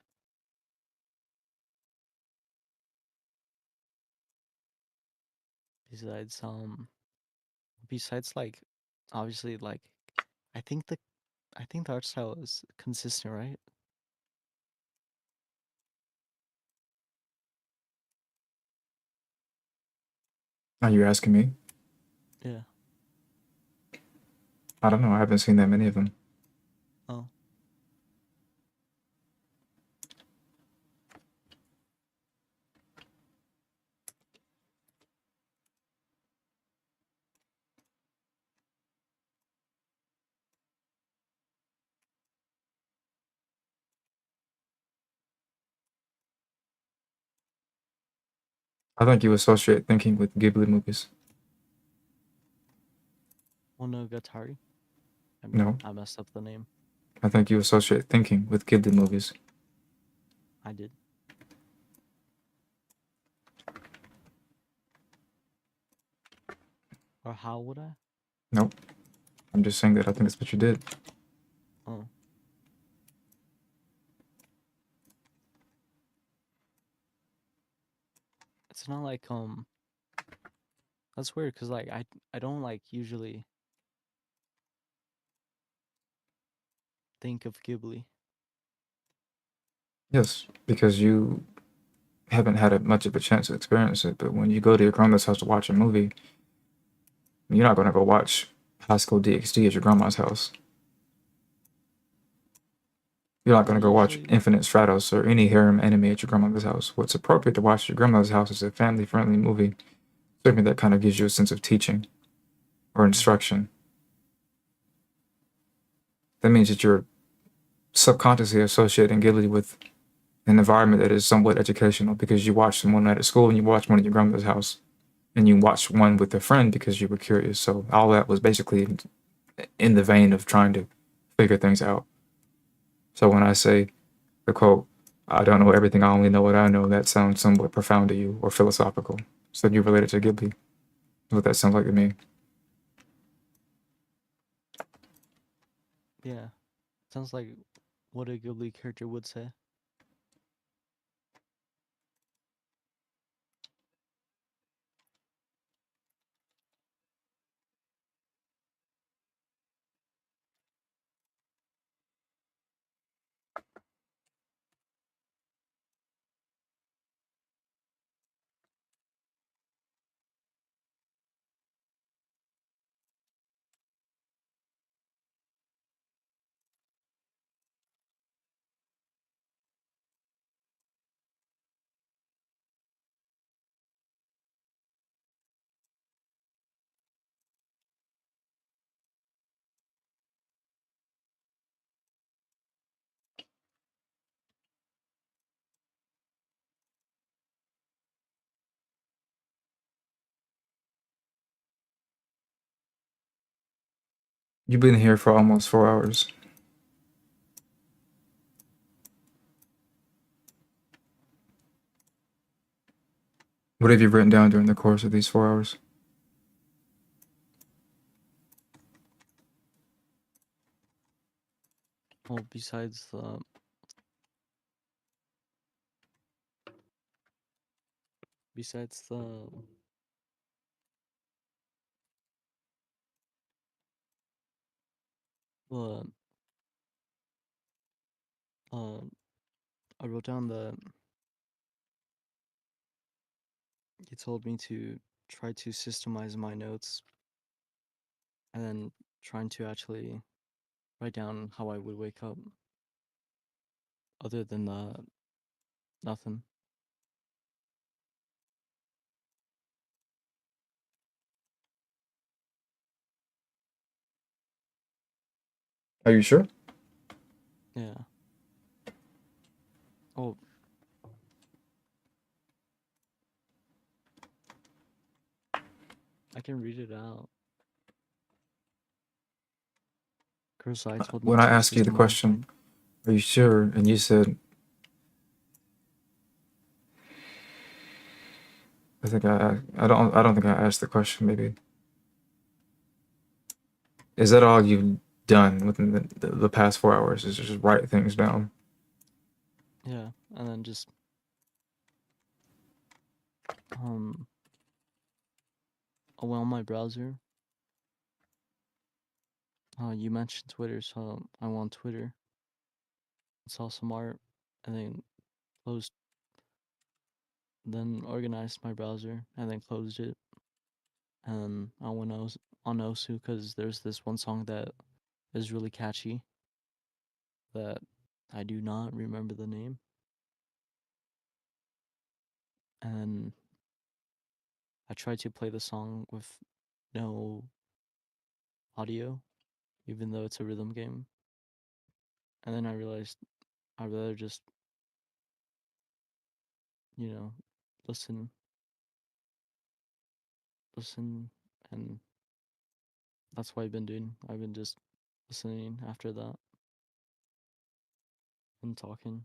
Speaker 3: Besides, like, obviously, like, I think the I think the art style is consistent, right?
Speaker 1: Are you asking me?
Speaker 3: Yeah.
Speaker 1: I don't know. I haven't seen that many of them.
Speaker 3: Oh,
Speaker 1: I think you associate thinking with Ghibli movies.
Speaker 3: Monogatari.
Speaker 1: No,
Speaker 3: I messed up the name.
Speaker 1: I think you associate thinking with Ghibli movies.
Speaker 3: I did. Or how would I?
Speaker 1: Nope. I'm just saying that I think that's what you did.
Speaker 3: Oh, it's not like That's weird because like I don't like usually think of Ghibli.
Speaker 1: Yes, because you haven't had much of a chance to experience it. But when you go to your grandma's house to watch a movie, you're not going to go watch High School DxD at your grandma's house. You're not
Speaker 3: I
Speaker 1: going to go watch
Speaker 3: usually
Speaker 1: Infinite Stratos or any harem anime at your grandmother's house. What's appropriate to watch at your grandmother's house is a family-friendly movie, something that kind of gives you a sense of teaching or
Speaker 3: Mhm.
Speaker 1: instruction. That means that you're subconsciously associating Ghibli with an environment that is somewhat educational because you watched one night at school and you watched one at your grandmother's house and you watched one with a friend because you were curious. So all that was basically in the vein of trying to figure things out. So when I say the quote, I don't know everything, I only know what I know, that sounds somewhat profound to you or philosophical. So you relate it to Ghibli. What that sounds like to me.
Speaker 3: yeah, sounds like what a Ghibli character would say.
Speaker 1: You've been here for almost 4 hours. What have you written down during the course of these 4 hours?
Speaker 3: Well, besides the uh, I wrote down the you told me to try to systemize my notes and then trying to actually write down how I would wake up. Other than that, nothing.
Speaker 1: Are you sure?
Speaker 3: Yeah. Oh, I can read it out. First, I told
Speaker 1: When I asked you the question, are you sure? And you said, I don't think I asked the question. Maybe is that all you've done within the past 4 hours? Is just write things down?
Speaker 3: Yeah, and then just I went on my browser. You mentioned Twitter, so I went on Twitter, saw some art, and then closed. Then organized my browser, and then closed it. And I went on Osu because there's this one song that is really catchy that I do not remember the name. And I tried to play the song with no audio, even though it's a rhythm game. And then I realized I'd rather just, you know, listen, and that's what I've been doing. I've been just listening after that and talking.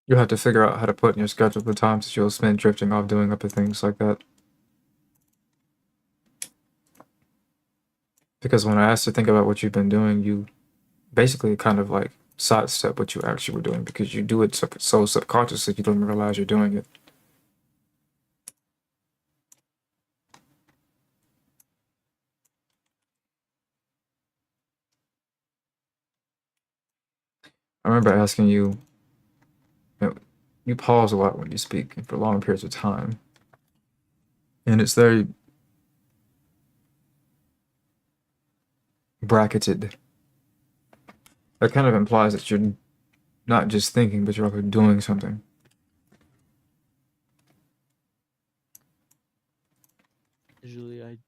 Speaker 1: You'll have to figure out how to put in your schedule the times that you'll spend drifting off doing other things like that. Because when I asked to think about what you've been doing, you basically kind of like sidestep what you actually were doing because you do it so subconsciously you don't even realize you're doing it. I remember asking you, you pause a lot when you speak for long periods of time. And it's very bracketed. That kind of implies that you're not just thinking, but you're also doing something.
Speaker 3: Usually,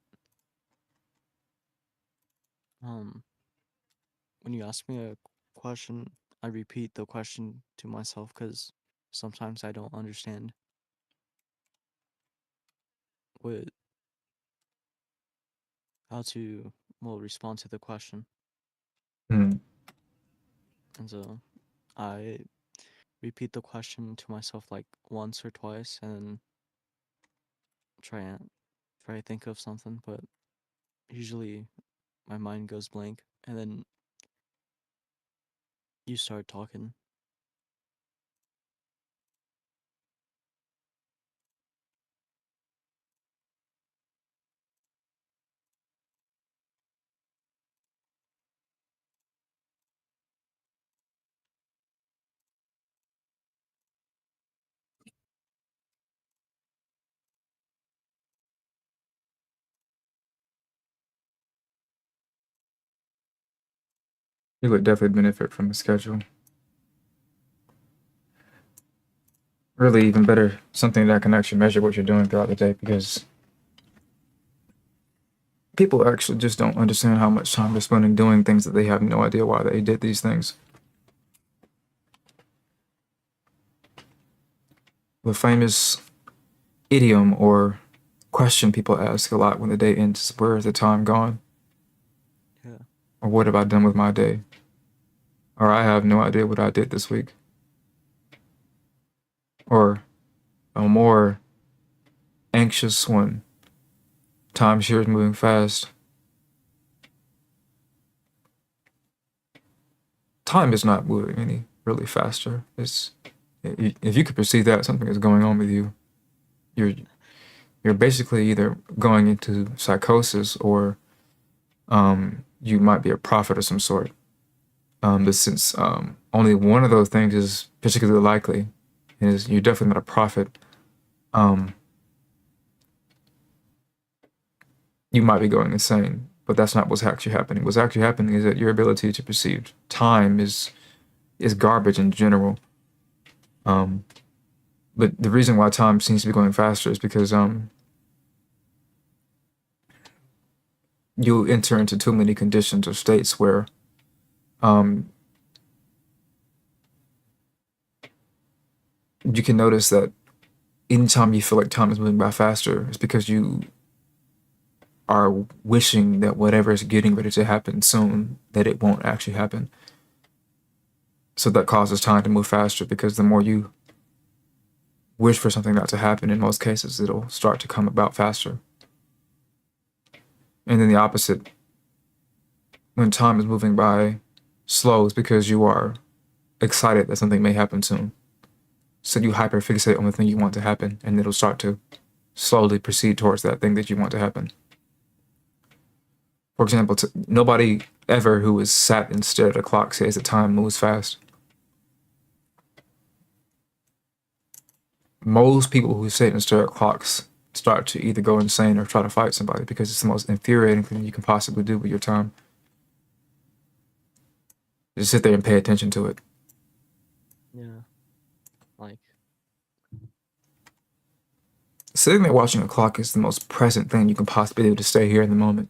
Speaker 3: when you ask me a question, I repeat the question to myself because sometimes I don't understand what how to respond to the question,
Speaker 1: Hmm.
Speaker 3: and so I repeat the question to myself like once or twice, and then try to think of something, but usually my mind goes blank, and then you start talking.
Speaker 1: You would definitely benefit from the schedule. Really, even better, something that can actually measure what you're doing throughout the day because people actually just don't understand how much time they're spending doing things that they have no idea why they did these things. The famous idiom or question people ask a lot when the day ends is, where is the time gone?
Speaker 3: Yeah.
Speaker 1: Or what have I done with my day? Or I have no idea what I did this week. Or a more anxious one. Time sure is moving fast. Time is not moving any really faster. It's if you could perceive that something is going on with you, you're you're basically either going into psychosis or you might be a prophet of some sort. But since only one of those things is particularly likely, is you're definitely not a prophet. Um, you might be going insane, but that's not what's actually happening. What's actually happening is that your ability to perceive time is garbage in general. Um, but the reason why time seems to be going faster is because you enter into too many conditions or states where um, you can notice that anytime you feel like time is moving by faster, it's because you are wishing that whatever is getting ready to happen soon, that it won't actually happen. So that causes time to move faster because the more you wish for something not to happen, in most cases, it'll start to come about faster. And then the opposite, when time is moving by slow, is because you are excited that something may happen soon. So you hyperfixate on the thing you want to happen, and it'll start to slowly proceed towards that thing that you want to happen. For example, nobody ever who is sat and stared at a clock says that time moves fast. Most people who sit and stare at clocks start to either go insane or try to fight somebody because it's the most infuriating thing you can possibly do with your time. Just sit there and pay attention to it.
Speaker 3: Yeah. Like,
Speaker 1: Sitting there watching a clock is the most present thing you can possibly do to stay here in the moment.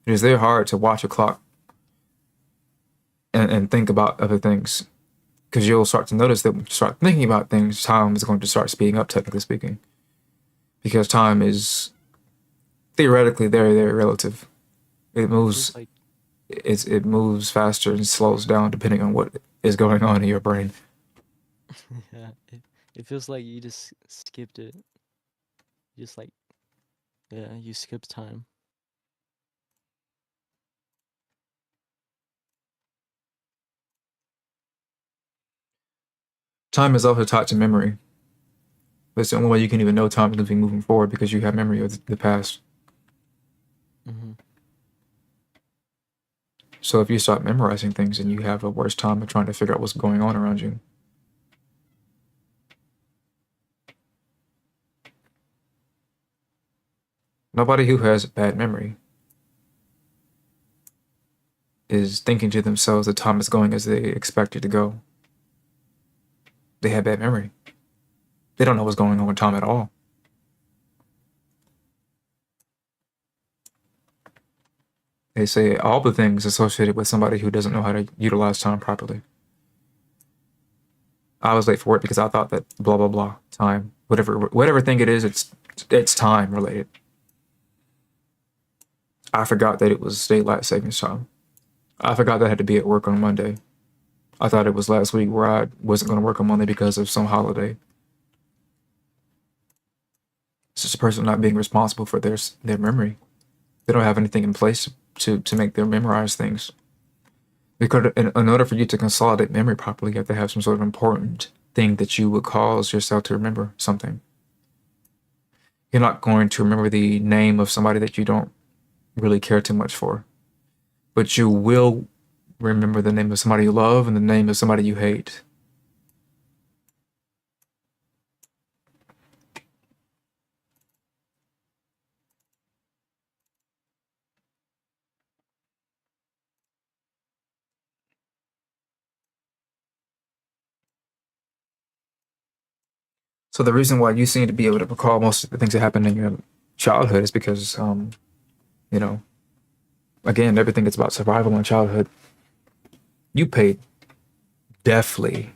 Speaker 1: It is very hard to watch a clock and think about other things because you'll start to notice that when you start thinking about things, time is going to start speeding up, technically speaking, because time is theoretically very, very relative. It moves,
Speaker 3: feels like
Speaker 1: it moves faster and slows down depending on what is going on in your brain.
Speaker 3: yeah, it feels like you just skipped it. Just like, yeah, you skipped time.
Speaker 1: Time is also tied to memory. That's the only way you can even know time is moving forward because you have memory of the past.
Speaker 3: Mm-hmm.
Speaker 1: So if you start memorizing things and you have a worse time of trying to figure out what's going on around you. Nobody who has bad memory is thinking to themselves that time is going as they expect it to go. They have bad memory. They don't know what's going on with time at all. They say all the things associated with somebody who doesn't know how to utilize time properly. I was late for work because I thought that blah blah blah time, whatever thing it is, it's time related. I forgot that it was daylight savings time. I forgot that I had to be at work on Monday. I thought it was last week where I wasn't going to work on Monday because of some holiday. It's just a person not being responsible for their memory. They don't have anything in place to make them memorize things. Because in order for you to consolidate memory properly, you have to have some sort of important thing that you would cause yourself to remember something. You're not going to remember the name of somebody that you don't really care too much for, but you will remember the name of somebody you love and the name of somebody you hate. So the reason why you seem to be able to recall most of the things that happened in your childhood is because, you know, again, everything is about survival in childhood. You paid deftly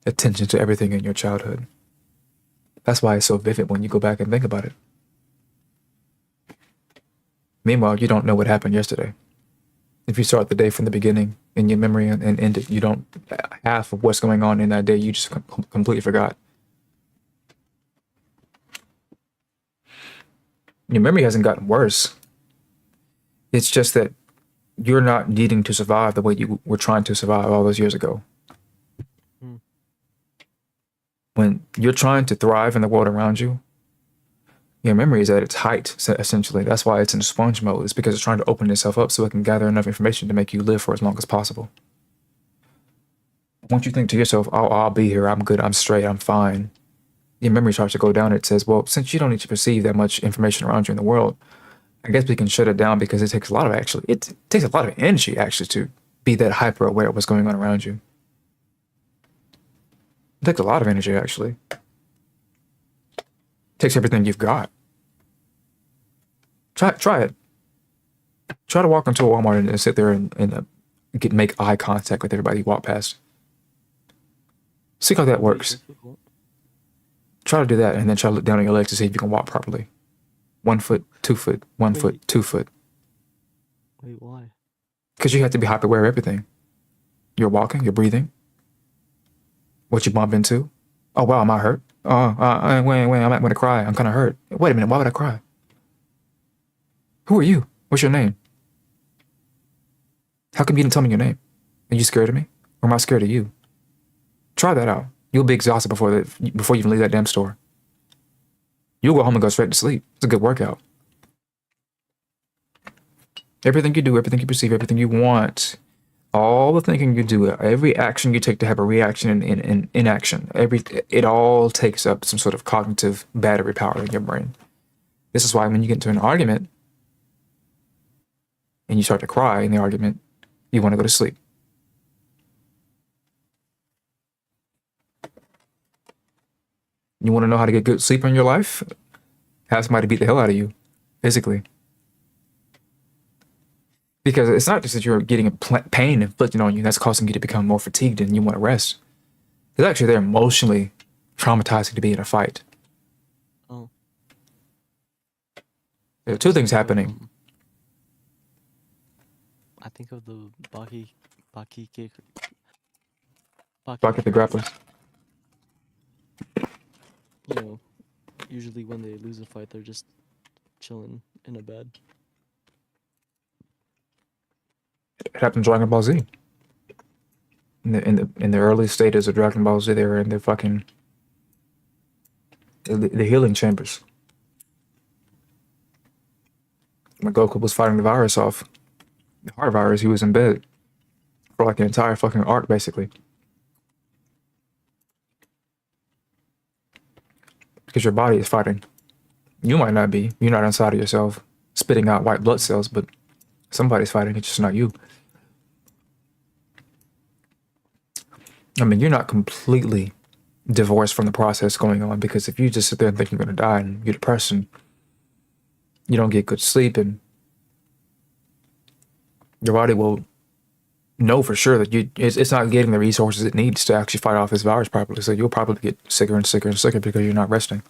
Speaker 1: attention to everything in your childhood. That's why it's so vivid when you go back and think about it. Meanwhile, you don't know what happened yesterday. If you start the day from the beginning in your memory and end it, you don't, half of what's going on in that day, you just completely forgot. Your memory hasn't gotten worse. It's just that you're not needing to survive the way you were trying to survive all those years ago.
Speaker 3: Mm.
Speaker 1: When you're trying to thrive in the world around you, your memory is at its height, essentially. That's why it's in sponge mode. It's because it's trying to open itself up so it can gather enough information to make you live for as long as possible. Once you think to yourself, oh, I'll be here, I'm good, I'm straight, I'm fine, your memory starts to go down. It says, well, since you don't need to perceive that much information around you in the world, I guess we can shut it down because it takes a lot of it takes a lot of energy actually to be that hyper aware of what's going on around you. It takes a lot of energy actually. It takes everything you've got. Try it. Try to walk into a Walmart and sit there and make eye contact with everybody you walk past. See how that works.
Speaker 3: Difficult.
Speaker 1: Try to do that, and then try to look down on your legs to see if you can walk properly. 1 foot, 2 foot, 1 foot,
Speaker 3: Wait.
Speaker 1: 2 foot.
Speaker 3: Wait, why?
Speaker 1: Because you have to be hyper aware of everything. You're walking, you're breathing. What you bump into. Oh wow, am I hurt? Wait, I'm gonna cry. I'm kind of hurt. Wait a minute, why would I cry? Who are you? What's your name? How come you didn't tell me your name? Are you scared of me, or am I scared of you? Try that out. You'll be exhausted before you even leave that damn store. You'll go home and go straight to sleep. It's a good workout. Everything you do, everything you perceive, everything you want, all the thinking you do, every action you take to have a reaction in inaction, it all takes up some sort of cognitive battery power in your brain. This is why when you get into an argument and you start to cry in the argument, you want to go to sleep. You want to know how to get good sleep in your life? Have somebody beat the hell out of you, physically. Because it's not just that you're getting pain inflicted on you that's causing you to become more fatigued and you want to rest. It's actually they're emotionally traumatizing to be in a fight.
Speaker 3: Oh.
Speaker 1: There are two things happening.
Speaker 3: I think of the Baki kick.
Speaker 1: Bucket the grapplers.
Speaker 3: You know, usually when they lose a fight, they're just chilling in a bed.
Speaker 1: It happened in Dragon Ball Z. In the early stages of Dragon Ball Z, they were in the fucking the healing chambers. When Goku was fighting the virus off, the heart virus, he was in bed for like an entire fucking arc, basically. Because your body is fighting. You might not be. You're not inside of yourself spitting out white blood cells, but somebody's fighting. It's just not you. I mean, you're not completely divorced from the process going on, because if you just sit there and think you're going to die and you're depressed and you don't get good sleep, and your body will know for sure that it's not getting the resources it needs to actually fight off this virus properly. So you'll probably get sicker and sicker and sicker because you're not resting.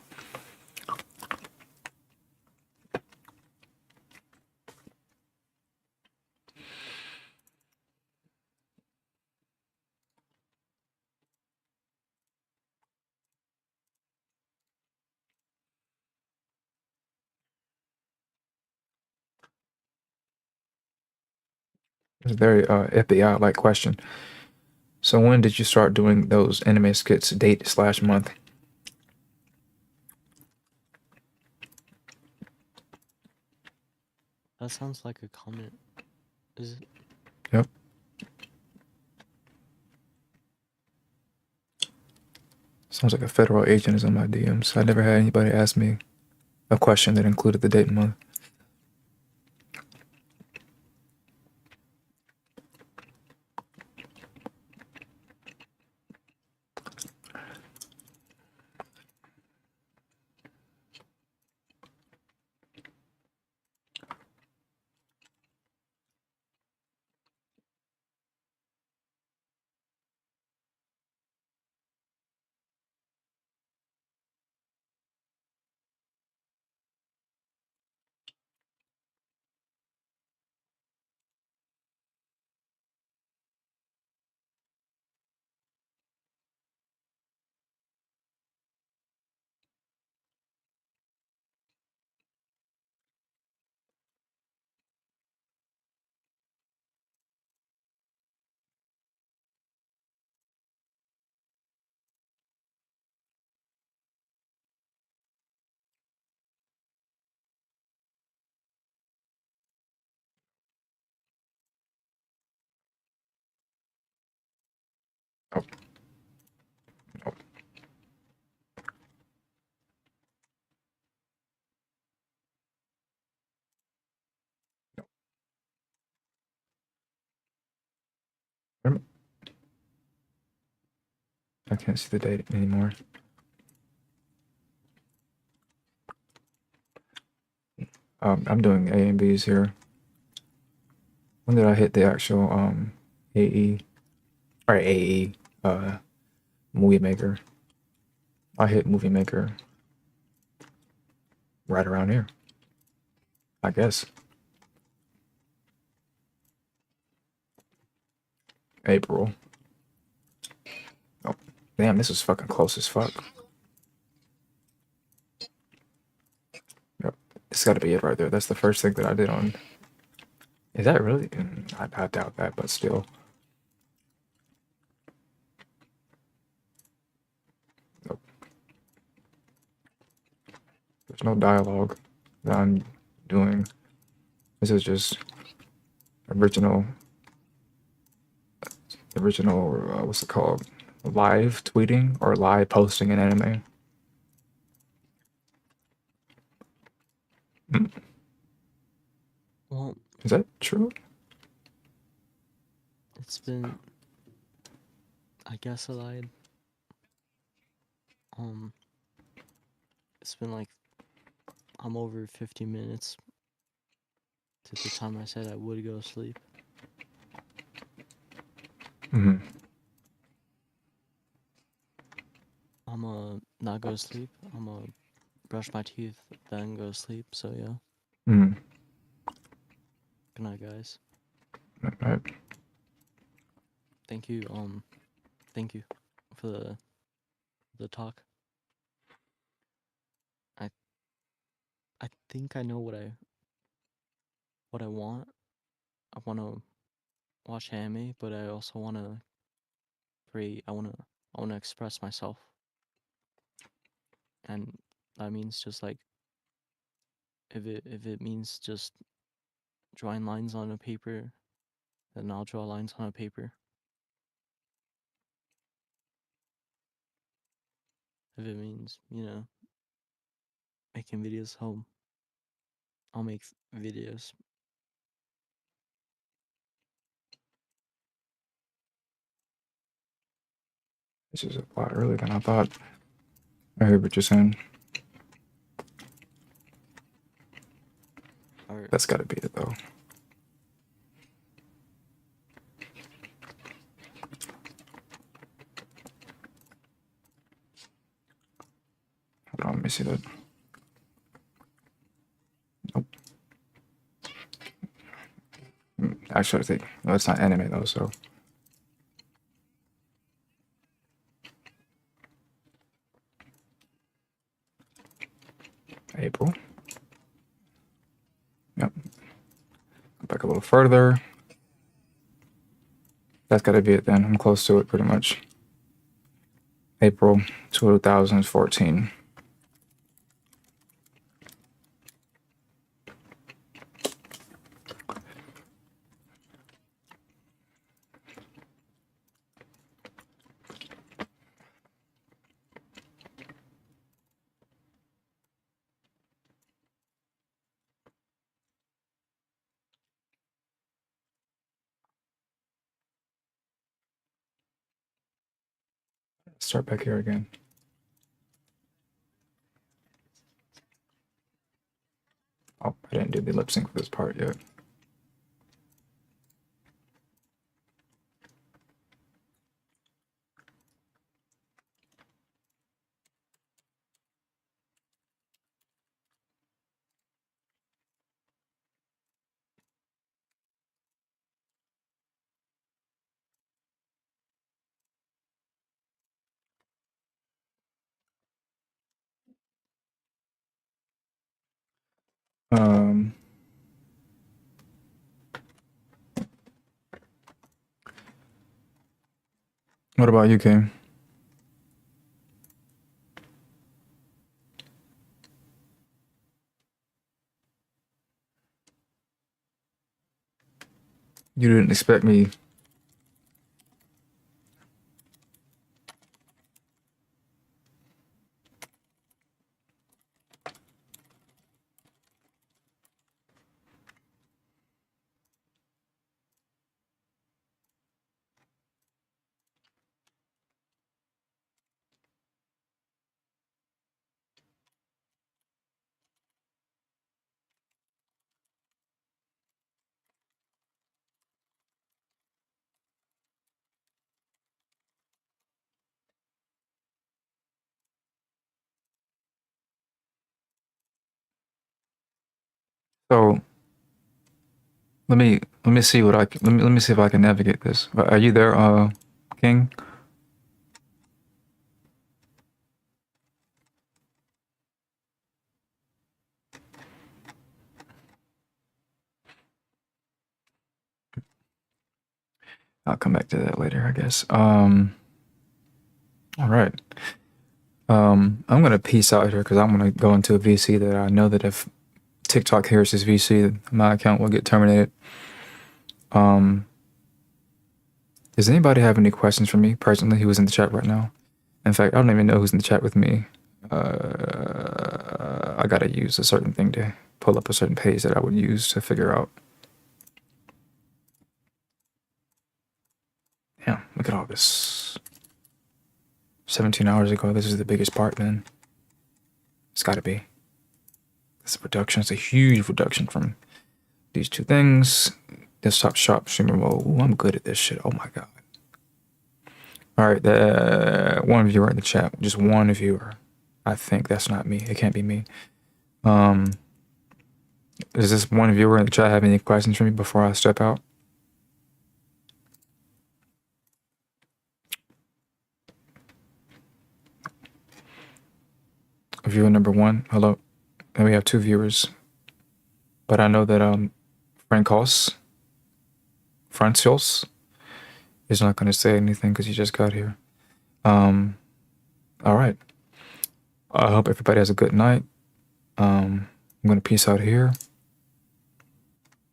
Speaker 1: It's a very FBI-like question. So when did you start doing those anime skits, date/month?
Speaker 3: That sounds like a comment. Is it?
Speaker 1: Yep. Sounds like a federal agent is in my DMs. I never had anybody ask me a question that included the date and month. Oh. Oh. I can't see the date anymore. I'm doing A and B's here. When did I hit the actual AE or AE movie maker? I hit movie maker right around here, I guess. April. Oh, damn, this is fucking close as fuck. Yep, this got to be it right there. That's the first thing that I did on. Is that really? I doubt that, but still. Nope. There's no dialogue that I'm doing. This is just original, what's it called? Live tweeting or live posting in anime.
Speaker 3: Well,
Speaker 1: Is that true?
Speaker 3: it's been. I guess I lied. It's been like I'm over 50 minutes to the time I said I would go to sleep.
Speaker 1: Mm-hmm.
Speaker 3: I'm not go to sleep. I'm brush my teeth, then go to sleep. So yeah.
Speaker 1: Mm-hmm.
Speaker 3: Good night, guys.
Speaker 1: All right.
Speaker 3: Thank you. Thank you for the talk. I I think I know what I want. I want to watch anime, but I also want to create. I want to express myself, and that means just like if it means just drawing lines on a paper, then I'll draw lines on a paper. If it means making videos home, I'll make videos.
Speaker 1: This is a lot earlier than I thought. I heard what you're saying.
Speaker 3: Or
Speaker 1: That's got to be it, though. Hold on, let me see that. Nope. Actually, I think no, it's not anime though. So April. Yep. Go back a little further. That's got to be it then. I'm close to it pretty much. April 2014. Start back here again. Oh, I didn't do the lip sync for this part yet. Um, what about you, Kim? You didn't expect me. So let me see what let me see if I can navigate this. Are you there, King? I'll come back to that later, I guess. All right. I'm gonna peace out here because I'm gonna go into a VC that I know that if TikTok hears this VC, my account will get terminated. Does anybody have any questions for me personally who is in the chat right now? In fact, I don't even know who's in the chat with me. I gotta use a certain thing to pull up a certain page that I would use to figure out. Yeah, look at all this. 17 hours ago, this is the biggest part, man. It's gotta be. This reduction is a huge reduction from these two things. Desktop shop, streamer mode. Ooh, I'm good at this shit. Oh my god. All right, the one viewer in the chat, just one viewer. I think that's not me. It can't be me. Does this one viewer in the chat have any questions for me before I step out? Viewer number one, hello. And we have two viewers. But I know that Francios is not going to say anything because he just got here. All right. I hope everybody has a good night. I'm going to peace out here.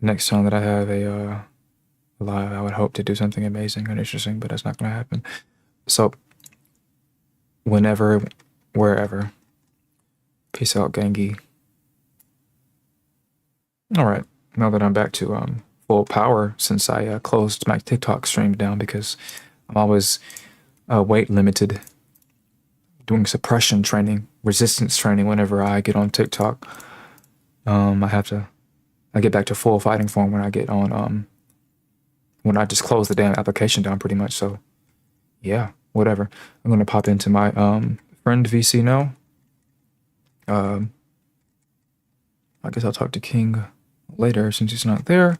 Speaker 1: Next time that I have a live, I would hope to do something amazing and interesting, but that's not going to happen. So, whenever, wherever. Peace out, Gangi. All right. Now that I'm back to full power, since I closed my TikTok stream down because I'm always weight limited, doing suppression training, resistance training whenever I get on TikTok. I get back to full fighting form when I get on, when I just close the damn application down pretty much. So, yeah, whatever. I'm going to pop into my friend VC now. I guess I'll talk to King later since he's not there.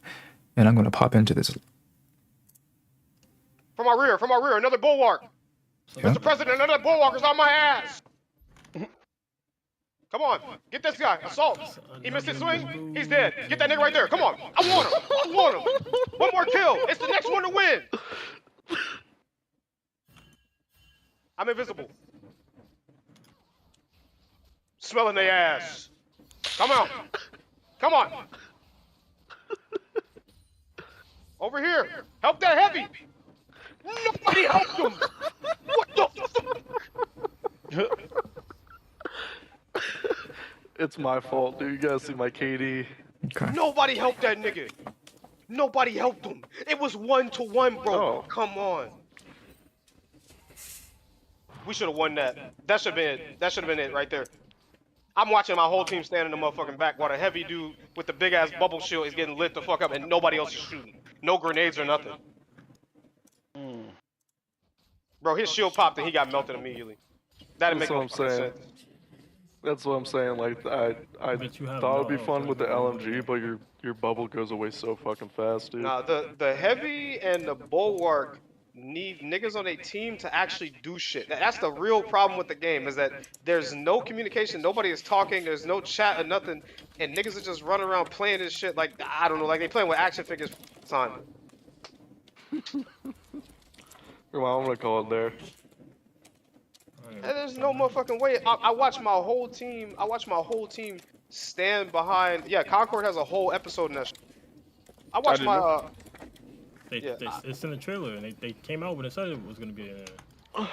Speaker 1: And I'm going to pop into this.
Speaker 4: From our rear, another bulwark.
Speaker 1: Yeah.
Speaker 4: Mr. President, another bulwark is on my ass. Come on, get this guy. Assault. He missed his swing. He's dead. Get that nigga right there. Come on. I want him. One more kill. It's the next one to win. I'm invisible. Smelling their ass. Come on. Over here. Help that heavy. Nobody helped him. What the fuck?
Speaker 5: It's my fault, dude. You guys see my KD.
Speaker 1: Okay.
Speaker 4: Nobody helped that nigga. Nobody helped him. It was 1-to-1, bro.
Speaker 5: Oh.
Speaker 4: Come on. We should have won that. That should have been it right there. I'm watching my whole team stand in the motherfucking back while the heavy dude with the big ass bubble shield is getting lit the fuck up and nobody else is shooting. No grenades or nothing. Bro, his shield popped and he got melted immediately. That didn't make no fucking sense.
Speaker 5: That's what I'm saying. Like I thought it'd be fun with the LMG, but your bubble goes away so fucking fast, dude.
Speaker 4: Nah, the heavy and the bulwark need niggas on a team to actually do shit. That's the real problem with the game, is that there's no communication, nobody is talking, there's no chat or nothing, and niggas are just running around playing this shit like, I don't know, like they playing with action figures time.
Speaker 5: Well, I'm gonna call it there.
Speaker 4: And there's no motherfucking way. I watched my whole team stand behind. Yeah, Concord has a whole episode in that shit. I watched my
Speaker 6: It's in the trailer, and they came out when it said it was gonna be in there.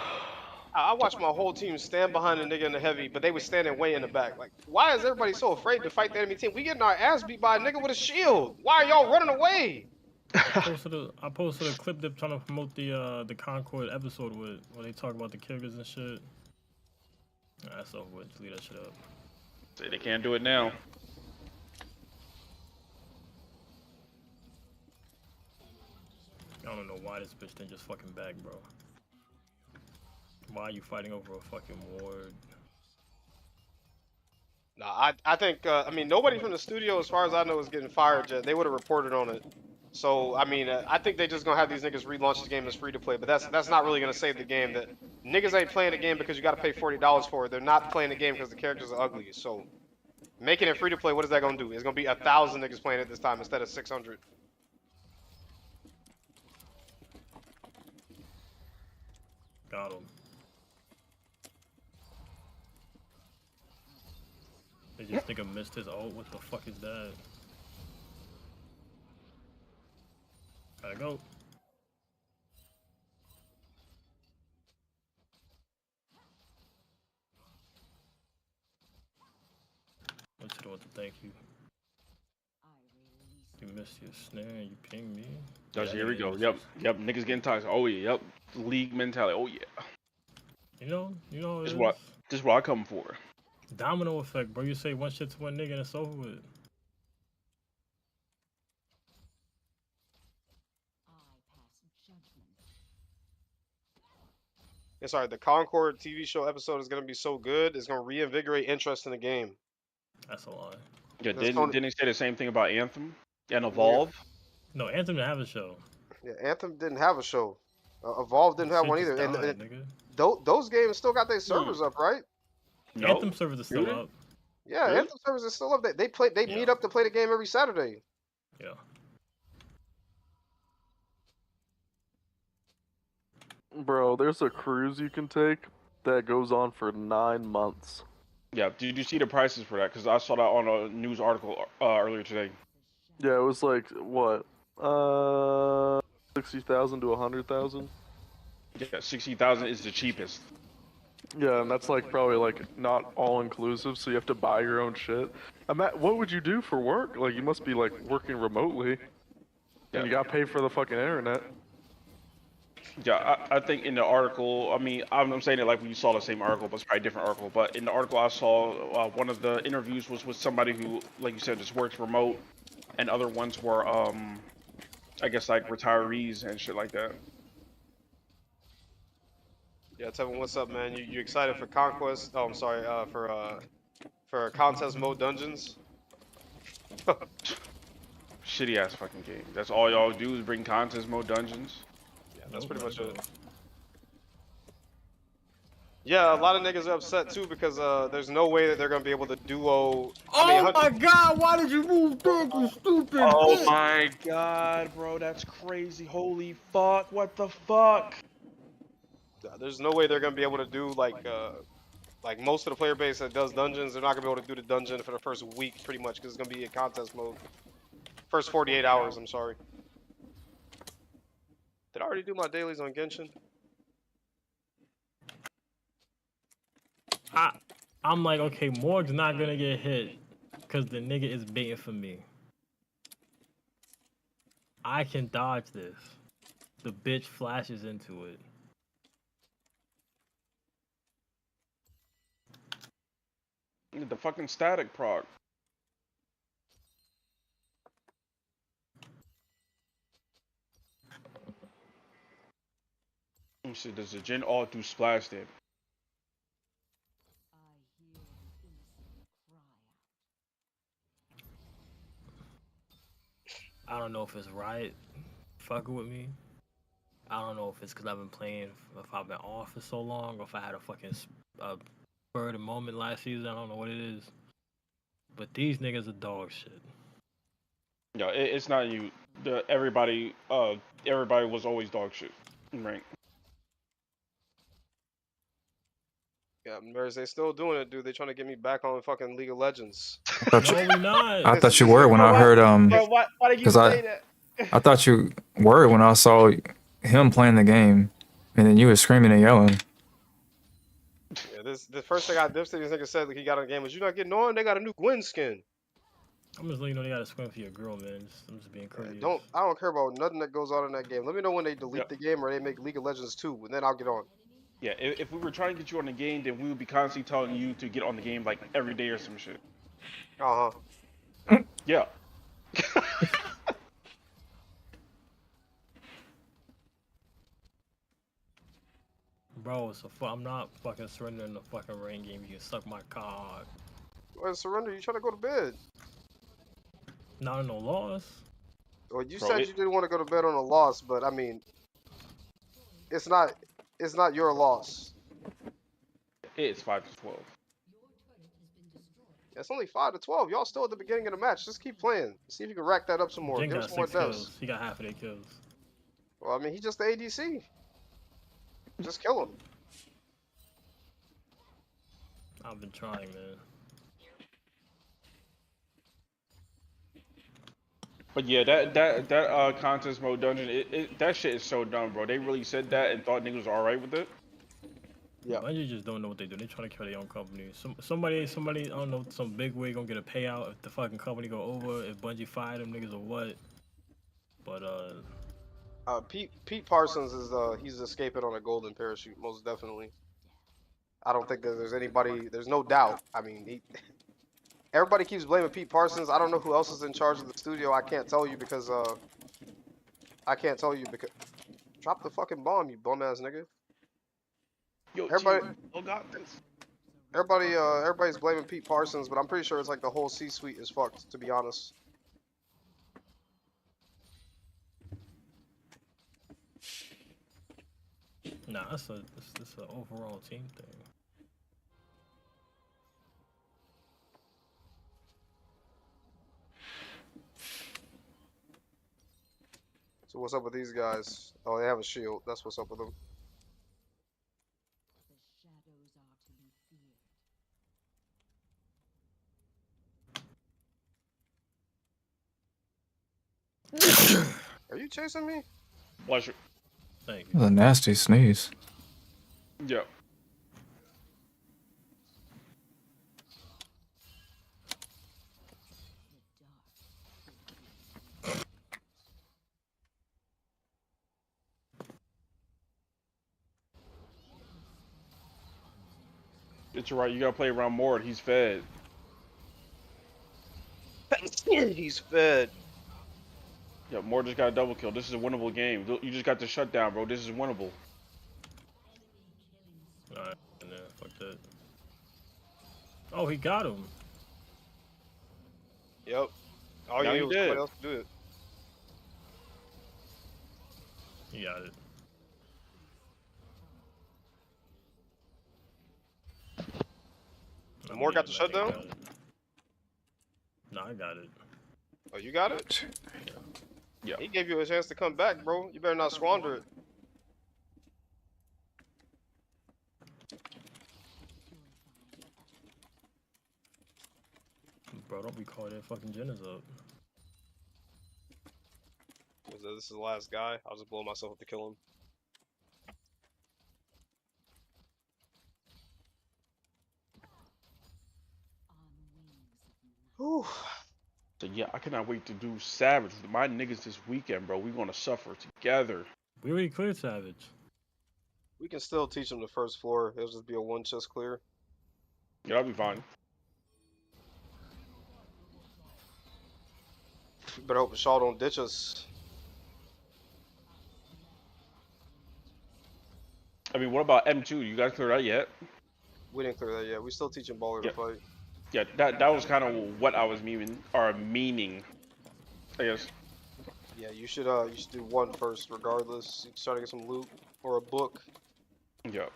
Speaker 4: I watched my whole team stand behind a nigga in the heavy, but they were standing way in the back. Like, why is everybody so afraid to fight the enemy team? We getting our ass beat by a nigga with a shield. Why are y'all running away?
Speaker 6: I posted a clip them trying to promote the Concord episode where they talk about the Kyrgyz and shit. That's over with. Just leave that shit up.
Speaker 7: Say they can't do it now.
Speaker 6: I don't know why this bitch didn't just fucking back, bro. Why are you fighting over a fucking ward?
Speaker 4: No, I think I mean nobody from the studio, as far as I know, is getting fired yet. They would have reported on it. So I mean, I think they just gonna have these niggas relaunch the game as free to play. But that's not really gonna save the game. That niggas ain't playing the game because you got to pay $40 for it. They're not playing the game because the characters are ugly. So making it free to play, what is that gonna do? It's gonna be 1,000 niggas playing it this time instead of 600.
Speaker 6: Got him. They just think I missed his ult. What the fuck is that? Gotta go. I just want to thank you. You missed your snare and you pinged me.
Speaker 7: Here we go. Yep. Niggas getting toxic. Oh yeah. Yep. League mentality. Oh yeah.
Speaker 6: You know
Speaker 7: This
Speaker 6: it
Speaker 7: what
Speaker 6: is.
Speaker 7: this what I come for.
Speaker 6: Domino effect, bro. You say one shit to one nigga and it's over with.
Speaker 4: Yeah, sorry, the Concord TV show episode is gonna be so good. It's gonna reinvigorate interest in the game.
Speaker 6: That's a lie.
Speaker 7: Yeah.
Speaker 4: That's Tony.
Speaker 7: Didn't they say the same thing about Anthem and
Speaker 4: Yeah,
Speaker 7: Evolve?
Speaker 6: No, Anthem didn't have a show.
Speaker 4: yeah, Anthem didn't have a show. Evolve didn't have
Speaker 6: Shit
Speaker 4: one
Speaker 6: just
Speaker 4: either.
Speaker 6: died,
Speaker 4: And
Speaker 6: nigga.
Speaker 4: those games still got their servers up, right?
Speaker 7: No.
Speaker 6: Anthem servers are still
Speaker 7: Really?
Speaker 6: up.
Speaker 4: Yeah,
Speaker 7: Really?
Speaker 4: Anthem servers are still up. They meet
Speaker 6: Yeah.
Speaker 4: up to play the game every Saturday.
Speaker 6: Yeah.
Speaker 5: Bro, there's a cruise you can take that goes on for 9 months.
Speaker 7: Yeah. Did you see the prices for that? Because I saw that on a news article earlier today.
Speaker 5: Yeah, it was like what? 60,000 to 100,000.
Speaker 7: Yeah. 60,000 is the cheapest.
Speaker 5: Yeah, and that's like probably like not all inclusive, so you have to buy your own shit. What would you do for work? Like you must be like working remotely, and you got paid for the fucking internet.
Speaker 7: Yeah, I think in the article, I mean, I'm saying it like when you saw the same article, but it's probably a different article. But in the article I saw, one of the interviews was with somebody who, like you said, just works remote, and other ones were, I guess like retirees and shit like that.
Speaker 4: Yeah, Tevin, what's up, man? You excited for Conquest? Oh, I'm sorry, for contest mode dungeons.
Speaker 7: Shitty ass fucking game. That's all y'all do is bring contest mode dungeons.
Speaker 4: Yeah, that's pretty much it. Yeah, a lot of niggas are upset too because there's no way that they're gonna be able to duo.
Speaker 6: Oh my god, why did you move back, you stupid bitch?
Speaker 7: My god, bro, that's crazy. Holy fuck, what the fuck?
Speaker 4: There's no way they're gonna be able to do like most of the player base that does dungeons. They're not gonna be able to do the dungeon for the first week, pretty much, because it's gonna be in contest mode. First 48 hours. I'm sorry. Did I already do my dailies on Genshin?
Speaker 6: I'm like, okay, Morg's not gonna get hit because the nigga is baiting for me. I can dodge this. The bitch flashes into it.
Speaker 7: The fucking static proc. Let me see, does the Jin all do splash damage?
Speaker 6: I don't know if it's right fucking with me. I don't know if it's because I've been playing, if I've been off for so long, or if I had a fucking spur of the moment last season. I don't know what it is. But these niggas are dog shit.
Speaker 7: Yeah, it's not you. Everybody was always dog shit. Right.
Speaker 4: Yeah, Maris, they still doing it, dude. They trying to get me back on fucking League of Legends.
Speaker 6: No, we not.
Speaker 1: I thought you were when I heard
Speaker 7: why did you
Speaker 1: 'cause
Speaker 7: say that?
Speaker 1: I thought you were when I saw him playing the game, and then you were screaming and yelling.
Speaker 4: Yeah, the first thing this nigga said like he got on the game was, "You not getting on? They got a new Gwen skin."
Speaker 6: I'm just letting you know they gotta swim for your girl, man. I'm just being courteous.
Speaker 4: I don't care about nothing that goes on in that game. Let me know when they delete the game or they make League of Legends 2, and then I'll get on.
Speaker 7: Yeah, if we were trying to get you on the game, then we would be constantly telling you to get on the game like every day or some shit. Yeah.
Speaker 6: Bro, so I'm not fucking surrendering the fucking rain game. You can suck my cock.
Speaker 4: Surrender. You trying to go to bed?
Speaker 6: Not no loss.
Speaker 4: Well, you
Speaker 7: Bro,
Speaker 4: said you didn't want to go to bed on a loss, but I mean, it's not your loss.
Speaker 7: it's 5-12.
Speaker 4: It's only 5-12. Y'all still at the beginning of the match. Just keep playing. See if you can rack that up some more.
Speaker 6: Jin
Speaker 4: Give him
Speaker 6: got
Speaker 4: some more
Speaker 6: 6
Speaker 4: deaths.
Speaker 6: kills. He got half of their kills.
Speaker 4: Well, I mean, he's just the ADC. Just kill him.
Speaker 6: I've been trying, man.
Speaker 7: But yeah, that contest mode dungeon, that shit is so dumb, bro. They really said that and thought niggas was alright with it.
Speaker 4: Yeah.
Speaker 6: Bungie just don't know what they do. They trying to kill their own company. Somebody, I don't know, some big wig gonna get a payout if the fucking company go over. If Bungie fire them niggas or what. But
Speaker 4: Pete Parsons is he's escaping on a golden parachute, most definitely. I don't think that there's anybody. There's no doubt. I mean, everybody keeps blaming Pete Parsons. I don't know who else is in charge of the studio. I can't tell you because drop the fucking bomb, you bum ass nigga.
Speaker 7: Yo,
Speaker 4: Everybody-
Speaker 7: G, oh got this.
Speaker 4: Everybody's blaming Pete Parsons, but I'm pretty sure it's like the whole C-suite is fucked, to be honest.
Speaker 6: nah, it's an overall team thing.
Speaker 4: So what's up with these guys? Oh, they have a shield. That's what's up with them. Are you chasing me?
Speaker 7: Pleasure.
Speaker 6: Thank you.
Speaker 1: That was a nasty sneeze.
Speaker 7: Yeah. It's right. You gotta play around Mord. He's fed.
Speaker 4: He's fed.
Speaker 7: Yeah, Mord just got a double kill. This is a winnable game. You just got the shutdown, bro. This is winnable.
Speaker 6: Alright, and then fuck that. Oh, he got him.
Speaker 4: Yep. All
Speaker 7: Now
Speaker 4: you
Speaker 7: he
Speaker 4: need was
Speaker 7: did.
Speaker 4: somebody else to do it.
Speaker 6: He got it.
Speaker 4: Moore got the shutdown?
Speaker 6: No, I got it.
Speaker 4: Oh, you got it?
Speaker 7: Yeah.
Speaker 4: He gave you a chance to come back, bro. You better not squander it.
Speaker 6: Bro, don't be calling that fucking Jenna's up.
Speaker 4: This is the last guy. I'll just blow myself up to kill him. Whew.
Speaker 7: So yeah, I cannot wait to do Savage with my niggas this weekend, bro. We gonna suffer together.
Speaker 6: We already cleared Savage.
Speaker 4: We can still teach him the first floor. It'll just be a one chest clear.
Speaker 7: Yeah, that'll be fine.
Speaker 4: Better hope Shaw don't ditch us.
Speaker 7: I mean, what about M2? You guys clear that yet?
Speaker 4: We didn't clear that yet. We still teaching Baller to fight.
Speaker 7: Yeah, that was kind of what I was meaning, I guess.
Speaker 4: Yeah, you should do one first, regardless. You try to get some loot or a book.
Speaker 7: Yeah.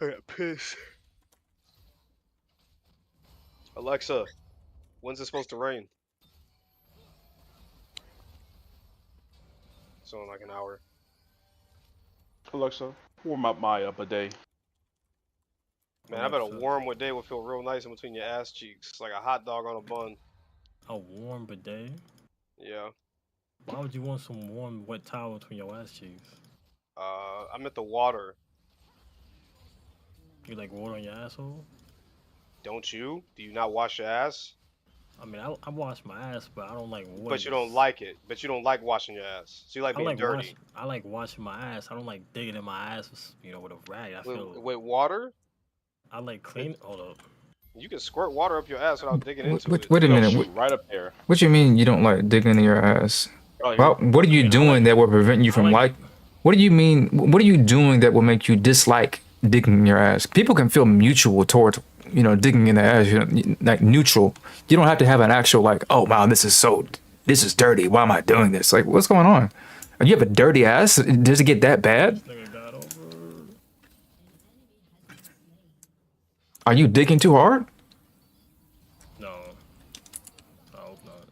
Speaker 4: I got pissed. Alexa, when's it supposed to rain? So in like an hour.
Speaker 7: Alexa, warm up my bidet.
Speaker 4: Man, I bet a warm one day would feel real nice in between your ass cheeks, like a hot dog on a bun.
Speaker 6: A warm bidet?
Speaker 4: Yeah.
Speaker 6: Why would you want some warm, wet towel between your ass cheeks?
Speaker 4: I meant the water.
Speaker 6: You like water on your asshole?
Speaker 4: Don't you? Do you not wash your ass?
Speaker 6: I mean, I wash my ass, but I don't like water.
Speaker 4: But you don't like it. But you don't like washing your ass. So you like being dirty.
Speaker 6: I like washing my ass. I don't like digging in my ass, with a rag.
Speaker 4: With water?
Speaker 6: I like clean. Hold up.
Speaker 4: You can squirt water up your ass without digging into it.
Speaker 1: Wait a minute.
Speaker 7: Shoot, right up there.
Speaker 1: What you mean you don't like digging in your ass?
Speaker 7: Oh,
Speaker 1: Well, what are you doing that will prevent you from What do you mean? What are you doing that will make you dislike digging in your ass? People can feel mutual towards, digging in their ass, like neutral. You don't have to have an actual like, oh wow, this is dirty. Why am I doing this? Like, what's going on? You have a dirty ass? Does it get that bad?
Speaker 6: This nigga got over.
Speaker 1: Are you digging too hard?
Speaker 6: No, I hope not.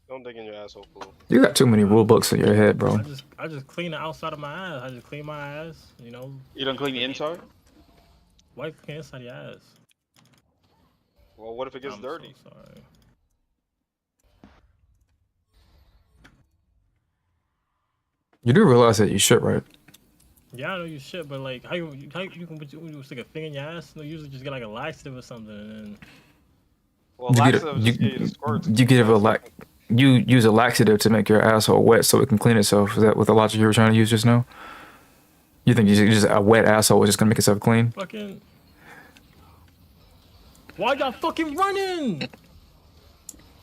Speaker 4: Don't dig in your asshole, fool.
Speaker 1: You got too many rule books in your head, bro.
Speaker 6: I just clean the outside of my ass. I just clean my ass. You know.
Speaker 7: You don't clean the inside?
Speaker 6: Why you clean inside your ass?
Speaker 4: Well, what if it gets
Speaker 6: I'm
Speaker 4: dirty?
Speaker 6: So sorry.
Speaker 1: You do realize that you should, right?
Speaker 6: Yeah, I know you shit, but like, how you can when you stick a finger in your ass? No, usually just get like a laxative or something, and then.
Speaker 4: Well, laxative just get you to squirt.
Speaker 1: You get you use a laxative to make your asshole wet so it can clean itself. Is that what the logic you were trying to use just now? You think just a wet asshole is just gonna make itself clean?
Speaker 6: Fucking. Why y'all fucking running?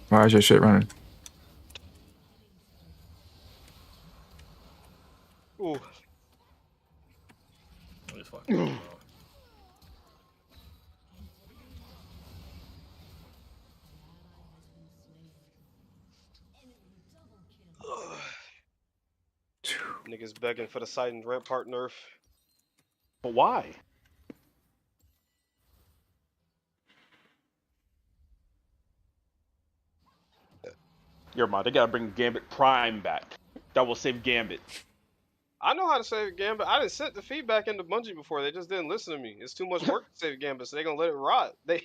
Speaker 1: Why is your shit running?
Speaker 4: Ooh.
Speaker 6: I'm just fucking.
Speaker 4: Niggas begging for the site and Rampart nerf.
Speaker 7: But why? Your mind, they gotta bring Gambit Prime back. That will save Gambit.
Speaker 4: I know how to save Gambit. I didn't sent the feedback into Bungie before. They just didn't listen to me. It's too much work to save Gambit, so they're gonna let it rot. They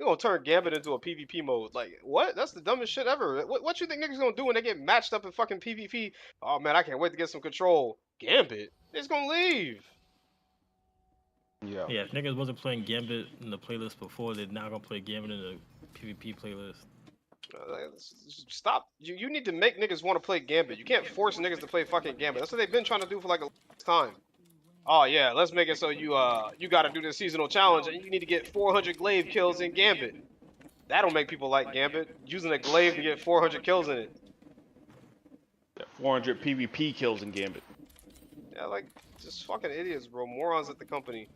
Speaker 4: gonna turn Gambit into a PvP mode. Like, what? That's the dumbest shit ever. What you think niggas gonna do when they get matched up in fucking PvP? Oh man, I can't wait to get some control. Gambit? They're just gonna leave.
Speaker 7: Yeah.
Speaker 6: Yeah, if niggas wasn't playing Gambit in the playlist before, they're now gonna play Gambit in the PvP playlist.
Speaker 4: Stop. You need to make niggas want to play Gambit. You can't force niggas to play fucking Gambit. That's what they've been trying to do for like a long time. Oh yeah, let's make it so you got to do this seasonal challenge and you need to get 400 glaive kills in Gambit. That'll make people like Gambit. Using a glaive to get 400 kills in it.
Speaker 7: Yeah, 400 PvP kills in Gambit.
Speaker 4: Yeah, like just fucking idiots, bro. Morons at the company.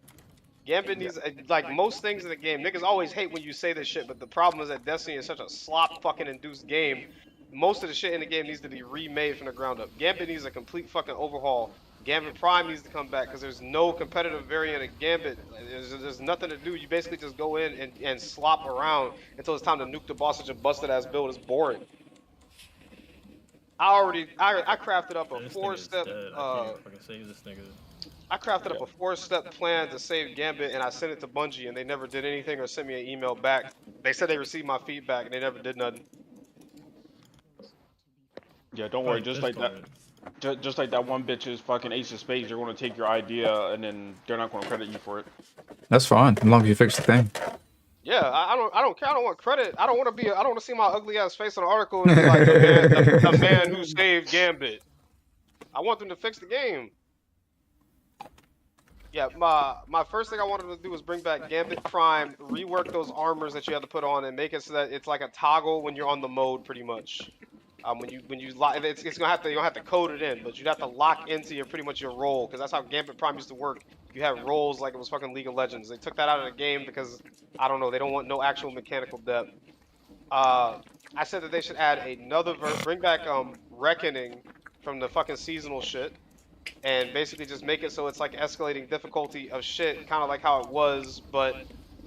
Speaker 4: Gambit needs, like most things in the game, niggas always hate when you say this shit, but the problem is that Destiny is such a slop fucking induced game. Most of the shit in the game needs to be remade from the ground up. Gambit needs a complete fucking overhaul. Gambit Prime needs to come back because there's no competitive variant of Gambit. There's nothing to do. You basically just go in and slop around until it's time to nuke the boss such a busted ass build. It's boring. I crafted up a
Speaker 6: This nigga's
Speaker 4: 4-step
Speaker 6: dead. I can't fucking save this nigga.
Speaker 4: I crafted up a 4-step plan to save Gambit, and I sent it to Bungie, and they never did anything or sent me an email back. They said they received my feedback, and they never did nothing.
Speaker 7: Yeah, don't worry. Just like that. Just like that one bitch's fucking ace of spades, they're going to take your idea and then they're not going to credit you for it.
Speaker 1: That's fine, as long as you fix the thing.
Speaker 4: Yeah, I don't care. I don't want credit. I don't want to see my ugly ass face on an article and be like the man who saved Gambit. I want them to fix the game. Yeah, my first thing I wanted to do was bring back Gambit Prime, rework those armors that you have to put on, and make it so that it's like a toggle when you're on the mode, pretty much. When you lock, it's gonna have to, you don't have to code it in, but you'd have to lock into your pretty much your role, because that's how Gambit Prime used to work. You had roles like it was fucking League of Legends. They took that out of the game because I don't know, they don't want no actual mechanical depth. I said that they should add another bring back Reckoning from the fucking seasonal shit. And basically just make it so it's like escalating difficulty of shit, kind of like how it was, but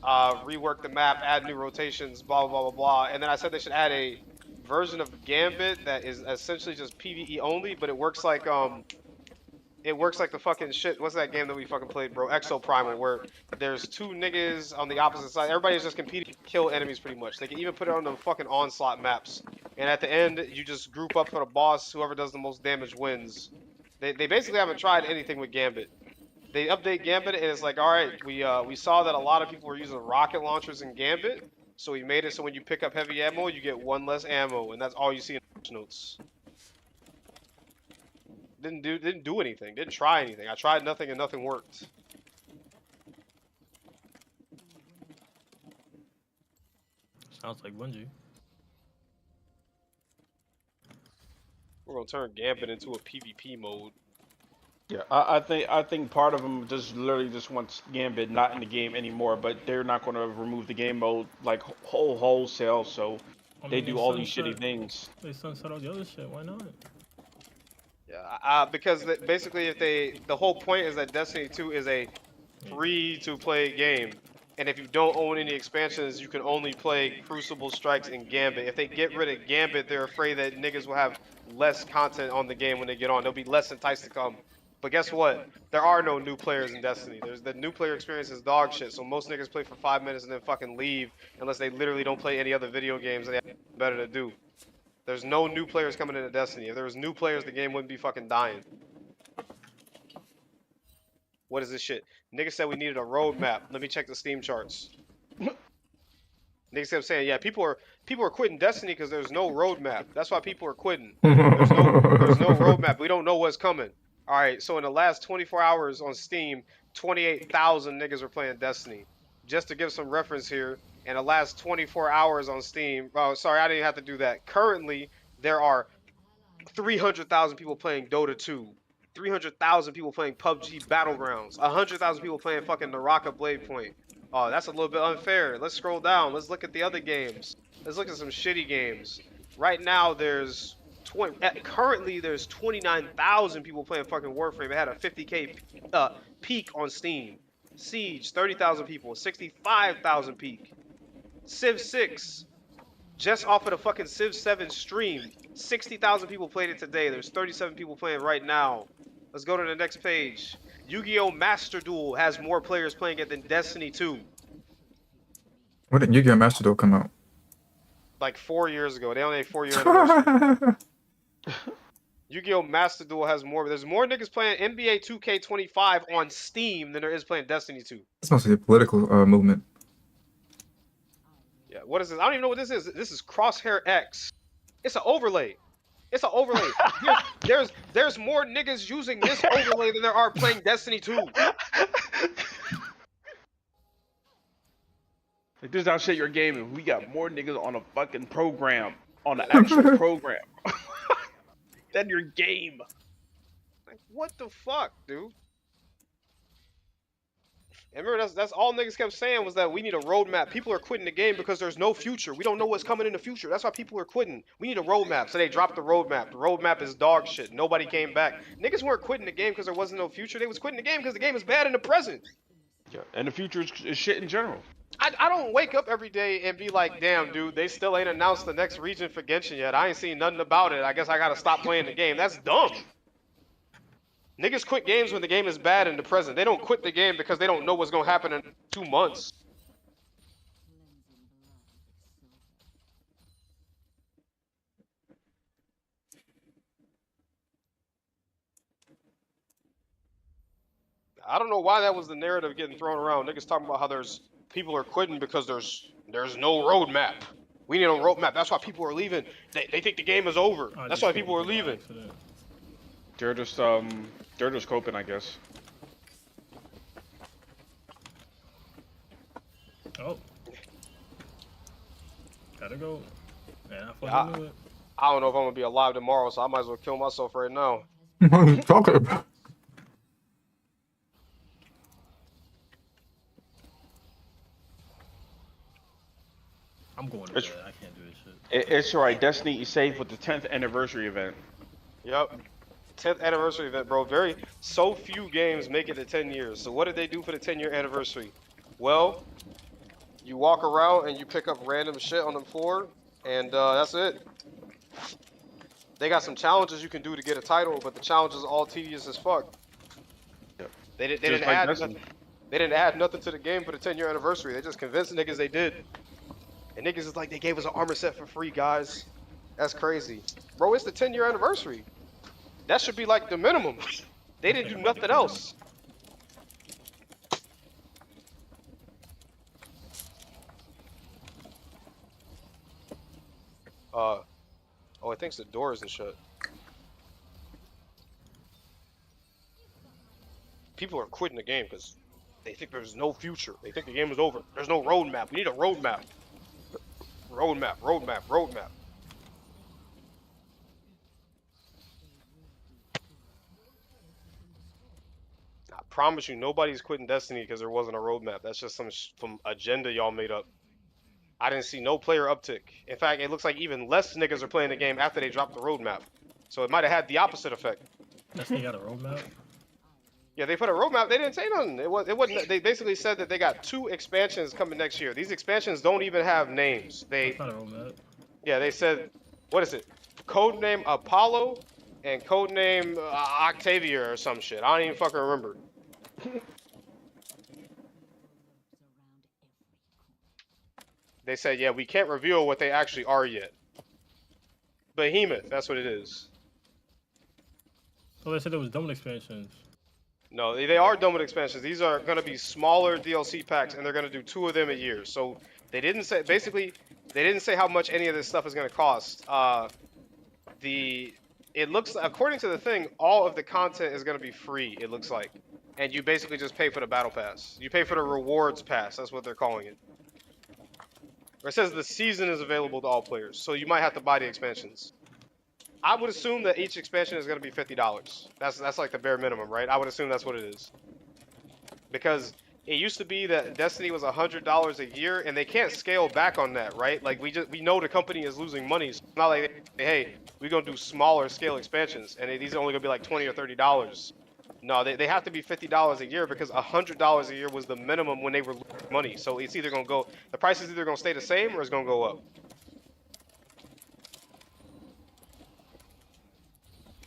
Speaker 4: rework the map, add new rotations, blah, blah, blah, blah. And then I said they should add a version of Gambit that is essentially just PvE only, but it works like the fucking shit. What's that game that we fucking played, bro? Exo Primal, where there's two niggas on the opposite side. Everybody's just competing to kill enemies pretty much. They can even put it on the fucking onslaught maps. And at the end, you just group up for the boss. Whoever does the most damage wins. They basically haven't tried anything with Gambit. They update Gambit and it's like, all right, we saw that a lot of people were using rocket launchers in Gambit, so we made it so when you pick up heavy ammo, you get one less ammo, and that's all you see in the notes. Didn't do anything. Didn't try anything. I tried nothing and nothing worked.
Speaker 6: Sounds like Bungie.
Speaker 4: We're gonna turn Gambit into a PvP mode.
Speaker 7: Yeah, I think part of them just literally just wants Gambit not in the game anymore, but they're not going to remove the game mode like wholesale, so
Speaker 6: I
Speaker 7: they
Speaker 6: mean,
Speaker 7: do all these shitty things.
Speaker 6: they sunset all the other shit. Why not?
Speaker 4: Yeah, because basically, the whole point is that Destiny 2 is a free to play game, and if you don't own any expansions, you can only play Crucible, Strikes, and Gambit. If they get rid of Gambit, they're afraid that niggas will have less content on the game when they get on. They'll be less enticed to come. But guess what? There are no new players in Destiny. There's the new player experience is dog shit. So most niggas play for 5 minutes and then fucking leave unless they literally don't play any other video games and they have better to do. There's no new players coming into Destiny. If there was new players, the game wouldn't be fucking dying. What is this shit? Niggas said we needed a roadmap. Let me check the Steam charts. Niggas kept saying, yeah, people are quitting Destiny because there's no roadmap. That's why people are quitting. There's no roadmap. We don't know what's coming. All right, so in the last 24 hours on Steam, 28,000 niggas were playing Destiny. Just to give some reference here, in the last 24 hours on Steam, oh, sorry, I didn't have to do that. Currently, there are 300,000 people playing Dota 2. 300,000 people playing PUBG Battlegrounds. 100,000 people playing fucking Naraka Blade Point. Oh, that's a little bit unfair. Let's scroll down. Let's look at the other games. Let's look at some shitty games. Right now, currently there's 29,000 people playing fucking Warframe. It had a 50K peak on Steam. Siege, 30,000 people. 65,000 peak. Civ 6, just off of the fucking Civ 7 stream, 60,000 people played it today. There's 37 people playing right now. Let's go to the next page. Yu-Gi-Oh! Master Duel has more players playing it than Destiny 2.
Speaker 1: When did Yu-Gi-Oh! Master Duel come out?
Speaker 4: Like 4 years ago. They only had 4-year anniversary. Yu-Gi-Oh! Master Duel has more. There's more niggas playing NBA 2K25 on Steam than there is playing Destiny 2.
Speaker 1: This must be a political movement.
Speaker 4: Yeah, what is this? I don't even know what this is. This is Crosshair X. It's an overlay. It's an overlay. There's more niggas using this overlay than there are playing Destiny 2.
Speaker 7: Like, this is how shit your game, and we got more niggas on a fucking program, on the actual program, than your game.
Speaker 4: Like, what the fuck, dude? And remember, that's all niggas kept saying was that we need a roadmap. People are quitting the game because there's no future. We don't know what's coming in the future. That's why people are quitting. We need a roadmap. So they dropped the roadmap. The roadmap is dog shit. Nobody came back. Niggas weren't quitting the game because there wasn't no future. They was quitting the game because the game is bad in the present.
Speaker 7: Yeah, and the future is shit in general.
Speaker 4: I don't wake up every day and be like, damn, dude, they still ain't announced the next region for Genshin yet. I ain't seen nothing about it. I guess I gotta stop playing the game. That's dumb. Niggas quit games when the game is bad in the present. They don't quit the game because they don't know what's gonna happen in 2 months. I don't know why that was the narrative getting thrown around. Niggas talking about how people are quitting because there's no roadmap. We need a roadmap. That's why people are leaving. They think the game is over. That's why people are leaving.
Speaker 7: They're just coping, I guess.
Speaker 6: Oh. Gotta go. Yeah,
Speaker 4: I
Speaker 6: knew it.
Speaker 4: I don't know if I'm gonna be alive tomorrow, so I might as well kill myself right now.
Speaker 1: What are you talking about?
Speaker 6: I'm going to bed. I can't do this shit.
Speaker 7: It's alright. Destiny is safe with the 10th anniversary event.
Speaker 4: Yep. 10th anniversary event, bro. So few games make it to 10 years. So what did they do for the 10-year anniversary? Well, you walk around and you pick up random shit on the floor, and that's it. They got some challenges you can do to get a title, but the challenges are all tedious as fuck.
Speaker 7: Yep.
Speaker 4: They didn't add nothing. They didn't add nothing to the game for the 10-year anniversary. They just convinced niggas they did. And niggas is like, they gave us an armor set for free, guys. That's crazy. Bro, it's the 10-year anniversary. That should be like the minimum. They didn't do nothing else. Oh, it thinks the door isn't shut. People are quitting the game because they think there's no future. They think the game is over. There's no roadmap. We need a roadmap. Roadmap. promise you, nobody's quitting Destiny because there wasn't a roadmap. That's just some agenda y'all made up. I didn't see no player uptick. In fact, it looks like even less niggas are playing the game after they dropped the roadmap. So it might have had the opposite effect.
Speaker 6: Destiny got a roadmap.
Speaker 4: Yeah, they put a roadmap. They didn't say nothing. It wasn't. They basically said that they got 2 expansions coming next year. These expansions don't even have names.
Speaker 6: That's not a roadmap.
Speaker 4: Yeah, they said, what is it? Codename Apollo and codename Octavia or some shit. I don't even fucking remember. They said, yeah, we can't reveal what they actually are yet. Behemoth, that's what it is.
Speaker 6: So they said it was double expansions.
Speaker 4: No, they are done with expansions. These are going to be smaller DLC packs, and they're going to do 2 of them a year. So they didn't say, basically, they didn't say how much any of this stuff is going to cost. It looks, according to the thing, all of the content is going to be free, it looks like. And you basically just pay for the battle pass. You pay for the rewards pass, that's what they're calling it. Or it says the season is available to all players, so you might have to buy the expansions. I would assume that each expansion is going to be $50. That's like the bare minimum, right? I would assume that's what it is. Because it used to be that Destiny was $100 a year, and they can't scale back on that, right? Like we know the company is losing money. So it's not like, hey, we're gonna do smaller scale expansions, and these are only gonna be like $20 or $30. No, they have to be $50 a year because $100 a year was the minimum when they were losing money. So it's either gonna go, the price is either gonna stay the same or it's gonna go up.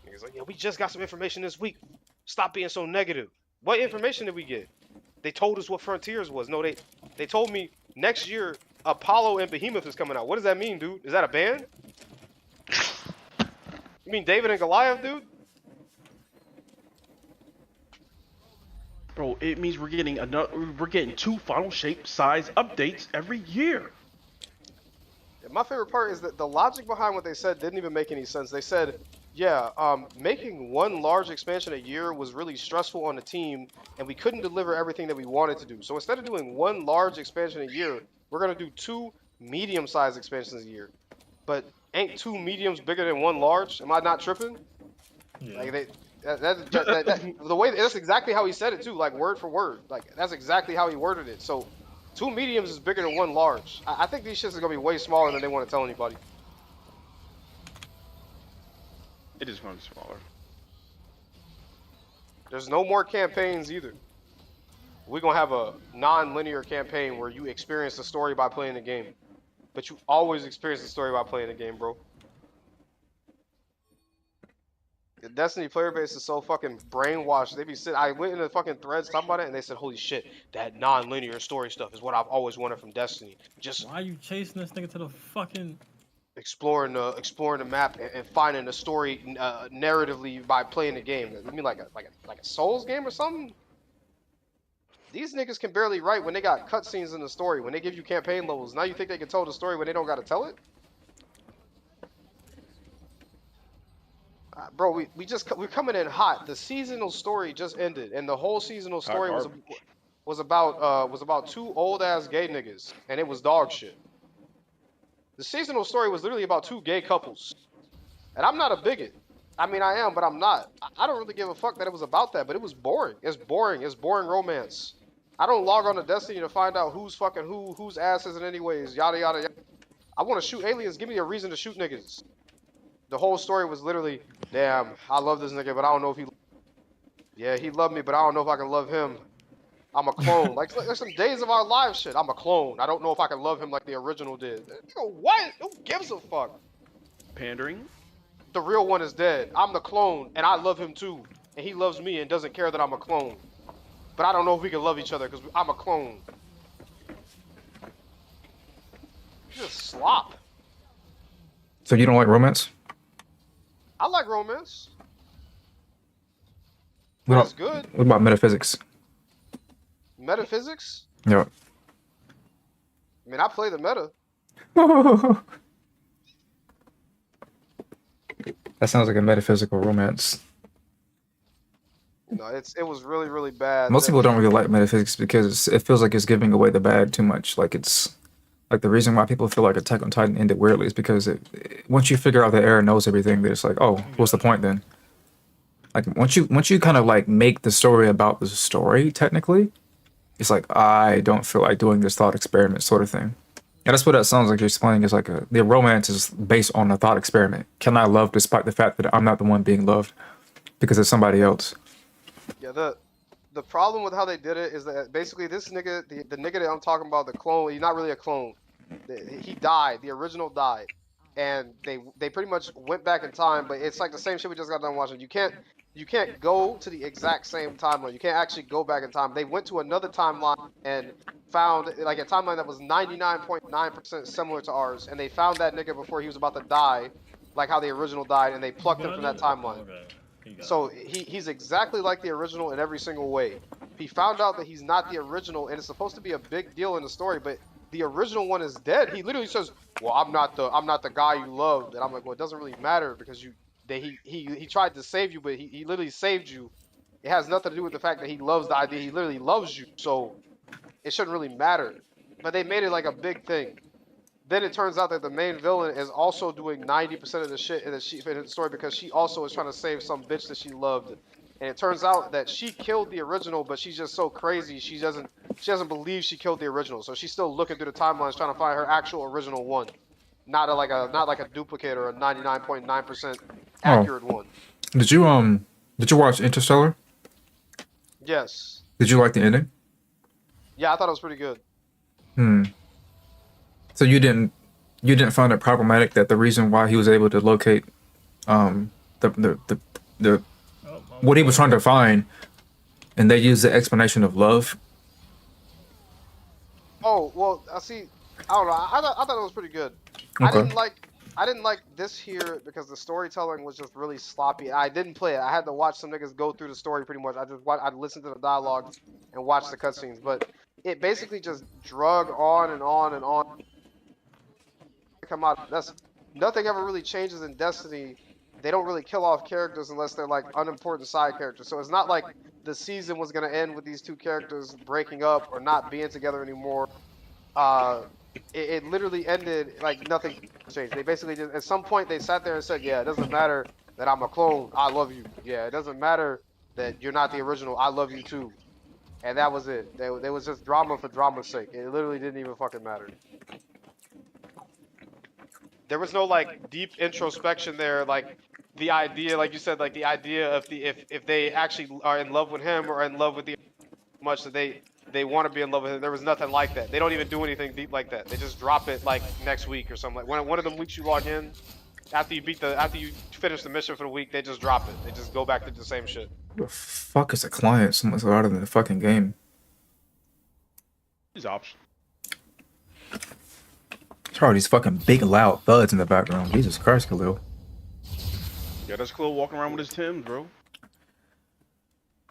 Speaker 4: He's like, yeah, we just got some information this week. Stop being so negative. What information did we get? They told us what Frontiers was. No, they told me next year Apollo and Behemoth is coming out. What does that mean, dude? Is that a band? You mean David and Goliath, dude?
Speaker 7: Bro, it means we're getting 2 final shape size updates every year.
Speaker 4: My favorite part is that the logic behind what they said didn't even make any sense. They said, yeah, making 1 large expansion a year was really stressful on the team, and we couldn't deliver everything that we wanted to do. So instead of doing 1 large expansion a year, we're going to do 2 medium-sized expansions a year. But ain't 2 mediums bigger than 1 large? Am I not tripping?
Speaker 6: Yeah.
Speaker 4: Like the way that's exactly how he said it too, like word for word. Like that's exactly how he worded it. So 2 mediums is bigger than 1 large. I think these shits are gonna be way smaller than they want to tell anybody.
Speaker 7: It is going to be smaller.
Speaker 4: There's no more campaigns either. We're gonna have a non-linear campaign where you experience the story by playing the game. But you always experience the story by playing the game, bro. The Destiny player base is so fucking brainwashed. They be sitting. I went into fucking threads talking about it, and they said, "Holy shit, that non-linear story stuff is what I've always wanted from Destiny. Just
Speaker 6: Why are you chasing this nigga to the fucking?
Speaker 4: exploring the map and finding the story narratively by playing the game. You mean like a Souls game or something? These niggas can barely write when they got cutscenes in the story. When they give you campaign levels, now you think they can tell the story when they don't gotta tell it? Bro, we're coming in hot. The seasonal story just ended, and the whole seasonal story was about 2 old ass gay niggas, and it was dog shit. The seasonal story was literally about 2 gay couples, and I'm not a bigot. I mean, I am, but I'm not. I don't really give a fuck that it was about that, but it was boring. It's boring. It's boring romance. I don't log on to Destiny to find out who's fucking whose ass is it anyways. Yada yada yada. I want to shoot aliens. Give me a reason to shoot niggas. The whole story was literally, damn, I love this nigga, but I don't know if he... Yeah, he loved me, but I don't know if I can love him. I'm a clone. Like, there's some Days of Our Lives shit. I'm a clone. I don't know if I can love him like the original did. Nigga, what? Who gives a fuck?
Speaker 7: Pandering?
Speaker 4: The real one is dead. I'm the clone, and I love him too. And he loves me and doesn't care that I'm a clone. But I don't know if we can love each other, because I'm a clone. Just slop.
Speaker 1: So you don't like romance?
Speaker 4: I like romance.
Speaker 1: What
Speaker 4: That's
Speaker 1: about,
Speaker 4: good.
Speaker 1: what about metaphysics?
Speaker 4: Metaphysics?
Speaker 1: Yeah.
Speaker 4: I mean, I play the meta.
Speaker 1: That sounds like a metaphysical romance.
Speaker 4: No, it was really, really bad.
Speaker 1: Most people don't really like metaphysics because it feels like it's giving away the bag too much. Like it's like the reason why people feel like Attack on Titan ended weirdly is because once you figure out that Eren knows everything, then it's like, oh, what's the point then? Like once you kind of like make the story about the story, technically, it's like I don't feel like doing this thought experiment sort of thing. And that's what that sounds like you're explaining is like the romance is based on a thought experiment. Can I love despite the fact that I'm not the one being loved because it's somebody else?
Speaker 4: Yeah, the problem with how they did it is that basically this nigga, the nigga that I'm talking about, the clone, he's not really a clone. He died. The original died, and they pretty much went back in time. But it's like the same shit we just got done watching. You can't go to the exact same timeline. You can't actually go back in time. They went to another timeline and found like a timeline that was 99.9% similar to ours, and they found that nigga before he was about to die, like how the original died, and they plucked him
Speaker 6: Got
Speaker 4: from that
Speaker 6: it?
Speaker 4: timeline.
Speaker 6: Okay. He got
Speaker 4: So
Speaker 6: it.
Speaker 4: he's exactly like the original in every single way. He found out that he's not the original, and it's supposed to be a big deal in the story, but the original one is dead. He literally says, "Well, I'm not the guy you loved," and I'm like, "Well, it doesn't really matter because he tried to save you, but he literally saved you. It has nothing to do with the fact that he loves the idea. He literally loves you, so it shouldn't really matter." But they made it like a big thing. Then it turns out that the main villain is also doing 90% of the shit in the story because she also is trying to save some bitch that she loved. And it turns out that she killed the original, but she's just so crazy she doesn't believe she killed the original. So she's still looking through the timelines trying to find her actual original one, not like a duplicate or a 99.9%
Speaker 1: Oh,
Speaker 4: accurate one.
Speaker 1: did you did you watch Interstellar?
Speaker 4: Yes.
Speaker 1: Did you like the ending?
Speaker 4: Yeah, I thought it was pretty good.
Speaker 1: Hmm. So you didn't find it problematic that the reason why he was able to locate um the
Speaker 6: Oh,
Speaker 1: what he was trying to find and they used the explanation of love.
Speaker 4: Oh, well, I see. I don't know. I thought it was pretty good. I
Speaker 1: Okay.
Speaker 4: didn't like I didn't like this here because the storytelling was just really sloppy. I didn't play it. I had to watch some niggas go through the story pretty much. I listened to the dialogue and watched the cutscenes, but it basically just drug on and on and on to come out. That's nothing ever really changes in Destiny. They don't really kill off characters unless they're like unimportant side characters. So it's not like the season was gonna end with these two characters breaking up or not being together anymore. uh it literally ended like nothing changed. They basically just at some point they sat there and said, "Yeah, it doesn't matter that I'm a clone. I love you. Yeah, it doesn't matter that you're not the original. I love you too." And that was it. They was just drama for drama's sake. It literally didn't even fucking matter. There was no like deep introspection there, like the idea, like you said, like the idea of the if they actually are in love with him or in love with the much that they want to be in love with him. There was nothing like that. They don't even do anything deep like that. They just drop it like next week or something. Like one of them weeks you log in after you finish the mission for the week, they just drop it. They just go back to the same shit.
Speaker 1: The fuck is a client so much louder than the fucking game?
Speaker 7: These options.
Speaker 1: There are these fucking big loud thuds in the background. Jesus Christ, Khalil.
Speaker 7: Yeah, that's Khalil walking around with his Timbs, bro.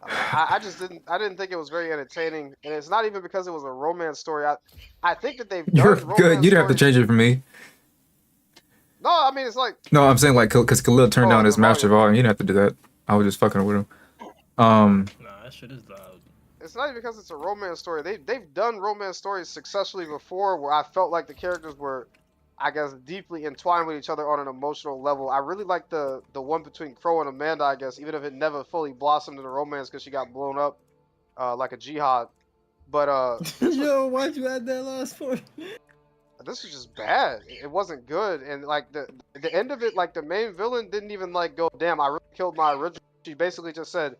Speaker 4: I just didn't think it was very entertaining, and it's not even because it was a romance story. I think that they've
Speaker 1: You're
Speaker 4: done
Speaker 1: good.
Speaker 4: romance
Speaker 1: You didn't have to
Speaker 4: stories.
Speaker 1: change it for me.
Speaker 4: No, I mean it's like
Speaker 1: No, I'm saying like because Khalil turned down
Speaker 4: like
Speaker 1: his
Speaker 4: the
Speaker 1: master
Speaker 4: volume.
Speaker 1: volume. You didn't have to do that. I was just fucking with him.
Speaker 6: Nah, that shit is loud.
Speaker 4: It's not even because it's a romance story. They've done romance stories successfully before where I felt like the characters were, I guess, deeply entwined with each other on an emotional level. I really like the one between Crow and Amanda, I guess, even if it never fully blossomed into romance because she got blown up like a jihad. But
Speaker 6: Yo, why'd you add that last part?
Speaker 4: this was just bad. It wasn't good, and like the end of it, like the main villain didn't even like go, "Damn, I really killed my original." She basically just said,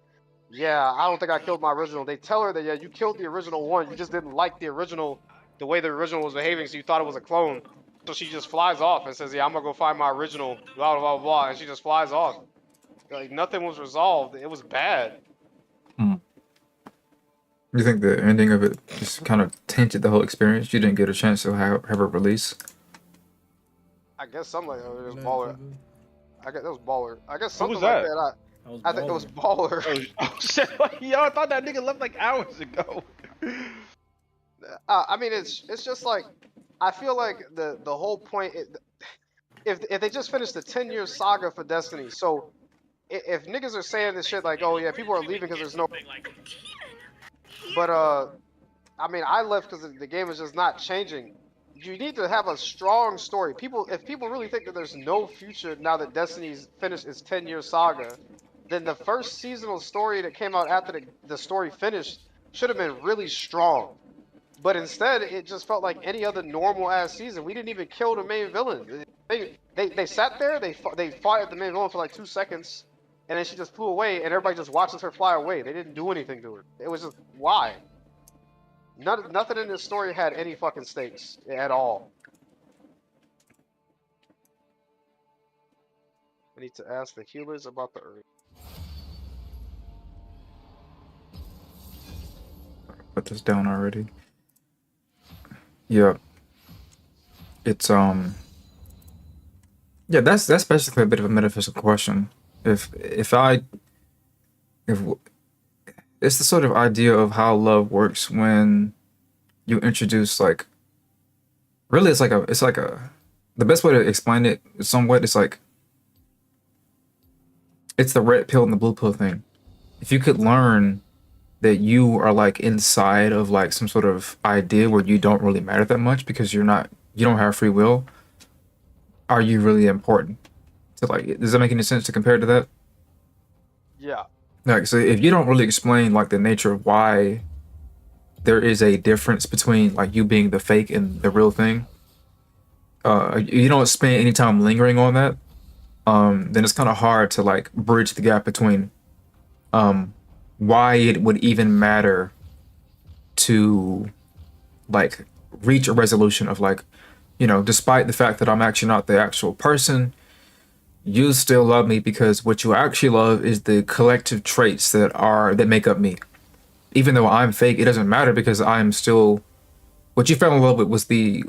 Speaker 4: "Yeah, I don't think I killed my original." They tell her that, "Yeah, you killed the original one. You just didn't like the original, the way the original was behaving, so you thought it was a clone." So she just flies off and says, "Yeah, I'm gonna go find my original." Blah blah blah blah, and she just flies off. Like nothing was resolved. It was bad.
Speaker 1: You think the ending of it just kind of tainted the whole experience? You didn't get a chance to have a release.
Speaker 4: I guess something like that. It was baller. I guess it was baller. I guess
Speaker 7: Who
Speaker 4: something
Speaker 7: was
Speaker 4: like
Speaker 7: that?
Speaker 4: that. I think it was baller.
Speaker 7: Oh shit! Like, yo, I thought that nigga left like hours ago.
Speaker 4: I mean, it's just like I feel like the whole point. If they just finished the 10-year saga for Destiny, so if niggas are saying this shit like, oh yeah, people are leaving because there's no, but I mean, I left because the game is just not changing. You need to have a strong story. If people really think that there's no future now that Destiny's finished its 10-year saga, then the first seasonal story that came out after the story finished should have been really strong. But instead, it just felt like any other normal ass season. We didn't even kill the main villain. They sat there. They fought at the main villain for like 2 seconds, and then she just flew away, and everybody just watches her fly away. They didn't do anything to her. It was just why. Nothing in this story had any fucking stakes at all. I need to ask the healers about the earth.
Speaker 1: Put this down already. Yeah. It's yeah, that's basically a bit of a metaphysical question. If it's the sort of idea of how love works when you introduce like really it's like a the best way to explain it somewhat is like it's the red pill and the blue pill thing. If you could learn that you are like inside of like some sort of idea where you don't really matter that much because you don't have free will, are you really important? So like, does that make any sense to compare to that?
Speaker 4: Yeah.
Speaker 1: Like, so if you don't really explain like the nature of why there is a difference between like you being the fake and the real thing, you don't spend any time lingering on that, then it's kind of hard to like bridge the gap between why it would even matter to like reach a resolution of like, despite the fact that I'm actually not the actual person, you still love me because what you actually love is the collective traits that make up me. Even though I'm fake, it doesn't matter because I'm still what you fell in love with was the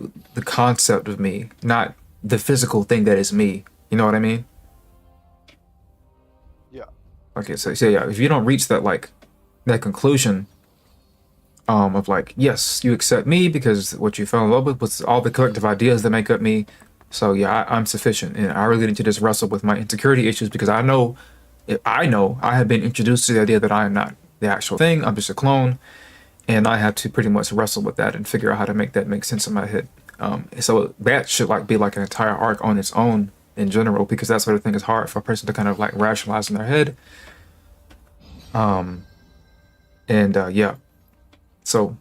Speaker 1: concept of me, not the physical thing that is me. You know what I mean?
Speaker 4: Yeah.
Speaker 1: Okay, so yeah, if you don't reach that conclusion of like, yes, you accept me because what you fell in love with was all the collective ideas that make up me. So yeah, I'm sufficient, and I really need to just wrestle with my insecurity issues because I know I have been introduced to the idea that I am not the actual thing. I'm just a clone, and I have to pretty much wrestle with that and figure out how to make that make sense in my head. So that should like be like an entire arc on its own in general because that sort of thing is hard for a person to kind of like rationalize in their head. Yeah. So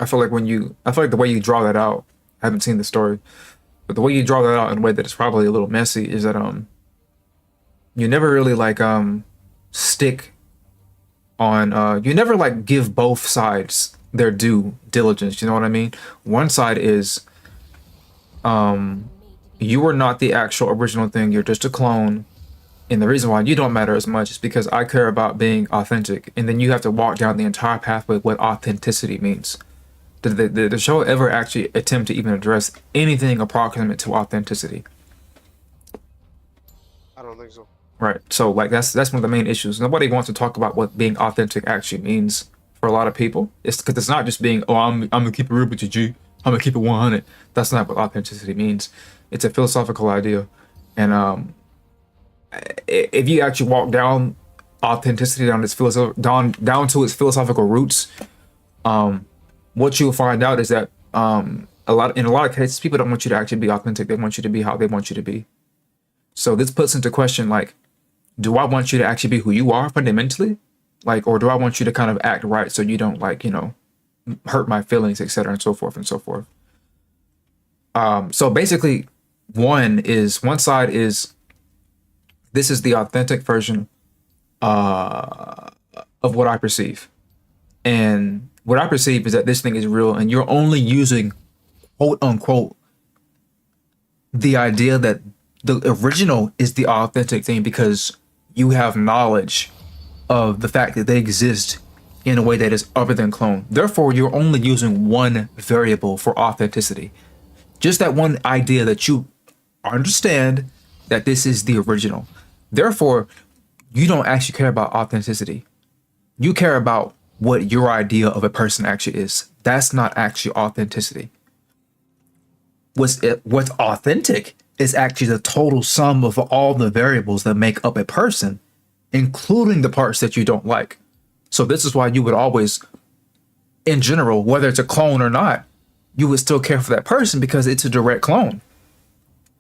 Speaker 1: I feel like the way you draw that out, I haven't seen the story, but the way you draw that out in a way that is probably a little messy is that you never really like stick on you never like give both sides their due diligence, you know what I mean? One side is you are not the actual original thing, you're just a clone. And the reason why you don't matter as much is because I care about being authentic. And then you have to walk down the entire pathway of what authenticity means. Did the show ever actually attempt to even address anything approximate to authenticity?
Speaker 4: I don't think so.
Speaker 1: Right. So like that's one of the main issues. Nobody wants to talk about what being authentic actually means for a lot of people. It's because it's not just being, oh, I'm gonna keep it real with you, G. I'm gonna keep it 100. That's not what authenticity means. It's a philosophical idea, and if you actually walk down authenticity down to its philosophical roots, what you'll find out is that in a lot of cases, people don't want you to actually be authentic. They want you to be how they want you to be. So this puts into question like, do I want you to actually be who you are fundamentally, like, or do I want you to kind of act right so you don't like hurt my feelings, etc., and so forth and so forth. So basically, one side is. This is the authentic version of what I perceive. And what I perceive is that this thing is real and you're only using, quote unquote, the idea that the original is the authentic thing because you have knowledge of the fact that they exist in a way that is other than clone. Therefore, you're only using one variable for authenticity. Just that one idea that you understand that this is the original. Therefore, you don't actually care about authenticity. You care about what your idea of a person actually is. That's not actually authenticity. What's authentic is actually the total sum of all the variables that make up a person, including the parts that you don't like. So this is why you would always, in general, whether it's a clone or not, you would still care for that person because it's a direct clone.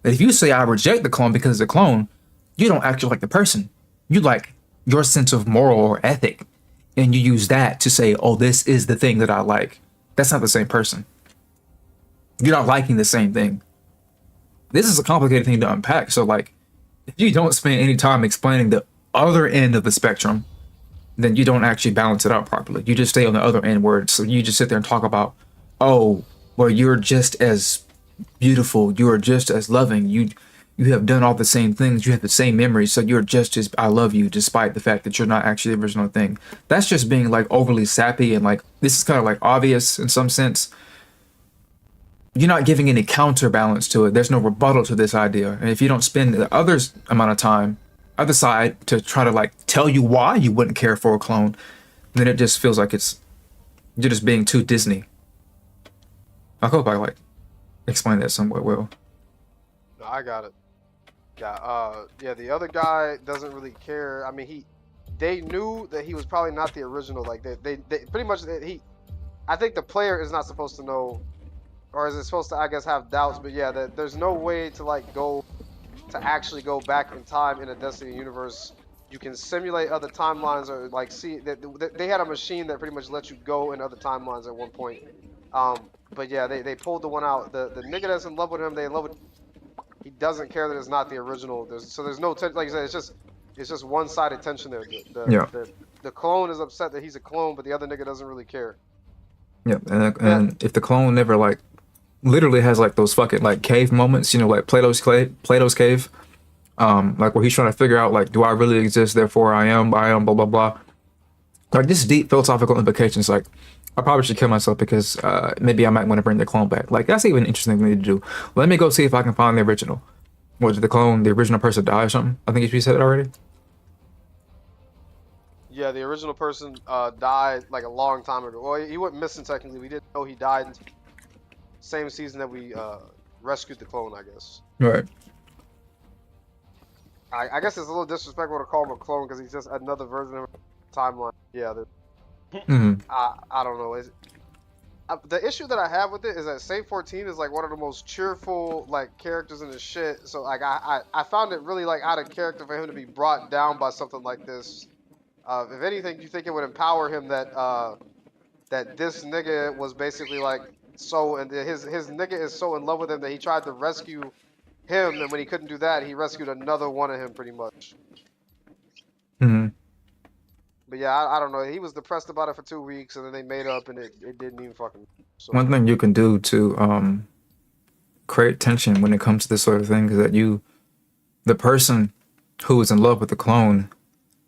Speaker 1: But if you say I reject the clone because it's a clone, you don't actually like the person. You like your sense of moral or ethic, and you use that to say, oh, this is the thing that I like. That's not the same person. You're not liking the same thing. This is a complicated thing to unpack. So like, if you don't spend any time explaining the other end of the spectrum, then you don't actually balance it out properly. You just stay on the other end where so you just sit there and talk about, oh, well, you're just as beautiful, you are just as loving, you have done all the same things, you have the same memories, so you're just as I love you, despite the fact that you're not actually the original thing. That's just being like overly sappy, and like this is kind of like obvious in some sense. You're not giving any counterbalance to it. There's no rebuttal to this idea. And if you don't spend the other amount of time, other side, to try to like tell you why you wouldn't care for a clone, then it just feels like you're just being too Disney. I hope I like explain that somewhat well.
Speaker 4: No, I got it. Yeah, the other guy doesn't really care. I mean, they knew that he was probably not the original. Like they pretty much I think the player is not supposed to know, or is it supposed to, I guess, have doubts? But yeah, there's no way to like actually go back in time in a Destiny universe. You can simulate other timelines or like see that they had a machine that pretty much lets you go in other timelines at one point. But yeah, they pulled the one out. The nigga that's in love with him, they in love with. He doesn't care that it's not the original. There's no tension. Like you said, it's just one-sided tension there.
Speaker 1: Yeah.
Speaker 4: The clone is upset that he's a clone, but the other nigga doesn't really care.
Speaker 1: Yeah, and if the clone never like literally has like those fucking like cave moments, like Plato's cave, like where he's trying to figure out like, do I really exist? Therefore, I am, blah blah blah. Like this deep philosophical implications. Like, I probably should kill myself because maybe I might want to bring the clone back. Like that's even an interesting thing to do. Let me go see if I can find the original. Was the original person die or something? I think you said it already.
Speaker 4: Yeah, the original person died like a long time ago. Well, he went missing technically. We didn't know he died until same season that we rescued the clone, I guess.
Speaker 1: Right.
Speaker 4: I guess it's a little disrespectful to call him a clone because he's just another version of a timeline. Yeah. I don't know. The issue that I have with it is that Saint 14 is like one of the most cheerful like characters in the shit. So like I found it really like out of character for him to be brought down by something like this. If anything, you think it would empower him that that this nigga was basically like so, and his nigga is so in love with him that he tried to rescue him, and when he couldn't do that, he rescued another one of him pretty much. But yeah, I don't know. He was depressed about it for 2 weeks, and then they made up, and it didn't even fucking. So.
Speaker 1: One thing you can do to create tension when it comes to this sort of thing is that the person who is in love with the clone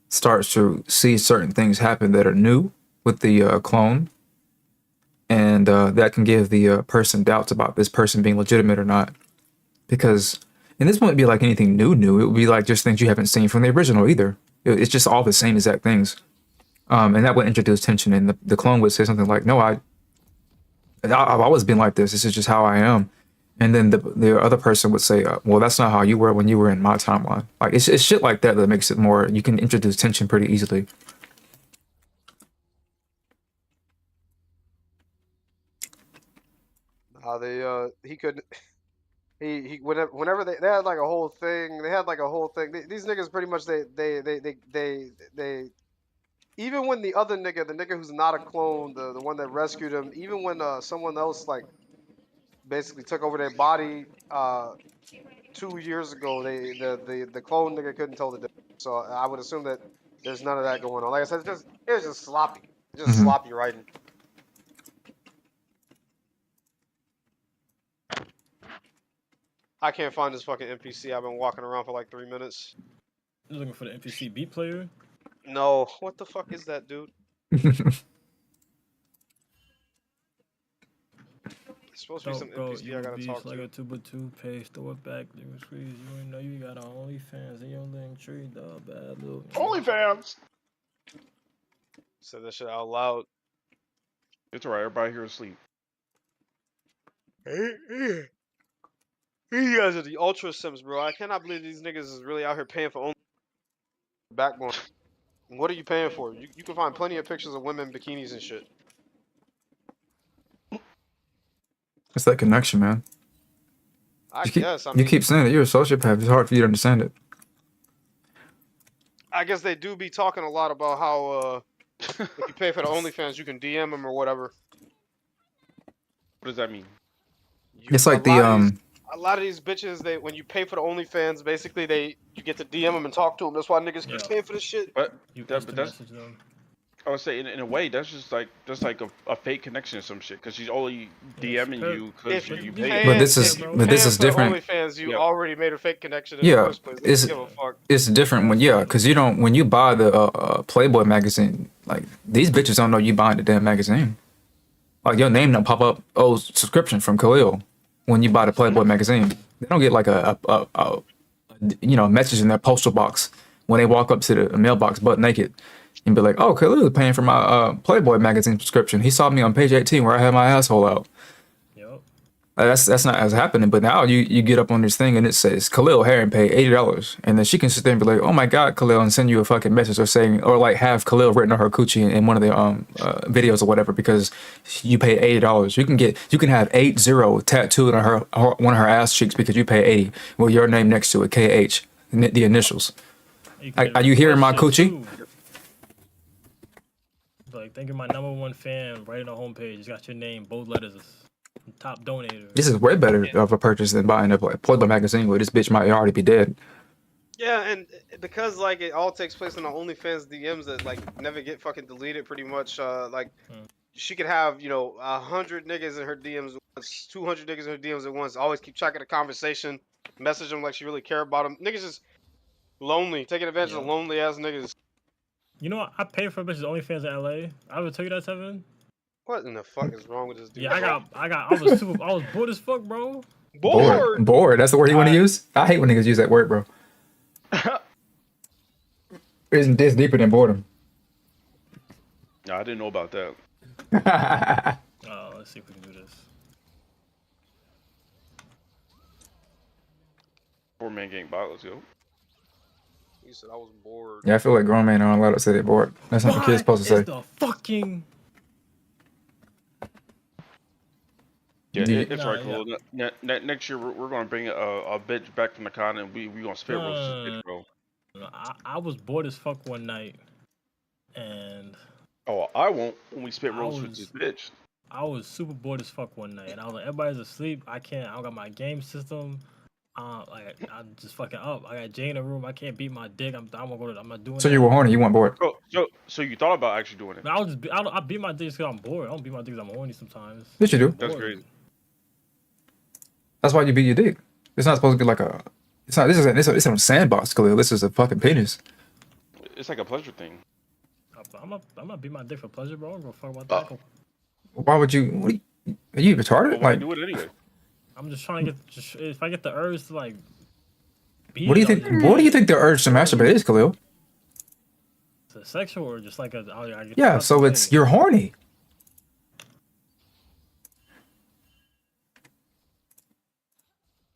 Speaker 1: starts to see certain things happen that are new with the clone, and that can give the person doubts about this person being legitimate or not. Because, and this wouldn't be like anything new. It would be like just things you haven't seen from the original either. It's just all the same exact things. And that would introduce tension, and the clone would say something like, no, I've always been like this. This is just how I am. And then the other person would say, well, that's not how you were when you were in my timeline. Like, it's shit like that that makes it more, you can introduce tension pretty easily.
Speaker 4: He couldn't. Whenever they had like a whole thing, These niggas pretty much they even when the other nigga, the nigga who's not a clone, the one that rescued him, even when someone else like basically took over their body 2 years ago, the clone nigga couldn't tell the difference. So I would assume that there's none of that going on. Like I said, it's just sloppy, sloppy writing. I can't find this fucking NPC. I've been walking around for like 3 minutes.
Speaker 6: You're looking for the NPC beat player?
Speaker 4: No, what the fuck is that, dude? It's supposed to be some NPC I gotta talk to.
Speaker 6: Like a 2x2 page, throw it back, nigga, squeeze. You ain't know you got OnlyFans in your link tree, dog. Bad look.
Speaker 7: OnlyFans.
Speaker 4: Said that shit out loud.
Speaker 7: It's alright. Everybody here is asleep.
Speaker 4: You guys are the ultra sims, bro. I cannot believe these niggas is really out here paying for only backbone. What are you paying for? You can find plenty of pictures of women in bikinis and shit.
Speaker 1: It's that connection, man.
Speaker 4: I mean,
Speaker 1: you keep saying it. You're a sociopath. It's hard for you to understand it.
Speaker 4: I guess they do be talking a lot about how if you pay for the OnlyFans, you can DM them or whatever.
Speaker 7: What does that mean?
Speaker 1: It's like the
Speaker 4: A lot of these bitches, they when you pay for the OnlyFans, basically you get to DM them and talk to them. That's why niggas keep paying for this shit.
Speaker 7: But
Speaker 6: You
Speaker 7: that,
Speaker 6: instant
Speaker 7: but that's
Speaker 6: message them.
Speaker 7: I would say in a way that's just like a fake connection or some shit because she's only DMing you because
Speaker 4: If
Speaker 7: you
Speaker 4: pay,
Speaker 7: pay.
Speaker 1: But this
Speaker 4: if
Speaker 1: is
Speaker 4: you
Speaker 1: but this
Speaker 4: paying
Speaker 1: is
Speaker 4: for the
Speaker 1: different.
Speaker 4: OnlyFans, you
Speaker 7: Yeah.
Speaker 4: already made a fake connection in the
Speaker 1: Yeah,
Speaker 4: first place. They don't give a fuck.
Speaker 1: it's different when because you don't when you buy the Playboy magazine, like these bitches don't know you buying the damn magazine. Like your name don't pop up. Oh, subscription from Khalil when you buy the Playboy magazine. They don't get like a message in their postal box when they walk up to the mailbox butt naked and be like, "Oh, Khalil is paying for my Playboy magazine subscription. He saw me on page 18 where I had my asshole out."
Speaker 6: Yep.
Speaker 1: That's not as happening. But now you get up on this thing and it says Khalil Herring paid $80, and then she can sit there and be like, "Oh my God, Khalil," and send you a fucking message or like have Khalil written on her coochie in one of their videos or whatever because you pay $80. You can have 80 tattooed on her one of her ass cheeks because you pay 80 with your name next to it, KH, the initials. Are you hearing my coochie?
Speaker 6: Like, thank you, my #1 fan, right on the homepage. It's got your name, both letters, top donator.
Speaker 1: This is way better of a purchase than buying a Playboy magazine where this bitch might already be dead.
Speaker 4: Yeah, and because like it all takes place in the OnlyFans DMs that like never get fucking deleted, pretty much. She could have 100 niggas in her DMs at once, 200 niggas in her DMs at once. Always keep track of the conversation, message them like she really care about them. Niggas is lonely, taking advantage of lonely ass niggas.
Speaker 6: You know what? I pay for bitches OnlyFans in LA. I ever tell you that, Tevin?
Speaker 4: What in the fuck is wrong with this dude?
Speaker 6: Yeah, I was bored as fuck, bro.
Speaker 1: Bored. That's the word you want to use? I hate when niggas use that word, bro. It's deeper than boredom.
Speaker 7: No, I didn't know about that.
Speaker 6: Let's see if we can do this.
Speaker 7: 4-man gang bot. Let's go.
Speaker 4: He said I was bored.
Speaker 1: Yeah, I feel like grown men aren't allowed to say they're bored. That's not what kids supposed to say.
Speaker 6: The fucking.
Speaker 7: Yeah, it's right, cool. Next year we're gonna bring a bitch back from the con and we gonna spit roast this bitch, bro.
Speaker 6: I was bored as fuck one night, and
Speaker 7: I won't when we spit roast with this bitch.
Speaker 6: I was super bored as fuck one night, and I was like, everybody's asleep. I don't got my game system. I'm just fucking up. I got Jay in the room. I can't beat my dick. I'm not doing.
Speaker 1: So you were horny. You weren't bored.
Speaker 7: So you thought about actually doing it?
Speaker 6: I beat my dick because I'm bored. I don't beat my dick because I'm horny sometimes.
Speaker 1: Yes, you do.
Speaker 7: That's crazy.
Speaker 1: That's why you beat your dick. It's not supposed to be like a. It's not. This is a sandbox, Khalil. This is a fucking penis.
Speaker 7: It's like a pleasure thing.
Speaker 6: I'm not beat my dick for pleasure, bro. I'm gonna fuck about that.
Speaker 1: Why would you? Are you retarded?
Speaker 7: Well, why do it anyway?
Speaker 6: I'm just trying to get. If I get the urge to like.
Speaker 1: What do you think? What do you think the urge to masturbate is, Khalil?
Speaker 6: Is it sexual or just like a?
Speaker 1: Yeah, so you're horny.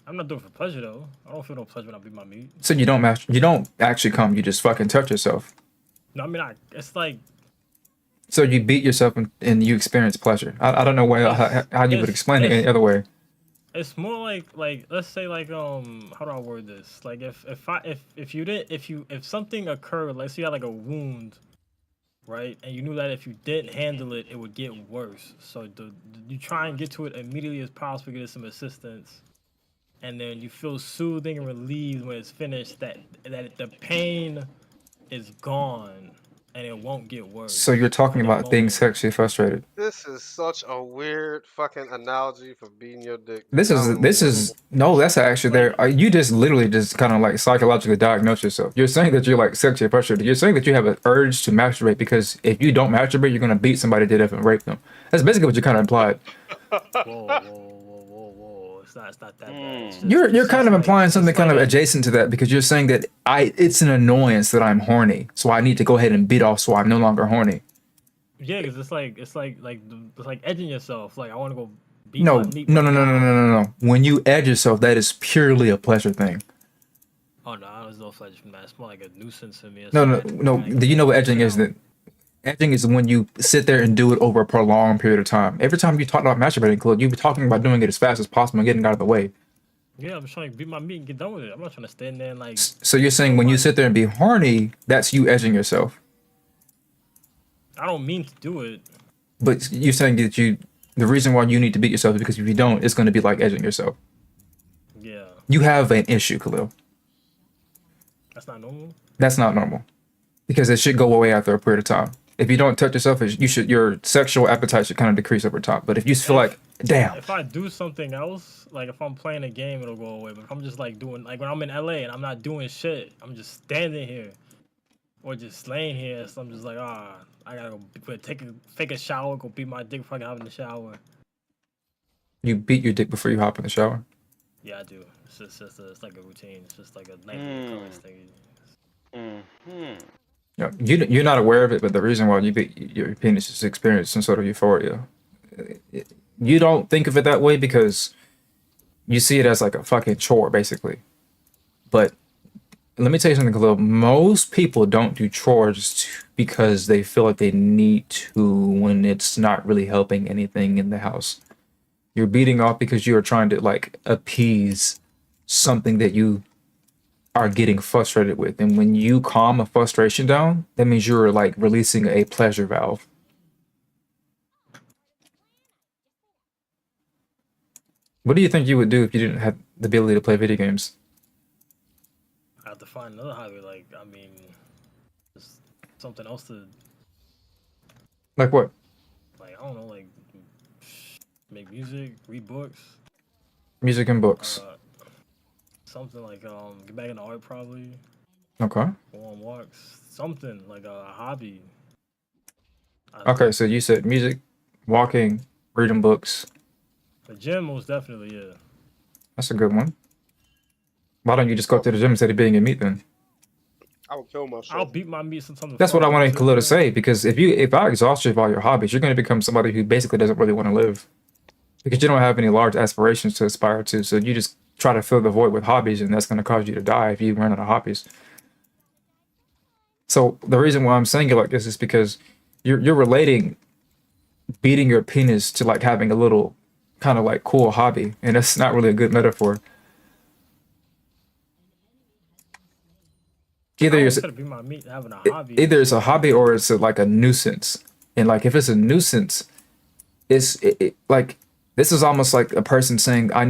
Speaker 6: I'm not doing it for pleasure though. I don't feel no pleasure when I beat my meat.
Speaker 1: So you don't actually come. You just fucking touch yourself.
Speaker 6: No, I mean it's like.
Speaker 1: So you beat yourself and you experience pleasure. I don't know how you would explain it any other way.
Speaker 6: It's more like let's say like how do I word this? Like if something occurred, let's say you had like a wound, right? And you knew that if you didn't handle it, it would get worse. So you try and get to it immediately as possible, get some assistance, and then you feel soothing and relieved when it's finished. That the pain is gone. And it won't get worse.
Speaker 1: So you're talking about being sexually frustrated.
Speaker 4: This is such a weird fucking analogy for beating your dick.
Speaker 1: This is no. That's actually there. You just literally just kind of like psychologically diagnose yourself. You're saying that you're like sexually frustrated. You're saying that you have an urge to masturbate because if you don't masturbate, you're gonna beat somebody to death and rape them. That's basically what you kind of implied.
Speaker 6: Whoa. It's not that bad.
Speaker 1: You're kind of implying something kind of adjacent to that because you're saying that it's an annoyance that I'm horny, so I need to go ahead and beat off so I'm no longer horny.
Speaker 6: Yeah, because it's like edging yourself. Like I want to go beat
Speaker 1: No.
Speaker 6: my meat.
Speaker 1: No. When you edge yourself, that is purely a pleasure thing.
Speaker 6: Oh no, there's no pleasure from that. It's more like a nuisance to me.
Speaker 1: No. Do you know what edging is? That edging is when you sit there and do it over a prolonged period of time. Every time you talk about masturbating, Claude, you be talking about doing it as fast as possible and getting out of the way.
Speaker 6: Yeah, I'm just trying to beat my meat and get done with it. I'm not trying to stand there and like.
Speaker 1: So you're saying when you sit there and be horny, that's you edging yourself.
Speaker 6: I don't mean to do it.
Speaker 1: But you're saying that the reason why you need to beat yourself is because if you don't, it's going to be like edging yourself.
Speaker 6: Yeah,
Speaker 1: You have an issue, Khalil.
Speaker 6: that's not normal.
Speaker 1: That's not normal, because it should go away after a period of time. If you don't touch yourself, your sexual appetite should kind of decrease over time. But if you feel like, damn,
Speaker 6: If I do something else, like if I'm playing a game, it'll go away. But if I'm just like doing, like when I'm in LA and I'm not doing shit, I'm just standing here or just laying here. So I'm just like, I gotta go take a shower, go beat my dick before I get out in the shower.
Speaker 1: you beat your dick before you hop in the shower.
Speaker 6: Yeah, I do. It's like a routine. It's just like a nightly occurrence thing.
Speaker 1: Yeah, you're not aware of it, but the reason why you beat your penis is to experience some sort of euphoria. You don't think of it that way because you see it as like a fucking chore, basically. But let me tell you something, Khalil. Most people don't do chores because they feel like they need to when it's not really helping anything in the house. You're beating off because you are trying to like appease something that you are getting frustrated with. And when you calm a frustration down, that means you're like releasing a pleasure valve. What do you think you would do if you didn't have the ability to play video games?
Speaker 6: I have to find another hobby. Like, I mean, just something else to,
Speaker 1: Like what?
Speaker 6: like, I don't know, like make music, read books,
Speaker 1: Music and books.
Speaker 6: something like get back into art probably,
Speaker 1: Okay.
Speaker 6: go on walks, something like a hobby.
Speaker 1: Okay, so you said music, walking, reading books.
Speaker 6: The gym most definitely, yeah.
Speaker 1: That's a good one. Why don't you just go to the gym instead of being a meat then?
Speaker 4: I would kill myself.
Speaker 6: I'll beat my meat sometimes.
Speaker 1: That's what I wanted Khalil to say, because if I exhaust you of all your hobbies, you're going to become somebody who basically doesn't really want to live. Because you don't have any large aspirations to aspire to, so you just try to fill the void with hobbies, and that's going to cause you to die if you run out of hobbies. So the reason why I'm saying it like this is because you're relating beating your penis to like having a little kind of like cool hobby, and that's not really a good metaphor. Either
Speaker 6: I
Speaker 1: you're,
Speaker 6: was gonna beat my meat having a hobby.
Speaker 1: either it's a hobby or it's like a nuisance, and like if it's a nuisance, like this is almost like a person saying I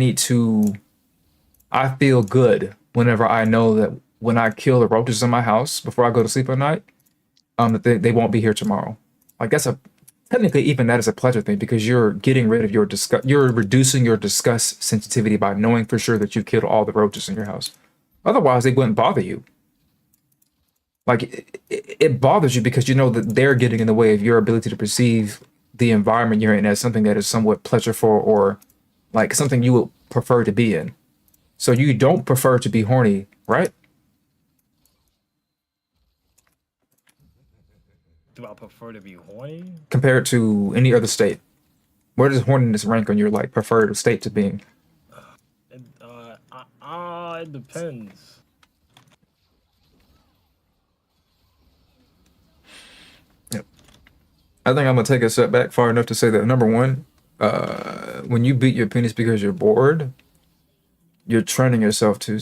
Speaker 1: feel good whenever I know that when I kill the roaches in my house before I go to sleep at night, that they won't be here tomorrow. Like technically even that is a pleasure thing, because you're getting rid of your disgust, you're reducing your disgust sensitivity by knowing for sure that you killed all the roaches in your house. Otherwise, they wouldn't bother you. Like it bothers you because you know that they're getting in the way of your ability to perceive the environment you're in as something that is somewhat pleasurable or like something you would prefer to be in. So you don't prefer to be horny, right?
Speaker 6: Do I prefer to be horny?
Speaker 1: Compared to any other state. Where does horniness rank on your like preferred state to being?
Speaker 6: It depends.
Speaker 1: Yep. I think I'm gonna take a step back far enough to say that number one, when you beat your penis because you're bored, you're training yourself to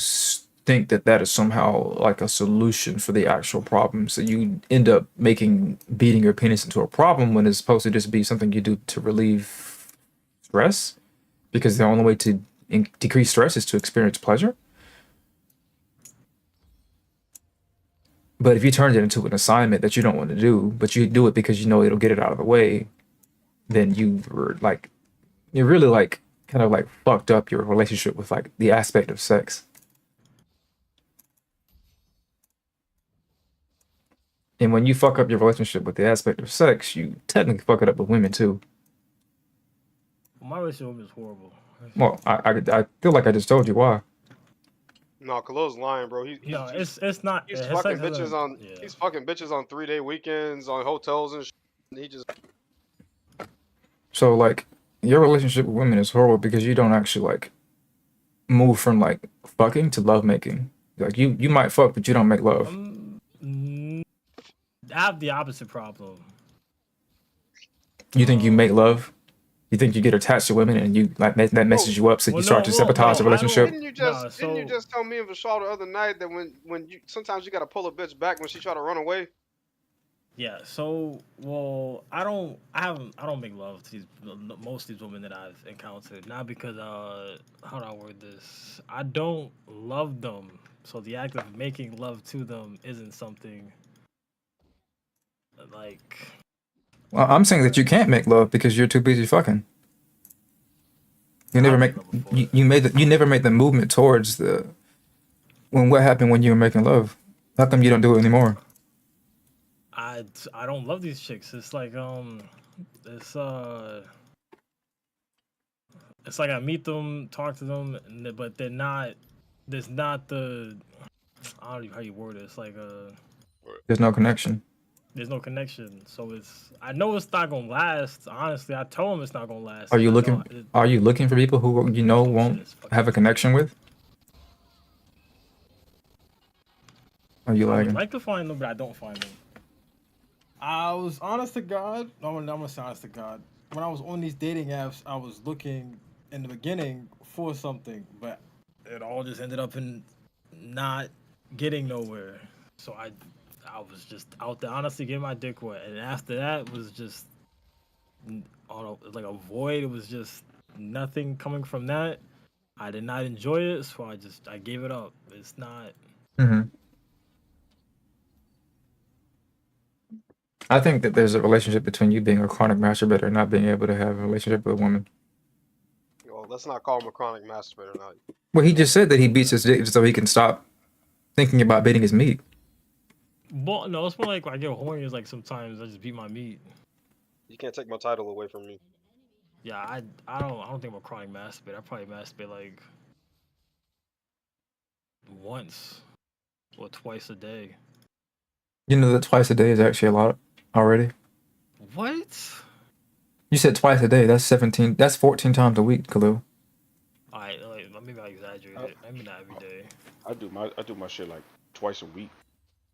Speaker 1: think that that is somehow like a solution for the actual problem. So you end up making beating your penis into a problem when it's supposed to just be something you do to relieve stress, because the only way to decrease stress is to experience pleasure. But if you turn it into an assignment that you don't want to do, but you do it because you know it'll get it out of the way, then you're really like kind of like fucked up your relationship with like the aspect of sex. And when you fuck up your relationship with the aspect of sex, you technically fuck it up with women too.
Speaker 6: My relationship is horrible.
Speaker 1: Well, I feel like I just told you why.
Speaker 4: No, Khalil's lying, bro.
Speaker 6: No, it's not.
Speaker 4: He's
Speaker 6: his
Speaker 4: fucking
Speaker 6: sex
Speaker 4: bitches
Speaker 6: hasn't-
Speaker 4: on.
Speaker 6: Yeah.
Speaker 4: He's fucking bitches on 3-day weekends, on hotels and shit. He just
Speaker 1: So like your relationship with women is horrible because you don't actually like move from like fucking to love making. Like you might fuck, but you don't make love.
Speaker 6: I have the opposite problem.
Speaker 1: You think you make love? You think you get attached to women and you like that messes you up, so
Speaker 6: Well,
Speaker 1: you start
Speaker 6: no,
Speaker 1: to
Speaker 6: well,
Speaker 1: sabotage
Speaker 6: no,
Speaker 1: the
Speaker 6: I don't.
Speaker 1: relationship.
Speaker 6: Nah,
Speaker 4: Didn't you
Speaker 6: so
Speaker 4: just tell me and Vishal the other night that when you sometimes you gotta pull a bitch back when she try to run away?
Speaker 6: yeah, so well, I don't make love to most of these women that I've encountered. Not because how do I word this? I don't love them, so the act of making love to them isn't something like
Speaker 1: Well, I'm saying that you can't make love because you're too busy fucking. You never
Speaker 6: I've
Speaker 1: make
Speaker 6: made love before.
Speaker 1: you never made the movement towards the when what happened when you were making love. How come you don't do it anymore?
Speaker 6: I don't love these chicks. It's like it's it's like I meet them, talk to them, but they're not. There's not the I don't even know how you word it. It's like
Speaker 1: There's no connection.
Speaker 6: there's no connection. So it's I know it's not gonna last. Honestly, I told him it's not gonna last.
Speaker 1: Are
Speaker 6: And
Speaker 1: you
Speaker 6: I know
Speaker 1: looking? Are you looking for people who you know
Speaker 6: oh shit,
Speaker 1: won't
Speaker 6: it's fucking
Speaker 1: have a connection with? Are you
Speaker 6: I would
Speaker 1: lagging?
Speaker 6: like to find them, but I don't find them. I was honest to God. I'm gonna say honest to God. When I was on these dating apps, I was looking in the beginning for something, but it all just ended up in not getting nowhere. So I was just out there honestly getting my dick wet, and after that was just like a void. It was just nothing coming from that. I did not enjoy it, so I gave it up. It's not.
Speaker 1: Hmm. I think that there's a relationship between you being a chronic masturbator and not being able to have a relationship with a woman.
Speaker 4: Well, let's not call him a chronic masturbator now.
Speaker 1: Well, he just said that he beats his dick so he can stop thinking about beating his meat.
Speaker 6: But no, it's more like when I get horny. It's like sometimes I just beat my meat.
Speaker 4: You can't take my title away from me.
Speaker 6: Yeah, I don't think I'm a chronic masturbator. I probably masturbate like once or twice a day.
Speaker 1: You know that twice a day is actually a lot already.
Speaker 6: What?
Speaker 1: You said twice a day. That's 17. That's 14 times a week, Khalil.
Speaker 6: I like maybe I exaggerated. Maybe not every day.
Speaker 7: I do my shit like twice a week.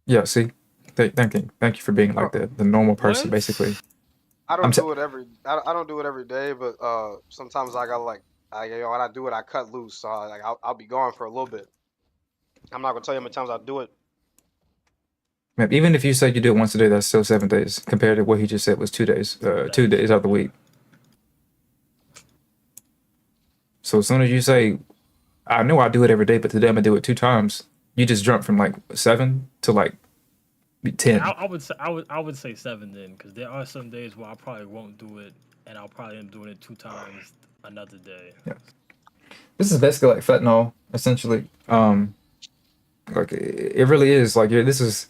Speaker 1: Yeah. See, thank you for being
Speaker 4: Bro,
Speaker 1: like the normal person, basically.
Speaker 6: What?
Speaker 4: I
Speaker 1: I'm.
Speaker 4: don't do it every. I don't do it every day, but sometimes I got like when I do it, I cut loose. So I'll be gone for a little bit. I'm not gonna tell you how many times I do it.
Speaker 1: Man, even if you say you do it once a day, that's still 7 days compared to what he just said was 2 days. 2 days out of the week. So as soon as you say, I know I do it every day, but today I'm gonna do it 2 times, you just jump from like 7 to like
Speaker 6: Yeah,
Speaker 1: 10.
Speaker 6: I would say 7 then, because there are some days where I probably won't do it, and I'll probably end up doing it 2 times another day.
Speaker 1: Yeah. This is basically like fentanyl, essentially. Like it really is. Like this is.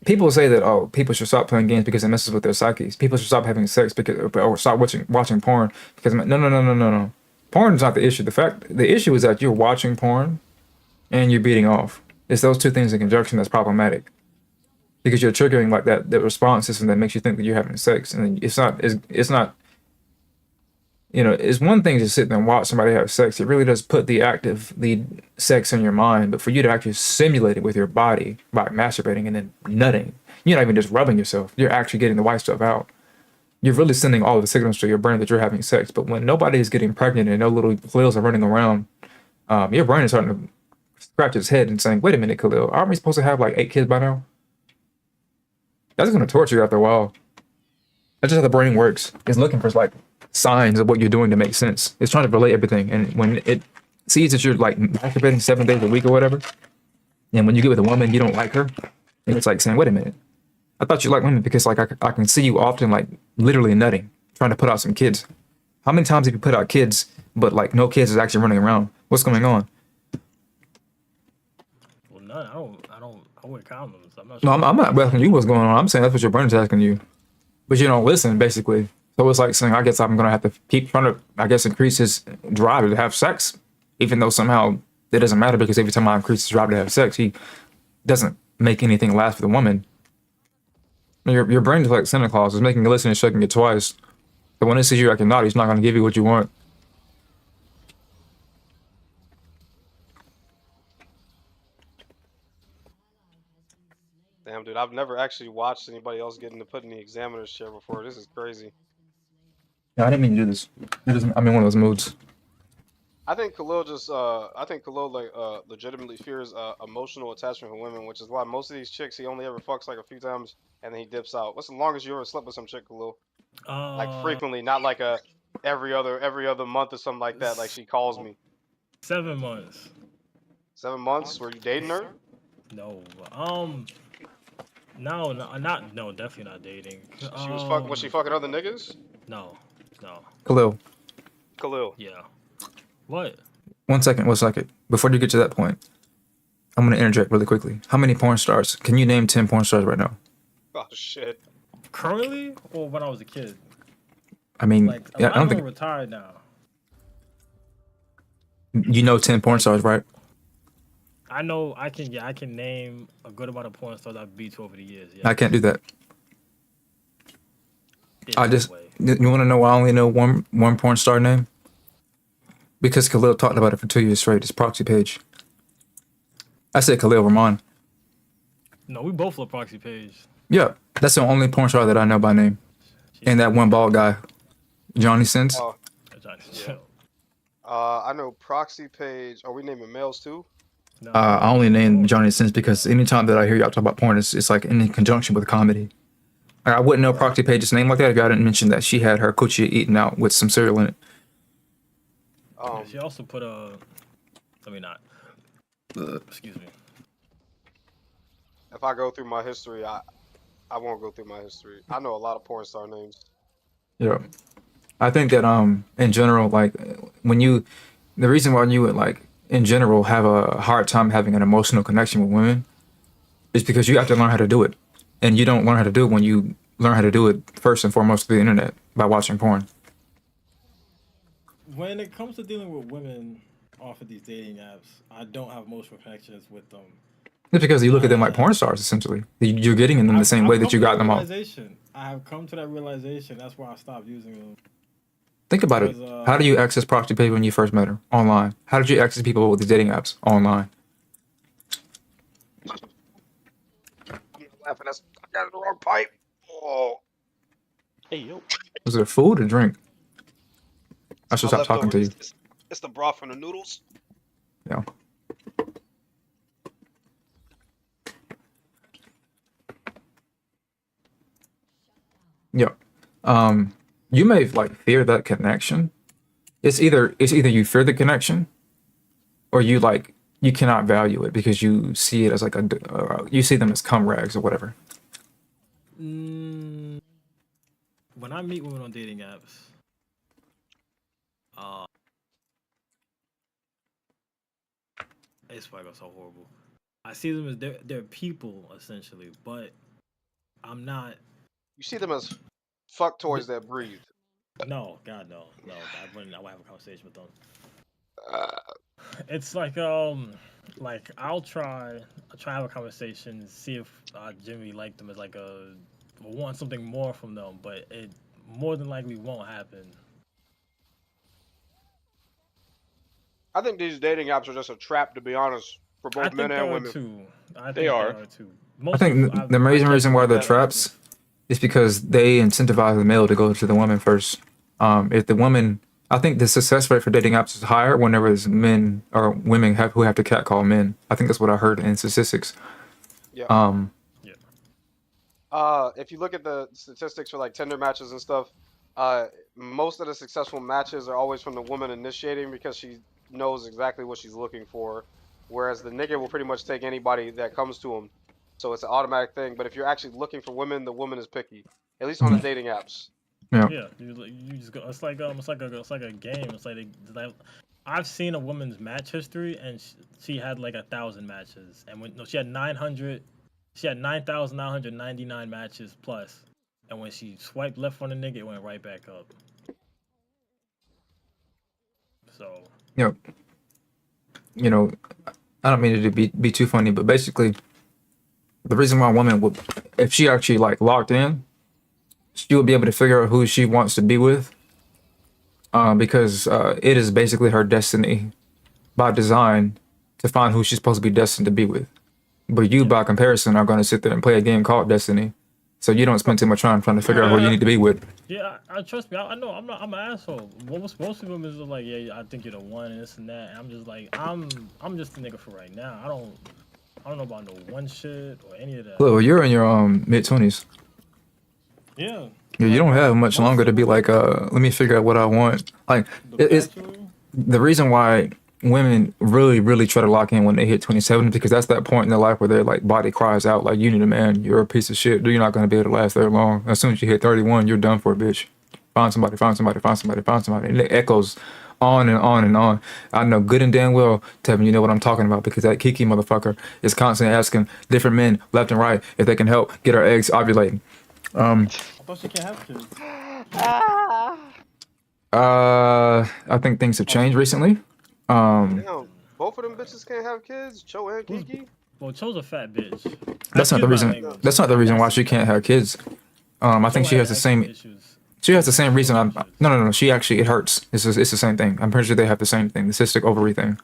Speaker 1: People say that people should stop playing games because it messes with their psyches. People should stop having sex because or stop watching porn because no. Porn's not the issue. The issue is that you're watching porn and you're beating off. It's those two things in conjunction that's problematic because you're triggering like that response system that makes you think that you're having sex, and it's not. It's one thing to sit there and watch somebody have sex. It really does put the sex in your mind. But for you to actually simulate it with your body by masturbating and then nutting, you're not even just rubbing yourself. You're actually getting the white stuff out. You're really sending all the signals to your brain that you're having sex. But when nobody is getting pregnant and no little Khalils are running around, your brain is starting to scratch its head and saying, "Wait a minute, Khalil, aren't we supposed to have like 8 kids by now?" That's going to torture you after a while. That's just how the brain works. It's looking for like signs of what you're doing to make sense. It's trying to relate everything. And when it sees that you're like masturbating 7 days a week or whatever, and when you get with a woman, you don't like her, and it's like saying, wait a minute, I thought you like women because like I can see you often like literally nutting, trying to put out some kids. How many times have you put out kids, but like no kids is actually running around? What's going on?
Speaker 6: Well, none. I wear condoms. I'm not
Speaker 1: No,
Speaker 6: sure.
Speaker 1: I'm not asking you what's going on. I'm saying that's what your brain is asking you. But you don't listen, basically. So it's like saying, I guess I'm gonna have to keep trying to, I guess, increase his drive to have sex, even though somehow it doesn't matter because every time I increase his drive to have sex, he doesn't make anything last for the woman. Your brain is like Santa Claus, is making you listen and shaking it twice. But when it sees you acting naughty, it's not gonna give you what you want.
Speaker 4: Damn, dude, I've never actually watched anybody else getting to put in the examiner's chair before. This is crazy.
Speaker 1: Yeah, I didn't mean to do this. I'm in one of those moods.
Speaker 4: I think Khalil like legitimately fears emotional attachment with women, which is why most of these chicks he only ever fucks like a few times and then he dips out. What's the longest you ever slept with some chick, Khalil? Like
Speaker 6: Uh,
Speaker 4: frequently, not like a every other month or something like that. Like
Speaker 6: s-
Speaker 4: she calls me.
Speaker 6: 7 months.
Speaker 4: 7 months? Were you dating her?
Speaker 6: No. No, no, not no, definitely not dating.
Speaker 4: Was she fucking other niggas?
Speaker 6: No, no.
Speaker 1: Khalil,
Speaker 4: Khalil.
Speaker 6: Yeah. What?
Speaker 1: 1 second, 1 second. Before you get to that point, I'm gonna interject really quickly. How many porn stars? Can you name 10 porn stars right now?
Speaker 4: Oh shit.
Speaker 6: Currently, or when I was a kid?
Speaker 1: I mean,
Speaker 6: Like a
Speaker 1: yeah,
Speaker 6: lot
Speaker 1: I don't
Speaker 6: of them
Speaker 1: think
Speaker 6: are retired now.
Speaker 1: you know 10 porn stars, right?
Speaker 6: I know I can. Yeah, I can name a good amount of porn stars I've beat over the years. Yeah.
Speaker 1: I can't do that.
Speaker 6: There's
Speaker 1: I
Speaker 6: no
Speaker 1: just
Speaker 6: way.
Speaker 1: you want to know why I only know one porn star name? Because Khalil talked about it for 2 years straight. It's proxy page. I said Khalil Rahman.
Speaker 6: No, we both look proxy page.
Speaker 1: Yeah, that's the only porn star that I know by name. And that one bald guy, Johnny Sins.
Speaker 4: Oh,
Speaker 6: Yeah.
Speaker 4: I know proxy page. Are we naming males too?
Speaker 6: No.
Speaker 1: I only name Johnny Sins because anytime that I hear y'all talk about porn, it's like in conjunction with comedy. Like, I wouldn't know Proxy Page's name like that if y'all didn't mention that she had her coochie eaten out with some cereal in it.
Speaker 6: Yeah, she also put a. Let me not. Excuse me.
Speaker 4: If I go through my history, I won't go through my history. I know a lot of porn star names.
Speaker 1: Yeah, I think that in general, like the reason why you would like in general have a hard time having an emotional connection with women is because you have to learn how to do it, and you don't learn how to do it when you learn how to do it first and foremost through the internet by watching porn.
Speaker 6: When it comes to dealing with women off of these dating apps, I don't have emotional connections with them.
Speaker 1: It's because you look at them like porn stars. Essentially, you're getting in them the same way that you got them off.
Speaker 6: I have come to that realization. That's why I stopped using them.
Speaker 1: Think about it. How do you access Proxy Page when you first met her? Online. How did you access people with the dating apps? Online.
Speaker 4: I'm laughing. I got the wrong pipe. Oh.
Speaker 7: Hey yo.
Speaker 1: Was it food or drink? I should stop talking to you.
Speaker 4: It's the broth from the noodles.
Speaker 1: Yeah. Yeah. You may like fear that connection. It's either you fear the connection, or you like you cannot value it because you see it as like you see them as cum rags or whatever.
Speaker 6: When I meet women on dating apps, it's probably so horrible. I see them as they're people essentially, but I'm not.
Speaker 4: You see them as fuck toys that breathe.
Speaker 6: No, God, no. I wouldn't have a conversation with them.
Speaker 4: Uh,
Speaker 6: It's like I'll try to have a conversation, see if Jimmy liked them as like want something more from them, but it more than likely won't happen.
Speaker 4: I think these dating apps are just a trap, to be honest, for
Speaker 6: I
Speaker 4: both
Speaker 6: think
Speaker 4: men
Speaker 6: there
Speaker 4: and
Speaker 6: are
Speaker 4: women.
Speaker 6: too. I think
Speaker 7: They
Speaker 6: there
Speaker 7: are.
Speaker 6: too.
Speaker 1: I think the reason why they're traps is because they incentivize the male to go to the woman first. If the woman, I think the success rate for dating apps is higher whenever it's men or women who have to catcall men. I think that's what I heard in statistics.
Speaker 4: Yeah.
Speaker 6: Yeah.
Speaker 4: If you look at the statistics for like Tinder matches and stuff, most of the successful matches are always from the woman initiating because she knows exactly what she's looking for, whereas the nigga will pretty much take anybody that comes to him. So it's an automatic thing. But if you're actually looking for women, the woman is picky, at least on the dating apps.
Speaker 1: Yeah.
Speaker 6: Yeah, you just go. It's like a game. It's like I've seen a woman's match history, and she had like 1,000 matches, and she had 900, she had 9,999 matches plus, and when she swiped left on the nigga, it went right back up. So.
Speaker 1: Yep. You know, I don't mean it to be too funny, but basically, the reason why a woman would, if she actually like locked in, she would be able to figure out who she wants to be with, because it is basically her destiny by design to find who she's supposed to be destined to be with. But you, by comparison, are going to sit there and play a game called Destiny, So you don't spend too much time trying to figure out who you need to be with.
Speaker 6: Yeah, I trust me. I know I'm not. I'm an asshole. Most of them is like, yeah, I think you're the one and this and that. And I'm just like, I'm just a nigga for right now. I don't know about no one shit or any of that.
Speaker 1: Look, you're in your mid-20s.
Speaker 6: Yeah.
Speaker 1: Yeah, you don't have much longer to be like, let me figure out what I want. Like, it's the reason why women really, really try to lock in when they hit 27 because that's that point in their life where their like body cries out like, you need a man, you're a piece of shit. You're not going to be able to last very long. As soon as you hit 31, you're done for, bitch. Find somebody, find somebody, find somebody, find somebody. And it echoes on and on and on. I know good and damn well, Tevin, you know what I'm talking about because that Kiki motherfucker is constantly asking different men left and right if they can help get her eggs ovulating.
Speaker 6: I thought she can't have kids.
Speaker 1: I think things have changed recently.
Speaker 4: Damn, both of them bitches can't have kids. Cho and Kiki.
Speaker 6: Well, Cho's a fat bitch.
Speaker 1: That's not the reason. That's not the reason why she can't have kids. I think she has the same.
Speaker 6: issues.
Speaker 1: She has the same reason. No. She actually it hurts. It's the same thing. I'm pretty sure they have the same thing. The cystic ovary thing.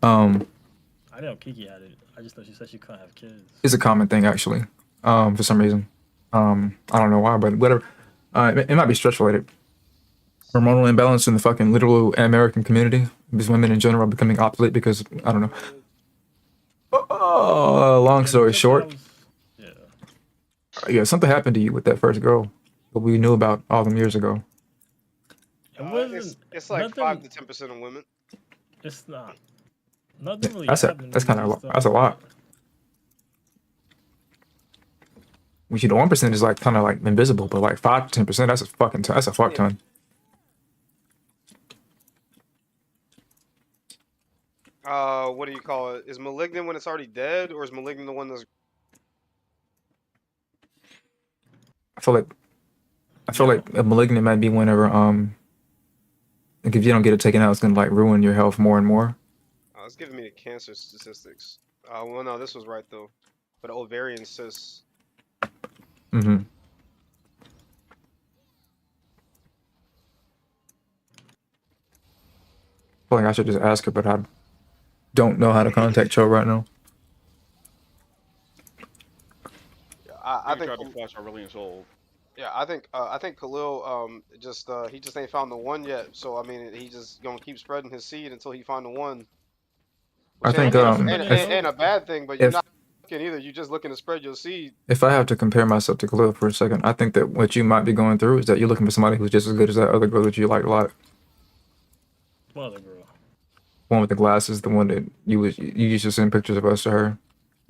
Speaker 6: I didn't know Kiki had it. I just know she said she couldn't have kids.
Speaker 1: It's a common thing actually. For some reason. I don't know why, but whatever. It might be stress related. Hormonal imbalance in the fucking literal American community. Because women in general are becoming obsolete because I don't know. Long story short. Yeah, something happened to you with that first girl, but we knew about all them years ago.
Speaker 4: It's like 5 to 10% of women.
Speaker 6: It's not. Nothing really.
Speaker 1: That's kind of that's a lot. We should 1% is like kind of like invisible, but like 5 to 10% that's a fucking that's a fuck ton.
Speaker 4: What do you call it? Is malignant when it's already dead, or is malignant the one that's?
Speaker 1: I feel like a malignant might be whenever like if you don't get it taken out, it's gonna like ruin your health more and more.
Speaker 4: It's giving me the cancer statistics. Well, no, this was right though, but ovarian cysts.
Speaker 1: Mm-hmm. I feel like I should just ask her, but I don't know how to contact Cho right now.
Speaker 4: I think
Speaker 7: flash our really soul.
Speaker 4: Yeah, I think Khalil he just ain't found the one yet. So I mean, he just gonna keep spreading his seed until he find the one.
Speaker 1: I think
Speaker 4: ain't a bad thing, but you're not looking either. You're just looking to spread your seed.
Speaker 1: If I have to compare myself to Khalil for a second, I think that what you might be going through is that you're looking for somebody who's just as good as that other girl that you like a lot.
Speaker 6: What other girl?
Speaker 1: One with the glasses, the one that you used to send pictures of us to her.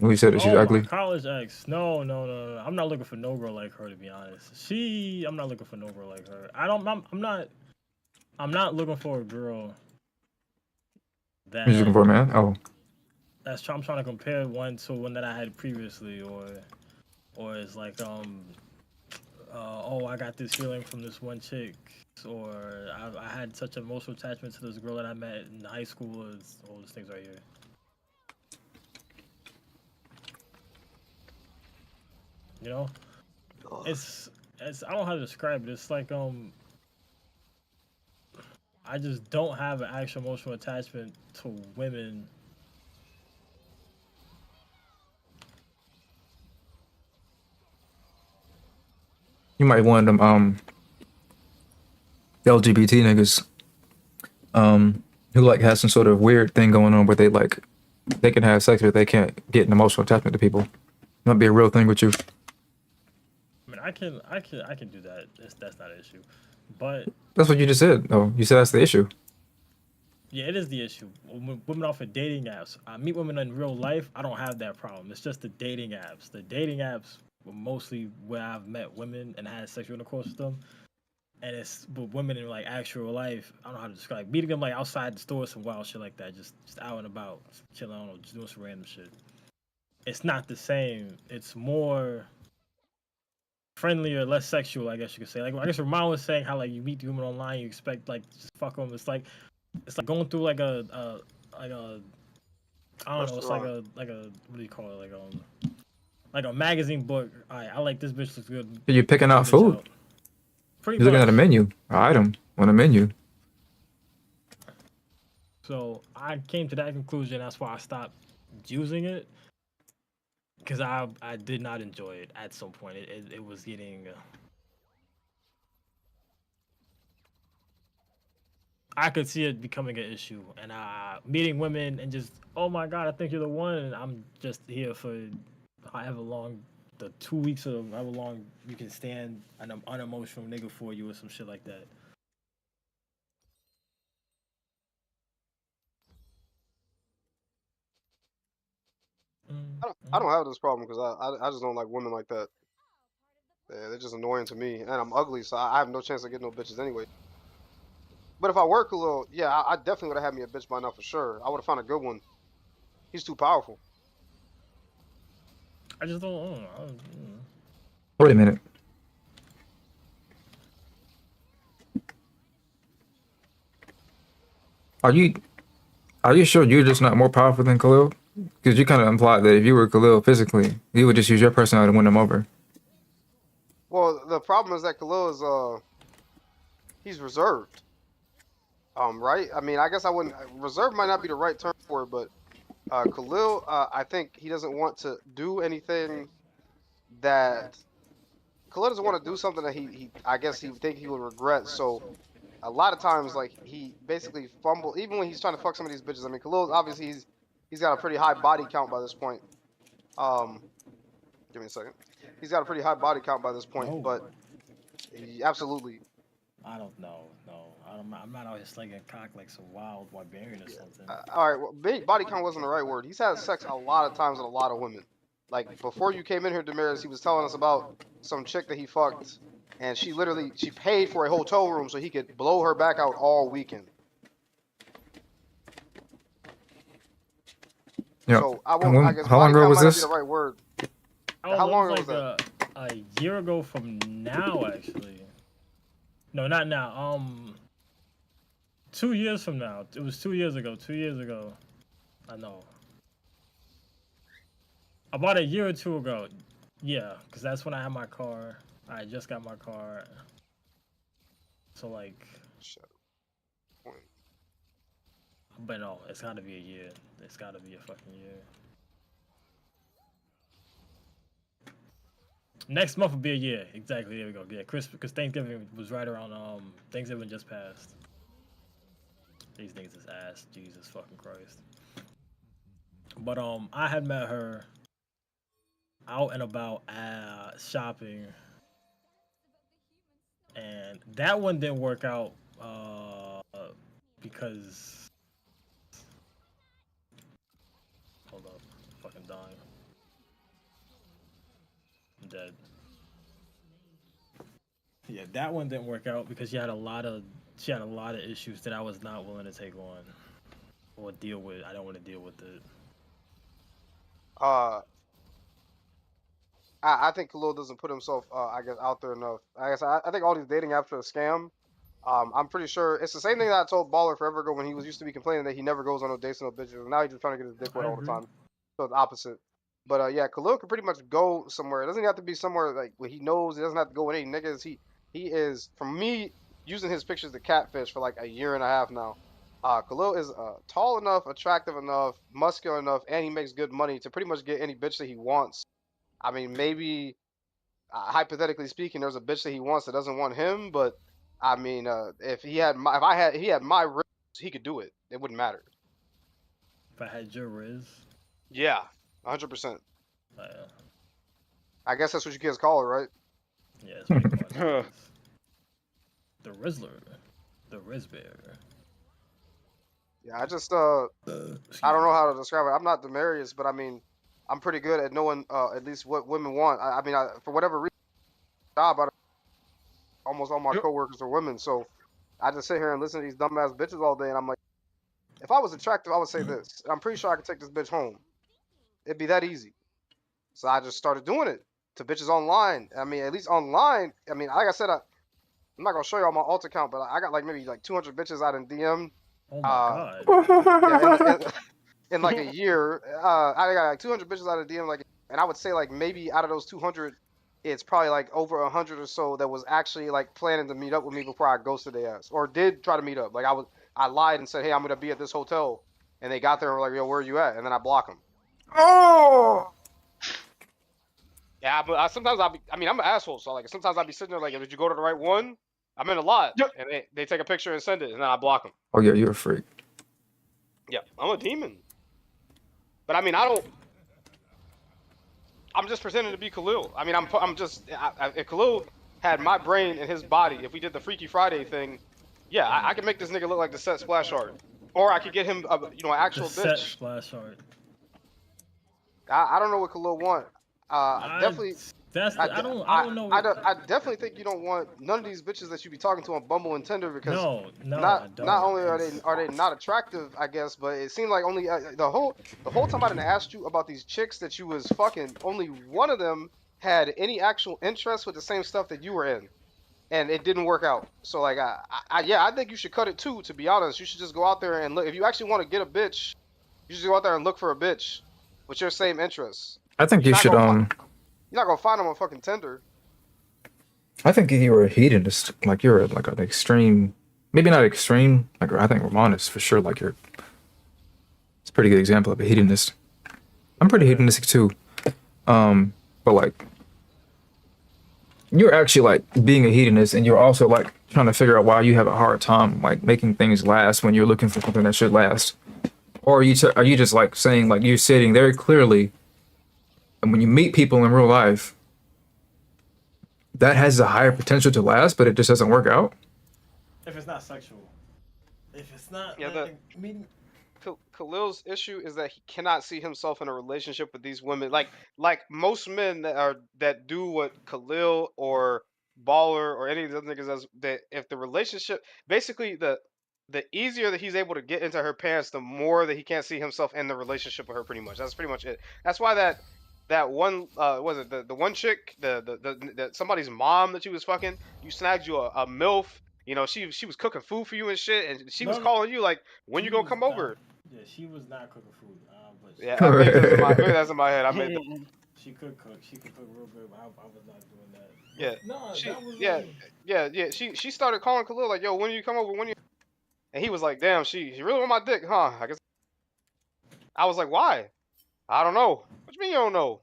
Speaker 1: We said that she's ugly.
Speaker 6: College ex. No. I'm not looking for no girl like her, to be honest. I'm not looking for no girl like her. I'm not looking for a girl that.
Speaker 1: You're looking for a man? Oh.
Speaker 6: I'm trying to compare one to one that I had previously, or it's like I got this feeling from this one chick, or I had such emotional attachment to this girl that I met in high school. All these things right here. You know, it's I don't know how to describe it. It's like I just don't have an actual emotional attachment to women.
Speaker 1: You might want them LGBT niggas who like has some sort of weird thing going on where they can have sex but they can't get an emotional attachment to people. Might be a real thing with you.
Speaker 6: I mean, I can do that. That's not an issue, but
Speaker 1: that's what you just said. Oh, you said that's the issue.
Speaker 6: Yeah, it is the issue. Women off of dating apps. I meet women in real life. I don't have that problem. It's just the dating apps. The dating apps were mostly where I've met women and had sexual intercourse with them. And it's with women in like actual life. I don't know how to describe meeting them like outside the store, some wild shit like that. Just out and about, chilling. I don't know, just doing some random shit. It's not the same. It's more friendlier, less sexual, I guess you could say. Like I guess Ramon was saying how like you meet the women online, you expect like just fuck them. It's like going through like a I don't know. It's like a what do you call it? Like a magazine book. All right, I like this bitch looks good.
Speaker 1: You're picking out food. You're looking at a menu, an item on a menu.
Speaker 6: So I came to that conclusion. That's why I stopped using it. because I did not enjoy it at some point. It was getting. I could see it becoming an issue, and meeting women and just, oh my god, I think you're the one, and I'm just here for however long, the 2 weeks or however long you can stand an unemotional nigga for you or some shit like that.
Speaker 4: I don't have this problem because I just don't like women like that. Yeah, they're just annoying to me, and I'm ugly, so I have no chance of getting no bitches anyway. But if I work a little, yeah, I definitely would have had me a bitch by now for sure. I would have found a good one. He's too powerful.
Speaker 6: I just don't.
Speaker 1: Wait a minute. Are you sure you're just not more powerful than Khalil? Because you kind of implied that if you were Khalil physically, you would just use your personality to win him over.
Speaker 4: Well, the problem is that Khalil is he's reserved. Right? I mean, I guess I wouldn't. Reserved might not be the right term for it, but Khalil, I think he doesn't want to do anything that Khalil doesn't want to do something that he I guess he would think he would regret. So a lot of times, like he basically fumble even when he's trying to fuck some of these bitches. I mean, Khalil obviously he's got a pretty high body count by this point. Um, give me a second. He's got a pretty high body count by this point,
Speaker 6: No.
Speaker 4: but absolutely.
Speaker 6: I don't know. No, I'm not out here slinging cock like some wild barbarian or something.
Speaker 4: All right, well, big body count wasn't the right word. He's had sex a lot of times with a lot of women. Like before you came in here, Damaris, he was telling us about some chick that he fucked, and she paid for a hotel room so he could blow her back out all weekend.
Speaker 1: Yeah.
Speaker 4: So I guess
Speaker 1: How long
Speaker 4: body
Speaker 1: ago
Speaker 4: count
Speaker 1: was
Speaker 4: might not be
Speaker 1: this?
Speaker 4: the right word.
Speaker 6: Oh,
Speaker 4: How
Speaker 6: that
Speaker 4: long
Speaker 6: was
Speaker 4: ago was
Speaker 6: like a year ago from now, actually. No, not now. 2 years from now. It was 2 years ago. 2 years ago. I know. About a year or two ago. Yeah, because that's when I had my car. I just got my car. So like. But no, it's gotta be a year. It's gotta be a fucking year. Next month will be a year. Exactly. There we go. Yeah, because Thanksgiving was right around. Thanksgiving just passed. These niggas is ass. Jesus fucking Christ. But I had met her out and about shopping, and that one didn't work out because. Hold up, I'm fucking dying. I'm dead. Yeah, that one didn't work out because she had a lot of issues that I was not willing to take on or deal with. I don't want to deal with it.
Speaker 4: I think Khalil doesn't put himself, I guess, out there enough. I guess I think all these dating apps are a scam. I'm pretty sure it's the same thing that I told Baller forever ago when he was used to be complaining that he never goes on no dates and no bitches. Now he's just trying to get his dick wet
Speaker 6: I
Speaker 4: all the
Speaker 6: agree.
Speaker 4: time. So it's opposite. But yeah, Khalil can pretty much go somewhere. It doesn't have to be somewhere like where he knows. He doesn't have to go with any niggas. He is, from me using his pictures to catfish for like a year and a half now. Khalil is tall enough, attractive enough, muscular enough, and he makes good money to pretty much get any bitch that he wants. I mean, maybe hypothetically speaking, there's a bitch that he wants that doesn't want him, but I mean, if he had my riz, he could do it. It wouldn't matter.
Speaker 6: If I had your Riz,
Speaker 4: Yeah, 100%.
Speaker 6: yeah,
Speaker 4: I guess that's what you kids call it, right?
Speaker 6: it's pretty much Riz. The Rizzler, the Riz Bear.
Speaker 4: Yeah, I just I don't know how to describe it. I'm not Demarius, but I mean, I'm pretty good at knowing at least what women want. I mean, for whatever reason, almost all my coworkers are women, so I just sit here and listen to these dumbass bitches all day, and I'm like, if I was attractive, I would say this. I'm pretty sure I could take this bitch home. It'd be that easy. So I just started doing it to bitches online. I mean, at least online. I mean, like I said, I'm not gonna show you all my alt account, but I got like maybe like 200 bitches out in DM.
Speaker 6: Oh my god.
Speaker 4: Yeah, in like a year, I got like 200 bitches out of DM, like, and I would say like maybe out of those 200, it's probably like over 100 or so that was actually like planning to meet up with me before I ghosted their ass, or did try to meet up. Like I lied and said, hey, I'm gonna be at this hotel, and they got there and were like, yo, where are you at? And then I block them.
Speaker 1: Oh.
Speaker 4: Yeah, but sometimes I mean, I'm an asshole, so like sometimes I'll be sitting there like, did you go to the right one? I'm in a lot,
Speaker 7: Yep.
Speaker 4: and they take a picture and send it, and then I block them.
Speaker 1: Oh yeah, you're a freak.
Speaker 4: Yeah, I'm a demon. But I mean, I don't. I'm just pretending to be Khalil. I mean, I'm just. If Khalil had my brain in his body, if we did the Freaky Friday thing, yeah, I could make this nigga look like the set splash art, or I could get him, an
Speaker 6: The
Speaker 4: actual
Speaker 6: set
Speaker 4: bitch.
Speaker 6: splash art.
Speaker 4: I don't know what Khalil want.
Speaker 6: I
Speaker 4: Definitely.
Speaker 6: that's
Speaker 4: I,
Speaker 6: the,
Speaker 4: de-
Speaker 6: I don't know.
Speaker 4: I definitely think you don't want none of these bitches that you be talking to on Bumble and Tinder because
Speaker 6: No, I
Speaker 4: not
Speaker 6: don't.
Speaker 4: only
Speaker 6: It's,
Speaker 4: are they not attractive, I guess, but it seemed like only the whole time I didn't ask you about these chicks that you was fucking, only one of them had any actual interest with the same stuff that you were in, and it didn't work out. So like yeah, I think you should cut it too. To be honest, you should just go out there and look. If you actually want to get a bitch, you should go out there and look for a bitch with your same interests.
Speaker 1: I think
Speaker 4: You're
Speaker 1: you
Speaker 4: not
Speaker 1: should
Speaker 4: you're not gonna find them on fucking Tinder.
Speaker 1: I think if you were a hedonist, like you're like an extreme, maybe not extreme. Like I think Ramon is for sure. Like you're, it's a pretty good example of a hedonist. I'm pretty hedonistic too. But like you're actually like being a hedonist, and you're also like trying to figure out why you have a hard time like making things last when you're looking for something that should last. Or are you just like saying like you're sitting very clearly, and when you meet people in real life, that has a higher potential to last, but it just doesn't work out.
Speaker 6: if it's not sexual, if it's not
Speaker 4: Yeah,
Speaker 6: like, I mean,
Speaker 4: Khalil's issue is that he cannot see himself in a relationship with these women. Like most men that do what Khalil or Baller or any of the other niggas does, that if the relationship, basically the easier that he's able to get into her pants, the more that he can't see himself in the relationship with her. Pretty much, that's pretty much it. That's why that one was it the one chick, the somebody's mom that you was fucking, you snagged you a MILF. You know, she was cooking food for you and shit, and she was
Speaker 6: no,
Speaker 4: calling you like, when you
Speaker 6: she
Speaker 4: gonna
Speaker 6: was
Speaker 4: come
Speaker 6: not.
Speaker 4: over?
Speaker 6: Yeah, she was not cooking food. But
Speaker 4: Yeah, maybe that's in my head. I made that.
Speaker 6: she could cook. She could cook real good. But I was not doing that.
Speaker 4: Yeah,
Speaker 6: But no,
Speaker 4: she
Speaker 6: that was
Speaker 4: yeah yeah. She started calling Khalil like, yo, when you come over? When you? And he was like, damn, she really want my dick, huh? I guess. I was like, why? I don't know. What you mean you don't know?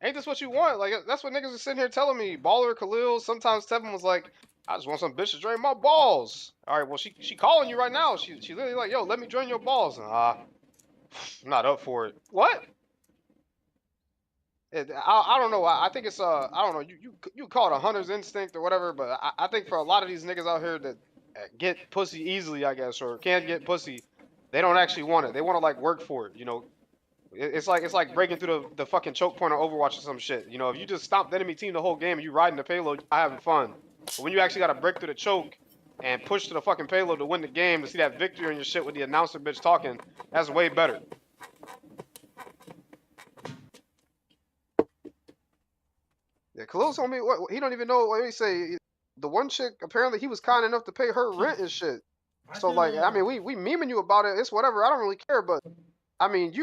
Speaker 4: Ain't this what you want? Like that's what niggas are sitting here telling me. Baller, Khalil. Sometimes Tevin was like, I just want some bitch to drain my balls. All right, well she calling you right now. She literally like, yo, let me drain your balls. I'm not up for it. What? I don't know. I think it's I don't know. You call it a hunter's instinct or whatever, but I think for a lot of these niggas out here that get pussy easily, I guess, or can get pussy, they don't actually want it. They want to like work for it. You know, it's like breaking through the fucking choke point on Overwatch or some shit. You know, if you just stomp the enemy team the whole game and you riding the payload, I having fun. But when you actually got to break through the choke and push to the fucking payload to win the game, to see that victory in your shit with the announcer bitch talking, that's way better. Yeah, Khalil told me what he don't even know. What he say? The one chick apparently he was kind enough to pay her rent and shit. So like, I mean, we memeing you about it. It's whatever. I don't really care. But I mean,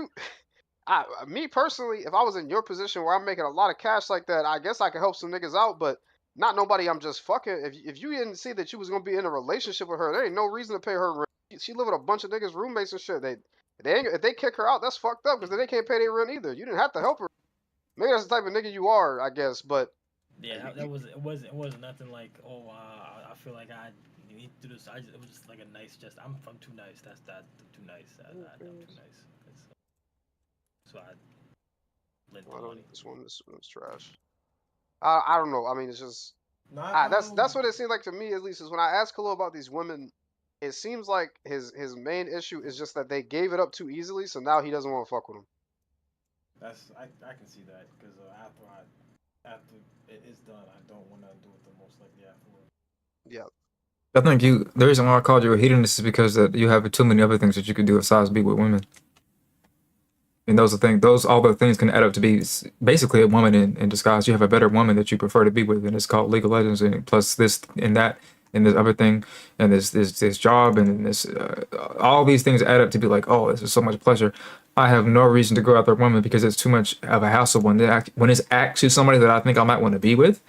Speaker 4: me personally, if I was in your position where I'm making a lot of cash like that, I guess I could help some niggas out. But not nobody I'm just fucking. If you didn't see that you was gonna be in a relationship with her, there ain't no reason to pay her rent. She live with a bunch of niggas, roommates and shit. They ain't, if they kick her out, that's fucked up because then they can't pay their rent either. You didn't have to help her. Maybe that's the type of nigga you are, I guess. But
Speaker 6: yeah, that was it wasn't nothing like, oh, I feel like I need to do this. It was just like a nice just. I'm too nice. That's too nice. I'm too nice. So I lent the money.
Speaker 4: this one's trash. I don't know. I mean, it's just that's what it seems like to me, at least, is when I ask Khalil about these women. It seems like his main issue is just that they gave it up too easily, so now he doesn't want to fuck with them.
Speaker 6: I can see that because after it is done, I don't want to do it the most likely afterwards.
Speaker 4: Yeah.
Speaker 1: I think the reason why I called you a hedonist is because that you have too many other things that you could do besides be with women. And all the things can add up to be basically a woman in disguise. You have a better woman that you prefer to be with, and it's called League of Legends. And plus this and that and this other thing, and this job and this all these things add up to be like, oh, this is so much pleasure. I have no reason to go after a woman because it's too much of a hassle when it's actually somebody that I think I might want to be with.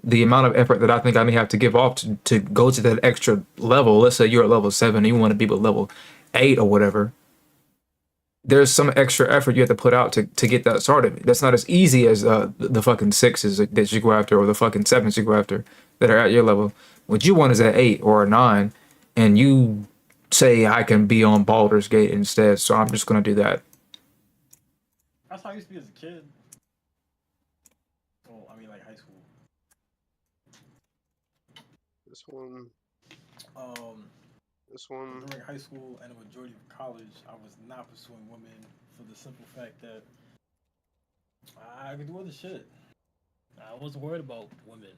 Speaker 1: The amount of effort that I think I may have to give off to go to that extra level. Let's say you're at level 7 and you want to be with level 8 or whatever. there's some extra effort you have to put out to get that started. That's not as easy as the fucking sixes that you go after or the fucking sevens you go after that are at your level. What you want is at 8 or a 9, and you say I can be on Baldur's Gate instead, so I'm just gonna do that.
Speaker 6: That's how I used to be as a kid. Well, I mean, like high school.
Speaker 4: This one.
Speaker 6: Um,
Speaker 4: This one.
Speaker 6: During high school and the majority of college, I was not pursuing women for the simple fact that I could do other shit. I wasn't worried about women.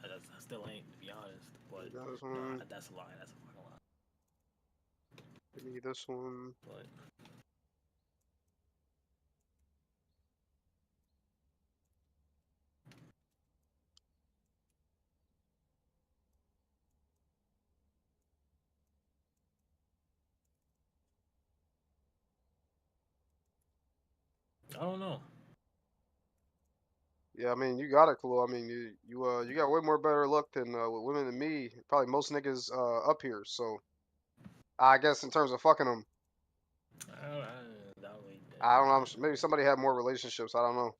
Speaker 6: I still ain't, to be honest. But
Speaker 4: This
Speaker 6: no,
Speaker 4: one.
Speaker 6: that's a lie. That's a fucking lie.
Speaker 4: Give me this one.
Speaker 6: But I don't know.
Speaker 4: Yeah, I mean, you got it, Khalil. I mean, you got way more better luck than with women than me. Probably most niggas up here. So I guess in terms of fucking them, I don't know. Maybe somebody had more relationships. I don't know.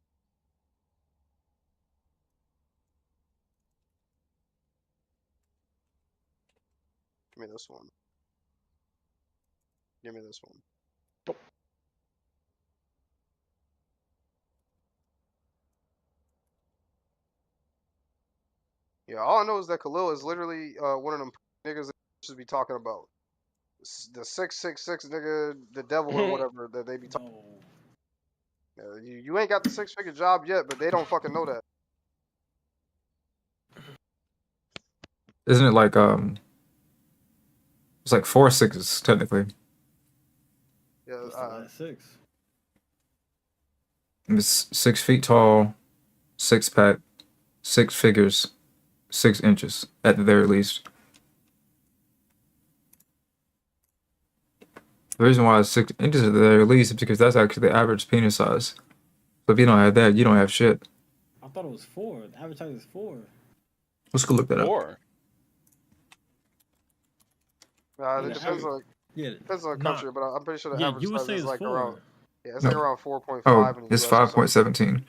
Speaker 4: Give me this one. Give me this one. Yeah, all I know is that Khalil is literally one of them niggas that should be talking about. The 666 nigga, the devil or whatever that they be talking.
Speaker 6: No.
Speaker 4: You ain't got the 6-figure job yet, but they don't fucking know that.
Speaker 1: Isn't it like it's like 4 sixes technically.
Speaker 4: Yeah,
Speaker 6: What's the last 6?
Speaker 1: It's 6 feet tall, 6-pack, 6 figures, 6 inches at the very least. The reason why it's 6 inches at the very least is because that's actually the average penis size. So if you don't have that, you don't have shit.
Speaker 6: I thought it was 4. The advertising is 4.
Speaker 1: Let's go look that up.
Speaker 7: 4.
Speaker 4: it depends on the country, but I'm pretty sure the average size is like
Speaker 6: 4.
Speaker 4: around. Yeah, it's like around 4.5
Speaker 1: Oh,
Speaker 4: in the
Speaker 1: it's
Speaker 4: US or something.
Speaker 1: 5.17.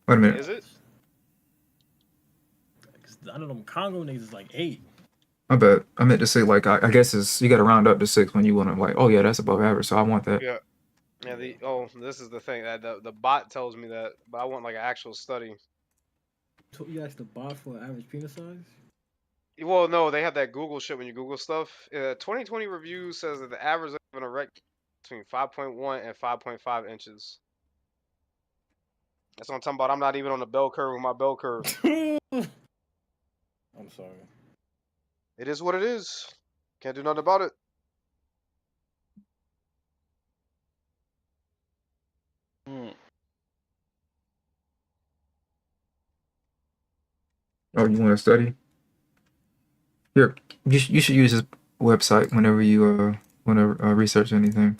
Speaker 1: Wait a minute.
Speaker 4: Is it?
Speaker 6: I don't know. Congo niggas is like 8.
Speaker 1: I bet. I meant to say like I guess it's you got to round up to 6 when you want to like. Oh yeah, that's above average. So I want that.
Speaker 4: Yeah. Yeah. This is the thing that the bot tells me that, but I want like an actual study.
Speaker 6: So you asked the bot for an average penis size?
Speaker 4: Well, no, they have that Google shit when you Google stuff. 2020 review says that the average of an erect between 5.1 and 5.5 inches. That's what I'm talking about. I'm not even on the bell curve with my bell curve.
Speaker 6: I'm sorry.
Speaker 4: It is what it is. Can't do nothing about it.
Speaker 1: Oh, you want to study? Here, you should use this website whenever you research anything,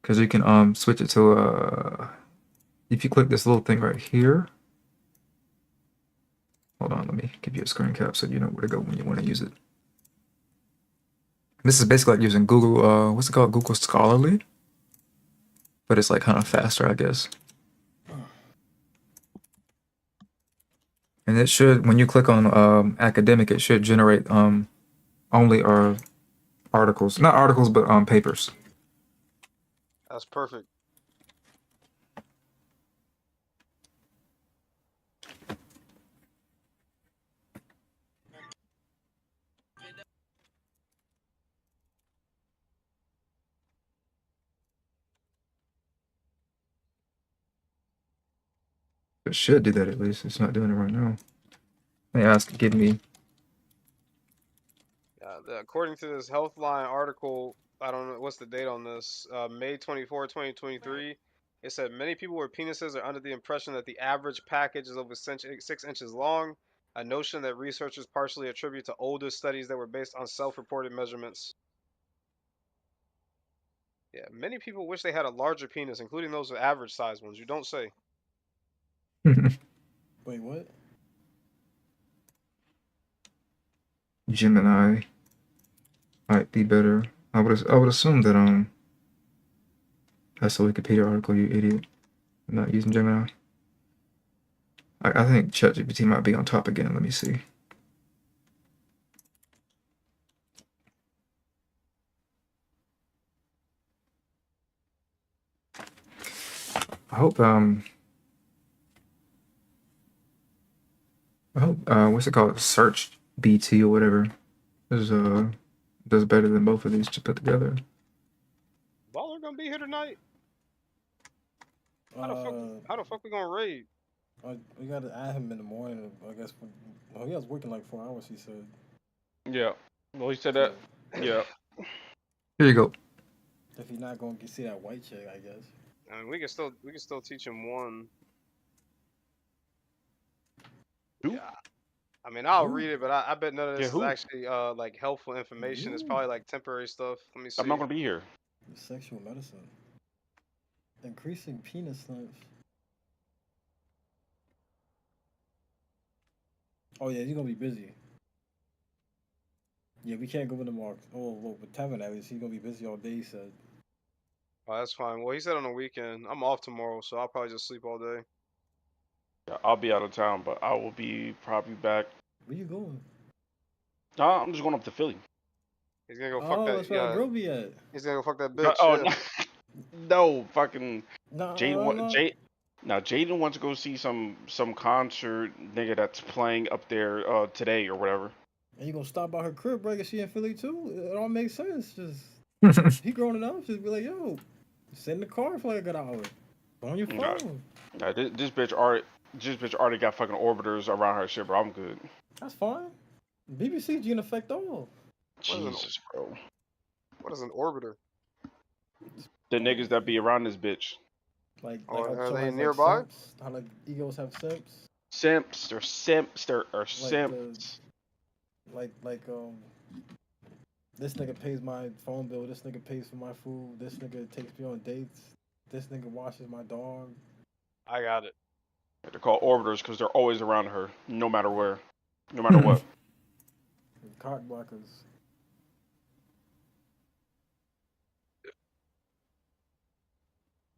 Speaker 1: because you can switch it to if you click this little thing right here. Hold on, let me give you a screen cap so you know where to go when you want to use it. This is basically like using Google, what's it called? Google Scholarly, but it's like kind of faster, I guess. And it should, when you click on academic, it should generate only articles, not articles, but papers.
Speaker 4: That's perfect.
Speaker 1: It should do that at least. It's not doing it right now. They ask, give me.
Speaker 4: According to this Healthline article, I don't know what's the date on this. May 24, 2023. It said many people with penises are under the impression that the average package is over 6 inches long, a notion that researchers partially attribute to older studies that were based on self-reported measurements. Yeah, many people wish they had a larger penis, including those with average size ones. You don't say.
Speaker 6: Wait, what?
Speaker 1: Gemini might be better. I would assume that That's a Wikipedia article, you idiot. I'm not using Gemini. I think ChatGPT might be on top again. Let me see. I hope what's it called? Search BT or whatever is does better than both of these to put together.
Speaker 4: Baller gonna be here tonight? How the fuck we gonna raid?
Speaker 8: We gotta add him in the morning. I guess. Well, he was working like 4 hours. He said.
Speaker 7: Yeah. Well, he said that. Yeah.
Speaker 1: Here you go.
Speaker 8: If he's not gonna see that white chick, I guess.
Speaker 4: I mean, we can still teach him one.
Speaker 7: Who?
Speaker 4: Yeah. I mean, I'll
Speaker 8: Who?
Speaker 4: read it, but I bet none of this is
Speaker 7: who?
Speaker 4: actually like helpful information. It's
Speaker 8: You?
Speaker 4: probably like temporary stuff. Let me see.
Speaker 7: I'm not gonna be here.
Speaker 8: Sexual medicine. Increasing penis length. Oh yeah, he's gonna be busy. Yeah, we can't go with the mark. Oh, well, with Tevin at least, he's gonna be busy all day. He said.
Speaker 4: Oh, that's fine. Well, he said on the weekend. I'm off tomorrow, so I'll probably just sleep all day.
Speaker 7: Yeah, I'll be out of town, but I will be probably back.
Speaker 8: Where you going?
Speaker 7: Nah, I'm just going up to Philly.
Speaker 4: He's gonna go fuck
Speaker 8: that's
Speaker 4: that.
Speaker 8: where
Speaker 4: Yeah,
Speaker 8: that girl be at.
Speaker 4: he's gonna go fuck that bitch.
Speaker 7: Oh
Speaker 4: Yeah.
Speaker 7: no, fucking
Speaker 8: Nah,
Speaker 7: Jaden. Now Jaden wants to go see some concert nigga that's playing up there today or whatever.
Speaker 8: And you gonna stop by her crib, right? Is she in Philly too? It all makes sense. Just he grown enough. Just be like, yo, sit in the car for like a good hour. On your
Speaker 7: Nah.
Speaker 8: phone.
Speaker 7: Nah, this bitch already got fucking orbiters around her shit, bro. I'm good.
Speaker 8: That's fine. BBC in effect all.
Speaker 7: Jesus, bro.
Speaker 4: What is an orbiter?
Speaker 7: The niggas that be around this bitch.
Speaker 8: Like
Speaker 4: Oh,
Speaker 8: how
Speaker 4: are
Speaker 8: Cho
Speaker 4: they
Speaker 8: has
Speaker 4: nearby?
Speaker 8: like simps. How like egos have simps.
Speaker 7: Simps or simps.
Speaker 8: This nigga pays my phone bill. This nigga pays for my food. This nigga takes me on dates. This nigga washes my dog.
Speaker 4: I got it.
Speaker 7: They're called orbiters because they're always around her, no matter where, no matter what.
Speaker 8: Cock blockers.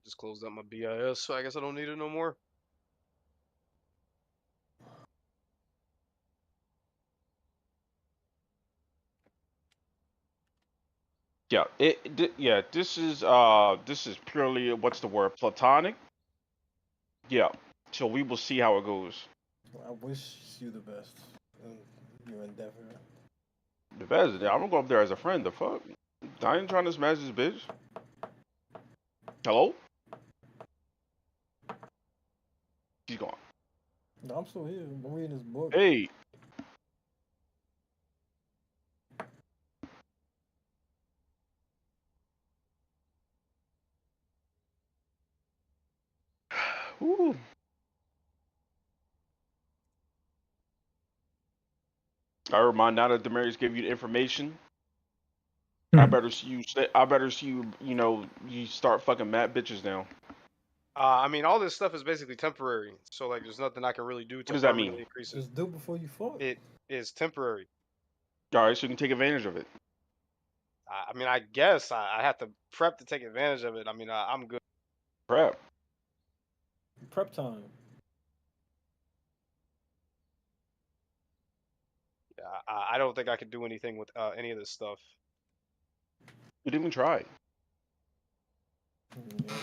Speaker 4: Just closed out my BIS, so I guess I don't need it no more.
Speaker 7: Yeah, this is purely what's the word, platonic. Yeah, so we will see how it goes.
Speaker 8: I wish you the best in your endeavor.
Speaker 7: The best, I'm gonna go up there as a friend. The fuck, I ain't trying to smash this bitch. Hello? She's gone.
Speaker 8: No, I'm still here. I'm reading this book.
Speaker 7: Hey. Ooh. I remind now that Demarius gave you the information. I better see you. I better see you. You know, you start fucking mad bitches now.
Speaker 4: I mean, all this stuff is basically temporary, so like, there's nothing I can really do to
Speaker 7: What does that
Speaker 4: permanently
Speaker 7: mean?
Speaker 4: increase it.
Speaker 8: Just do before you fuck.
Speaker 4: It is temporary.
Speaker 7: All right, so you can take advantage of it.
Speaker 4: I mean, I guess I have to prep to take advantage of it. I mean, I'm good.
Speaker 7: Prep.
Speaker 8: Prep time.
Speaker 4: Yeah, I don't think I could do anything with any of this stuff.
Speaker 7: You didn't even try.
Speaker 8: Yeah.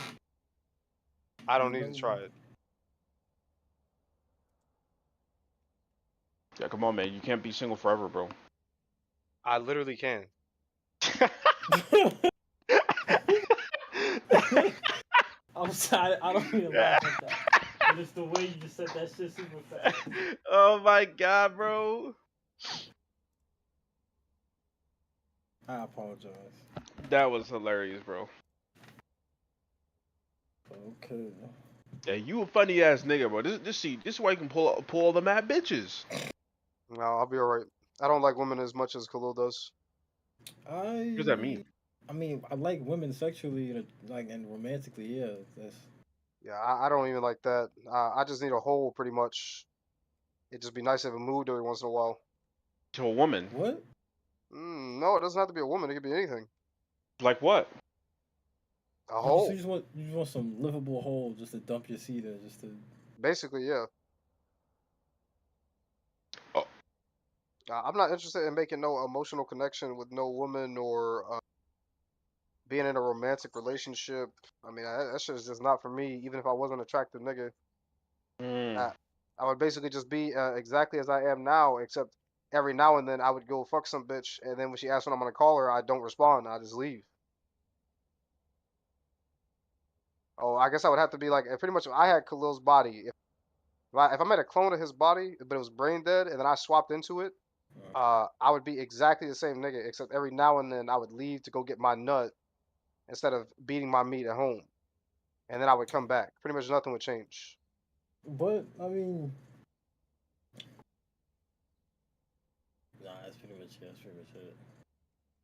Speaker 4: I don't need to try it.
Speaker 7: Yeah, come on, man. You can't be single forever, bro.
Speaker 4: I literally can.
Speaker 6: I'm sorry, I don't even laugh at that. But it's the way you just said that shit super fast.
Speaker 7: Oh my god, bro.
Speaker 8: I apologize.
Speaker 7: That was hilarious, bro.
Speaker 8: Okay.
Speaker 7: Yeah, you a funny ass nigga, bro. This is why you can pull all the mad bitches.
Speaker 4: No, I'll be alright. I don't like women as much as Khalil does.
Speaker 7: What does that mean?
Speaker 8: I mean, I like women sexually and romantically. Yeah,
Speaker 4: Yeah, I don't even like that. I just need a hole, pretty much. It'd just be nice to have a mood every once in a while.
Speaker 7: To a woman.
Speaker 8: What?
Speaker 4: No, it doesn't have to be a woman. It could be anything.
Speaker 7: Like what?
Speaker 4: A
Speaker 8: So
Speaker 4: hole.
Speaker 8: you just want some livable hole just to dump your seed in, just to.
Speaker 4: Basically, yeah.
Speaker 7: Oh.
Speaker 4: I'm not interested in making no emotional connection with no woman or being in a romantic relationship. I mean, that shit is just not for me. Even if I wasn't an attractive nigga,
Speaker 7: Mm.
Speaker 4: I would basically just be exactly as I am now, except every now and then I would go fuck some bitch, and then when she asks when I'm gonna call her, I don't respond. I just leave. Oh, I guess I would have to be like pretty much. If I had Khalil's body. If I made a clone of his body, but it was brain dead, and then I swapped into it, I would be exactly the same nigga, except every now and then I would leave to go get my nut instead of beating my meat at home, and then I would come back. Pretty much nothing would change.
Speaker 8: But I mean, nah, that's pretty much it. That's pretty much it.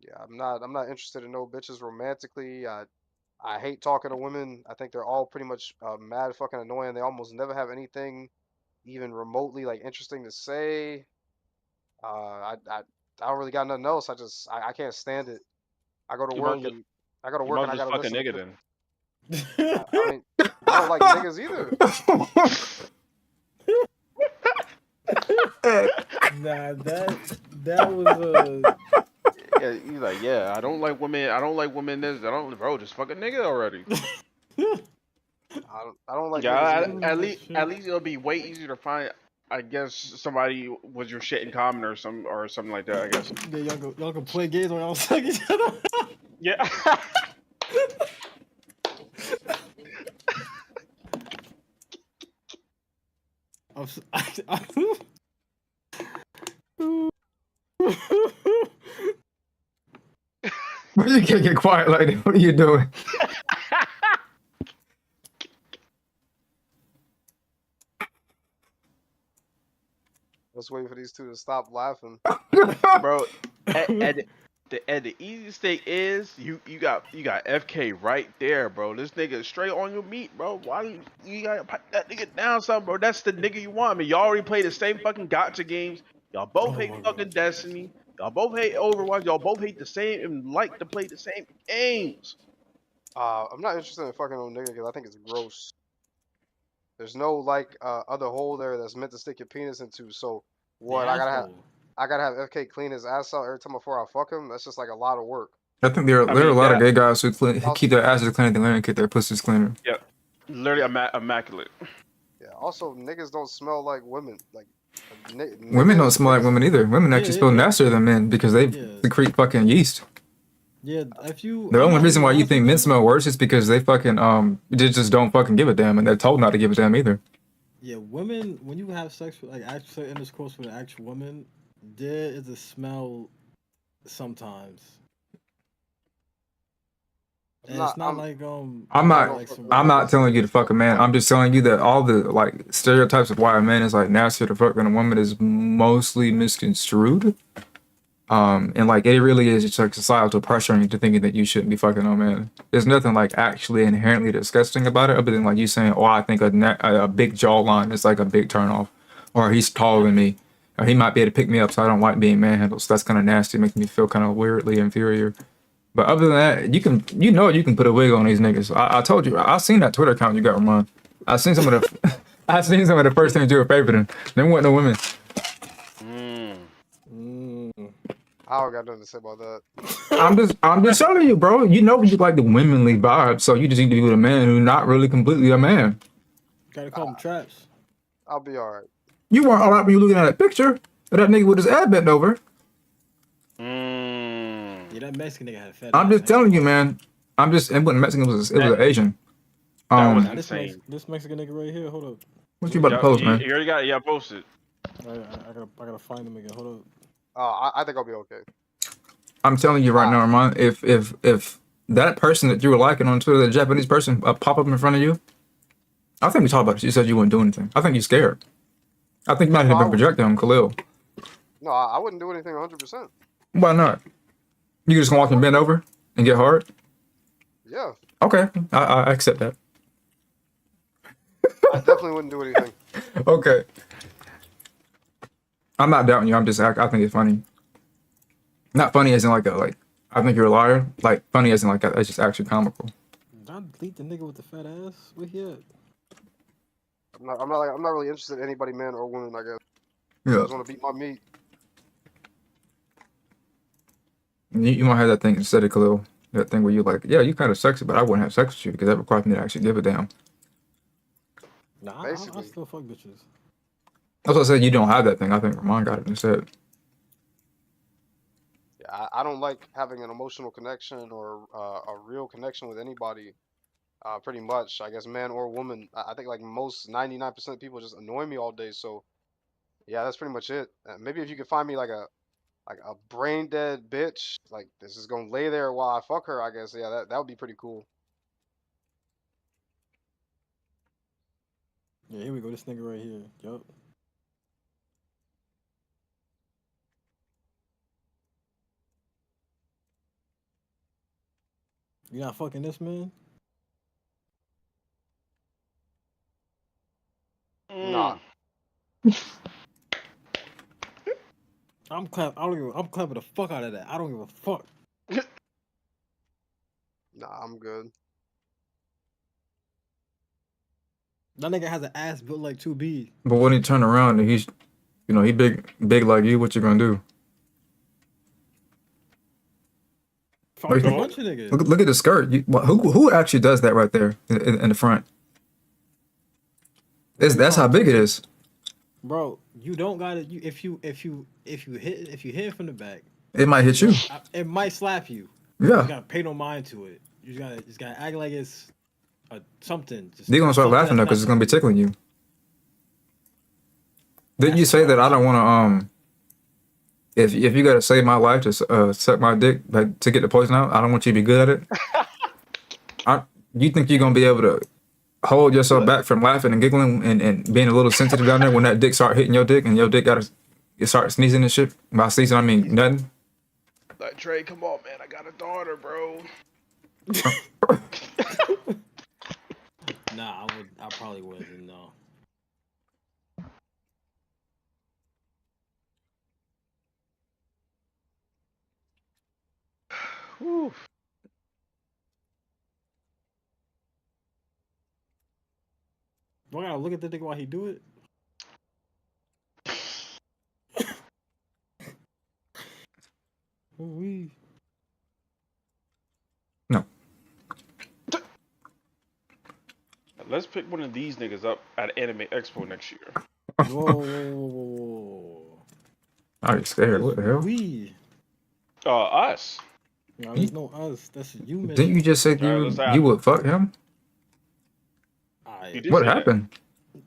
Speaker 4: Yeah, I'm not interested in no bitches romantically. I hate talking to women. I think they're all pretty much mad fucking annoying. They almost never have anything even remotely like interesting to say. I don't really got nothing else. I can't stand it. I go to
Speaker 7: You might as
Speaker 4: work
Speaker 7: well,
Speaker 4: and I go to
Speaker 7: you
Speaker 4: work
Speaker 7: might
Speaker 4: and I
Speaker 7: as well
Speaker 4: gotta
Speaker 7: just fuck a
Speaker 4: listen to.
Speaker 7: nigga then.
Speaker 4: I mean, I don't like niggas either.
Speaker 8: Nah, that was
Speaker 7: Yeah, he's like, yeah, I don't like women. I don't like women. This, I don't, bro. Just fuck a nigga already.
Speaker 4: I don't like niggas
Speaker 7: Yeah,
Speaker 4: either.
Speaker 7: at least it'll be way easier to find. I guess somebody with your shit in common or something like that. I guess.
Speaker 8: Yeah, y'all can play games when y'all suck each other.
Speaker 7: Yeah.
Speaker 1: But you can't get quiet like that. What are you doing?
Speaker 4: Let's wait for these two to stop laughing.
Speaker 7: Bro, and the easiest thing is you got FK right there, bro. This nigga is straight on your meat, bro. Why you gotta pipe that nigga down, something, bro? That's the nigga you want. I mean, y'all already play the same fucking gotcha games. Y'all both hate fucking Destiny. Y'all both hate Overwatch. Y'all both hate the same and like to play the same games.
Speaker 4: I'm not interested in fucking no nigga because I think it's gross. There's no like other hole there that's meant to stick your penis into. So what? I gotta have FK clean his ass out every time before I fuck him. That's just like a lot of work.
Speaker 1: I think there
Speaker 7: I
Speaker 1: are a
Speaker 7: mean,
Speaker 1: lot of
Speaker 7: that,
Speaker 1: gay guys who keep their asses cleaner than women keep their pussies cleaner.
Speaker 7: yeah, literally immaculate.
Speaker 4: Yeah. Also, niggas don't smell like women. Like
Speaker 1: Women don't smell like women either. Women actually smell nastier than men because they secrete fucking yeast.
Speaker 8: Yeah, if you.
Speaker 1: The only reason why you think men smell worse is because they fucking they just don't fucking give a damn, and they're told not to give a damn either.
Speaker 8: Yeah, women, when you have sex with, like, actual intercourse with an actual woman, there is a smell sometimes. And it's not like
Speaker 1: I'm not telling you to fuck a man. I'm just telling you that all the like stereotypes of why a man is like nastier to fuck than a woman is mostly misconstrued. And like it really is just like societal pressure on you to thinking that you shouldn't be fucking a man. There's nothing like actually inherently disgusting about it, other than like you saying, "Oh, I think a big jawline is like a big turnoff," or "He's taller than me," or "He might be able to pick me up, so I don't like being manhandled." So that's kind of nasty, making me feel kind of weirdly inferior. But other than that, you can put a wig on these niggas. I told you, I seen that Twitter account you got, Ramon. I seen some of the, I seen some of the first things you were favoriting. There wasn't no women.
Speaker 4: I don't got nothing to say about that.
Speaker 1: I'm just telling you, bro. You know you like the womanly vibe, so you just need to be with a man who's not really completely a man.
Speaker 8: Gotta call them traps.
Speaker 4: I'll be alright.
Speaker 1: You weren't alright when you looking at that picture of that nigga with his head bent over.
Speaker 8: Yeah, that Mexican nigga had a fat.
Speaker 1: I'm just telling you, man. It wasn't Mexican. It was an Asian.
Speaker 7: That was insane.
Speaker 8: This Mexican nigga right here. Hold up.
Speaker 1: What you about to post, man?
Speaker 7: You already got it. Posted.
Speaker 8: I gotta find him again. Hold up.
Speaker 4: I think I'll be okay.
Speaker 1: I'm telling you right now, Armand, if that person that you were liking on Twitter, the Japanese person, pop up in front of you, I think we talked about it. You said you wouldn't do anything. I think you're scared. I think you might have been projecting on Khalil.
Speaker 4: No, I wouldn't do anything 100%.
Speaker 1: Why not? You just gonna walk and bend over and get hard?
Speaker 4: Yeah.
Speaker 1: Okay, I accept that.
Speaker 4: I definitely wouldn't do anything.
Speaker 1: Okay. I'm not doubting you. I think it's funny. Not funny as in like I think you're a liar. Like funny as in like it's just actually comical.
Speaker 8: I Y'all delete the nigga with the fat ass. Where he at?
Speaker 4: I'm not really interested in anybody, man or woman. I guess. I
Speaker 1: Yeah.
Speaker 4: just want to beat my meat.
Speaker 1: You might have that thing aesthetic a little. That thing where you like, yeah, you kind of sexy, but I wouldn't have sex with you because that requires me to actually give a damn.
Speaker 8: Nah, I
Speaker 4: Basically.
Speaker 8: still fuck bitches.
Speaker 1: That's what I said. You don't have that thing. I think Ramon got it instead.
Speaker 4: Yeah, I don't like having an emotional connection or a real connection with anybody. Pretty much, I guess, man or woman. I think like most 99% of people just annoy me all day. So yeah, that's pretty much it. Maybe if you could find me like a brain dead bitch, like this is gonna lay there while I fuck her. I guess yeah, that would be pretty cool.
Speaker 8: Yeah, here we go. This nigga right here. Yup. You not fucking this man?
Speaker 4: Nah,
Speaker 8: I'm clapping the fuck out of that. I don't give a fuck.
Speaker 4: nah, I'm good.
Speaker 8: That nigga has an ass built like 2B.
Speaker 1: But when he turn around and he's, he big like you, what you gonna do?
Speaker 8: Fuck
Speaker 1: Like,
Speaker 8: a bunch of niggas.
Speaker 1: look at the skirt. Who actually does that right there in the front? That's how big it is.
Speaker 8: Bro, you don't gotta. If you hit from the back,
Speaker 1: It might hit you.
Speaker 8: it might slap you. You
Speaker 1: Yeah.
Speaker 8: just gotta pay no mind to it. You just gotta act like it's something.
Speaker 1: They're gonna start
Speaker 8: something
Speaker 1: laughing though
Speaker 8: that's
Speaker 1: because it's gonna be
Speaker 8: nothing.
Speaker 1: tickling you. Didn't
Speaker 8: That's
Speaker 1: you say that I
Speaker 8: harsh.
Speaker 1: don't want to if you gotta save my life to suck my dick like, to get the poison out, I don't want you to be good at it. You think you're gonna be able to hold yourself back from laughing and giggling and being a little sensitive down there when that dick start hitting your dick and your dick gotta start sneezing and shit? By sneezing I mean nothing.
Speaker 7: Like Trey, come on, man. I got a daughter, bro.
Speaker 8: Nah, I probably wouldn't. No.
Speaker 7: Whew.
Speaker 8: Do I gotta look at the nigga while he do it? Ooh-wee.
Speaker 1: No.
Speaker 7: Let's pick one of these niggas up at Anime Expo next year.
Speaker 8: Whoa.
Speaker 1: I get scared. What the hell?
Speaker 8: We.
Speaker 7: Us.
Speaker 8: No, there's no us. That's you, man.
Speaker 1: Didn't you just say
Speaker 7: All right, let's
Speaker 1: you would fuck him?
Speaker 7: You did
Speaker 1: What
Speaker 7: say
Speaker 1: happened?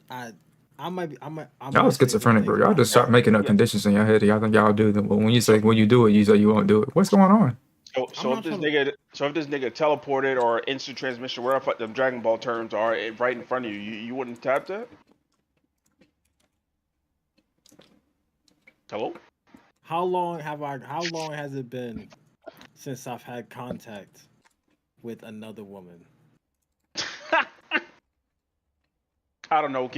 Speaker 8: I might be. I might
Speaker 1: Y'all
Speaker 8: say
Speaker 1: schizophrenic, bro.
Speaker 8: anything.
Speaker 1: Y'all just start making up conditions in your head. Y'all think y'all do them, but when you say when you do it, you say you won't do it. What's going on?
Speaker 7: So if this nigga teleported or instant transmission, whatever the fuck them Dragon Ball terms are, right in front of you, you wouldn't tap that? Hello?
Speaker 8: How long has it been since I've had contact with another woman?
Speaker 7: I don't know.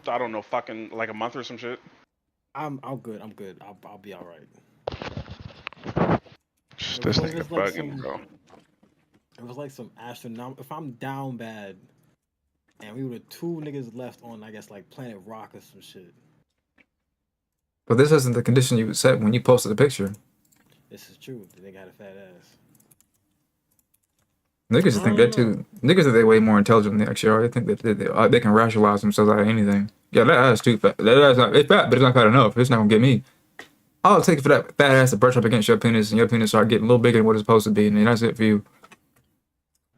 Speaker 7: I don't know. Fucking like a month or some shit.
Speaker 8: I'm good. I'll be all right.
Speaker 7: This nigga bugging, bro.
Speaker 8: It was like some astronomical. If I'm down bad, and we were the two niggas left on, I guess like Planet Rock or some shit.
Speaker 1: But this isn't the condition you set when you posted the picture.
Speaker 8: This is true. The nigga had a fat ass.
Speaker 1: Niggas just think that too. Niggas think they way more intelligent than they actually are. They think that they can rationalize themselves out of anything. Yeah, that ass too fat. That ass it's fat, but it's not fat enough. It's not gonna get me. I'll take it for that fat ass to brush up against your penis, and your penis start getting a little bigger than what it's supposed to be, and then that's it for you.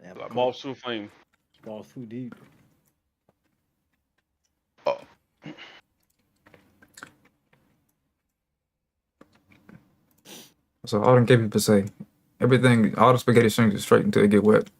Speaker 7: Like Ball Su Flame.
Speaker 8: Ball too deep.
Speaker 7: Oh.
Speaker 1: So all them gay people say, everything, all the spaghetti strings is straight until they get wet.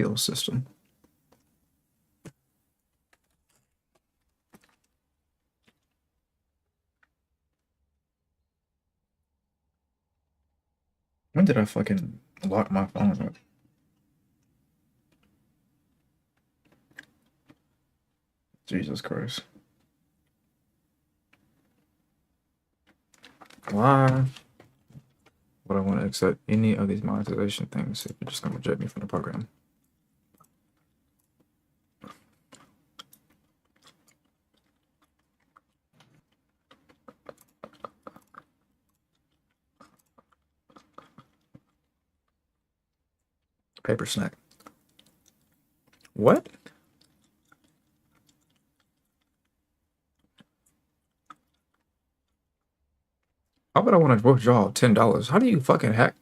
Speaker 1: Appeal system. When did I fucking lock my phone up? Jesus Christ. Why would I want to accept any of these monetization things if you're just going to reject me from the program? Paper snack. What? How would I want to withdraw $10? How do you fucking hack?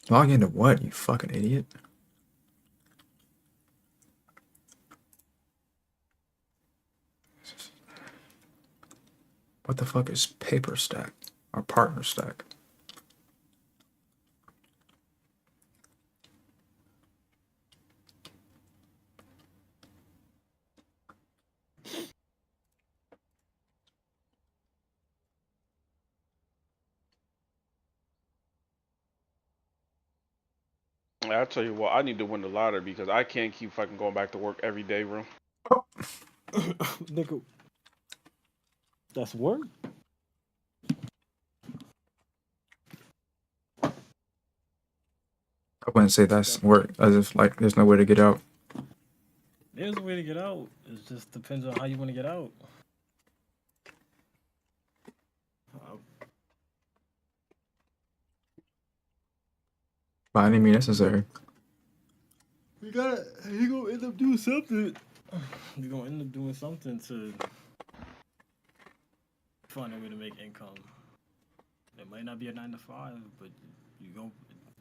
Speaker 1: Log into what, you fucking idiot? What the fuck is paper stack or partner stack?
Speaker 7: I tell you what, I need to win the lottery because I can't keep fucking going back to work every day, bro.
Speaker 6: Nigga, that's work.
Speaker 1: I wouldn't say that's work, as if like there's no way to get out.
Speaker 6: There's a way to get out. It just depends on how you want to get out.
Speaker 1: By any means necessary.
Speaker 6: You gonna end up doing something. You're gonna end up doing something to find a way to make income. It might not be a 9 to 5, but you gonna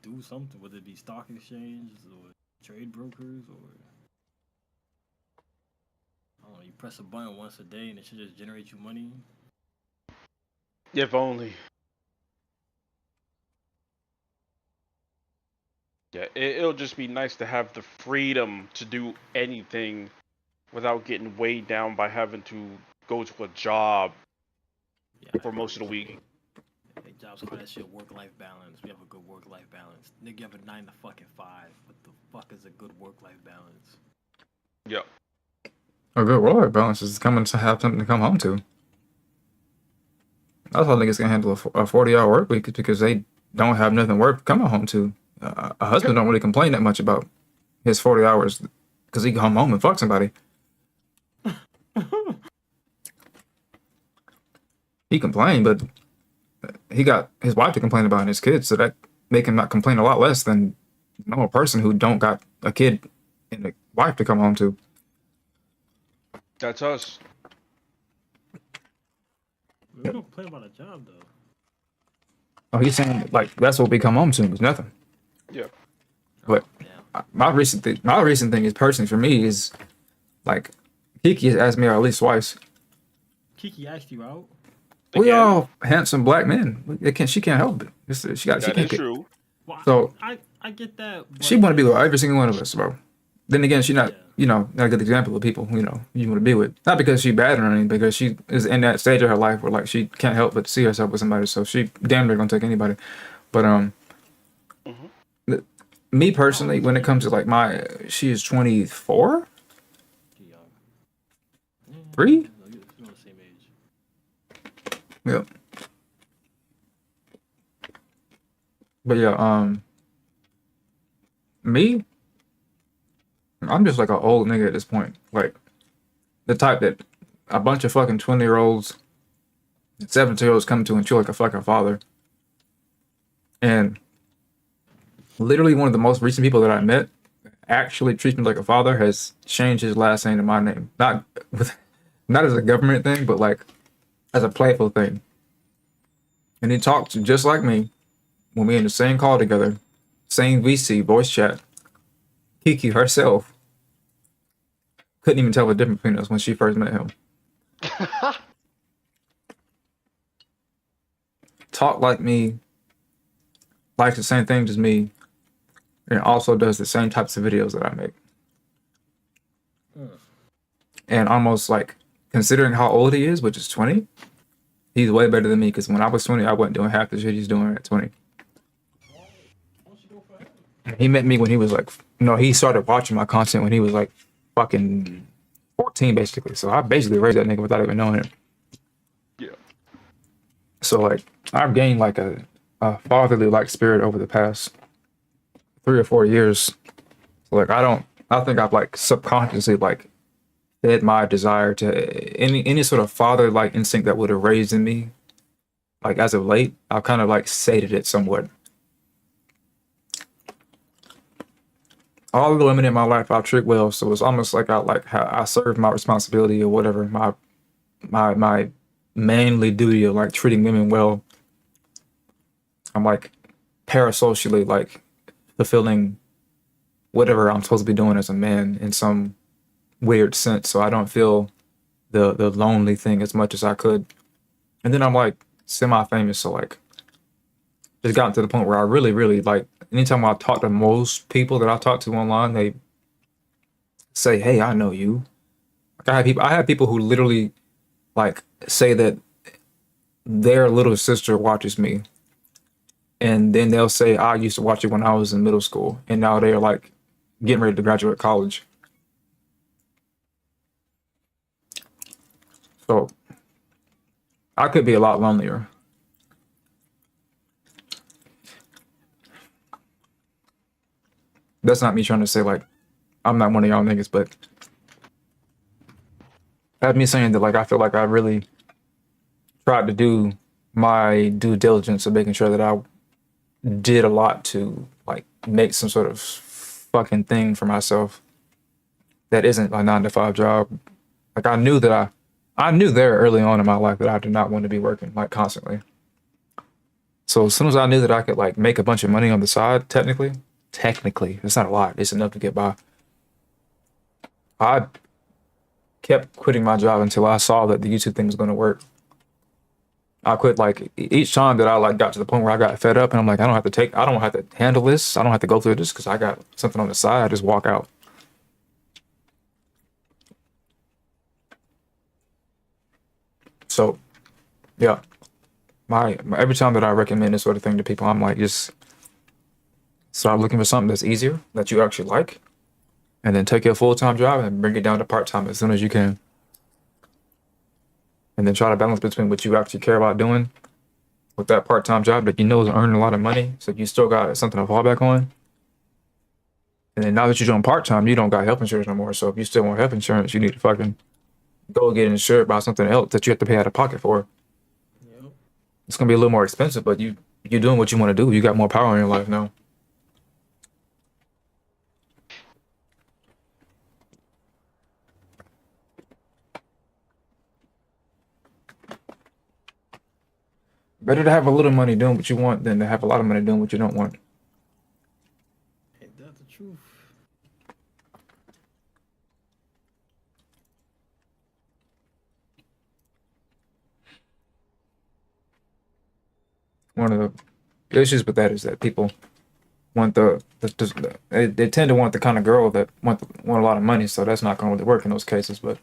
Speaker 6: do something, whether it be stock exchanges or trade brokers or I don't know, you press a button once a day and it should just generate you money.
Speaker 7: If only. Yeah, it'll just be nice to have the freedom to do anything without getting weighed down by having to go to a job for most of the week.
Speaker 6: Hey, jobs call that shit work-life balance. We have a good work-life balance. Nigga, you have a 9 to fucking 5. What the fuck is a good work-life balance?
Speaker 7: Yep.
Speaker 1: A good work-life balance is coming to have something to come home to. I thought niggas can handle a 40-hour work week because they don't have nothing worth coming home to. A husband don't really complain that much about his 40 hours because he can come home and fuck somebody. He complained, but he got his wife to complain about and his kids, so that make him not complain a lot less than a normal person who don't got a kid and a wife to come home to.
Speaker 7: That's us.
Speaker 6: We don't complain about a job though.
Speaker 1: Oh, he's saying like that's what we come home to is nothing.
Speaker 7: Yeah.
Speaker 1: But my recent thing is personally for me is like Kiki has asked me out at least twice.
Speaker 6: Kiki asked you out?
Speaker 1: We all handsome black men. She can't help it. She
Speaker 7: That
Speaker 1: can't
Speaker 7: is
Speaker 1: get.
Speaker 7: true.
Speaker 6: Well,
Speaker 1: So
Speaker 6: I get that.
Speaker 1: she want to be with every single one of us, bro. Then again, she not, not a good example of people, you want to be with. Not because she bad or anything, because she is in that stage of her life where like she can't help but see herself with somebody. So she damn near gonna take anybody. But me personally, when it comes to like she is 24, 3. Yep. But yeah, me, I'm just like an old nigga at this point. Like the type that a bunch of fucking 20-year-olds, 17-year-olds come to and chill like a fucking father. And literally one of the most recent people that I met actually treats me like a father has changed his last name to my name. Not as a government thing, but like as a playful thing. And he talks just like me when we in the same call together, same VC, voice chat. Kiki herself couldn't even tell the difference between us when she first met him. talk like me, likes the same things as me, and also does the same types of videos that I make. And almost like considering how old he is, which is 20, he's way better than me because when I was 20, I wasn't doing half the shit he's doing at 20. He met me when he was like, he started watching my content when he was like fucking 14, basically. So I basically raised that nigga without even knowing him.
Speaker 5: Yeah.
Speaker 1: So like, I've gained like a fatherly like spirit over the past 3 or 4 years. So like, I think I've like subconsciously like fed my desire to any sort of father like instinct that would have raised in me. Like as of late, I've kind of like sated it somewhat. All of the women in my life I've treated well, so it's almost like I served my responsibility or whatever, my manly duty of like treating women well. I'm like parasocially like fulfilling whatever I'm supposed to be doing as a man in some weird sense, so I don't feel the lonely thing as much as I could. And then I'm like semi-famous, so like just gotten to the point where I really, really like anytime I talk to most people that I talk to online, they say, "Hey, I know you." Like I have people who literally like say that their little sister watches me, and then they'll say, "I used to watch it when I was in middle school," and now they're like getting ready to graduate college. So I could be a lot lonelier. That's not me trying to say like I'm not one of y'all niggas, but that's me saying that like I feel like I really tried to do my due diligence of making sure that I did a lot to like make some sort of fucking thing for myself that isn't a 9-to-5 job. Like I knew there early on in my life that I did not want to be working like constantly. So as soon as I knew that I could like make a bunch of money on the side, technically, it's not a lot. It's enough to get by. I kept quitting my job until I saw that the YouTube thing was going to work. I quit like each time that I like got to the point where I got fed up and I'm like, I don't have to handle this. I don't have to go through this because I got something on the side. I just walk out. So, yeah, my every time that I recommend this sort of thing to people, I'm like, just start looking for something that's easier, that you actually like, and then take your full-time job and bring it down to part-time as soon as you can. And then try to balance between what you actually care about doing with that part-time job that you know is earning a lot of money, so you still got something to fall back on. And then now that you're doing part-time, you don't got health insurance no more. So if you still want health insurance, you need to fucking go get insured by something else that you have to pay out of pocket for.
Speaker 8: Yep.
Speaker 1: It's gonna be a little more expensive, but you're doing what you want to do. You got more power in your life now. Better to have a little money doing what you want than to have a lot of money doing what you don't want.
Speaker 8: Ain't that the truth?
Speaker 1: One of the issues with that is that people want they tend to want the kind of girl that want a lot of money, so that's not going to really work in those cases. But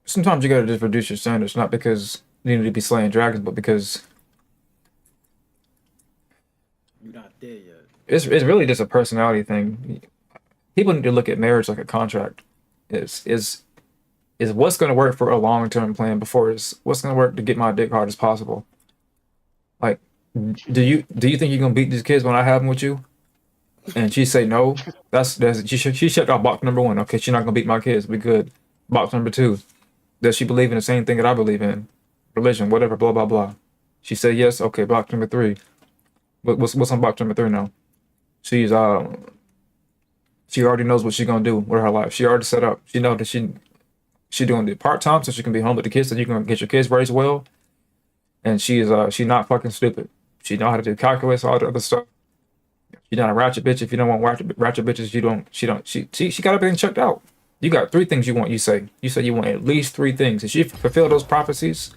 Speaker 1: sometimes you got to just reduce your standards, not because you need to be slaying dragons, but because
Speaker 8: You're not there yet.
Speaker 1: it's really just a personality thing. People need to look at marriage like a contract. Is what's going to work for a long-term plan before is what's going to work to get my dick hard as possible. Like, do you think you're gonna beat these kids when I have them with you? And she say no. She checked out box number 1. Okay, she's not gonna beat my kids. We good. Box number 2. Does she believe in the same thing that I believe in? Religion, whatever, blah blah blah. She said yes. Okay, box number 3. What's on box number 3 now? She already knows what she's gonna do with her life. She already set up. She know that she doing it part-time so she can be home with the kids so you can get your kids raised well. And she's not fucking stupid. She know how to do calculus, all the other stuff. She not a ratchet bitch. If you don't want ratchet bitches, she got everything checked out. You got 3 things you want. You say you want at least 3 things. If she fulfill those prophecies,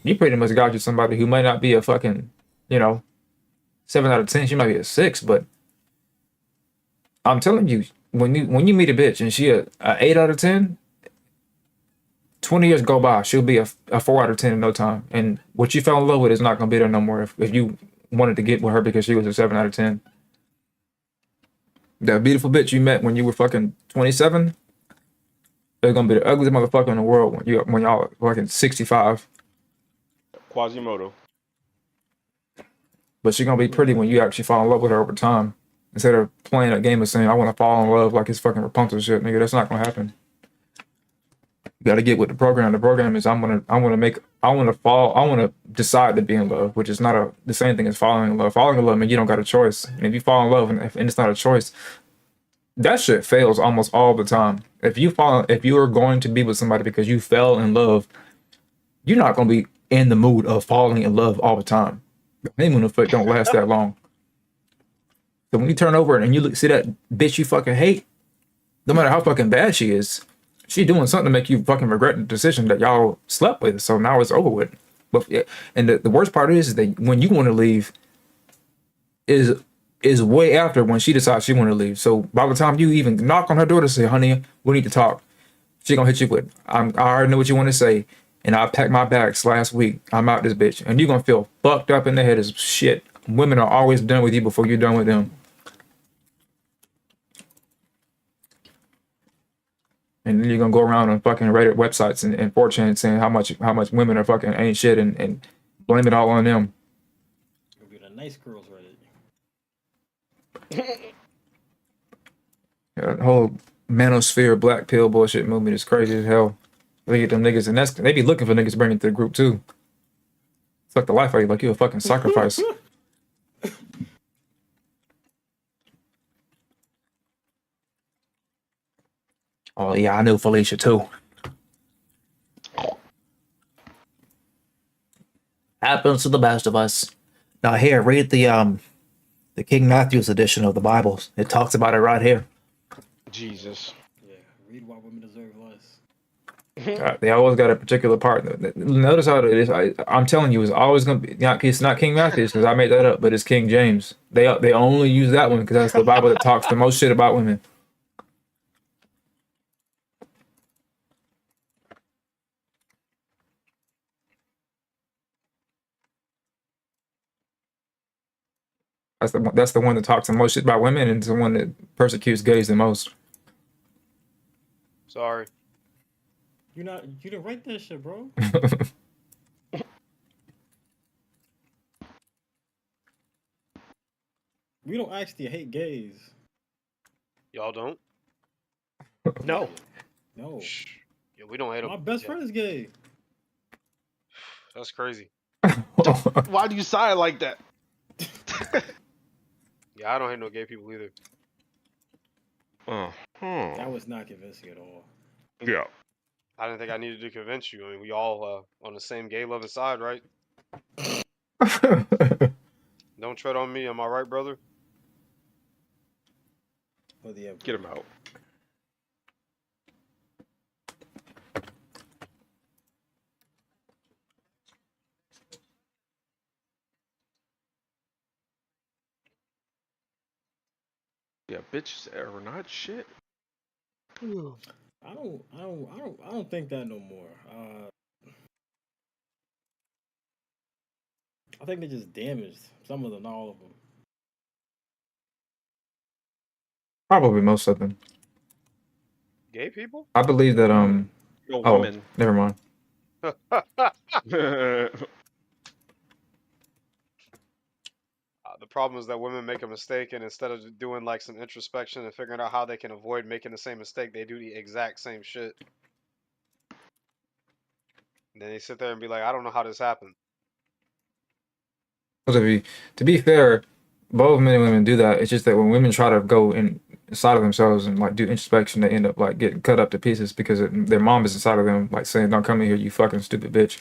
Speaker 1: You pretty much got you somebody who might not be a fucking, 7 out of 10. She might be a 6, but I'm telling you, when you meet a bitch and she a 8 out of 10, 20 years go by, she'll be a 4 out of 10 in no time. And what you fell in love with is not gonna be there no more if you wanted to get with her because she was a 7 out of 10. That beautiful bitch you met when you were fucking 27, they're gonna be the ugliest motherfucker in the world when y'all are fucking 65.
Speaker 7: Quasimodo.
Speaker 1: But she's gonna be pretty when you actually fall in love with her over time. Instead of playing a game of saying, I wanna fall in love like it's fucking Rapunzel shit, nigga, that's not gonna happen. You gotta get with the program. The program is I wanna decide to be in love, which is not the same thing as falling in love. Falling in love means you don't got a choice. And if you fall in love and it's not a choice, that shit fails almost all the time. If you are going to be with somebody because you fell in love, you're not gonna be in the mood of falling in love all the time. Honeymoon effect don't last that long. So when you turn over and you see that bitch you fucking hate, no matter how fucking bad she is, she doing something to make you fucking regret the decision that y'all slept with. So now it's over with. But yeah, and the worst part is that when you want to leave is way after when she decides she want to leave. So by the time you even knock on her door to say, honey, we need to talk, she gonna hit you with, I already know what you want to say, and I packed my bags last week. I'm out this bitch. And you're gonna feel fucked up in the head as shit. Women are always done with you before you're done with them. And then you're gonna go around on fucking Reddit websites and 4chan saying how much women are fucking ain't shit and blame it all on them.
Speaker 8: It'll be the nice girls Reddit.
Speaker 1: Yeah, the whole manosphere black pill bullshit movement is crazy as hell. Look at them niggas, and they be looking for niggas to bring into the group too. Suck the life out of you like you a fucking sacrifice. Oh yeah, I knew Felicia too. Happens to the best of us. Now here, read the King Matthew's edition of the Bible. It talks about it right here.
Speaker 7: Jesus.
Speaker 8: Yeah, read Why Women Deserve Less.
Speaker 1: They always got a particular part. Notice how it is. I'm telling you, it's always gonna be. It's not King Matthew's because I made that up, but it's King James. They only use that one because that's the Bible that talks the most shit about women. That's the one that talks the most shit about women, and it's the one that persecutes gays the most.
Speaker 4: Sorry.
Speaker 8: You didn't write that shit, bro. We don't actually hate gays.
Speaker 4: Y'all don't?
Speaker 7: No.
Speaker 8: No.
Speaker 4: Shh. Yeah, we don't hate them.
Speaker 8: My best friend is gay.
Speaker 4: That's crazy.
Speaker 7: Why do you sigh like that?
Speaker 4: Yeah, I don't hate no gay people either.
Speaker 8: That was not convincing at all.
Speaker 7: Yeah.
Speaker 4: I didn't think I needed to convince you. I mean, we all on the same gay loving side, right? Don't tread on me. Am I right, brother?
Speaker 8: But yeah,
Speaker 7: Get him out. Yeah, bitches are not shit.
Speaker 8: I don't think that no more. I think they just damaged some of them, not all of them.
Speaker 1: Probably most of them.
Speaker 4: Gay people?
Speaker 1: I believe that
Speaker 7: Yo,
Speaker 1: Oh,
Speaker 7: women.
Speaker 1: never mind.
Speaker 4: The problem is that women make a mistake, and instead of doing like some introspection and figuring out how they can avoid making the same mistake, they do the exact same shit. And then they sit there and be like, I don't know how this happened.
Speaker 1: To be fair, both men and women do that. It's just that when women try to go inside of themselves and like do introspection, they end up like getting cut up to pieces because their mom is inside of them, like saying, "Don't come in here, you fucking stupid bitch."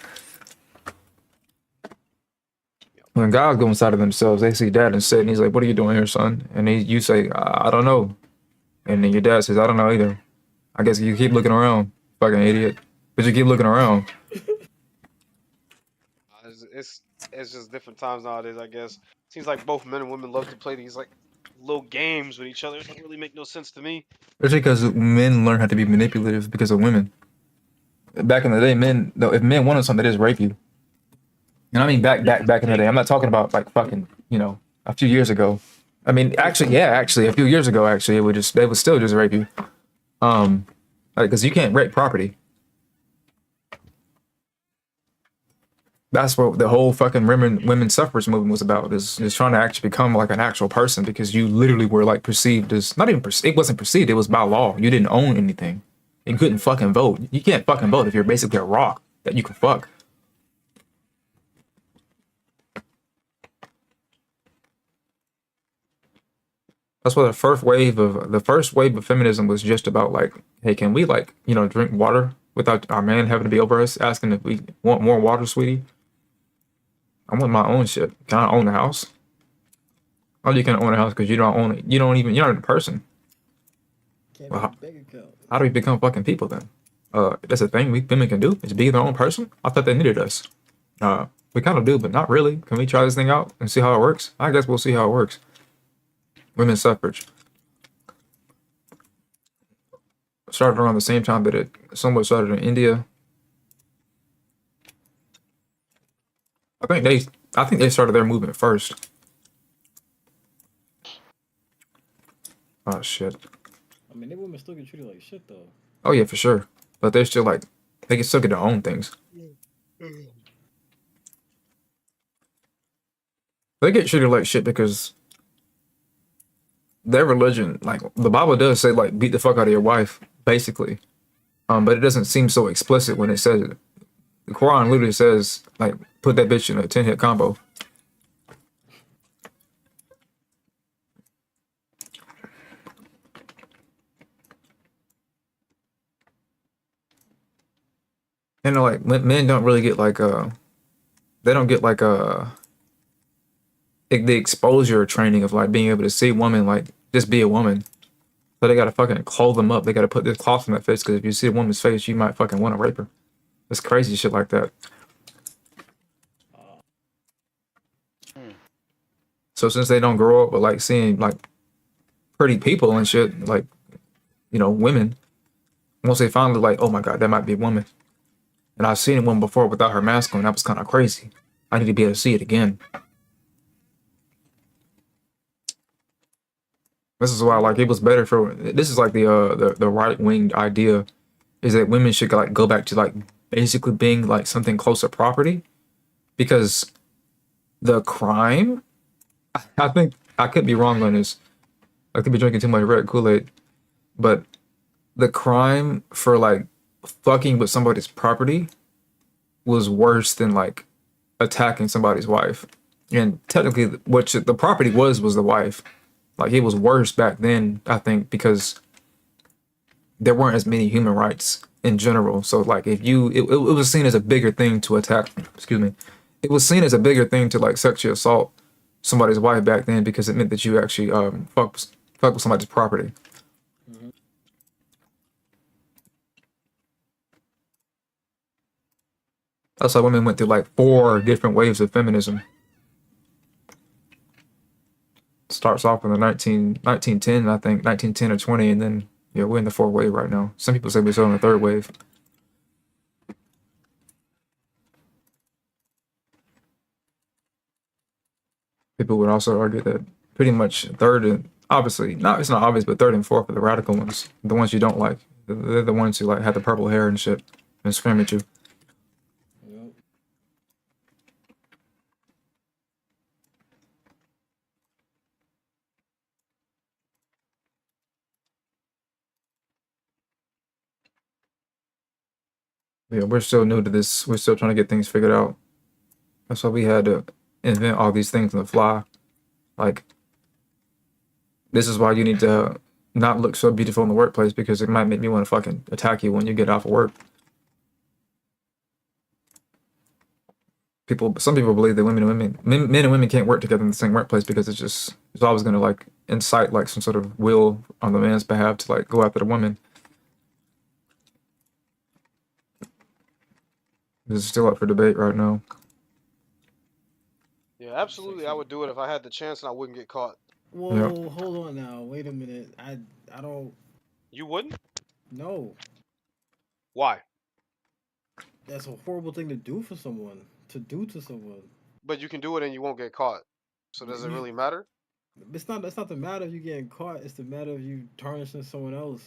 Speaker 1: When guys go inside of themselves, they see dad and sit, and he's like, "What are you doing here, son?" And you say, "I don't know," and then your dad says, "I don't know either." I guess you keep looking around, fucking idiot. But you keep looking around.
Speaker 4: It's just different times nowadays, I guess. Seems like both men and women love to play these like little games with each other. It don't really make no sense to me.
Speaker 1: Especially because men learn how to be manipulative because of women. Back in the day, men, though, if men wanted something, they just rape you. And I mean back in the day. I'm not talking about like fucking, a few years ago. I mean, actually, a few years ago, actually, they would still just rape you. Because you can't rape property. That's what the whole fucking women suffrage movement was about. Is trying to actually become like an actual person because you literally were like perceived as not even it wasn't perceived. It was by law. You didn't own anything. You couldn't fucking vote. You can't fucking vote if you're basically a rock that you can fuck. That's why the first wave of feminism was just about like, hey, can we like drink water without our man having to be over us asking if we want more water, sweetie? I want my own shit. Can I own the house? Oh, you can't own a house because you don't own it. You're not a person.
Speaker 8: Can't
Speaker 1: Well,
Speaker 8: make a bank account.
Speaker 1: How do we become fucking people then? That's a thing women can do is be their own person. I thought they needed us. We kind of do, but not really. Can we try this thing out and see how it works? I guess we'll see how it works. Women's suffrage started around the same time that it somewhat started in India. I think they started their movement first. Oh shit.
Speaker 8: I mean, they women still get treated like shit though.
Speaker 1: Oh yeah, for sure. But they're still like they can still get their own things. They get treated like shit because their religion, like the Bible does say like beat the fuck out of your wife, basically. But it doesn't seem so explicit when it says it. The Quran literally says like put that bitch in a 10-hit combo. Like men don't really get like they don't get like the exposure training of like being able to see women like just be a woman. So they gotta fucking clothe them up. They gotta put this cloth in their face because if you see a woman's face, you might fucking want to rape her. It's crazy shit like that. So since they don't grow up with like seeing like pretty people and shit, like women, once they finally like, oh my god, that might be a woman. And I've seen a woman before without her mask on. That was kind of crazy. I need to be able to see it again. This is why, like, it was better for. This is like the right winged idea, is that women should like go back to like basically being like something close to property, because the crime. I think I could be wrong on this. I could be drinking too much red Kool-Aid, but the crime for like fucking with somebody's property was worse than like attacking somebody's wife. And technically, what the property was the wife. Like it was worse back then, I think, because there weren't as many human rights in general. So like if it was seen as a bigger thing to attack. Excuse me. It was seen as a bigger thing to like sexually assault somebody's wife back then because it meant that you actually fuck with somebody's property.
Speaker 8: Mm-hmm.
Speaker 1: That's why women went through like 4 different waves of feminism. Starts off in the 1910, I think 1910 or 20, and then we're in the 4th wave right now. Some people say we're still in the 3rd wave. People would also argue that pretty much 3rd and obviously it's not obvious, but 3rd and 4th are the radical ones, the ones you don't like. They're the ones who like have the purple hair and shit and scream at you.
Speaker 8: Yep.
Speaker 1: Yeah, we're still new to this. We're still trying to get things figured out. That's why we had to invent all these things on the fly. Like, this is why you need to not look so beautiful in the workplace, because it might make me want to fucking attack you when you get off of work. Some people believe that men and women can't work together in the same workplace because it's always going to like incite like some sort of will on the man's behalf to like go after the woman. This is still up for debate right now.
Speaker 4: Absolutely, I would do it if I had the chance and I wouldn't get caught.
Speaker 8: Whoa, hold on now. Wait a minute. I don't
Speaker 4: You wouldn't?
Speaker 8: know.
Speaker 4: Why?
Speaker 8: That's a horrible thing to do for someone. To do to someone.
Speaker 4: But you can do it and you won't get caught. So does it really matter?
Speaker 8: It's not the matter of you getting caught, it's the matter of you tarnishing someone else.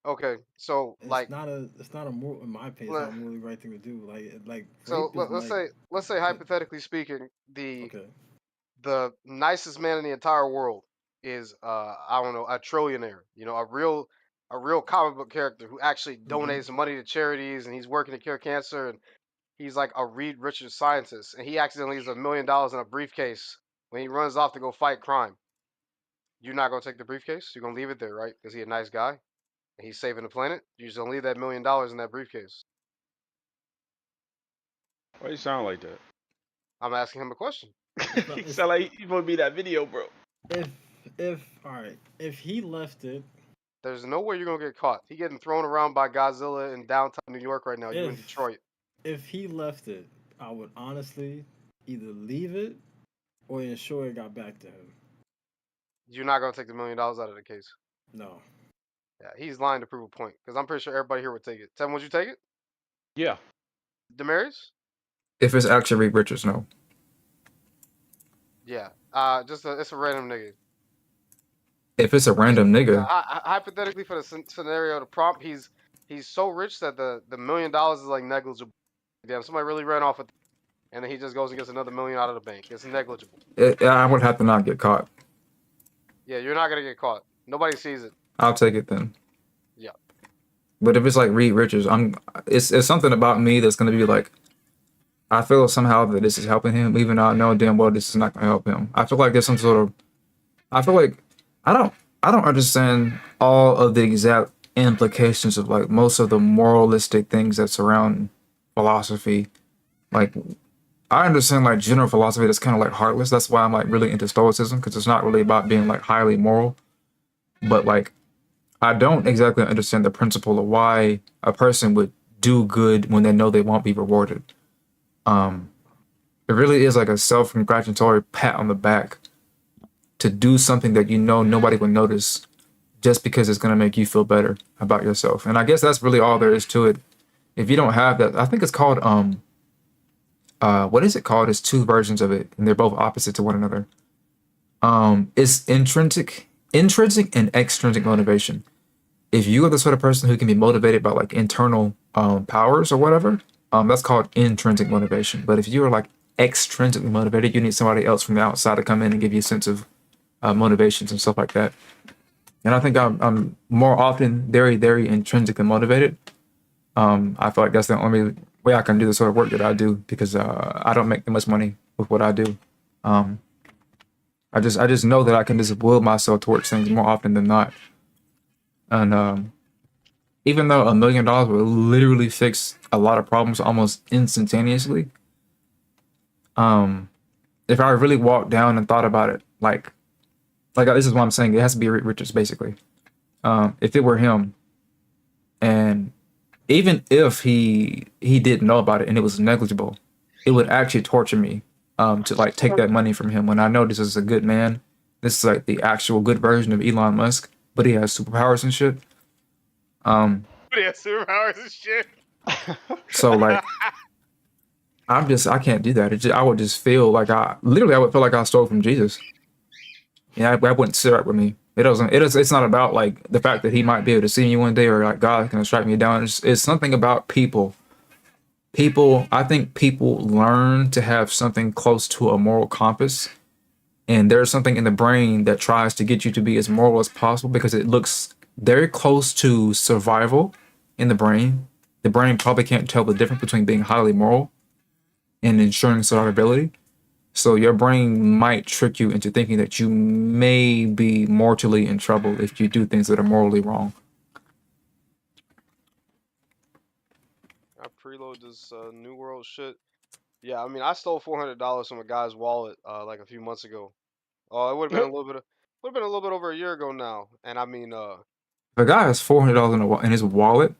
Speaker 4: Okay, so like,
Speaker 8: It's not a moral, in my opinion, it's
Speaker 4: le-
Speaker 8: not a morally right thing to do. Like
Speaker 4: so
Speaker 8: rape is
Speaker 4: let's say
Speaker 8: like
Speaker 4: hypothetically speaking,
Speaker 8: okay.
Speaker 4: the nicest man in the entire world is I don't know, a trillionaire. You know, a real comic book character who actually
Speaker 8: Mhm.
Speaker 4: donates money to charities and he's working to cure cancer and he's like a Reed Richards scientist and he accidentally leaves $1 million in a briefcase when he runs off to go fight crime. You're not gonna take the briefcase. You're gonna leave it there, right? Because he's a nice guy and he's saving the planet. You're just gonna leave that $1 million in that briefcase.
Speaker 7: Why you sound like that?
Speaker 4: I'm asking him a question.
Speaker 8: not-
Speaker 7: You
Speaker 8: it's-
Speaker 7: sound like you want to be that video, bro.
Speaker 8: If all right, if he left it,
Speaker 4: There's no way you're gonna get caught. He getting thrown around by Godzilla in downtown New York right now. You in
Speaker 8: if
Speaker 4: Detroit.
Speaker 8: if he left it, I would honestly either leave it or ensure it got back to him.
Speaker 4: You're not gonna take the $1 million out of the case.
Speaker 8: No.
Speaker 4: Yeah, he's lying to prove a point. Because I'm pretty sure everybody here would take it. Tevin, would you take it?
Speaker 7: Yeah.
Speaker 4: Demarius?
Speaker 1: If it's actually Reed Richards, no.
Speaker 4: Yeah. It's a random nigga.
Speaker 1: If it's a random nigga,
Speaker 4: Hypothetically, for the scenario, the prompt, he's so rich that the $1 million is like negligible. Damn, somebody really ran off with, and then he just goes and gets another million out of the bank. It's negligible.
Speaker 1: I would have to not get caught.
Speaker 4: Yeah, you're not gonna get caught. Nobody sees it.
Speaker 1: I'll take it then.
Speaker 4: Yeah.
Speaker 1: But if it's like Reed Richards, it's something about me that's gonna be like, I feel somehow that this is helping him, even though I know damn well this is not gonna help him. I feel like there's some sort of, I feel like I don't understand all of the exact implications of like most of the moralistic things that surround philosophy. Like I understand like general philosophy that's kind of like heartless. That's why I'm like really into Stoicism because it's not really about being like highly moral. But like I don't exactly understand the principle of why a person would do good when they know they won't be rewarded. It really is like a self-congratulatory pat on the back to do something that you know nobody would notice just because it's going to make you feel better about yourself. And I guess that's really all there is to it. If you don't have that, I think it's called what is it called? It's two versions of it and they're both opposite to one another. It's intrinsic and extrinsic motivation. If you are the sort of person who can be motivated by like internal powers or whatever, that's called intrinsic motivation. But if you are like extrinsically motivated, you need somebody else from the outside to come in and give you a sense of motivations and stuff like that. And I think I'm more often very, very intrinsically motivated. I feel like that's the only way I can do the sort of work that I do because I don't make that much money with what I do. I just know that I can just will myself towards things more often than not. And even though $1 million will literally fix a lot of problems almost instantaneously, if I really walked down and thought about it, like this is what I'm saying, it has to be Reed Richards basically. If it were him, and even if he didn't know about it and it was negligible, it would actually torture me to like take that money from him when I know this is a good man. This is like the actual good version of Elon Musk, but he has superpowers and shit.
Speaker 4: Yeah, superpowers and shit.
Speaker 1: So like, I can't do that. I would just feel like I would feel like I stole from Jesus. Yeah, that wouldn't sit right with me. It's not about like the fact that he might be able to see me one day or like God can strike me down. It's something about people. I think people learn to have something close to a moral compass. And there's something in the brain that tries to get you to be as moral as possible because it looks very close to survival in the brain. The brain probably can't tell the difference between being highly moral and ensuring survivability. So your brain might trick you into thinking that you may be mortally in trouble if you do things that are morally wrong.
Speaker 4: I preload this New World shit. Yeah, I mean, I stole $400 from a guy's wallet like a few months ago. Oh, it would have been a little bit over a year ago now. And I mean,
Speaker 1: If a guy has $400 in his wallet,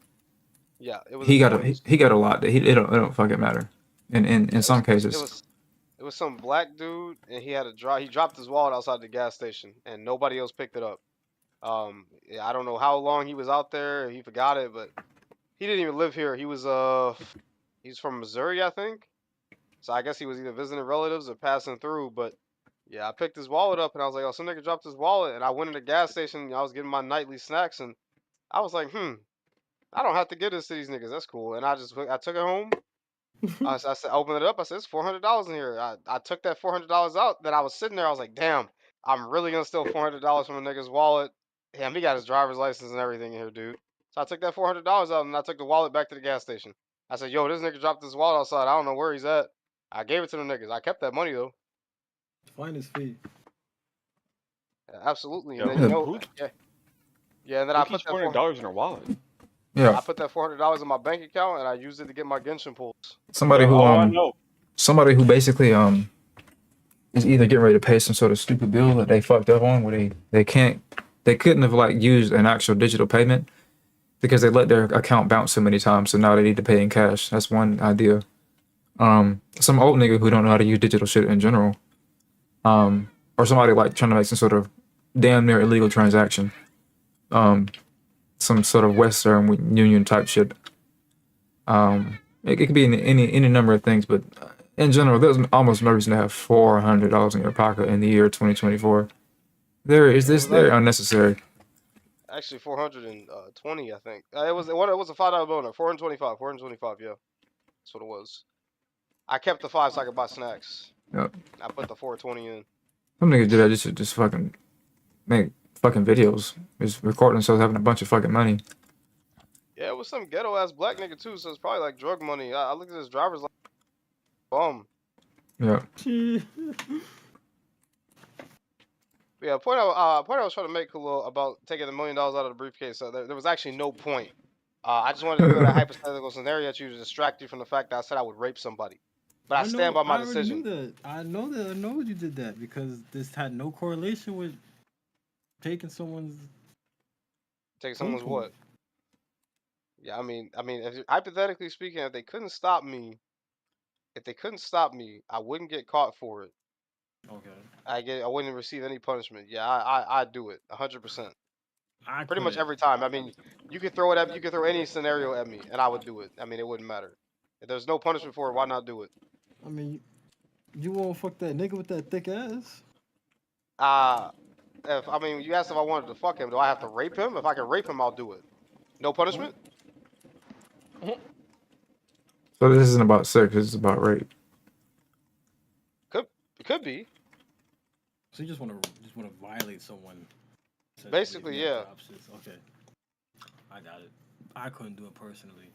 Speaker 4: yeah, it was
Speaker 1: he got a lot. It don't fucking matter. In some cases,
Speaker 4: It was some black dude, and he had a drop. He dropped his wallet outside the gas station, and nobody else picked it up. Yeah, I don't know how long he was out there. He forgot it, but he didn't even live here. He's from Missouri, I think. So I guess he was either visiting relatives or passing through. But yeah, I picked his wallet up, and I was like, "Oh, some nigga dropped his wallet." And I went in the gas station. And I was getting my nightly snacks, and I was like, I don't have to give this to these niggas. That's cool. And I took it home. I said, open it up. I said, it's $400 in here. I took that $400 out. Then I was sitting there. I was like, damn, I'm really gonna steal $400 from a nigga's wallet. Damn, he got his driver's license and everything in here, dude. So I took that $400 out and I took the wallet back to the gas station. I said, yo, this nigga dropped his wallet outside. I don't know where he's at. I gave it to the niggas. I kept that money though.
Speaker 8: Finder's fee.
Speaker 4: Yeah, absolutely.
Speaker 7: Yo,
Speaker 4: And then
Speaker 7: who
Speaker 4: yeah. And then
Speaker 7: who
Speaker 4: I put
Speaker 7: keeps
Speaker 4: that
Speaker 7: $400 in their wallet?
Speaker 1: Yeah.
Speaker 4: I put that $400 in my bank account and I used it to get my Genshin pulls.
Speaker 1: Somebody
Speaker 7: Yeah,
Speaker 1: who
Speaker 7: I know.
Speaker 1: somebody who basically is either getting ready to pay some sort of stupid bill that they fucked up on, where they couldn't have like used an actual digital payment because they let their account bounce so many times, so now they need to pay in cash. That's one idea. Some old nigga who don't know how to use digital shit in general, or somebody like trying to make some sort of damn near illegal transaction, some sort of Western Union type shit. It could be in any number of things, but in general, there's almost no reason to have $400 in your pocket in the year 2024. They're unnecessary.
Speaker 4: Actually, 420, I think. It was a $5 bill note. 425. 425. Yeah, that's what it was. I kept the 5 so I could buy snacks.
Speaker 1: Yep.
Speaker 4: I put the 420 in.
Speaker 1: Some niggas do that just fucking make fucking videos, just recording themselves having a bunch of fucking money.
Speaker 4: Yeah, it was some ghetto ass black nigga too, so it's probably like drug money. I looked at his driver's license.
Speaker 1: Yeah.
Speaker 4: Yeah, point I was trying to make, Khalil, about taking $1 million out of the briefcase. So there was actually no point. I just wanted to throw that hypothetical scenario at you to distract you from the fact that I said I would rape somebody. But I stand by my decision.
Speaker 8: I know you did that because this had no correlation with taking someone's
Speaker 4: what? Yeah, I mean, hypothetically speaking, if they couldn't stop me, I wouldn't get caught for it.
Speaker 8: Okay.
Speaker 4: I wouldn't receive any punishment. Yeah, I'd do it 100%. Pretty much
Speaker 8: couldn't.
Speaker 4: every time. I mean, you could throw any scenario at me, and I would do it. I mean, it wouldn't matter. If there's no punishment for it, why not do it?
Speaker 8: I mean, you won't fuck that nigga with that thick ass.
Speaker 4: You asked if I wanted to fuck him. Do I have to rape him? If I can rape him, I'll do it. No punishment?
Speaker 1: So this isn't about sex, this is about rape.
Speaker 4: Could be.
Speaker 8: So you just want to violate someone.
Speaker 4: Basically, yeah.
Speaker 8: Okay. I got it. I couldn't do it personally.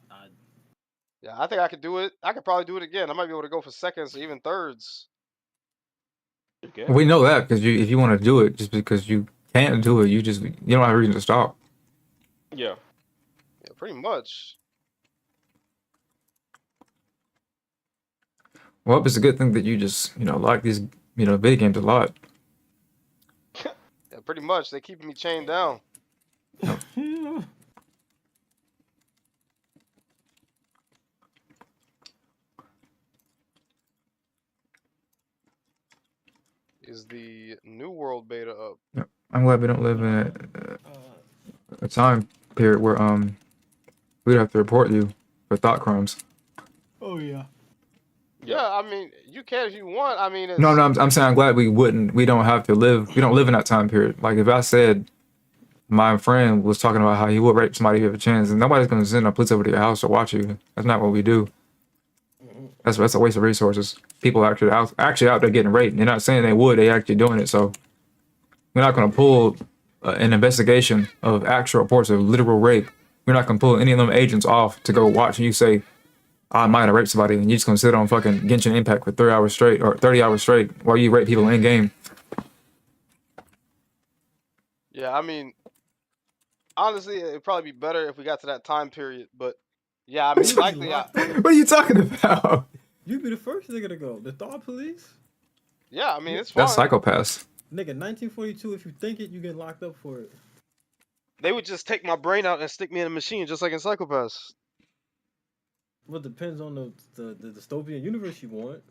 Speaker 4: Yeah, I think I could do it. I could probably do it again. I might be able to go for seconds or even thirds.
Speaker 7: Okay.
Speaker 1: We know that because if you want to do it, just because you can't do it, you don't have a reason to stop.
Speaker 7: Yeah.
Speaker 4: Yeah, pretty much.
Speaker 1: Well, it's a good thing that you just like these video games a lot.
Speaker 4: Yeah, pretty much. They keeping me chained down. Is the New World beta up?
Speaker 1: Yeah. I'm glad we don't live in a time period where we'd have to report you for thought crimes.
Speaker 8: Oh yeah.
Speaker 4: Yeah, I mean, you can if you want. I mean,
Speaker 1: No, I'm saying I'm glad we don't have to live. We don't live in that time period. Like if I said my friend was talking about how he would rape somebody if he had a chance, and nobody's gonna send a police over to your house to watch you. That's not what we do. That's a waste of resources. People are actually out there getting raped. They're not saying they would. They actually doing it. So we're not gonna pull an investigation of actual reports of literal rape. We're not gonna pull any of them agents off to go watch you say I might have raped somebody, and you're just gonna sit on fucking Genshin Impact for 3 hours straight or 30 hours straight while you rape people in game.
Speaker 4: Yeah, I mean, honestly, it'd probably be better if we got to that time period. But yeah, I mean, likely.
Speaker 1: What are you talking about?
Speaker 8: You'd be the first nigga to go. The thought police.
Speaker 4: Yeah, I mean, it's fine.
Speaker 1: That's psychopaths.
Speaker 8: Nigga, 1942. If you think it, you get locked up for it.
Speaker 4: They would just take my brain out and stick me in a machine, just like in Psychopaths.
Speaker 8: Well, depends on the dystopian universe you want.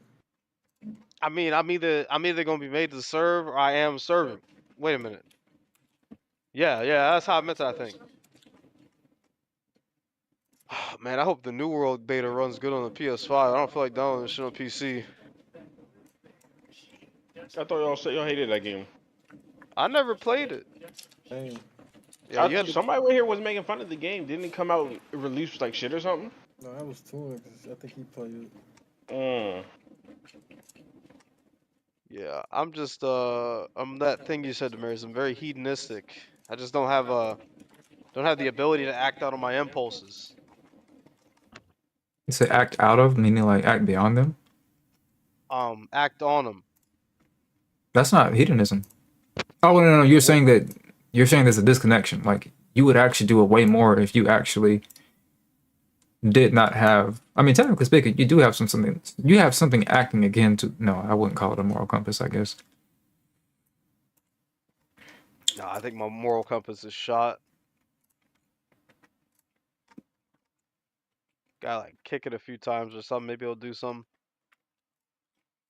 Speaker 4: I mean, I'm either gonna be made to serve or I am serving. Wait a minute. Yeah, that's how I meant that, I think. Man, I hope the New World beta runs good on the PS5. I don't feel like downloading this shit on PC.
Speaker 7: I thought y'all said y'all hated that game.
Speaker 4: I never played it.
Speaker 8: Hey,
Speaker 4: Yeah, you had to.
Speaker 7: Somebody right here was making fun of the game. Didn't it come out released like shit or something?
Speaker 8: no, that was Tua, 'cause I think he played it.
Speaker 7: Mm.
Speaker 4: Yeah, I'm just I'm that thing you said, Damaris. I'm very hedonistic. I just don't have the ability to act out on my impulses.
Speaker 1: You say act out of, meaning like act beyond them.
Speaker 4: Act on them.
Speaker 1: That's not hedonism. Oh no, you're saying that there's a disconnection. Like you would actually do it way more if you actually did not have. I mean, technically speaking, you do have something. You have something acting again to. No, I wouldn't call it a moral compass. I guess.
Speaker 4: No, I think my moral compass is shot. Gotta like kick it a few times or something. Maybe it'll do something.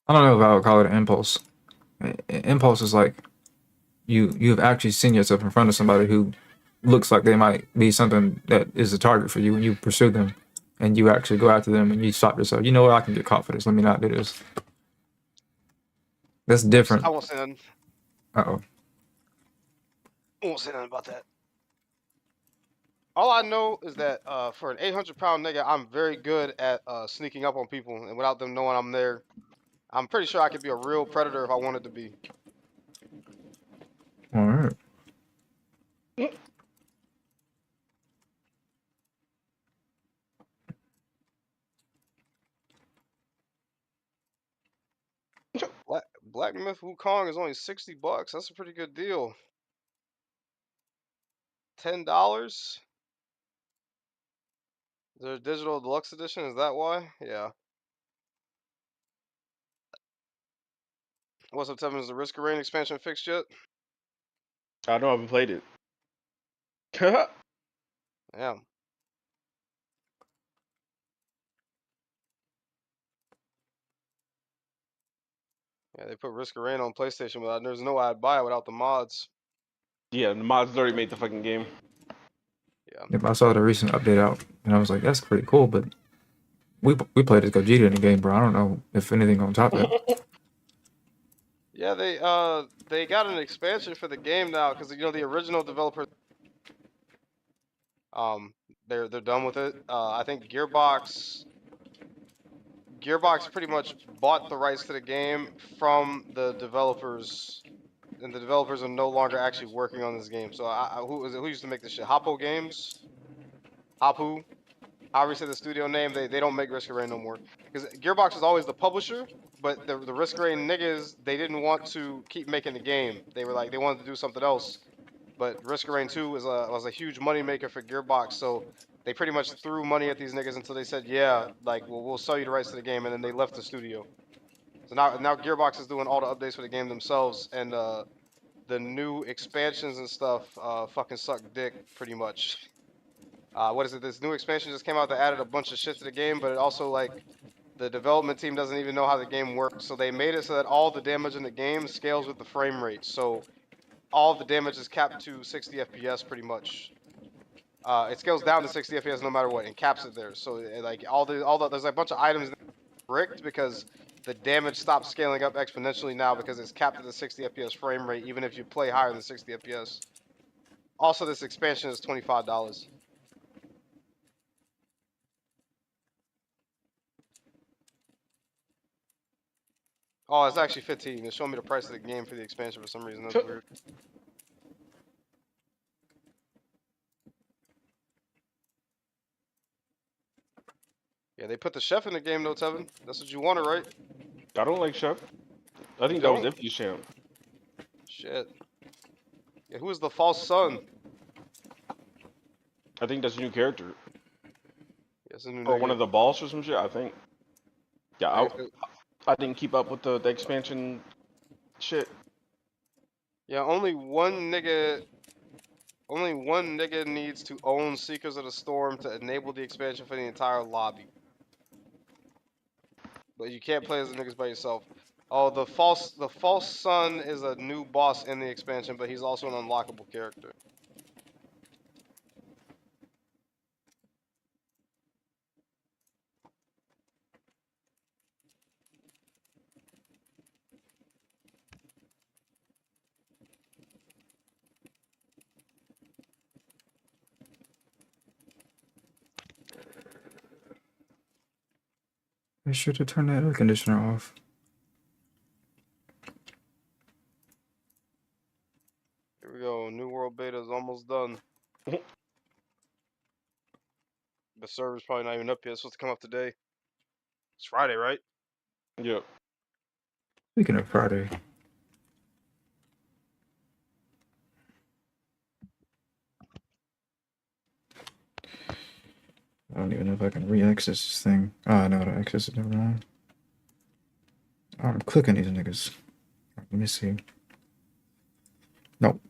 Speaker 1: I don't know if I would call it an impulse. Impulse is like you've actually seen yourself in front of somebody who looks like they might be something that is a target for you, and you pursue them, and you actually go after them, and you stop yourself. You know what? I can get caught for this. Let me not do this. That's different.
Speaker 4: I won't say nothing.
Speaker 1: Uh-oh.
Speaker 4: I won't say nothing about that. All I know is that for an 800-pound nigga, I'm very good at sneaking up on people and without them knowing I'm there. I'm pretty sure I could be a real predator if I wanted to be.
Speaker 1: All right.
Speaker 4: Black Myth Wukong is only $60. That's a pretty good deal. $10? Is there a digital deluxe edition? Is that why? Yeah. What's up, Tevin? Is the Risk of Rain expansion fixed yet?
Speaker 7: I know I haven't played it.
Speaker 4: Yeah. Yeah, they put Risk of Rain on PlayStation, but there's no way I'd buy it without the mods.
Speaker 7: Yeah, the mods already made the fucking game.
Speaker 4: Yeah.
Speaker 1: Yep, I saw the recent update out, and I was like, that's pretty cool. But we played as Gogeta in the game, bro. I don't know if anything on top of that.
Speaker 4: Yeah, they got an expansion for the game now because the original developers they're done with it. I think Gearbox pretty much bought the rights to the game from the developers, and the developers are no longer actually working on this game. So who used to make this shit? Hoppo Games, Hoppo. However you say the studio name, they don't make Risk of Rain no more because Gearbox was always the publisher, but the Risk of Rain niggas they didn't want to keep making the game. They were like they wanted to do something else. But Risk of Rain 2 was a huge money maker for Gearbox, so they pretty much threw money at these niggas until they said, yeah, like we'll sell you the rights to the game, and then they left the studio. So now Gearbox is doing all the updates for the game themselves, and the new expansions and stuff fucking suck dick pretty much. What is it? This new expansion just came out that added a bunch of shit to the game, but it also like the development team doesn't even know how the game works, so they made it so that all the damage in the game scales with the frame rate. So all the damage is capped to 60 FPS pretty much. It scales down to 60 FPS no matter what and caps it there. So like all the there's like a bunch of items bricked because the damage stops scaling up exponentially now because it's capped at the 60 FPS frame rate even if you play higher than 60 FPS. Also, this expansion is $25. Oh, it's actually 15. It's showing me the price of the game for the expansion for some reason. That's weird. Yeah, they put the chef in the game though, Tevin. That's what you wanted, right?
Speaker 7: I don't like Chef. I think that was Empty's champ.
Speaker 4: Shit. Yeah, who is the false son?
Speaker 7: I think that's a new character.
Speaker 4: Yes, a new
Speaker 7: Or
Speaker 4: nigga.
Speaker 7: one of the boss or some shit, I think. Yeah,
Speaker 4: Yeah,
Speaker 7: I didn't keep up with the expansion shit.
Speaker 4: yeah, only one nigga needs to own Seekers of the Storm to enable the expansion for the entire lobby. But you can't play as the niggas by yourself. Oh, the false son is a new boss in the expansion, but he's also an unlockable character.
Speaker 1: I should have turned that air conditioner off.
Speaker 4: Here we go. New World Beta is almost done. The server's probably not even up yet. It's supposed to come up today. It's Friday, right?
Speaker 7: Yep.
Speaker 1: Speaking of Friday, I don't even know if I can re-access this thing. Oh, I know how to access it. Never mind. I'm clicking these niggas. Let me see. Nope.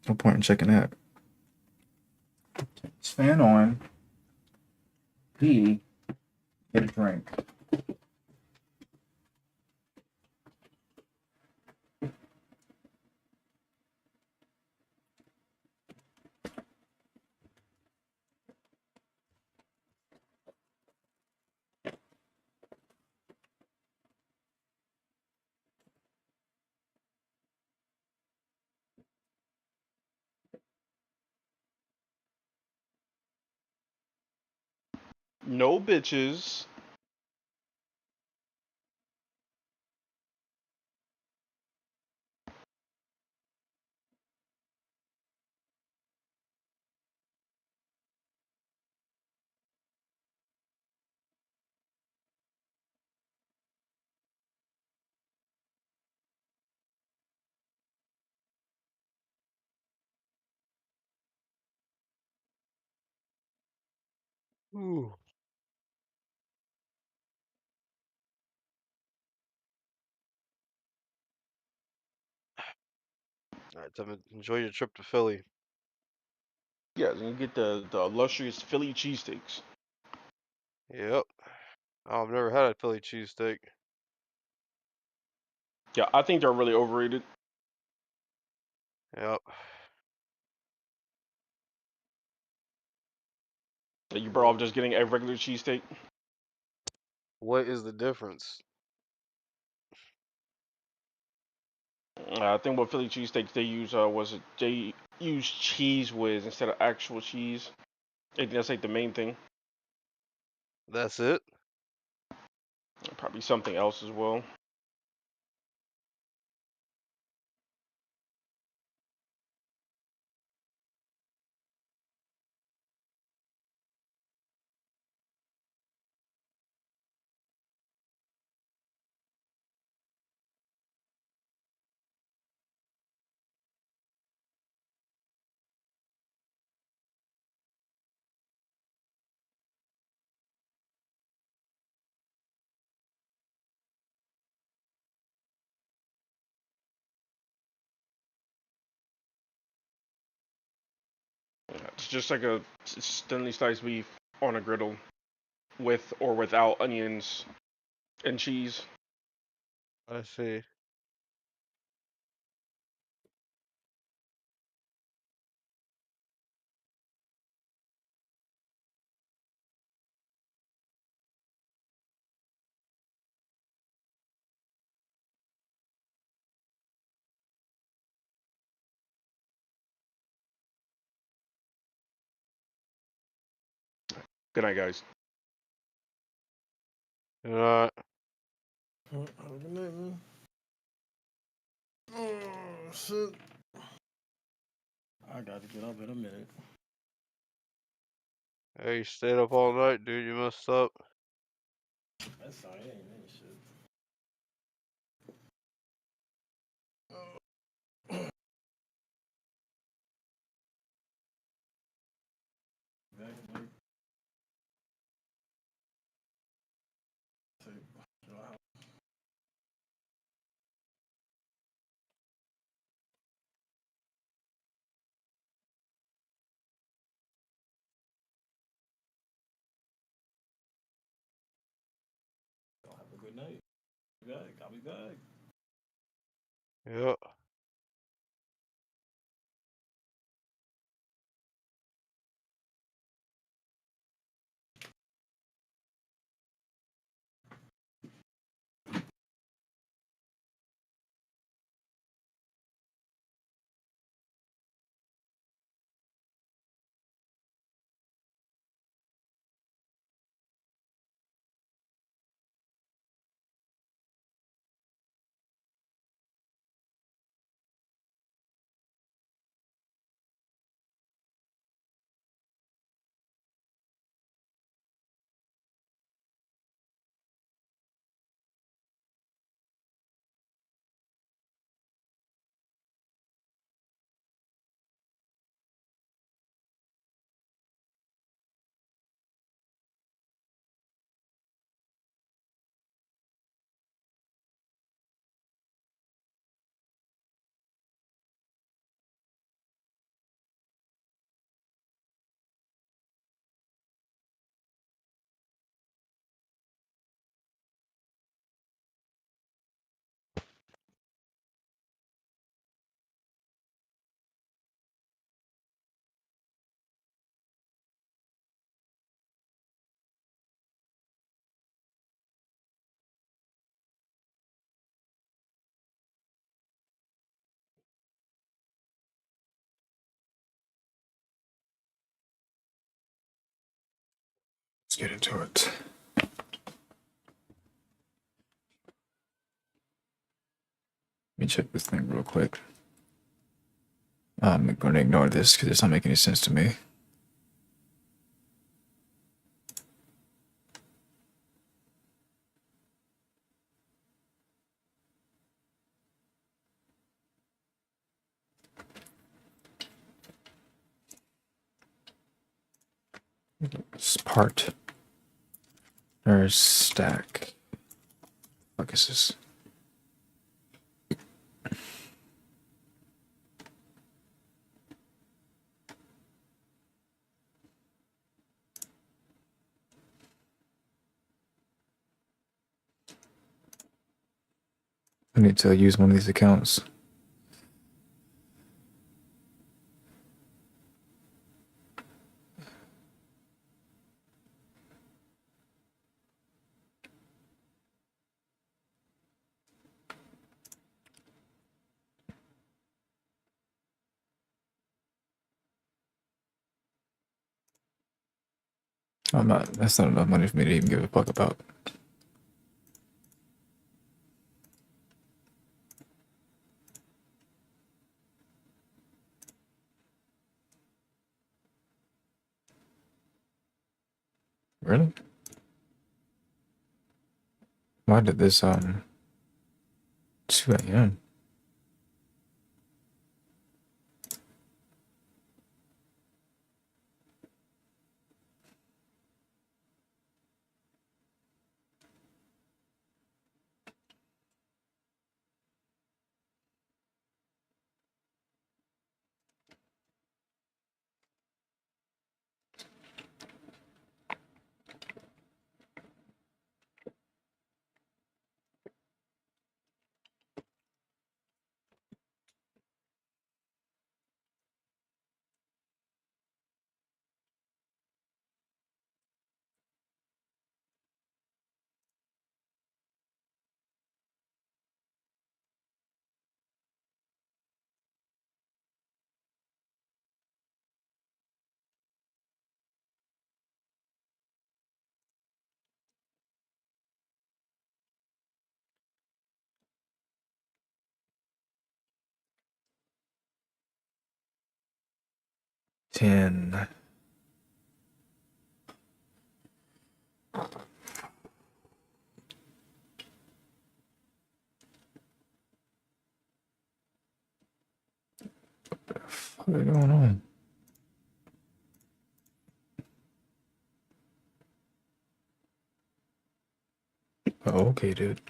Speaker 1: No point in checking that. It's fan on. B. Get a drink.
Speaker 7: No bitches.
Speaker 4: Ooh. All right, Devin, enjoy your trip to Philly.
Speaker 7: Yeah, you get the illustrious Philly cheesesteaks.
Speaker 4: Yep. Oh, I've never had a Philly cheesesteak.
Speaker 7: Yeah, I think they're really overrated.
Speaker 4: Yep.
Speaker 7: So you better off just getting a regular cheesesteak.
Speaker 4: What is the difference?
Speaker 7: I think what Philly cheesesteaks they use they use cheese whiz instead of actual cheese. I think that's like the main thing.
Speaker 4: That's it?
Speaker 7: Probably something else as well. It's just like a thinly sliced beef on a griddle with or without onions and cheese.
Speaker 4: I see.
Speaker 7: Good night, guys.
Speaker 8: Have a good night, man. Oh, shit. I got to get up in a minute.
Speaker 4: Hey, you stayed up all night, dude. You messed up.
Speaker 8: That's all. Ain't shit. Back, like, say, chill out. Have a good night.
Speaker 6: Good, got me good.
Speaker 4: Yeah.
Speaker 1: Let's get into it. Let me check this thing real quick. I'm going to ignore this because it's not making any sense to me. It's part. There's stack. What is this? I need to use one of these accounts. That's not enough money for me to even give a fuck about. Really? Why did this 2 a.m.? Ten. What is going on? Oh, okay, dude.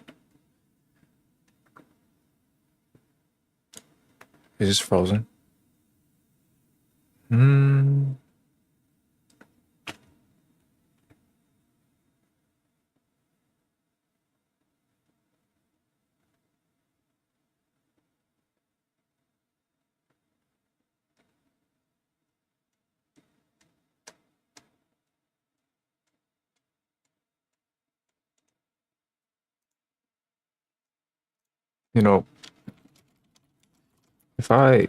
Speaker 1: Is this frozen? Hmm. you know, if I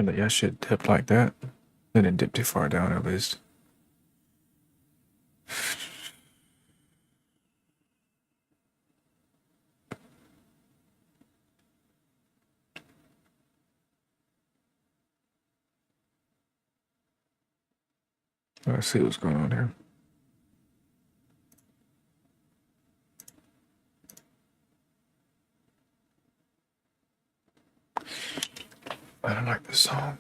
Speaker 1: really, I should dip like that. They didn't dip too far down at least. Let's see what's going on here. I don't like this song.